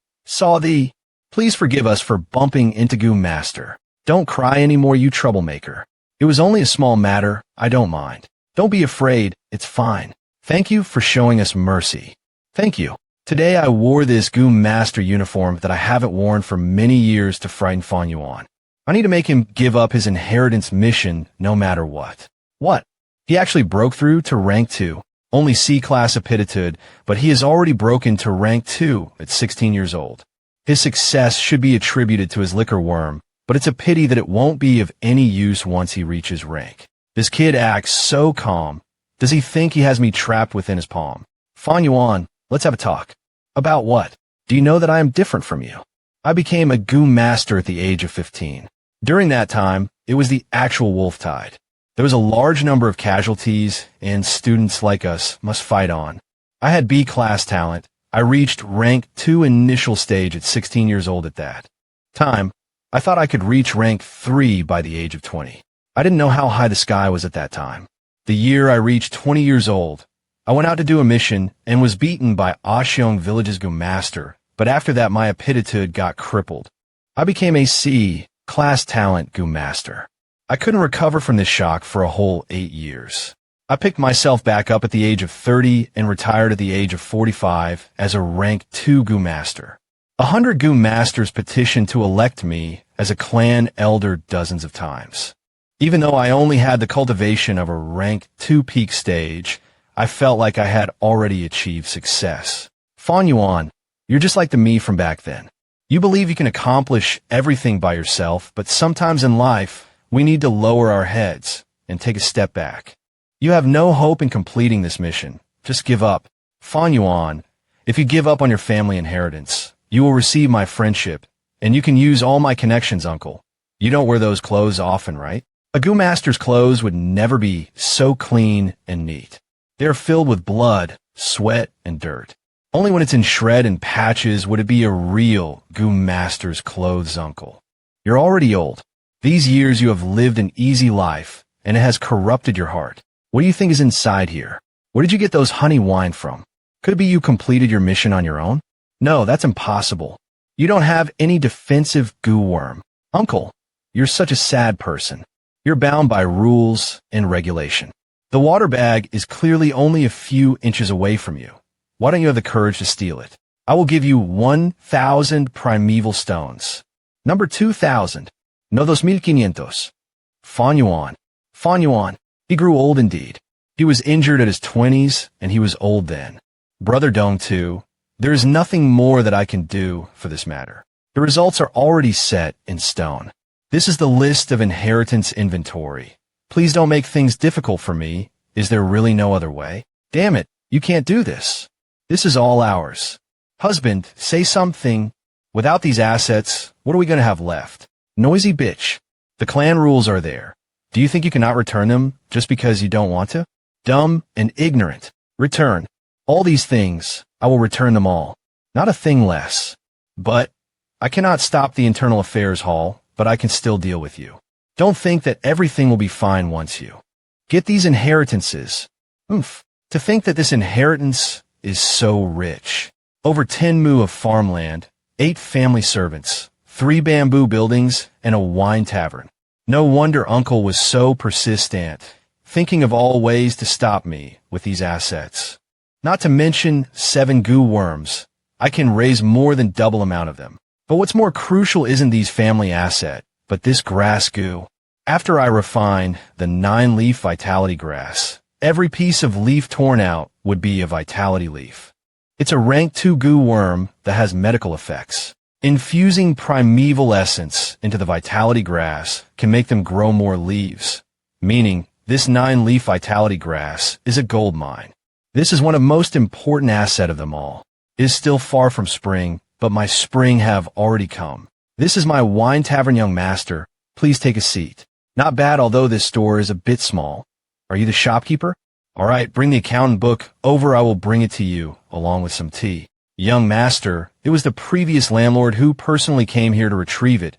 Please forgive us for bumping into Goo Master. Don't cry anymore, you troublemaker. It was only a small matter. I don't mind. Don't be afraid. It's fine. Thank you for showing us mercy. Thank you. Today I wore this Goo Master uniform that I haven't worn for many years to frighten Fong Yuan. I need to make him give up his inheritance mission no matter what. What? He actually broke through to rank 2. Only C-class aptitude, but he has already broken to rank 2 at 16 years old. His success should be attributed to his liquor worm, but it's a pity that it won't be of any use once he reaches rank. This kid acts so calm. Does he think he has me trapped within his palm? Fong Yuan, let's have a talk. About what? Do you know that I am different from you? I became a Goo Master at the age of 15. During that time, it was the actual wolf tide. There was a large number of casualties, and students like us must fight on. I had B-class talent. I reached rank 2 initial stage at 16 years old at that time. I thought I could reach rank 3 by the age of 20. I didn't know how high the sky was at that time. The year I reached 20 years old, I went out to do a mission and was beaten by Asheong Village's Goo Master, but after that my aptitude got crippled. I became a C-class talent Goo Master. I couldn't recover from this shock for a whole 8 years. I picked myself back up at the age of 30 and retired at the age of 45 as a rank 2 Goo Master. 100 Goo Masters petitioned to elect me as a clan elder dozens of times. Even though I only had the cultivation of a rank 2 peak stage, I felt like I had already achieved success. Fong Yuan, you're just like the me from back then. You believe you can accomplish everything by yourself, but sometimes in life, we need to lower our heads and take a step back. You have no hope in completing this mission. Just give up. Fong Yuan, if you give up on your family inheritance, you will receive my friendship, and you can use all my connections, uncle. You don't wear those clothes often, right? A Goo Master's clothes would never be so clean and neat. They are filled with blood, sweat, and dirt. Only when it's in shred and patches would it be a real Goo Master's clothes, uncle. You're already old. These years you have lived an easy life, and it has corrupted your heart. What do you think is inside here? Where did you get those honey wine from? Could it be you completed your mission on your own? No, that's impossible. You don't have any defensive goo worm. Uncle, you're such a sad person. You're bound by rules and regulation. The water bag is clearly only a few inches away from you. Why don't you have the courage to steal it? I will give you 1,000 primeval stones. Number 2,000. No 2,500. Fong Yuan. He grew old indeed. He was injured at his 20s, and he was old then. Brother Dong too. There is nothing more that I can do for this matter. The results are already set in stone. This is the list of inheritance inventory. Please don't make things difficult for me. Is there really no other way? Damn it, you can't do this. This is all ours. Husband, say something. Without these assets, what are we going to have left? Noisy bitch. The clan rules are there. Do you think you cannot return them just because you don't want to? Dumb and ignorant. Return. All these things, I will return them all. Not a thing less. But I cannot stop the Internal Affairs Hall, but I can still deal with you. Don't think that everything will be fine once you Get these inheritances. Oomph. To think that this inheritance is so rich. Over 10 mu of farmland, 8 family servants, 3 bamboo buildings, and a wine tavern. No wonder Uncle was so persistent, thinking of all ways to stop me with these assets. Not to mention 7 goo worms. I can raise more than double amount of them. But what's more crucial isn't these family asset, but this grass goo. After I refine the 9-leaf vitality grass, every piece of leaf torn out would be a vitality leaf. It's a rank 2 goo worm that has medical effects. Infusing primeval essence into the vitality grass can make them grow more leaves, meaning this 9-leaf vitality grass is a gold mine. This is one of the most important asset of them all. It is still far from spring, but my spring have already come. This is my wine tavern, young master. Please take a seat. Not bad, although this store is a bit small. Are you the shopkeeper? All right, bring the accountant book over. I will bring it to you, along with some tea. Young master, it was the previous landlord who personally came here to retrieve it.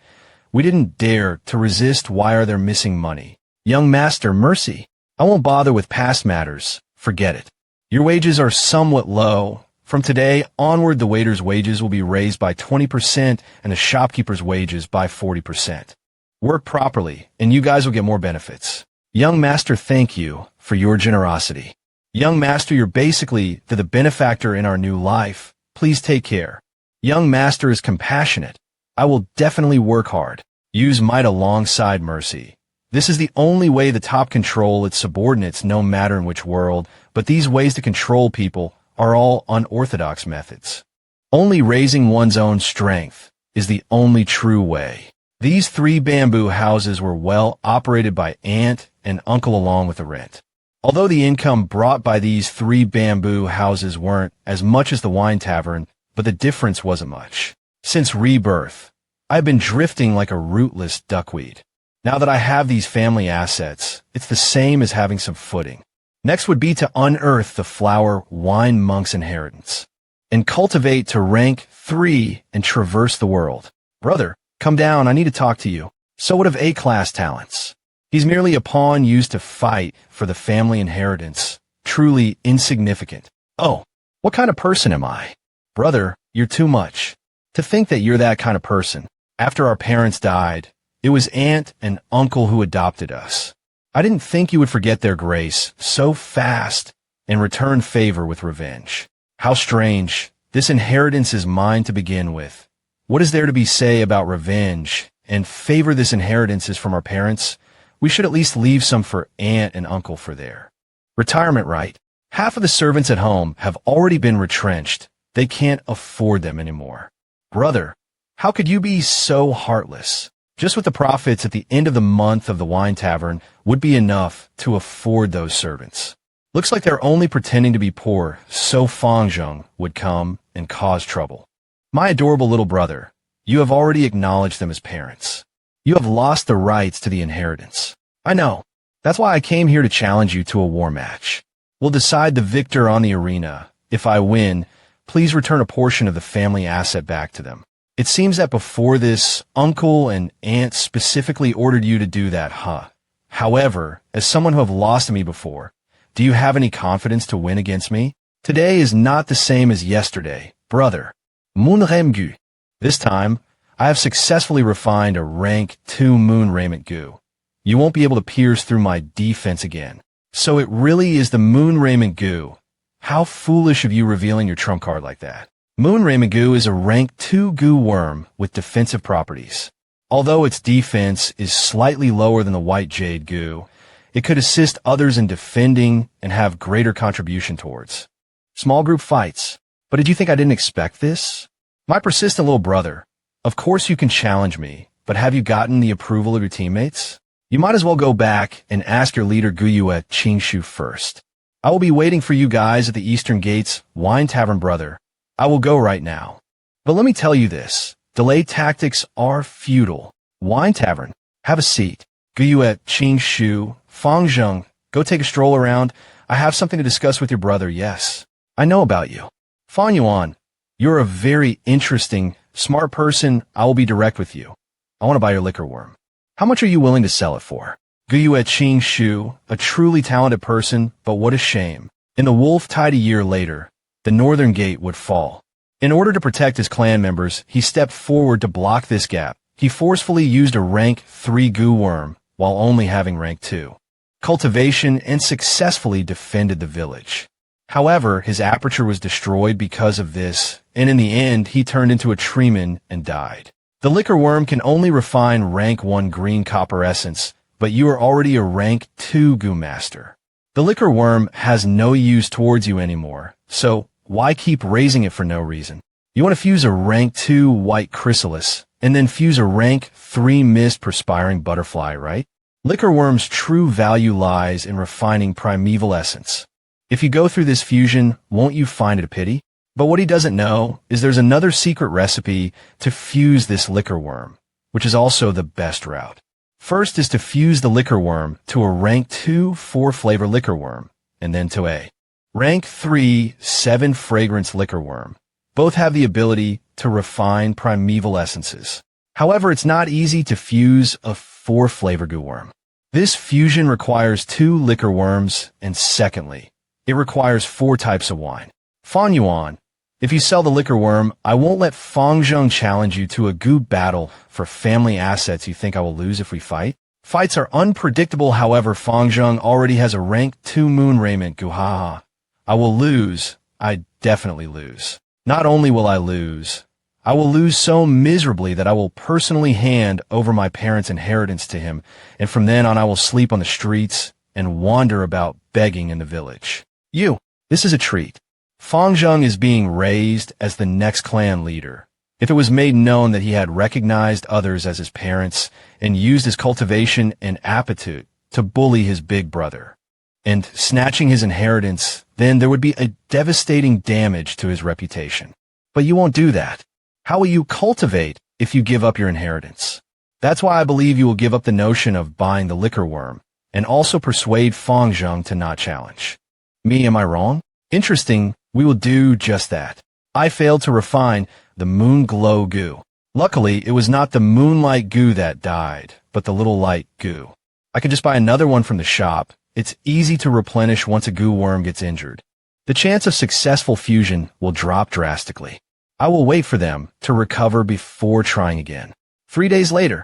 We didn't dare to resist. Why are there missing money? Young master, mercy. I won't bother with past matters. Forget it. Your wages are somewhat low. From today onward, the waiter's wages will be raised by 20% and the shopkeeper's wages by 40%. Work properly, and you guys will get more benefits. Young master, thank you for your generosity. Young master, you're basically the benefactor in our new life. Please take care. Young master is compassionate. I will definitely work hard. Use might alongside mercy. This is the only way the top control its subordinates, no matter in which world, but these ways to control people are all unorthodox methods. Only raising one's own strength is the only true way. These 3 bamboo houses were well operated by aunt and uncle along with the rent. Although the income brought by these 3 bamboo houses weren't as much as the wine tavern, but the difference wasn't much. Since Rebirth, I've been drifting like a rootless duckweed. Now that I have these family assets, it's the same as having some footing. Next would be to unearth the flower wine monk's inheritance, and cultivate to rank 3 and traverse the world. Brother, come down, I need to talk to you. So what of A-class talents? He's merely a pawn used to fight for the family inheritance. Truly insignificant. Oh, what kind of person am I? Brother, you're too much. To think that you're that kind of person. After our parents died, it was aunt and uncle who adopted us. I didn't think you would forget their grace so fast and return favor with revenge. How strange. This inheritance is mine to begin with. What is there to be say about revenge and favor? This inheritance is from our parents. We should at least leave some for aunt and uncle for their retirement, right? Half of the servants at home have already been retrenched. They can't afford them anymore. Brother, how could you be so heartless? Just with the profits at the end of the month of the wine tavern would be enough to afford those servants. Looks like they're only pretending to be poor, so Fong Jung would come and cause trouble. My adorable little brother, you have already acknowledged them as parents. You have lost the rights to the inheritance. I know. That's why I came here to challenge you to a war match. We'll decide the victor on the arena. If I win, please return a portion of the family asset back to them. It seems that before this, uncle and aunt specifically ordered you to do that, huh? However, as someone who have lost to me before, do you have any confidence to win against me? Today is not the same as yesterday, brother. Moon Remgu. This time, I have successfully refined a rank 2 moon raiment goo. You won't be able to pierce through my defense again. So it really is the moon raiment goo. How foolish of you revealing your trump card like that. Moon raiment goo is a rank 2 goo worm with defensive properties. Although its defense is slightly lower than the white jade goo, it could assist others in defending and have greater contribution towards small group fights. But did you think I didn't expect this? My persistent little brother. Of course you can challenge me, but have you gotten the approval of your teammates? You might as well go back and ask your leader Guyu at Qingshu first. I will be waiting for you guys at the Eastern Gates Wine Tavern, brother. I will go right now. But let me tell you this. Delay tactics are futile. Wine Tavern, have a seat. Guyu at Qingshu, Fong Jung, go take a stroll around. I have something to discuss with your brother, yes. I know about you. Fong Yuan, you're a very interesting, smart person. I will be direct with you. I want to buy your liquor worm. How much are you willing to sell it for? Guyue Qing Shu, a truly talented person, but what a shame. In the wolf tide a year later, the northern gate would fall. In order to protect his clan members, he stepped forward to block this gap. He forcefully used a rank 3 goo worm, while only having rank 2. Cultivation and successfully defended the village. However, his aperture was destroyed because of this, and in the end, he turned into a treeman and died. The liquor worm can only refine rank 1 green copper essence, but you are already a rank 2 goo master. The liquor worm has no use towards you anymore, so why keep raising it for no reason? You want to fuse a rank 2 white chrysalis, and then fuse a rank 3 mist perspiring butterfly, right? Liquor worm's true value lies in refining primeval essence. If you go through this fusion, won't you find it a pity? But what he doesn't know is there's another secret recipe to fuse this liquor worm, which is also the best route. First is to fuse the liquor worm to a rank 2 4-flavor liquor worm, and then to a rank 3 7-fragrance liquor worm. Both have the ability to refine primeval essences. However, it's not easy to fuse a 4-flavor goo worm. This fusion requires 2 liquor worms, and secondly, it requires 4 types of wine. Fong Yuan, if you sell the liquor worm, I won't let Fong Jung challenge you to a goo battle for family assets you think I will lose if we fight. Fights are unpredictable, however, Fong Jung already has a rank 2 moon raiment goo haha. I will lose. I definitely lose. Not only will I lose, I will lose so miserably that I will personally hand over my parents' inheritance to him, and from then on I will sleep on the streets and wander about begging in the village. This is a treat. Fong Jung is being raised as the next clan leader. If it was made known that he had recognized others as his parents and used his cultivation and aptitude to bully his big brother and snatching his inheritance, then there would be a devastating damage to his reputation. But you won't do that. How will you cultivate if you give up your inheritance? That's why I believe you will give up the notion of buying the liquor worm and also persuade Fong Jung to not challenge. Me, am I wrong? Interesting, we will do just that. I failed to refine the moon glow goo. Luckily, it was not the moonlight goo that died, but the little light goo. I could just buy another one from the shop. It's easy to replenish once a goo worm gets injured. The chance of successful fusion will drop drastically. I will wait for them to recover before trying again. 3 days later,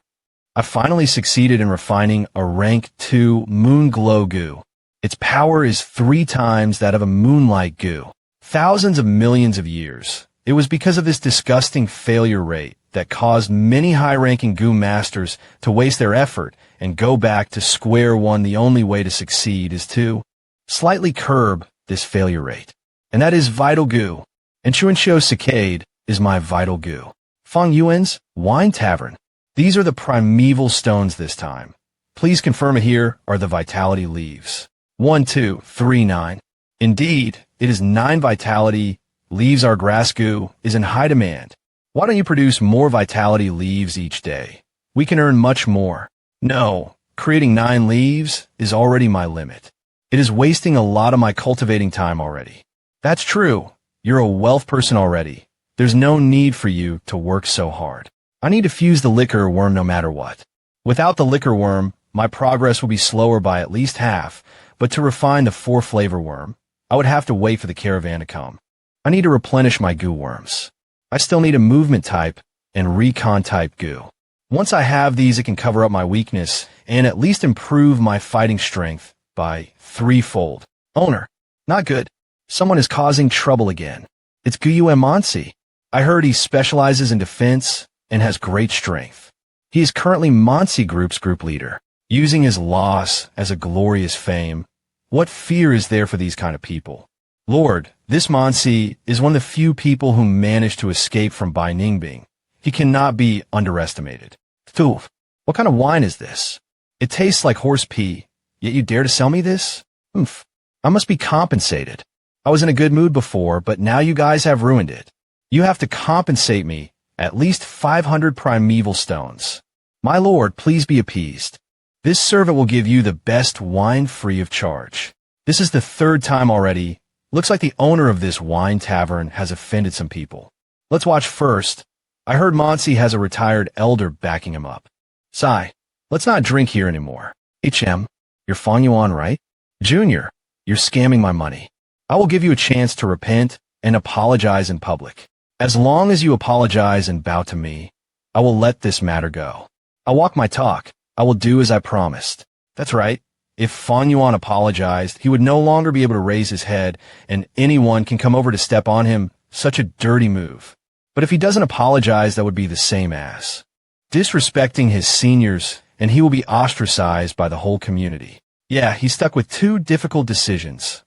I finally succeeded in refining a rank 2 moon glow goo. Its power is 3 times that of a moonlight goo. Thousands of millions of years. It was because of this disgusting failure rate that caused many high-ranking goo masters to waste their effort and go back to square one. The only way to succeed is to slightly curb this failure rate. And that is vital goo. And Chuanxiu's cicada is my vital goo. Fong Yuan's wine tavern. These are the primeval stones this time. Please confirm it. Here are the vitality leaves. 1, 2, 3, 9. Indeed, it is 9 vitality. Leaves our grass goo is in high demand. Why don't you produce more vitality leaves each day? We can earn much more. No, creating 9 leaves is already my limit. It is wasting a lot of my cultivating time already. That's true. You're a wealth person already. There's no need for you to work so hard. I need to fuse the liquor worm no matter what. Without the liquor worm, my progress will be slower by at least half, but to refine the 4-flavor worm, I would have to wait for the caravan to come. I need to replenish my goo worms. I still need a movement type and recon type goo. Once I have these, it can cover up my weakness and at least improve my fighting strength by 3-fold. Owner, not good. Someone is causing trouble again. It's Guyue Mansi. I heard he specializes in defense and has great strength. He is currently Mansi Group's group leader, using his loss as a glorious fame. What fear is there for these kind of people? Lord, this Mansi is one of the few people who managed to escape from Bai Ningbing. He cannot be underestimated. Toof, what kind of wine is this? It tastes like horse pee, yet you dare to sell me this? Oof, I must be compensated. I was in a good mood before, but now you guys have ruined it. You have to compensate me at least 500 primeval stones. My lord, please be appeased. This servant will give you the best wine free of charge. This is the 3rd time already. Looks like the owner of this wine tavern has offended some people. Let's watch first. I heard Mansi has a retired elder backing him up. Sai, let's not drink here anymore. HM, you're Fong Yuan, right? Junior, you're scamming my money. I will give you a chance to repent and apologize in public. As long as you apologize and bow to me, I will let this matter go. I'll walk my talk. I will do as I promised. That's right. If Fong Yuan apologized, he would no longer be able to raise his head, and anyone can come over to step on him. Such a dirty move. But if he doesn't apologize, that would be the same as disrespecting his seniors, and he will be ostracized by the whole community. Yeah, he's stuck with two difficult decisions.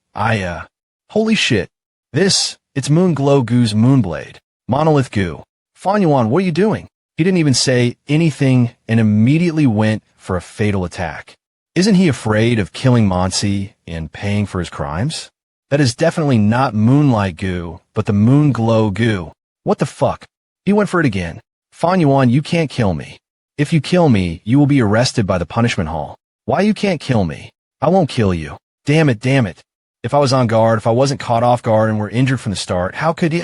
Holy shit. It's Moon Glow Goo's Moonblade. Monolith Goo. Fong Yuan, what are you doing? He didn't even say anything and immediately went for a fatal attack. Isn't he afraid of killing Monsi and paying for his crimes? That is definitely not Moonlight Goo, but the Moon Glow Goo. What the fuck? He went for it again. Fong Yuan, you can't kill me. If you kill me, you will be arrested by the punishment hall. Why you can't kill me? I won't kill you. Damn it. If I was on guard, if I wasn't caught off guard and were injured from the start, how could you?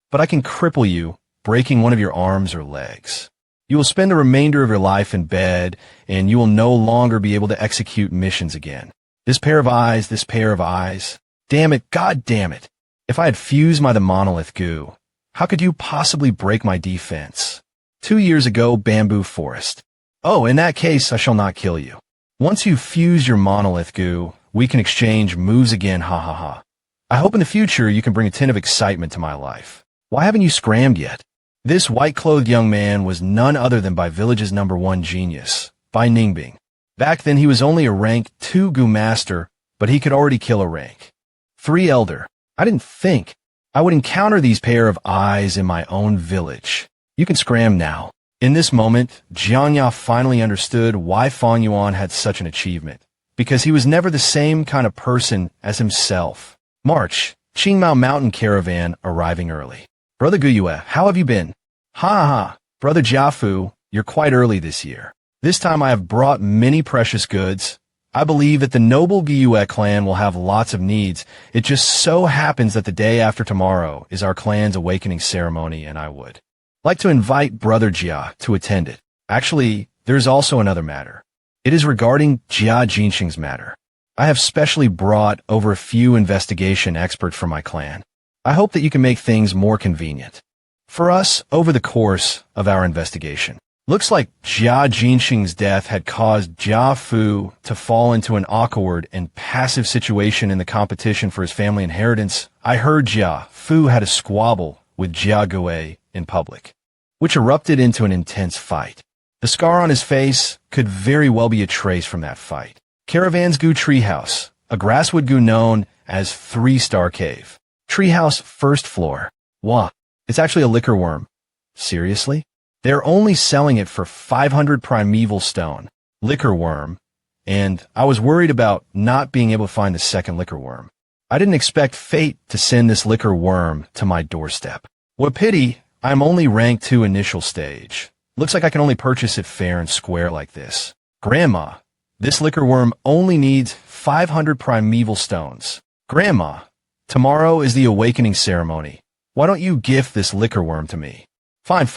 But I can cripple you, breaking one of your arms or legs. You will spend the remainder of your life in bed, and you will no longer be able to execute missions again. This pair of eyes. Damn it, god damn it. If I had fused the monolith goo, how could you possibly break my defense? 2 years ago, bamboo forest. Oh, in that case, I shall not kill you. Once you fuse your monolith goo, we can exchange moves again, ha ha ha. I hope in the future you can bring a tint of excitement to my life. Why haven't you scrammed yet? This white-clothed young man was none other than Bai Village's #1 genius, Bai Ningbing. Back then he was only a rank 2 Goo Master, but he could already kill a rank 3 Elder. I didn't think I would encounter these pair of eyes in my own village. You can scram now. In this moment, Jianya finally understood why Fong Yuan had such an achievement. Because he was never the same kind of person as himself. March, Qingmao Mountain Caravan arriving early. Brother Guyue, how have you been? Ha. Brother Jiafu, you're quite early this year. This time I have brought many precious goods. I believe that the noble Guyue clan will have lots of needs. It just so happens that the day after tomorrow is our clan's awakening ceremony, and I would like to invite Brother Jia to attend it. Actually, there's also another matter. It is regarding Jia Jinxing's matter. I have specially brought over a few investigation experts from my clan. I hope that you can make things more convenient for us over the course of our investigation. Looks like Jia Jinxing's death had caused Jia Fu to fall into an awkward and passive situation in the competition for his family inheritance. I heard Jia Fu had a squabble with Jia Gue in public, which erupted into an intense fight. The scar on his face could very well be a trace from that fight. Caravan's Goo Treehouse, a grasswood goo known as 3-Star Cave. Treehouse, 1st floor. Wah, it's actually a liquor worm. Seriously? They're only selling it for 500 primeval stone. Liquor worm. And I was worried about not being able to find the second liquor worm. I didn't expect fate to send this liquor worm to my doorstep. What a pity, I'm only rank 2 initial stage. Looks like I can only purchase it fair and square like this. Grandma, this liquor worm only needs 500 primeval stones. Grandma, tomorrow is the awakening ceremony. Why don't you gift this liquor worm to me? Fine.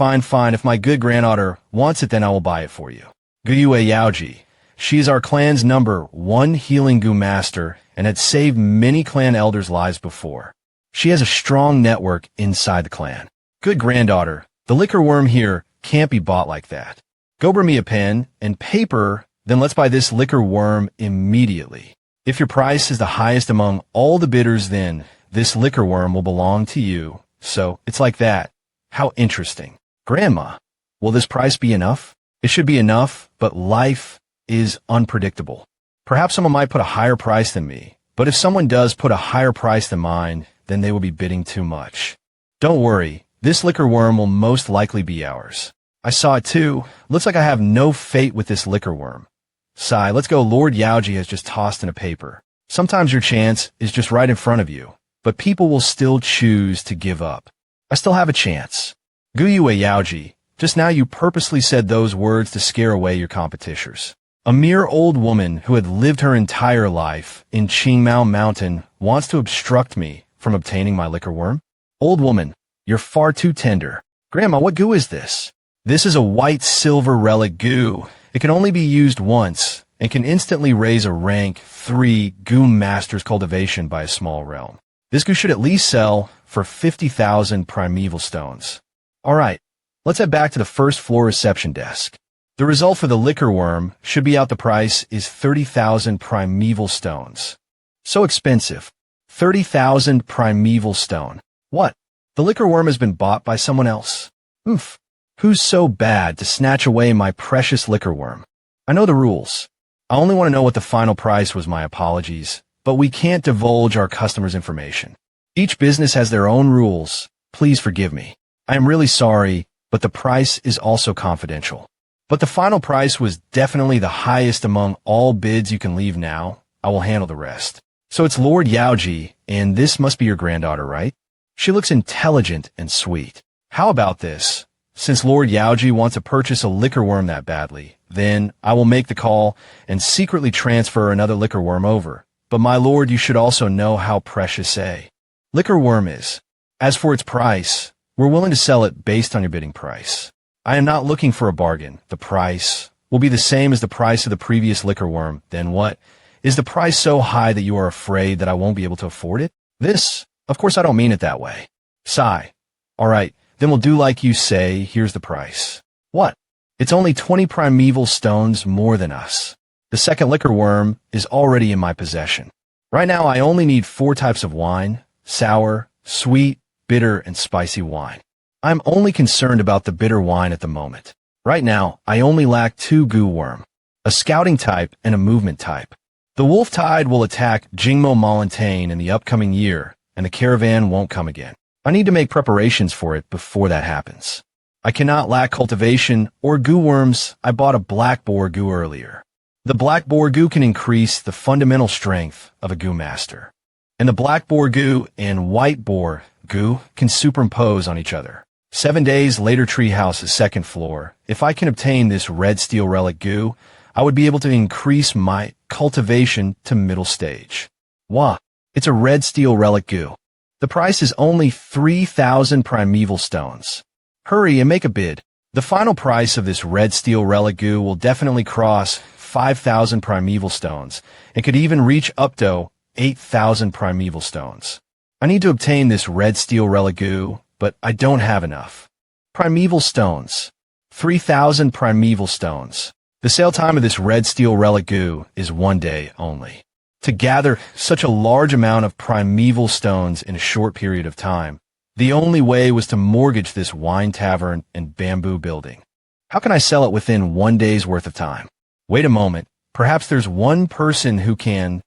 If my good granddaughter wants it, then I will buy it for you. Guyue Yaoji. She is our clan's #1 healing Goo Master and had saved many clan elders' lives before. She has a strong network inside the clan. Good granddaughter, the liquor worm here can't be bought like that. Go bring me a pen and paper, then let's buy this liquor worm immediately. If your price is the highest among all the bidders, then this liquor worm will belong to you. So it's like that. How interesting. Grandma, will this price be enough? It should be enough, but life is unpredictable. Perhaps someone might put a higher price than me, but if someone does put a higher price than mine, then they will be bidding too much. Don't worry. This liquor worm will most likely be ours. I saw it too. Looks like I have no fate with this liquor worm. Sigh, let's go. Lord Yaoji has just tossed in a paper. Sometimes your chance is just right in front of you, but people will still choose to give up. I still have a chance. Guyue Yaoji, just now you purposely said those words to scare away your competitors. A mere old woman who had lived her entire life in Qingmao Mountain wants to obstruct me from obtaining my liquor worm? Old woman, you're far too tender. Grandma, what goo is this? This is a white silver relic goo. It can only be used once, and can instantly raise a rank 3 Goo Master's cultivation by a small realm. This goo should at least sell for 50,000 primeval stones. Alright, let's head back to the first floor reception desk. The result for the liquor worm should be out. The price is 30,000 primeval stones. So expensive. 30,000 primeval stone. What? The liquor worm has been bought by someone else. Oof. Who's so bad to snatch away my precious liquor worm? I know the rules. I only want to know what the final price was. My apologies, but we can't divulge our customers' information. Each business has their own rules. Please forgive me. I am really sorry, but the price is also confidential. But the final price was definitely the highest among all bids. You can leave now. I will handle the rest. So it's Lord Yaoji, and this must be your granddaughter, right? She looks intelligent and sweet. How about this? Since Lord Yaoji wants to purchase a liquor worm that badly, then I will make the call and secretly transfer another liquor worm over. But my lord, you should also know how precious a liquor worm is. As for its price, we're willing to sell it based on your bidding price. I am not looking for a bargain. The price will be the same as the price of the previous liquor worm. Then what? Is the price so high that you are afraid that I won't be able to afford it? This, of course, I don't mean it that way. Sigh. All right, then we'll do like you say. Here's the price. What? It's only 20 primeval stones more than us. The second liquor worm is already in my possession. Right now, I only need 4 types of wine: sour, sweet, bitter, and spicy wine. I'm only concerned about the bitter wine at the moment. Right now, I only lack 2 goo worm, a scouting type and a movement type. The wolf tide will attack Jingmo Montaigne in the upcoming year, and the caravan won't come again. I need to make preparations for it before that happens. I cannot lack cultivation or goo worms. I bought a black boar goo earlier. The black boar goo can increase the fundamental strength of a goo master. And the black boar goo and white boar goo can superimpose on each other. 7 days later, treehouse's second floor. If I can obtain this red steel relic goo, I would be able to increase my cultivation to middle stage. Wah, it's a red steel relic goo. The price is only 3,000 primeval stones. Hurry and make a bid. The final price of this red steel relic goo will definitely cross 5,000 primeval stones and could even reach up to 8,000 primeval stones. I need to obtain this red steel relic goo, but I don't have enough. Primeval stones. 3,000 primeval stones. The sale time of this red steel relic goo is 1 day only. To gather such a large amount of primeval stones in a short period of time, the only way was to mortgage this wine tavern and bamboo building. How can I sell it within 1 day's worth of time? Wait a moment. Perhaps there's one person who can...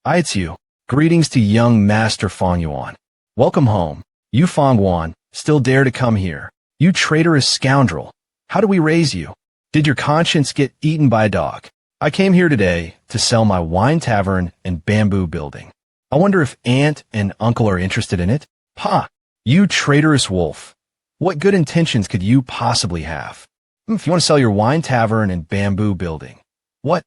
it's you. Greetings to young Master Fong Yuan. Welcome home. You Fong Yuan, still dare to come here. You traitorous scoundrel. How do we raise you? Did your conscience get eaten by a dog? I came here today to sell my wine tavern and bamboo building. I wonder if aunt and uncle are interested in it? You traitorous wolf. What good intentions could you possibly have? If you want to sell your wine tavern and bamboo building. What?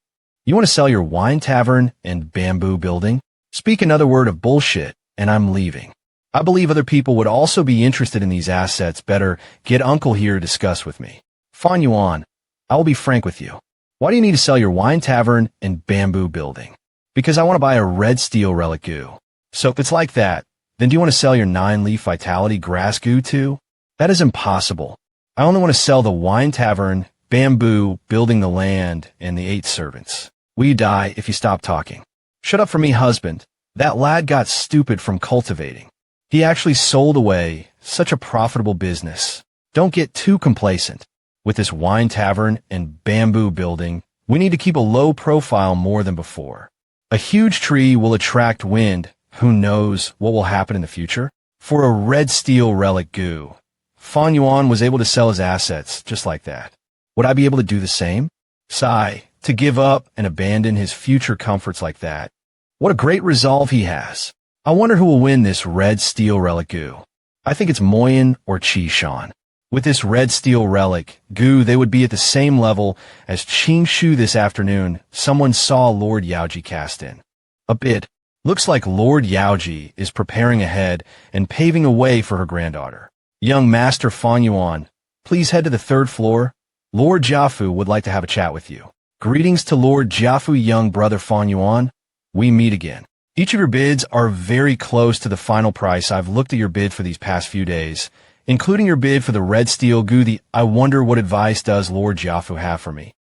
You want to sell your wine tavern and bamboo building? Speak another word of bullshit, and I'm leaving. I believe other people would also be interested in these assets. Better get uncle here to discuss with me. Fong Yuan, I will be frank with you. Why do you need to sell your wine tavern and bamboo building? Because I want to buy a red steel relic goo. So if it's like that, then do you want to sell your 9-leaf vitality grass goo too? That is impossible. I only want to sell the wine tavern, bamboo, building the land, and the 8 servants. Will you die if you stop talking? Shut up for me, husband. That lad got stupid from cultivating. He actually sold away such a profitable business. Don't get too complacent. With this wine tavern and bamboo building, we need to keep a low profile more than before. A huge tree will attract wind. Who knows what will happen in the future? For a red steel relic goo, Fong Yuan was able to sell his assets just like that. Would I be able to do the same? Sigh, to give up and abandon his future comforts like that. What a great resolve he has. I wonder who will win this red steel relic goo. I think it's Moyen or Chi Shan. With this red steel relic goo, they would be at the same level as Qing Shu this afternoon. Someone saw Lord Yaoji cast in. A bid. Looks like Lord Yaoji is preparing ahead and paving a way for her granddaughter. Young Master Fong Yuan, please head to the 3rd floor. Lord Jiafu would like to have a chat with you. Greetings to Lord Jiafu, young brother Fong Yuan. We meet again. Each of your bids are very close to the final price. I've looked at your bid for these past few days, including your bid for the red steel gu. I wonder what advice does Lord Jiafu have for me?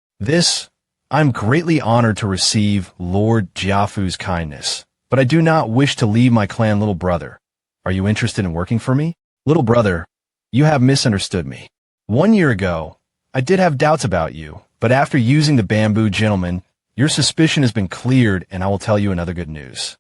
I'm greatly honored to receive Lord Jiafu's kindness, but I do not wish to leave my clan, little brother. Are you interested in working for me? Little brother, you have misunderstood me. 1 year ago, I did have doubts about you, but after using the bamboo gentleman, your suspicion has been cleared, and I will tell you another good news.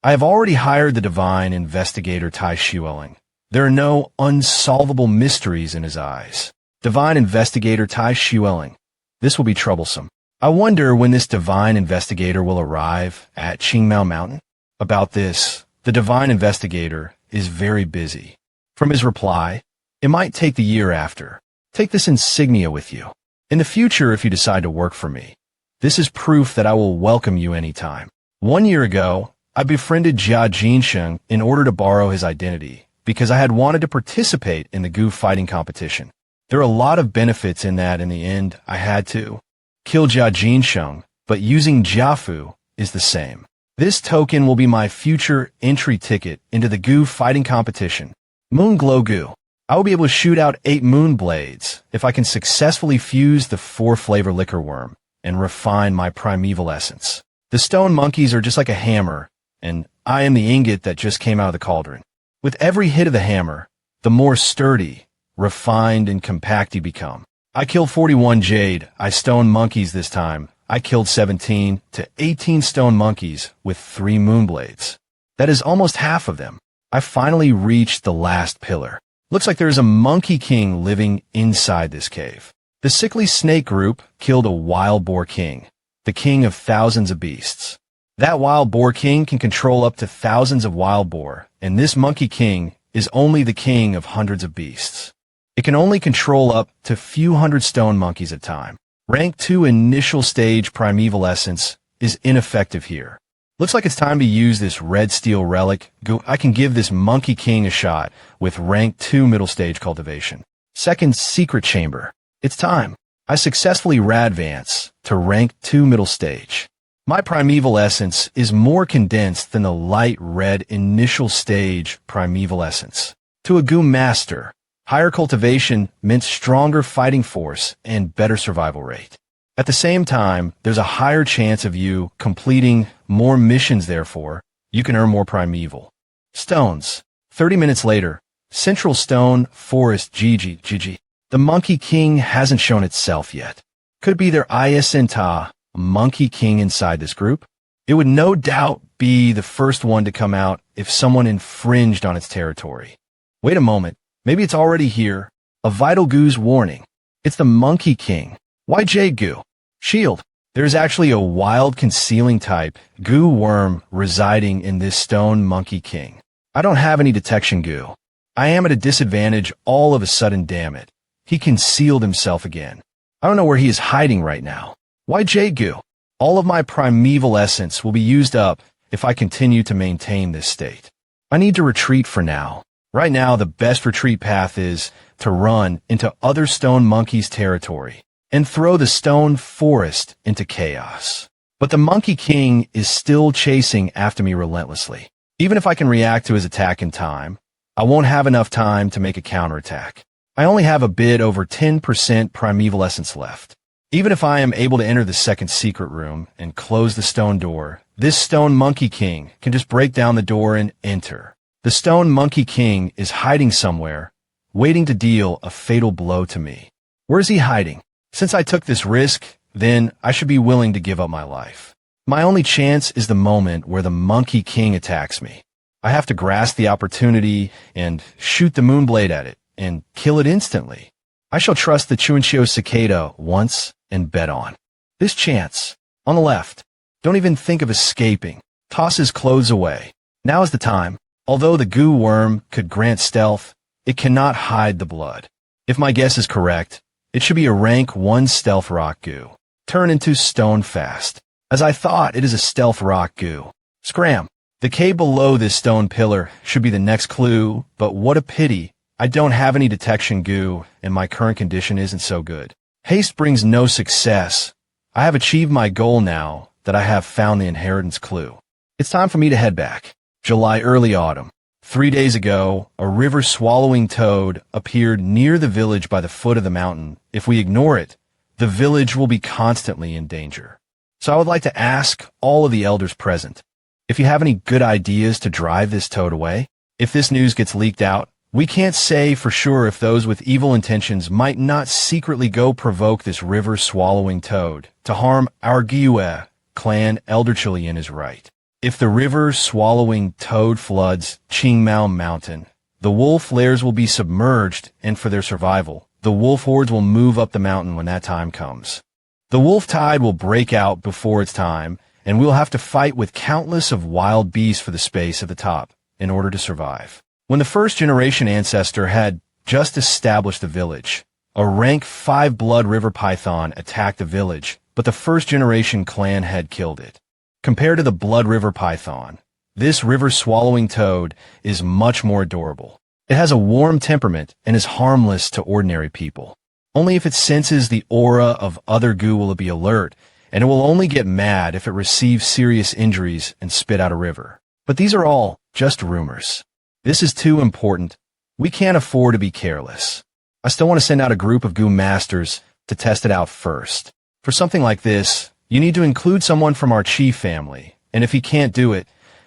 I have already hired the divine investigator Tai Xueling. There are no unsolvable mysteries in his eyes. Divine investigator Tai Xueling. This will be troublesome. I wonder when this divine investigator will arrive at Qingmao Mountain. About this, the divine investigator is very busy. From his reply, it might take the year after. Take this insignia with you. In the future, if you decide to work for me, this is proof that I will welcome you anytime. 1 year ago, I befriended Jia Jinsheng in order to borrow his identity because I had wanted to participate in the Gu fighting competition. There are a lot of benefits in that. In the end, I had to kill Jia Jinsheng, but using Jiafu is the same. This token will be my future entry ticket into the Gu fighting competition. Moon Glow Gu. I will be able to shoot out 8 moon blades if I can successfully fuse the 4-flavor liquor worm and refine my primeval essence. The stone monkeys are just like a hammer, and I am the ingot that just came out of the cauldron. With every hit of the hammer, the more sturdy, refined, and compact you become. I killed 41 jade, stone monkeys this time. I killed 17 to 18 stone monkeys with 3 moonblades. That is almost half of them. I finally reached the last pillar. Looks like there's a monkey king living inside this cave. The sickly snake group killed a wild boar king, the king of thousands of beasts. That wild boar king can control up to thousands of wild boar, and this monkey king is only the king of hundreds of beasts. It can only control up to a few hundred stone monkeys at a time. Rank 2 initial stage primeval essence is ineffective here. Looks like it's time to use this red steel relic. I can give this monkey king a shot with rank 2 middle stage cultivation. Second secret chamber. It's time. I successfully advance to rank 2 middle stage. My primeval essence is more condensed than the light red initial stage primeval essence. To a Gu master, higher cultivation meant stronger fighting force and better survival rate. At the same time, there's a higher chance of you completing more missions, therefore, you can earn more primeval. Stones. 30 minutes later, Central Stone Forest GG. The Monkey King hasn't shown itself yet. Could be there Isenta, a Monkey King inside this group? It would no doubt be the first one to come out if someone infringed on its territory. Wait a moment. Maybe it's already here. A Vital Gu's warning. It's the Monkey King. Why Jade Gu? Shield. There's actually a wild concealing type, Gu worm, residing in this stone Monkey King. I don't have any detection Gu. I am at a disadvantage all of a sudden, damn it. He concealed himself again. I don't know where he is hiding right now. Why Jade Gu? All of my primeval essence will be used up if I continue to maintain this state. I need to retreat for now. Right now, the best retreat path is to run into other stone monkeys' territory and throw the stone forest into chaos. But the Monkey King is still chasing after me relentlessly. Even if I can react to his attack in time, I won't have enough time to make a counterattack. I only have a bit over 10% primeval essence left. Even if I am able to enter the second secret room and close the stone door, this stone Monkey King can just break down the door and enter. The stone Monkey King is hiding somewhere, waiting to deal a fatal blow to me. Where is he hiding? Since I took this risk, then I should be willing to give up my life. My only chance is the moment where the Monkey King attacks me. I have to grasp the opportunity and shoot the moonblade at it and kill it instantly. I shall trust the Chuanchio cicada once and bet on this chance. On the left. Don't even think of escaping. Toss his clothes away. Now is the time. Although the Gu worm could grant stealth, it cannot hide the blood. If my guess is correct, it should be a rank 1 stealth rock Gu. Turn into stone fast. As I thought, it is a stealth rock Gu. Scram. The cave below this stone pillar should be the next clue, but what a pity. I don't have any detection Gu, and my current condition isn't so good. Haste brings no success. I have achieved my goal now that I have found the inheritance clue. It's time for me to head back. July, early autumn. 3 days ago, a river-swallowing toad appeared near the village by the foot of the mountain. If we ignore it, the village will be constantly in danger. So I would like to ask all of the elders present if you have any good ideas to drive this toad away. If this news gets leaked out, we can't say for sure if those with evil intentions might not secretly go provoke this river-swallowing toad to harm our Gyue clan. Elder Chilean is right. If the river-swallowing toad floods Qingmao Mountain, the wolf lairs will be submerged, and for their survival, the wolf hordes will move up the mountain when that time comes. The wolf tide will break out before its time, and we'll have to fight with countless of wild beasts for the space at the top in order to survive. When the first-generation ancestor had just established the village, a rank 5 blood river python attacked the village, but the first-generation clan had killed it. Compared to the blood river python, this river-swallowing toad is much more adorable. It has a warm temperament and is harmless to ordinary people. Only if it senses the aura of other goo will it be alert, and it will only get mad if it receives serious injuries and spit out a river. But these are all just rumors. This is too important. We can't afford to be careless. I still want to send out a group of goo masters to test it out first. For something like this, you need to include someone from our chief family, and if he can't do it,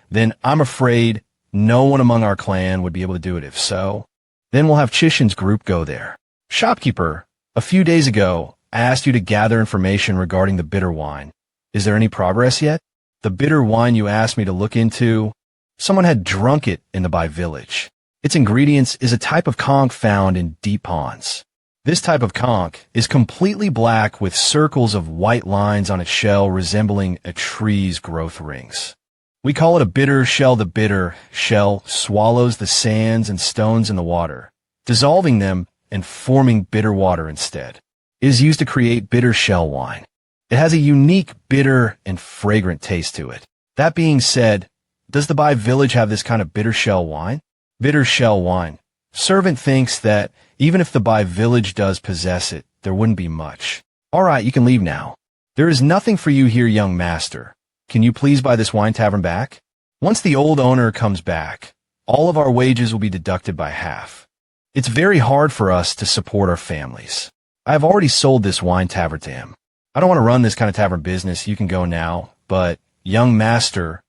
then I'm afraid no one among our clan would be able to do it. If so, then we'll have Chishin's group go there. Shopkeeper, a few days ago, I asked you to gather information regarding the bitter wine. Is there any progress yet? The bitter wine you asked me to look into, someone had drunk it in the Bai village. Its ingredients is a type of conch found in deep ponds. This type of conch is completely black with circles of white lines on its shell resembling a tree's growth rings. We call it a bitter shell. The bitter shell swallows the sands and stones in the water, dissolving them and forming bitter water instead. It is used to create bitter shell wine. It has a unique bitter and fragrant taste to it. That being said, does the Bai village have this kind of bitter shell wine? Bitter shell wine. Servant thinks that even if the Bai village does possess it, there wouldn't be much. All right, you can leave now. There is nothing for you here, young master. Can you please buy this wine tavern back? Once the old owner comes back, all of our wages will be deducted by half. It's very hard for us to support our families. I have already sold this wine tavern to him. I don't want to run this kind of tavern business. You can go now, but young master,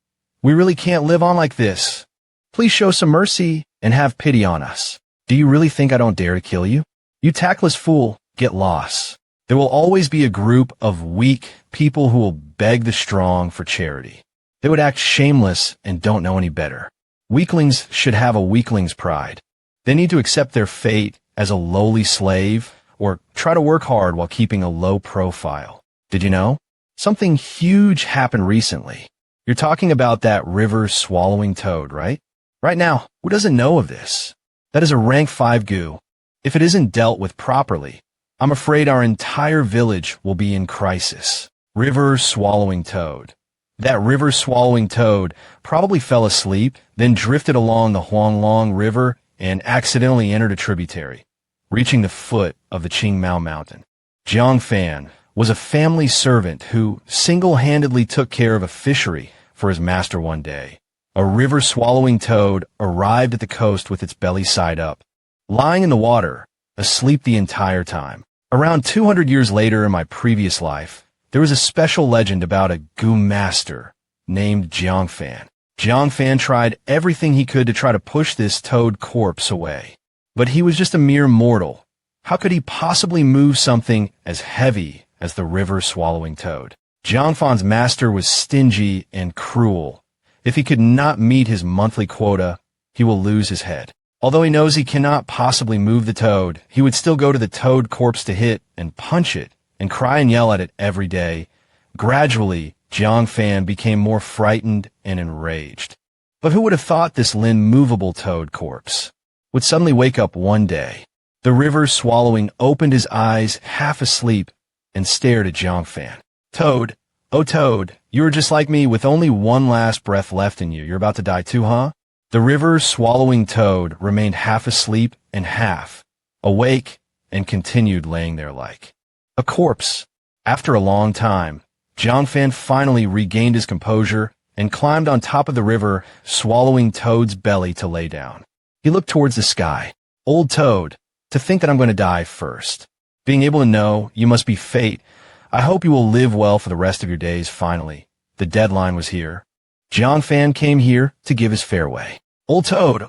we really can't live on like this. Please show some mercy and have pity on us. Do you really think I don't dare to kill you? You tactless fool, get lost. There will always be a group of weak people who will beg the strong for charity. They would act shameless and don't know any better. Weaklings should have a weakling's pride. They need to accept their fate as a lowly slave or try to work hard while keeping a low profile. Did you know? Something huge happened recently. You're talking about that river-swallowing toad, right? Right now, who doesn't know of this? That is a rank 5 goo. If it isn't dealt with properly, I'm afraid our entire village will be in crisis. River-swallowing toad. That river-swallowing toad probably fell asleep, then drifted along the Huanglong River and accidentally entered a tributary, reaching the foot of the Qingmao Mountain. Jiang Fan was a family servant who single-handedly took care of a fishery for his master one day. A river-swallowing toad arrived at the coast with its belly side up, lying in the water, asleep the entire time. Around 200 years later in my previous life, there was a special legend about a goo master named Jiang Fan. Jiang Fan tried everything he could to try to push this toad corpse away. But he was just a mere mortal. How could he possibly move something as heavy as the river-swallowing toad? Jiang Fan's master was stingy and cruel. If he could not meet his monthly quota, he will lose his head. Although he knows he cannot possibly move the toad, he would still go to the toad corpse to hit and punch it and cry and yell at it every day. Gradually, Jiang Fan became more frightened and enraged. But who would have thought this limmovable toad corpse would suddenly wake up one day? The river-swallowing opened his eyes half asleep and stared at Jiang Fan. Toad, oh Toad, you are just like me with only one last breath left in you. You're about to die too, huh? The river-swallowing toad remained half asleep and half awake and continued laying there like a corpse. After a long time, Jiang Fan finally regained his composure and climbed on top of the river, swallowing Toad's belly to lay down. He looked towards the sky. Old Toad, to think that I'm going to die first. Being able to know you must be fate. I hope you will live well for the rest of your days finally. The deadline was here. Jiang Fan came here to give his fareway. Old Toad,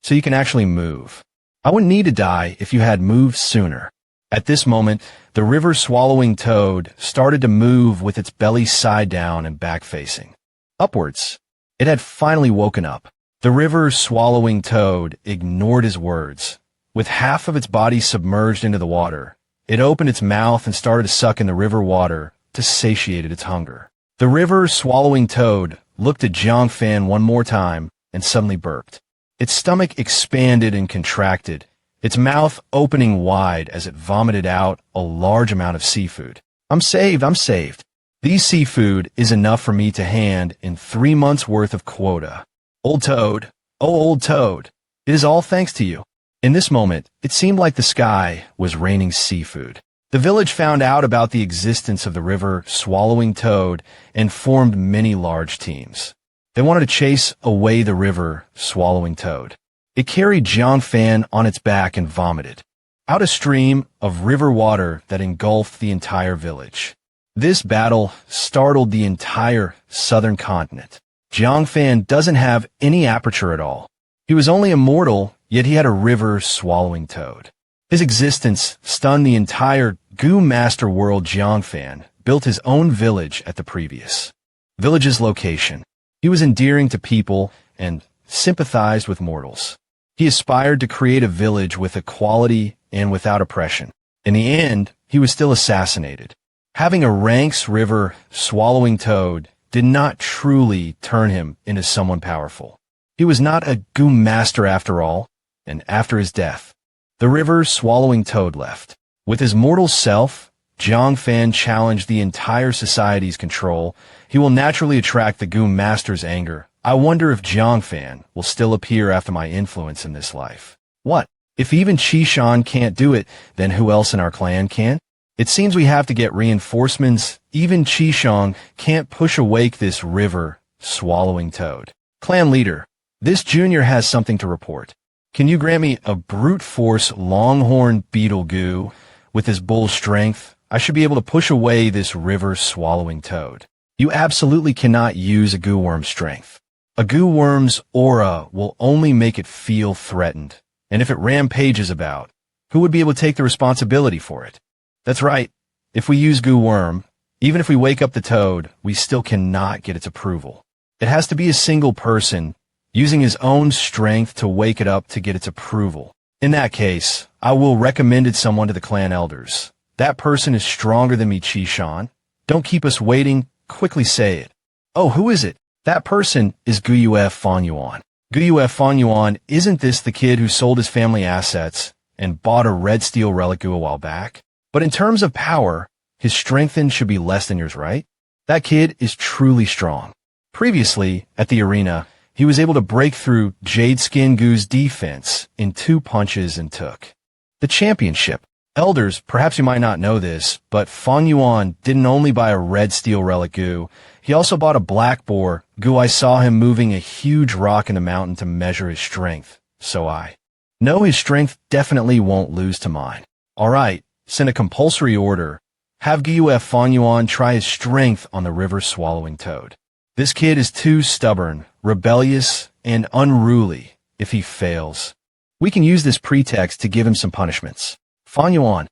so you can actually move. I wouldn't need to die if you had moved sooner. At this moment, the river-swallowing toad started to move with its belly side down and back-facing. Upwards. It had finally woken up. The river-swallowing toad ignored his words. With half of its body submerged into the water, it opened its mouth and started to suck in the river water to satiate its hunger. The river-swallowing toad looked at Jiang Fan one more time and suddenly burped. Its stomach expanded and contracted, its mouth opening wide as it vomited out a large amount of seafood. I'm saved. These seafood is enough for me to hand in 3 months' worth of quota. Old Toad, old Toad, it is all thanks to you. In this moment, it seemed like the sky was raining seafood. The village found out about the existence of the river-swallowing toad and formed many large teams. They wanted to chase away the river-swallowing toad. It carried Jiang Fan on its back and vomited out a stream of river water that engulfed the entire village. This battle startled the entire southern continent. Jiang Fan doesn't have any aperture at all. He was only immortal, yet he had a river-swallowing toad. His existence stunned the entire Goo Master world. Jiang Fan built his own village at the previous village's location. He was endearing to people and sympathized with mortals. He aspired to create a village with equality and without oppression. In the end, he was still assassinated. Having a ranks river-swallowing toad did not truly turn him into someone powerful. He was not a Goo Master after all, and after his death, the river-swallowing toad left. With his mortal self, Jiang Fan challenged the entire society's control. He will naturally attract the Goo Master's anger. I wonder if Jiang Fan will still appear after my influence in this life. What? If even Qishan can't do it, then who else in our clan can? It seems we have to get reinforcements. Even Qishan can't push awake this river-swallowing toad. Clan leader, this junior has something to report. Can you grant me a brute force longhorn beetle goo with his bull strength? I should be able to push away this river-swallowing toad. You absolutely cannot use a goo worm's strength. A goo worm's aura will only make it feel threatened, and if it rampages about, who would be able to take the responsibility for it? That's right. If we use goo worm, even if we wake up the toad, we still cannot get its approval. It has to be a single person using his own strength to wake it up to get its approval. In that case, I will recommend someone to the clan elders. That person is stronger than me, Qishan. Don't keep us waiting. Quickly say it. Oh, who is it? That person is Guyue Fong Yuan. Guyue Fong Yuan, isn't this the kid who sold his family assets and bought a red steel relic goo a while back? But in terms of power, his strength should be less than yours, right? That kid is truly strong. Previously, at the arena, he was able to break through Jade Skin Goo's defense in 2 punches and took the championship. Elders, perhaps you might not know this, but Fong Yuan didn't only buy a red steel relic goo, he also bought a black boar goo. I saw him moving a huge rock in the mountain to measure his strength, so I know his strength definitely won't lose to mine. Alright, send a compulsory order. Have Guyue Fong Yuan try his strength on the river-swallowing toad. This kid is too stubborn, rebellious, and unruly. If he fails, we can use this pretext to give him some punishments. Fong Yuan,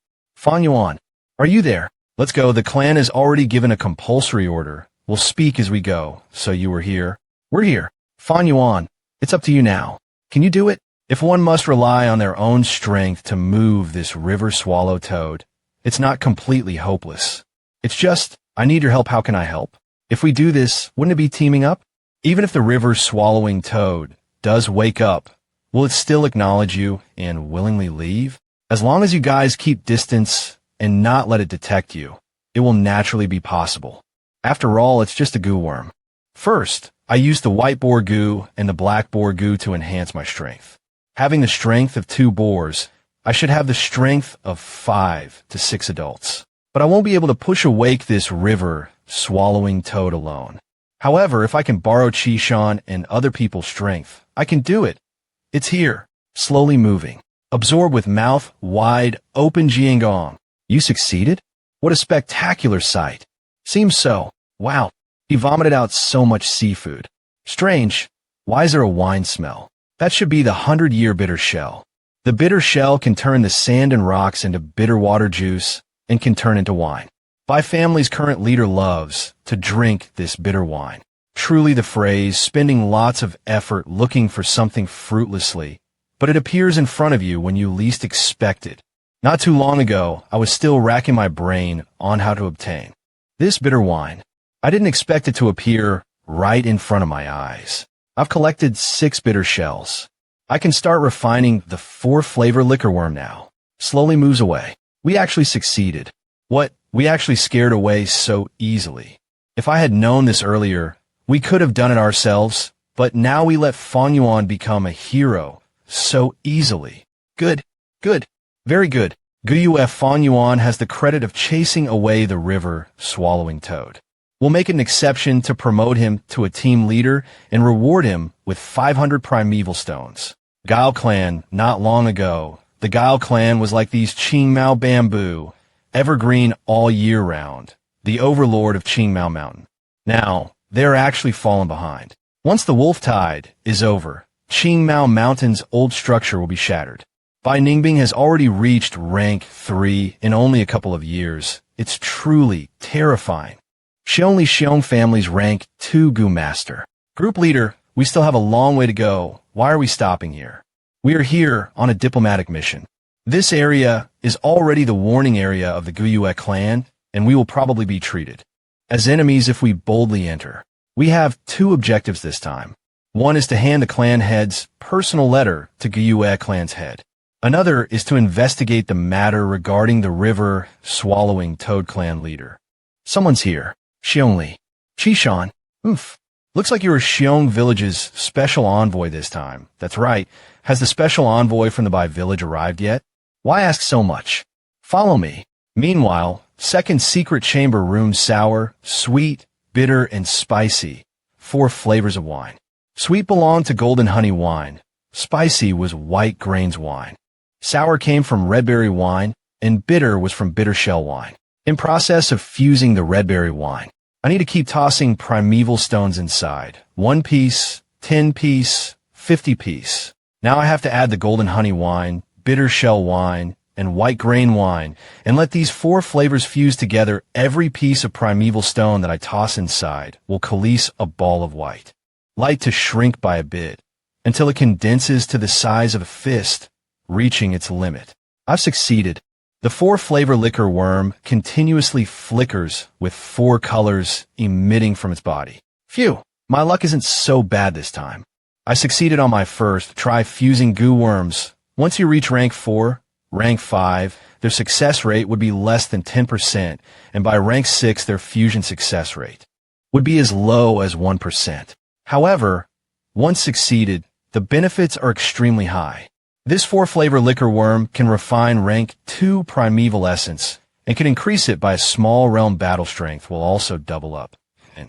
are you there? Let's go. The clan has already given a compulsory order. We'll speak as we go. So you were here? We're here. Fong Yuan, it's up to you now. Can you do it? If one must rely on their own strength to move this river-swallow toad, it's not completely hopeless. It's just, I need your help. How can I help? If we do this, wouldn't it be teaming up? Even if the river-swallowing toad does wake up, will it still acknowledge you and willingly leave? As long as you guys keep distance and not let it detect you, it will naturally be possible. After all, it's just a goo worm. First, I used the white boar goo and the black boar goo to enhance my strength. Having the strength of 2 boars, I should have the strength of 5 to 6 adults. but I won't be able to push awake this river swallowing toad alone. However, if I can borrow Qishan and other people's strength, I can do it. It's here, slowly moving. Absorb with mouth wide open Jiangong. You succeeded? What a spectacular sight. Seems so. Wow. He vomited out so much seafood. Strange. Why is there a wine smell? That should be the 100-year bitter shell. The bitter shell can turn the sand and rocks into bitter water juice and can turn into wine. My family's current leader loves to drink this bitter wine. Truly the phrase, spending lots of effort looking for something fruitlessly, but it appears in front of you when you least expect it. Not too long ago, I was still racking my brain on how to obtain this bitter wine. I didn't expect it to appear right in front of my eyes. I've collected 6 bitter shells. I can start refining the 4-flavor liquor worm now. Slowly moves away. We actually succeeded. What? We actually scared away so easily. If I had known this earlier, we could have done it ourselves, but now we let Fong Yuan become a hero so easily. Good. Good. Very good. Guyue Fong Yuan has the credit of chasing away the river swallowing toad. We'll make an exception to promote him to a team leader and reward him with 500 primeval stones. Gao clan, not long ago, the Gao clan was like these Qingmao bamboo, evergreen all year round, the overlord of Qingmao Mountain. Now, they're actually fallen behind. Once the wolf tide is over, Qingmao Mountain's old structure will be shattered. Bai Ningbing has already reached rank 3 in only a couple of years. It's truly terrifying. Xiong family's rank 2 Gu Master. Group leader, we still have a long way to go. Why are we stopping here? We are here on a diplomatic mission. This area is already the warning area of the Guyue clan, and we will probably be treated as enemies if we boldly enter. We have 2 objectives this time. One is to hand the clan head's personal letter to Guyue clan's head. Another is to investigate the matter regarding the river swallowing toad clan leader. Someone's here. Xiongli. Qishan. Oof. Looks like you're Xiong village's special envoy this time. That's right. Has the special envoy from the Bai village arrived yet? Why ask so much? Follow me. Meanwhile, second secret chamber room sour, sweet, bitter, and spicy. 4 flavors of wine. Sweet belonged to golden honey wine. Spicy was white grains wine. Sour came from red berry wine, and bitter was from bitter shell wine. In process of fusing the red berry wine, I need to keep tossing primeval stones inside. 1 piece, 10 piece, 50 piece. Now I have to add the golden honey wine, bitter shell wine, and white grain wine, and let these 4 flavors fuse together. Every piece of primeval stone that I toss inside will coalesce a ball of white. Light to shrink by a bit, until it condenses to the size of a fist, reaching its limit. I've succeeded. The 4-flavor liquor worm continuously flickers with 4 colors emitting from its body. Phew, my luck isn't so bad this time. I succeeded on my first try fusing goo worms. Once you reach rank 4, rank 5, their success rate would be less than 10%, and by rank 6 their fusion success rate would be as low as 1%. However, once succeeded, the benefits are extremely high. This 4-flavor liquor worm can refine rank 2 primeval essence and can increase it by a small realm battle strength will also double up. And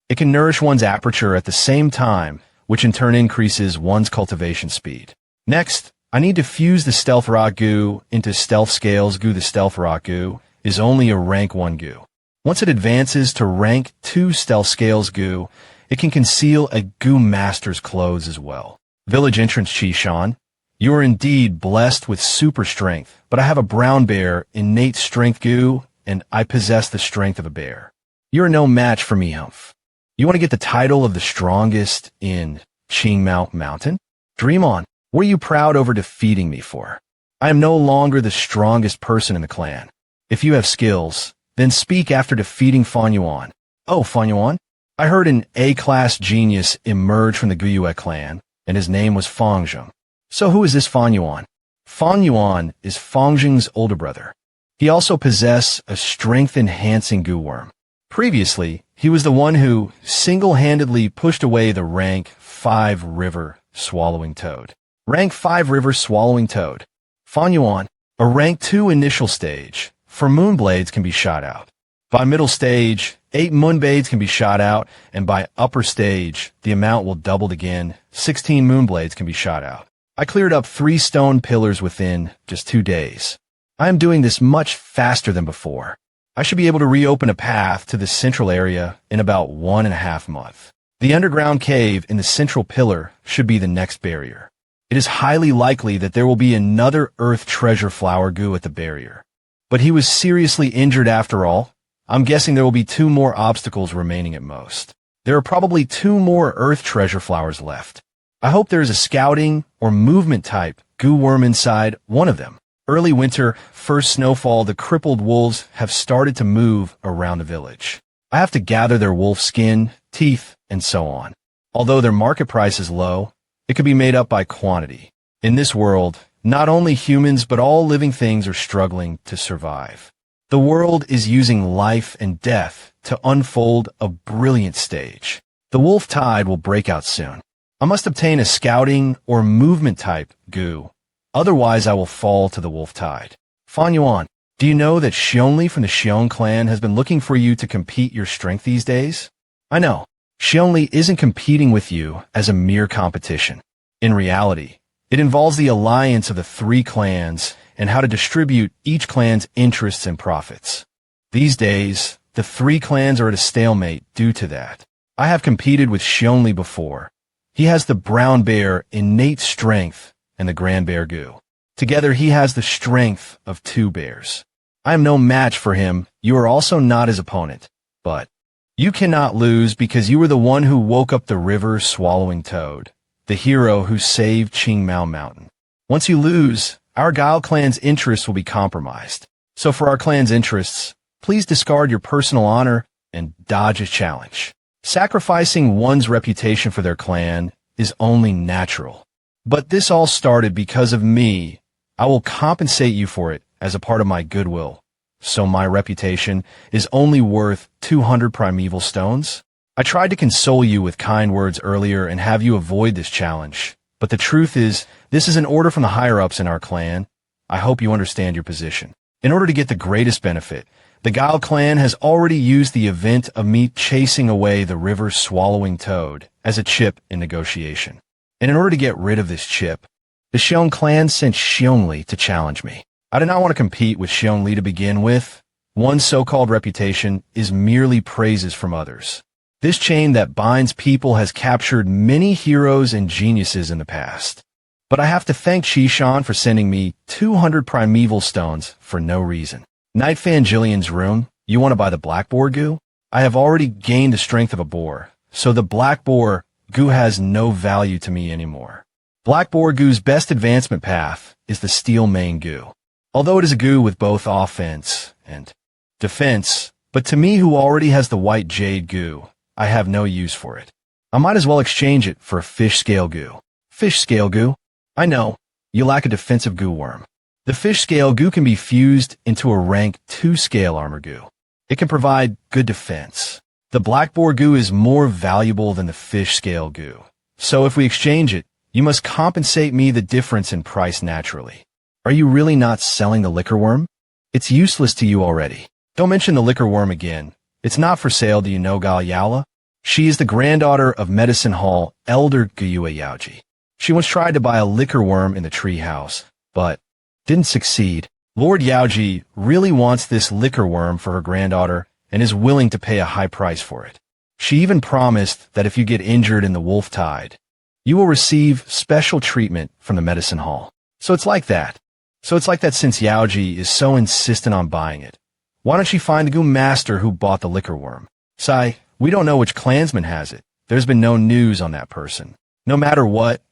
it can nourish one's aperture at the same time, which in turn increases one's cultivation speed. Next, I need to fuse the stealth rock goo into stealth scales goo. The stealth rock goo is only a rank 1 goo. Once it advances to rank 2 stealth scales goo, it can conceal a goo master's clothes as well. Village entrance Qishan. You are indeed blessed with super strength, but I have a brown bear, innate strength goo, and I possess the strength of a bear. You are no match for me, Humph. You want to get the title of the strongest in Qingmao Mountain? Dream on. What are you proud over defeating me for? I am no longer the strongest person in the clan. If you have skills, then speak after defeating Fong Yuan. Oh, Fong Yuan? I heard an A-class genius emerge from the Guyue clan, and his name was Fong Jung. So who is this Fong Yuan? Fong Yuan is Fong Jung's older brother. He also possesses a strength-enhancing goo worm. Previously, he was the one who single-handedly pushed away the rank 5 river swallowing toad. Rank 5 river swallowing toad. Fong Yuan, a rank 2 initial stage, 4 moonblades can be shot out. By middle stage, 8 moonblades can be shot out, and by upper stage, the amount will double again. 16 moonblades can be shot out. I cleared up 3 stone pillars within just 2 days. I am doing this much faster than before. I should be able to reopen a path to the central area in about 1.5 months. The underground cave in the central pillar should be the next barrier. It is highly likely that there will be another earth treasure flower goo at the barrier. But he was seriously injured after all. I'm guessing there will be 2 more obstacles remaining at most. There are probably 2 more earth treasure flowers left. I hope there is a scouting or movement type goo worm inside one of them. Early winter, first snowfall, the crippled wolves have started to move around the village. I have to gather their wolf skin, teeth, and so on. Although their market price is low, it could be made up by quantity. In this world, not only humans but all living things are struggling to survive. The world is using life and death to unfold a brilliant stage. The wolf tide will break out soon. I must obtain a scouting or movement type goo. Otherwise, I will fall to the wolf tide. Fong Yuan, do you know that Xionli from the Xiong clan has been looking for you to compete your strength these days? I know. Xionli isn't competing with you as a mere competition. In reality, it involves the alliance of the 3 clans and how to distribute each clan's interests and profits. These days, the 3 clans are at a stalemate due to that. I have competed with Xionli before. He has the brown bear innate strength and the grand bear goo. Together he has the strength of 2 bears. I am no match for him. You are also not his opponent. But you cannot lose because you were the one who woke up the river swallowing toad, the hero who saved Qingmao Mountain. Once you lose, our Guile clan's interests will be compromised. So for our clan's interests, please discard your personal honor and dodge a challenge. Sacrificing one's reputation for their clan is only natural. But this all started because of me. I will compensate you for it as a part of my goodwill. So my reputation is only worth 200 primeval stones? I tried to console you with kind words earlier and have you avoid this challenge. But the truth is, this is an order from the higher-ups in our clan. I hope you understand your position. In order to get the greatest benefit, the Guile clan has already used the event of me chasing away the river swallowing toad as a chip in negotiation. And in order to get rid of this chip, the Xiong clan sent Xionli to challenge me. I did not want to compete with Xionli to begin with. One's so-called reputation is merely praises from others. This chain that binds people has captured many heroes and geniuses in the past. But I have to thank Shishan for sending me 200 primeval stones for no reason. Knight Fangillian's room, you want to buy the black boar goo? I have already gained the strength of a boar, so the black boar goo has no value to me anymore. Black boar goo's best advancement path is the steel mane goo. Although it is a goo with both offense and defense, but to me who already has the white jade goo, I have no use for it. I might as well exchange it for a fish scale goo. Fish scale goo? I know, you lack a defensive goo worm. The fish scale goo can be fused into a rank 2 scale armor goo. It can provide good defense. The black boar goo is more valuable than the fish scale goo. So if we exchange it, you must compensate me the difference in price naturally. Are you really not selling the liquor worm? It's useless to you already. Don't mention the liquor worm again. It's not for sale. Do you know Gal Yala? She is the granddaughter of Medicine Hall Elder Guyue Yaoji. She once tried to buy a liquor worm in the tree house, but didn't succeed. Lord Yaoji really wants this liquor worm for her granddaughter and is willing to pay a high price for it. She even promised that if you get injured in the wolf tide, you will receive special treatment from the Medicine Hall. So it's like that since Yaoji is so insistent on buying it. Why don't you find the Goo Master who bought the liquor worm? Sai, we don't know which clansman has it. There's been no news on that person. No matter what,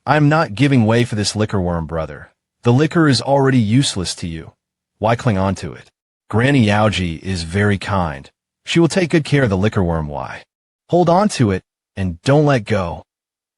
I am not giving way for this liquor worm, brother. The liquor is already useless to you. Why cling on to it? Granny Yaoji is very kind. She will take good care of the liquor worm. Why? Hold on to it and don't let go.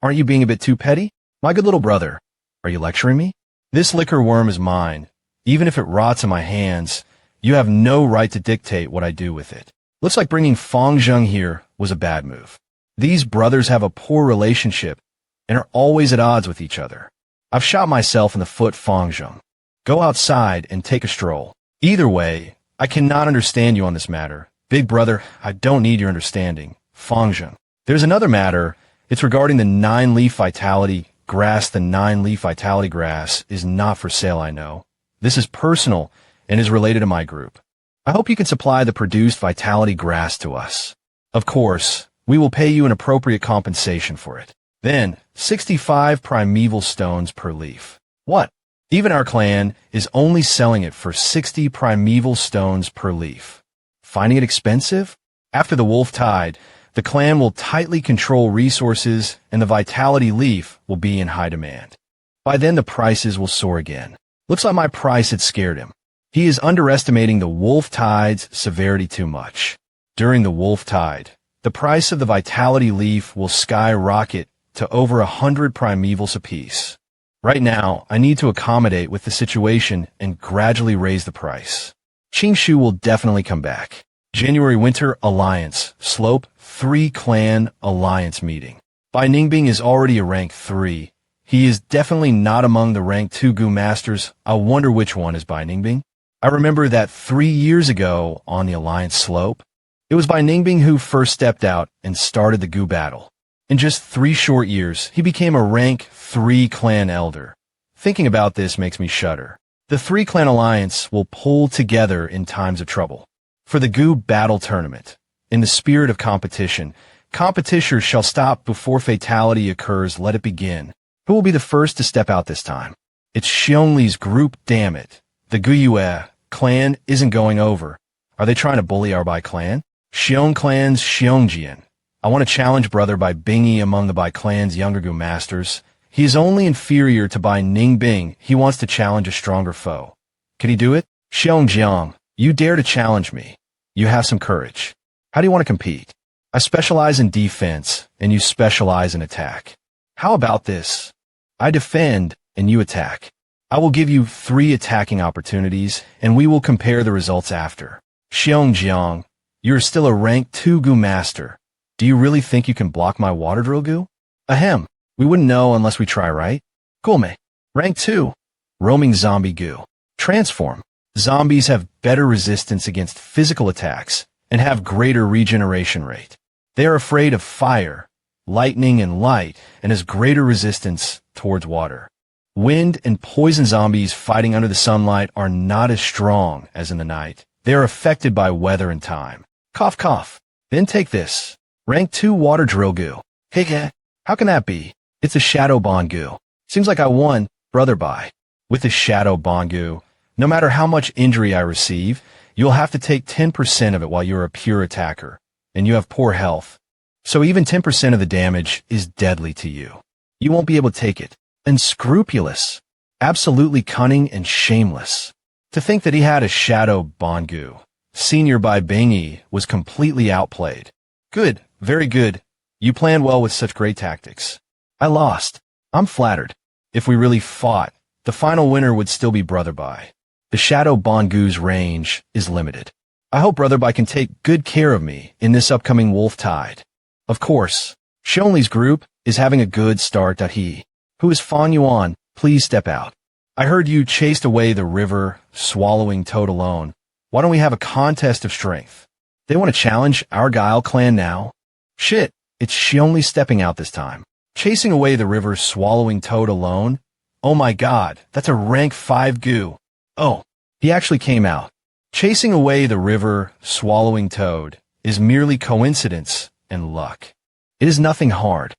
Aren't you being a bit too petty? My good little brother, are you lecturing me? This liquor worm is mine. Even if it rots in my hands, you have no right to dictate what I do with it. Looks like bringing Fong Jung here was a bad move. These brothers have a poor relationship and are always at odds with each other. I've shot myself in the foot, Fong Jung. Go outside and take a stroll. Either way, I cannot understand you on this matter. Big brother, I don't need your understanding. Fong Jung. There's another matter. It's regarding the 9-leaf vitality grass. The 9-leaf vitality grass is not for sale, I know. This is personal and is related to my group. I hope you can supply the produced vitality grass to us. Of course, we will pay you an appropriate compensation for it. Then, 65 primeval stones per leaf. What? Even our clan is only selling it for 60 primeval stones per leaf. Finding it expensive? After the wolf tide, the clan will tightly control resources and the vitality leaf will be in high demand. By then the prices will soar again. Looks like my price had scared him. He is underestimating the wolf tide's severity too much. During the wolf tide, the price of the vitality leaf will skyrocket to over 100 primevals apiece. Right now, I need to accommodate with the situation and gradually raise the price. Qingshu will definitely come back. January Winter Alliance, Slope 3 Clan Alliance meeting. Bai Ningbing is already a rank 3. He is definitely not among the rank 2 Gu Masters. I wonder which one is Bai Ningbing. I remember that 3 years ago on the Alliance Slope, it was Bai Ningbing who first stepped out and started the Gu battle. In just 3 short years, he became a rank 3 clan elder. Thinking about this makes me shudder. The 3 clan alliance will pull together in times of trouble. For the Gu battle tournament, in the spirit of competition, competitors shall stop before fatality occurs. Let it begin. Who will be the first to step out this time? It's Xiongli's group, damn it. The Guyue clan isn't going over. Are they trying to bully our Bai clan? Xiong clan's Xiongjian. I want to challenge brother Bai Bingi among the Bai clan's younger Gu masters. He is only inferior to Bai Ningbing. He wants to challenge a stronger foe. Can he do it? Xiongjiang, you dare to challenge me. You have some courage. How do you want to compete? I specialize in defense, and you specialize in attack. How about this? I defend, and you attack. I will give you 3 attacking opportunities, and we will compare the results after. Xiongjiang, you're still a rank 2 Gu master. Do you really think you can block my water drill Gu? Ahem. We wouldn't know unless we try, right? Gulme. Rank 2. Roaming zombie Gu. Transform. Zombies have better resistance against physical attacks and have greater regeneration rate. They are afraid of fire, lightning, and light, and has greater resistance towards water. Wind and poison zombies fighting under the sunlight are not as strong as in the night. They are affected by weather and time. Cough, cough. Then take this. Rank 2 water drill Gu. Hey, how can that be? It's a shadow bond Gu. Seems like I won, brother Bai. With the shadow bond Gu, no matter how much injury I receive, you'll have to take 10% of it while you're a pure attacker, and you have poor health. So even 10% of the damage is deadly to you. You won't be able to take it. Unscrupulous. Absolutely cunning and shameless. To think that he had a shadow bond Gu. Senior Bai Bingi was completely outplayed. Good, very good. You planned well with such great tactics. I lost. I'm flattered. If we really fought, the final winner would still be Brother Bai. The Shadow Bongu's range is limited. I hope Brother Bai can take good care of me in this upcoming wolf tide. Of course, Xiongli's group is having a good start. He, who is Fong Yuan, please step out. I heard you chased away the river, swallowing toad alone. Why don't we have a contest of strength? They want to challenge our Guile clan now? Shit, it's Xiongli stepping out this time. Chasing away the river, swallowing toad alone? Oh my god, that's a rank 5 Gu. Oh, he actually came out. Chasing away the river, swallowing toad, is merely coincidence and luck. It is nothing hard.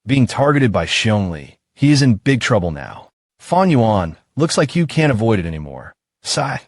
Being targeted by Xiongli, he is in big trouble now. Fong Yuan, looks like you can't avoid it anymore. Sigh.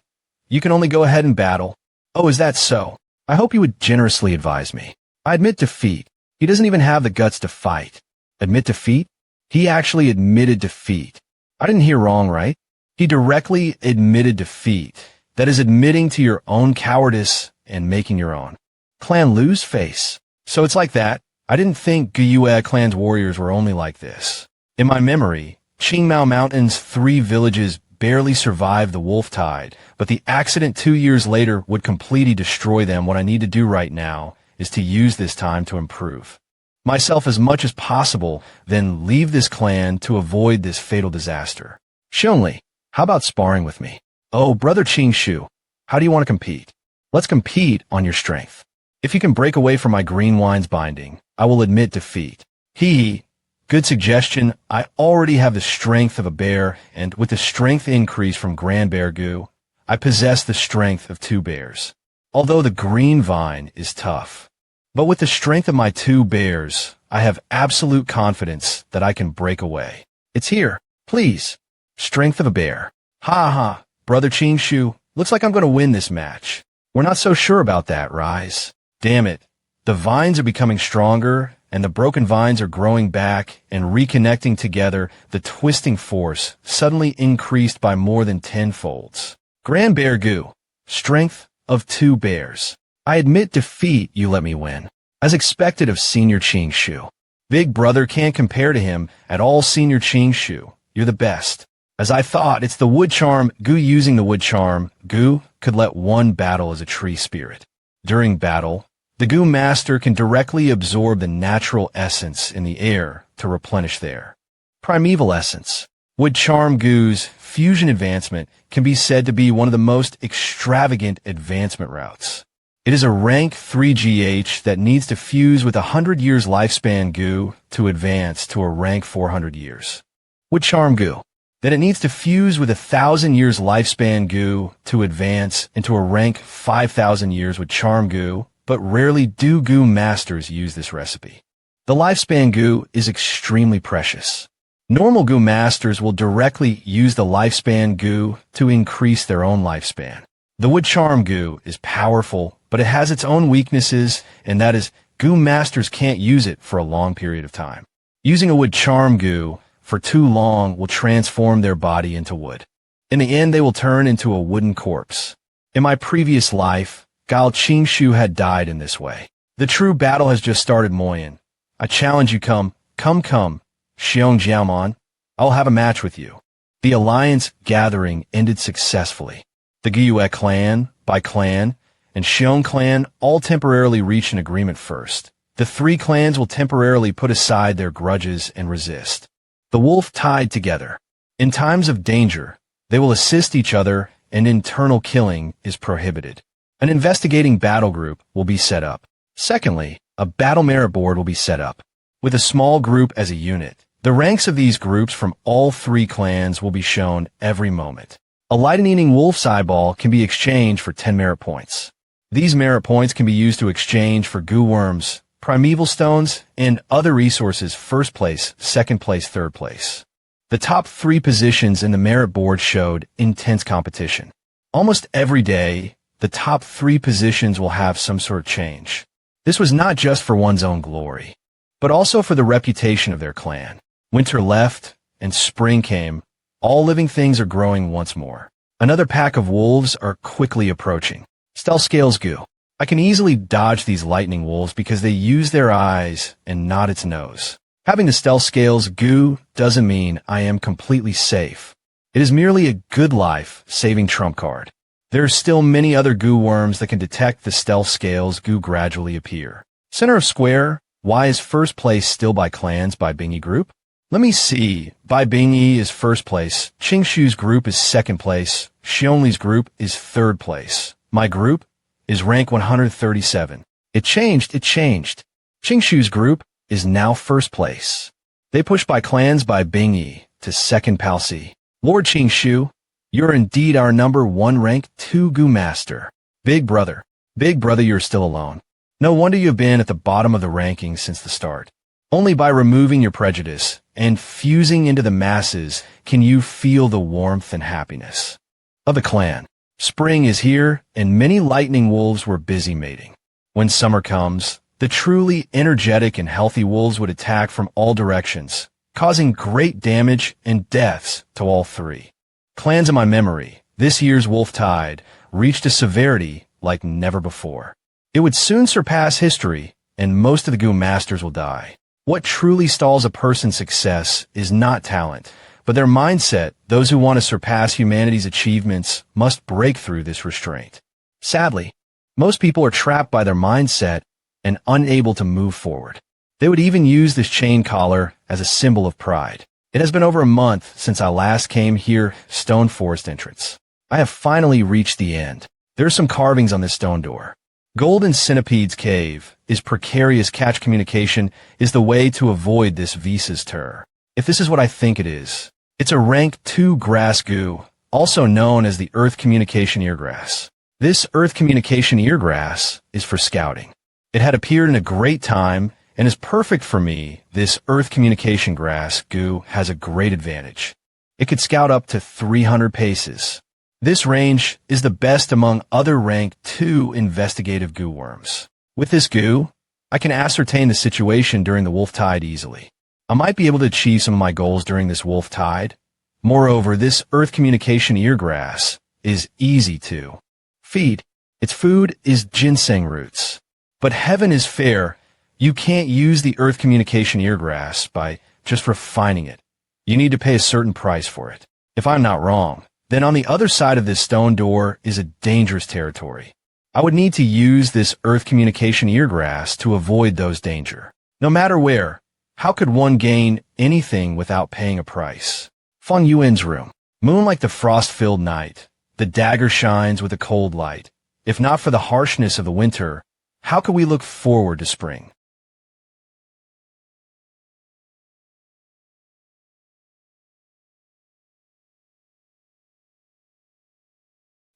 You can only go ahead and battle. Oh, is that so? I hope you would generously advise me. I admit defeat. He doesn't even have the guts to fight. Admit defeat? He actually admitted defeat. I didn't hear wrong, right? He directly admitted defeat. That is admitting to your own cowardice and making your own. Clan lose face. So it's like that. I didn't think Guyue clan's warriors were only like this. In my memory, Qingmao Mountain's 3 villages barely survived the wolf tide, but the accident 2 years later would completely destroy them. What I need to do right now is to use this time to improve myself as much as possible, then leave this clan to avoid this fatal disaster. Xiongli, how about sparring with me? Oh, brother Shu, how do you want to compete? Let's compete on your strength. If you can break away from my green wine's binding, I will admit defeat. Good suggestion. I already have the strength of a bear, and with the strength increase from Grand Bear Goo, I possess the strength of 2 bears. Although the green vine is tough. But with the strength of my 2 bears, I have absolute confidence that I can break away. It's here. Please. Strength of a bear. Ha ha. Brother Shu, looks like I'm going to win this match. We're not so sure about that, Rise. Damn it. The vines are becoming stronger, and the broken vines are growing back and reconnecting together. The twisting force suddenly increased by more than 10 folds. Grand Bear Goo. Strength of 2 bears. I admit defeat, you let me win. As expected of Senior Shu. Big brother can't compare to him at all. Senior Shu, you're the best. As I thought, it's the wood charm. Goo using the wood charm. Goo could let one battle as a tree spirit. During battle, the Goo Master can directly absorb the natural essence in the air to replenish their primeval essence. Wood charm Goo's fusion advancement can be said to be one of the most extravagant advancement routes. It is a rank 3 GH that needs to fuse with 100 years lifespan Goo to advance to a rank 400 years. Wood charm Goo. Then it needs to fuse with 1,000 years lifespan Goo to advance into a rank 5,000 years with charm Goo, but rarely do Goo Masters use this recipe. The lifespan Goo is extremely precious. Normal Goo Masters will directly use the lifespan Goo to increase their own lifespan. The wood charm Goo is powerful, but it has its own weaknesses, and that is Goo Masters can't use it for a long period of time. Using a wood charm Goo for too long will transform their body into wood. In the end, they will turn into a wooden corpse. In my previous life, Gao Shu had died in this way. The true battle has just started, Moyen. I challenge you, come, Xiong Jiaomon. I'll have a match with you. The alliance gathering ended successfully. The Gyue clan, Bai clan, and Xiong clan all temporarily reach an agreement first. The 3 clans will temporarily put aside their grudges and resist. The wolf tied together. In times of danger, they will assist each other, and internal killing is prohibited. An investigating battle group will be set up. Secondly, a battle merit board will be set up. With a small group as a unit, the ranks of these groups from all 3 clans will be shown every moment. A lightning-eating wolf's eyeball can be exchanged for 10 merit points. These merit points can be used to exchange for goo worms, primeval stones, and other resources. First place, second place, third place. The top 3 positions in the merit board showed intense competition. Almost every day, the top 3 positions will have some sort of change. This was not just for one's own glory, but also for the reputation of their clan. Winter left, and spring came. All living things are growing once more. Another pack of wolves are quickly approaching. Stealth Scales Goo. I can easily dodge these lightning wolves because they use their eyes and not its nose. Having the Stealth Scales Goo doesn't mean I am completely safe. It is merely a good life-saving trump card. There are still many other goo worms that can detect the Stealth Scales Goo gradually appear. Center of square, why is first place still by clans by Bingy group? Let me see. Bai Bingyi is first place. Qingshu's group is second place. Xionli's group is third place. My group is rank 137. It changed. Qingshu's group is now first place. They push by clans by Bingyi to second palsy. Lord Qingshu, you're indeed our number 1 rank 2 Goo Master. Big brother, you're still alone. No wonder you've been at the bottom of the rankings since the start. Only by removing your prejudice and fusing into the masses can you feel the warmth and happiness of the clan. Spring is here, and many lightning wolves were busy mating. When summer comes, the truly energetic and healthy wolves would attack from all directions, causing great damage and deaths to all 3. Clans in my memory, this year's wolf tide reached a severity like never before. It would soon surpass history, and most of the Goo Masters will die. What truly stalls a person's success is not talent, but their mindset. Those who want to surpass humanity's achievements must break through this restraint. Sadly, most people are trapped by their mindset and unable to move forward. They would even use this chain collar as a symbol of pride. It has been over a month since I last came here, Stone Forest entrance. I have finally reached the end. There are some carvings on this stone door. Golden Centipede's Cave is precarious. Catch communication is the way to avoid this Visa's terror. If this is what I think it is, it's a rank 2 grass goo, also known as the Earth Communication Eargrass. This Earth Communication Eargrass is for scouting. It had appeared in a great time and is perfect for me. This Earth Communication Grass goo has a great advantage. It could scout up to 300 paces. This range is the best among other rank 2 investigative goo worms. With this goo, I can ascertain the situation during the wolf tide easily. I might be able to achieve some of my goals during this wolf tide. Moreover, this Earth Communication Eargrass is easy to feed. Its food is ginseng roots. But heaven is fair. You can't use the Earth Communication Eargrass by just refining it. You need to pay a certain price for it. If I'm not wrong, then on the other side of this stone door is a dangerous territory. I would need to use this Earth Communication Eargrass to avoid those danger. No matter where, how could one gain anything without paying a price? Fong Yuan's room. Moon like the frost-filled night. The dagger shines with a cold light. If not for the harshness of the winter, how could we look forward to spring?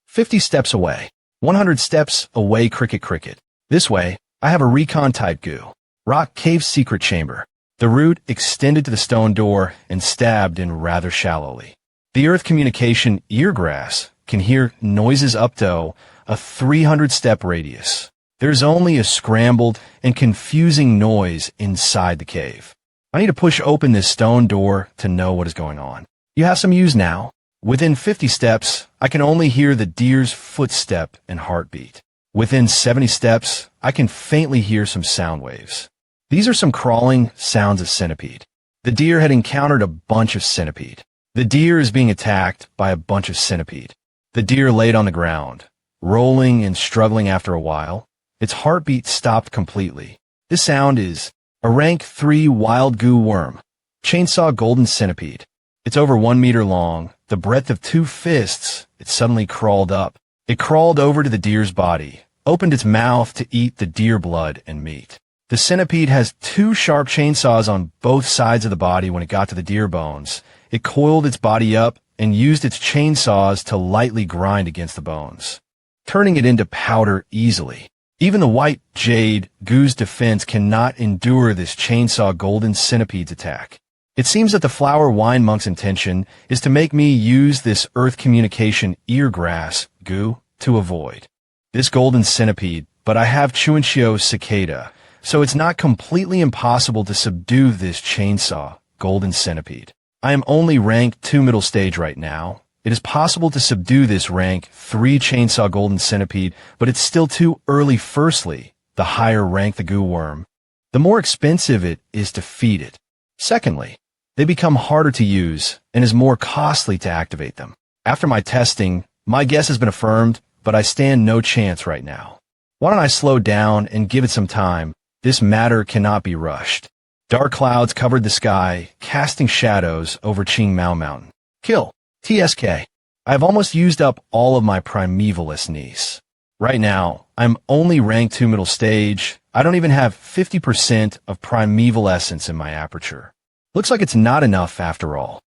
"50 steps away. 100 steps away. Cricket, cricket. This way, I have a recon type goo. Rock cave secret chamber. The root extended to the stone door and stabbed in rather shallowly. The Earth Communication Eargrass can hear noises up to a 300-step radius. There's only a scrambled and confusing noise inside the cave. I need to push open this stone door to know what is going on. You have some use now. Within 50 steps, I can only hear the deer's footstep and heartbeat. Within 70 steps, I can faintly hear some sound waves. These are some crawling sounds of centipede. The deer had encountered a bunch of centipede. The deer is being attacked by a bunch of centipede. The deer laid on the ground, rolling and struggling. After a while, its heartbeat stopped completely. This sound is a rank 3 wild goo worm, chainsaw golden centipede. It's over 1 meter long, the breadth of 2 fists. It suddenly crawled up. It crawled over to the deer's body, opened its mouth to eat the deer blood and meat. The centipede has 2 sharp chainsaws on both sides of the body. When it got to the deer bones, it coiled its body up and used its chainsaws to lightly grind against the bones, turning it into powder easily. Even the white jade goo's defense cannot endure this chainsaw golden centipede's attack. It seems that the flower wine monk's intention is to make me use this Earth Communication Eargrass goo to avoid this golden centipede, but I have Chuanchio's cicada, so it's not completely impossible to subdue this chainsaw golden centipede. I am only rank 2 middle stage right now. It is possible to subdue this rank 3 chainsaw golden centipede, but it's still too early. Firstly, the higher rank the goo worm, the more expensive it is to feed it. Secondly, they become harder to use and is more costly to activate them. After my testing, my guess has been affirmed, but I stand no chance right now. Why don't I slow down and give it some time? This matter cannot be rushed. Dark clouds covered the sky, casting shadows over Qingmao Mountain. Kill. TSK. I have almost used up all of my primevalist niece. Right now, I'm only rank 2 middle stage. I don't even have 50% of primeval essence in my aperture. Looks like it's not enough after all.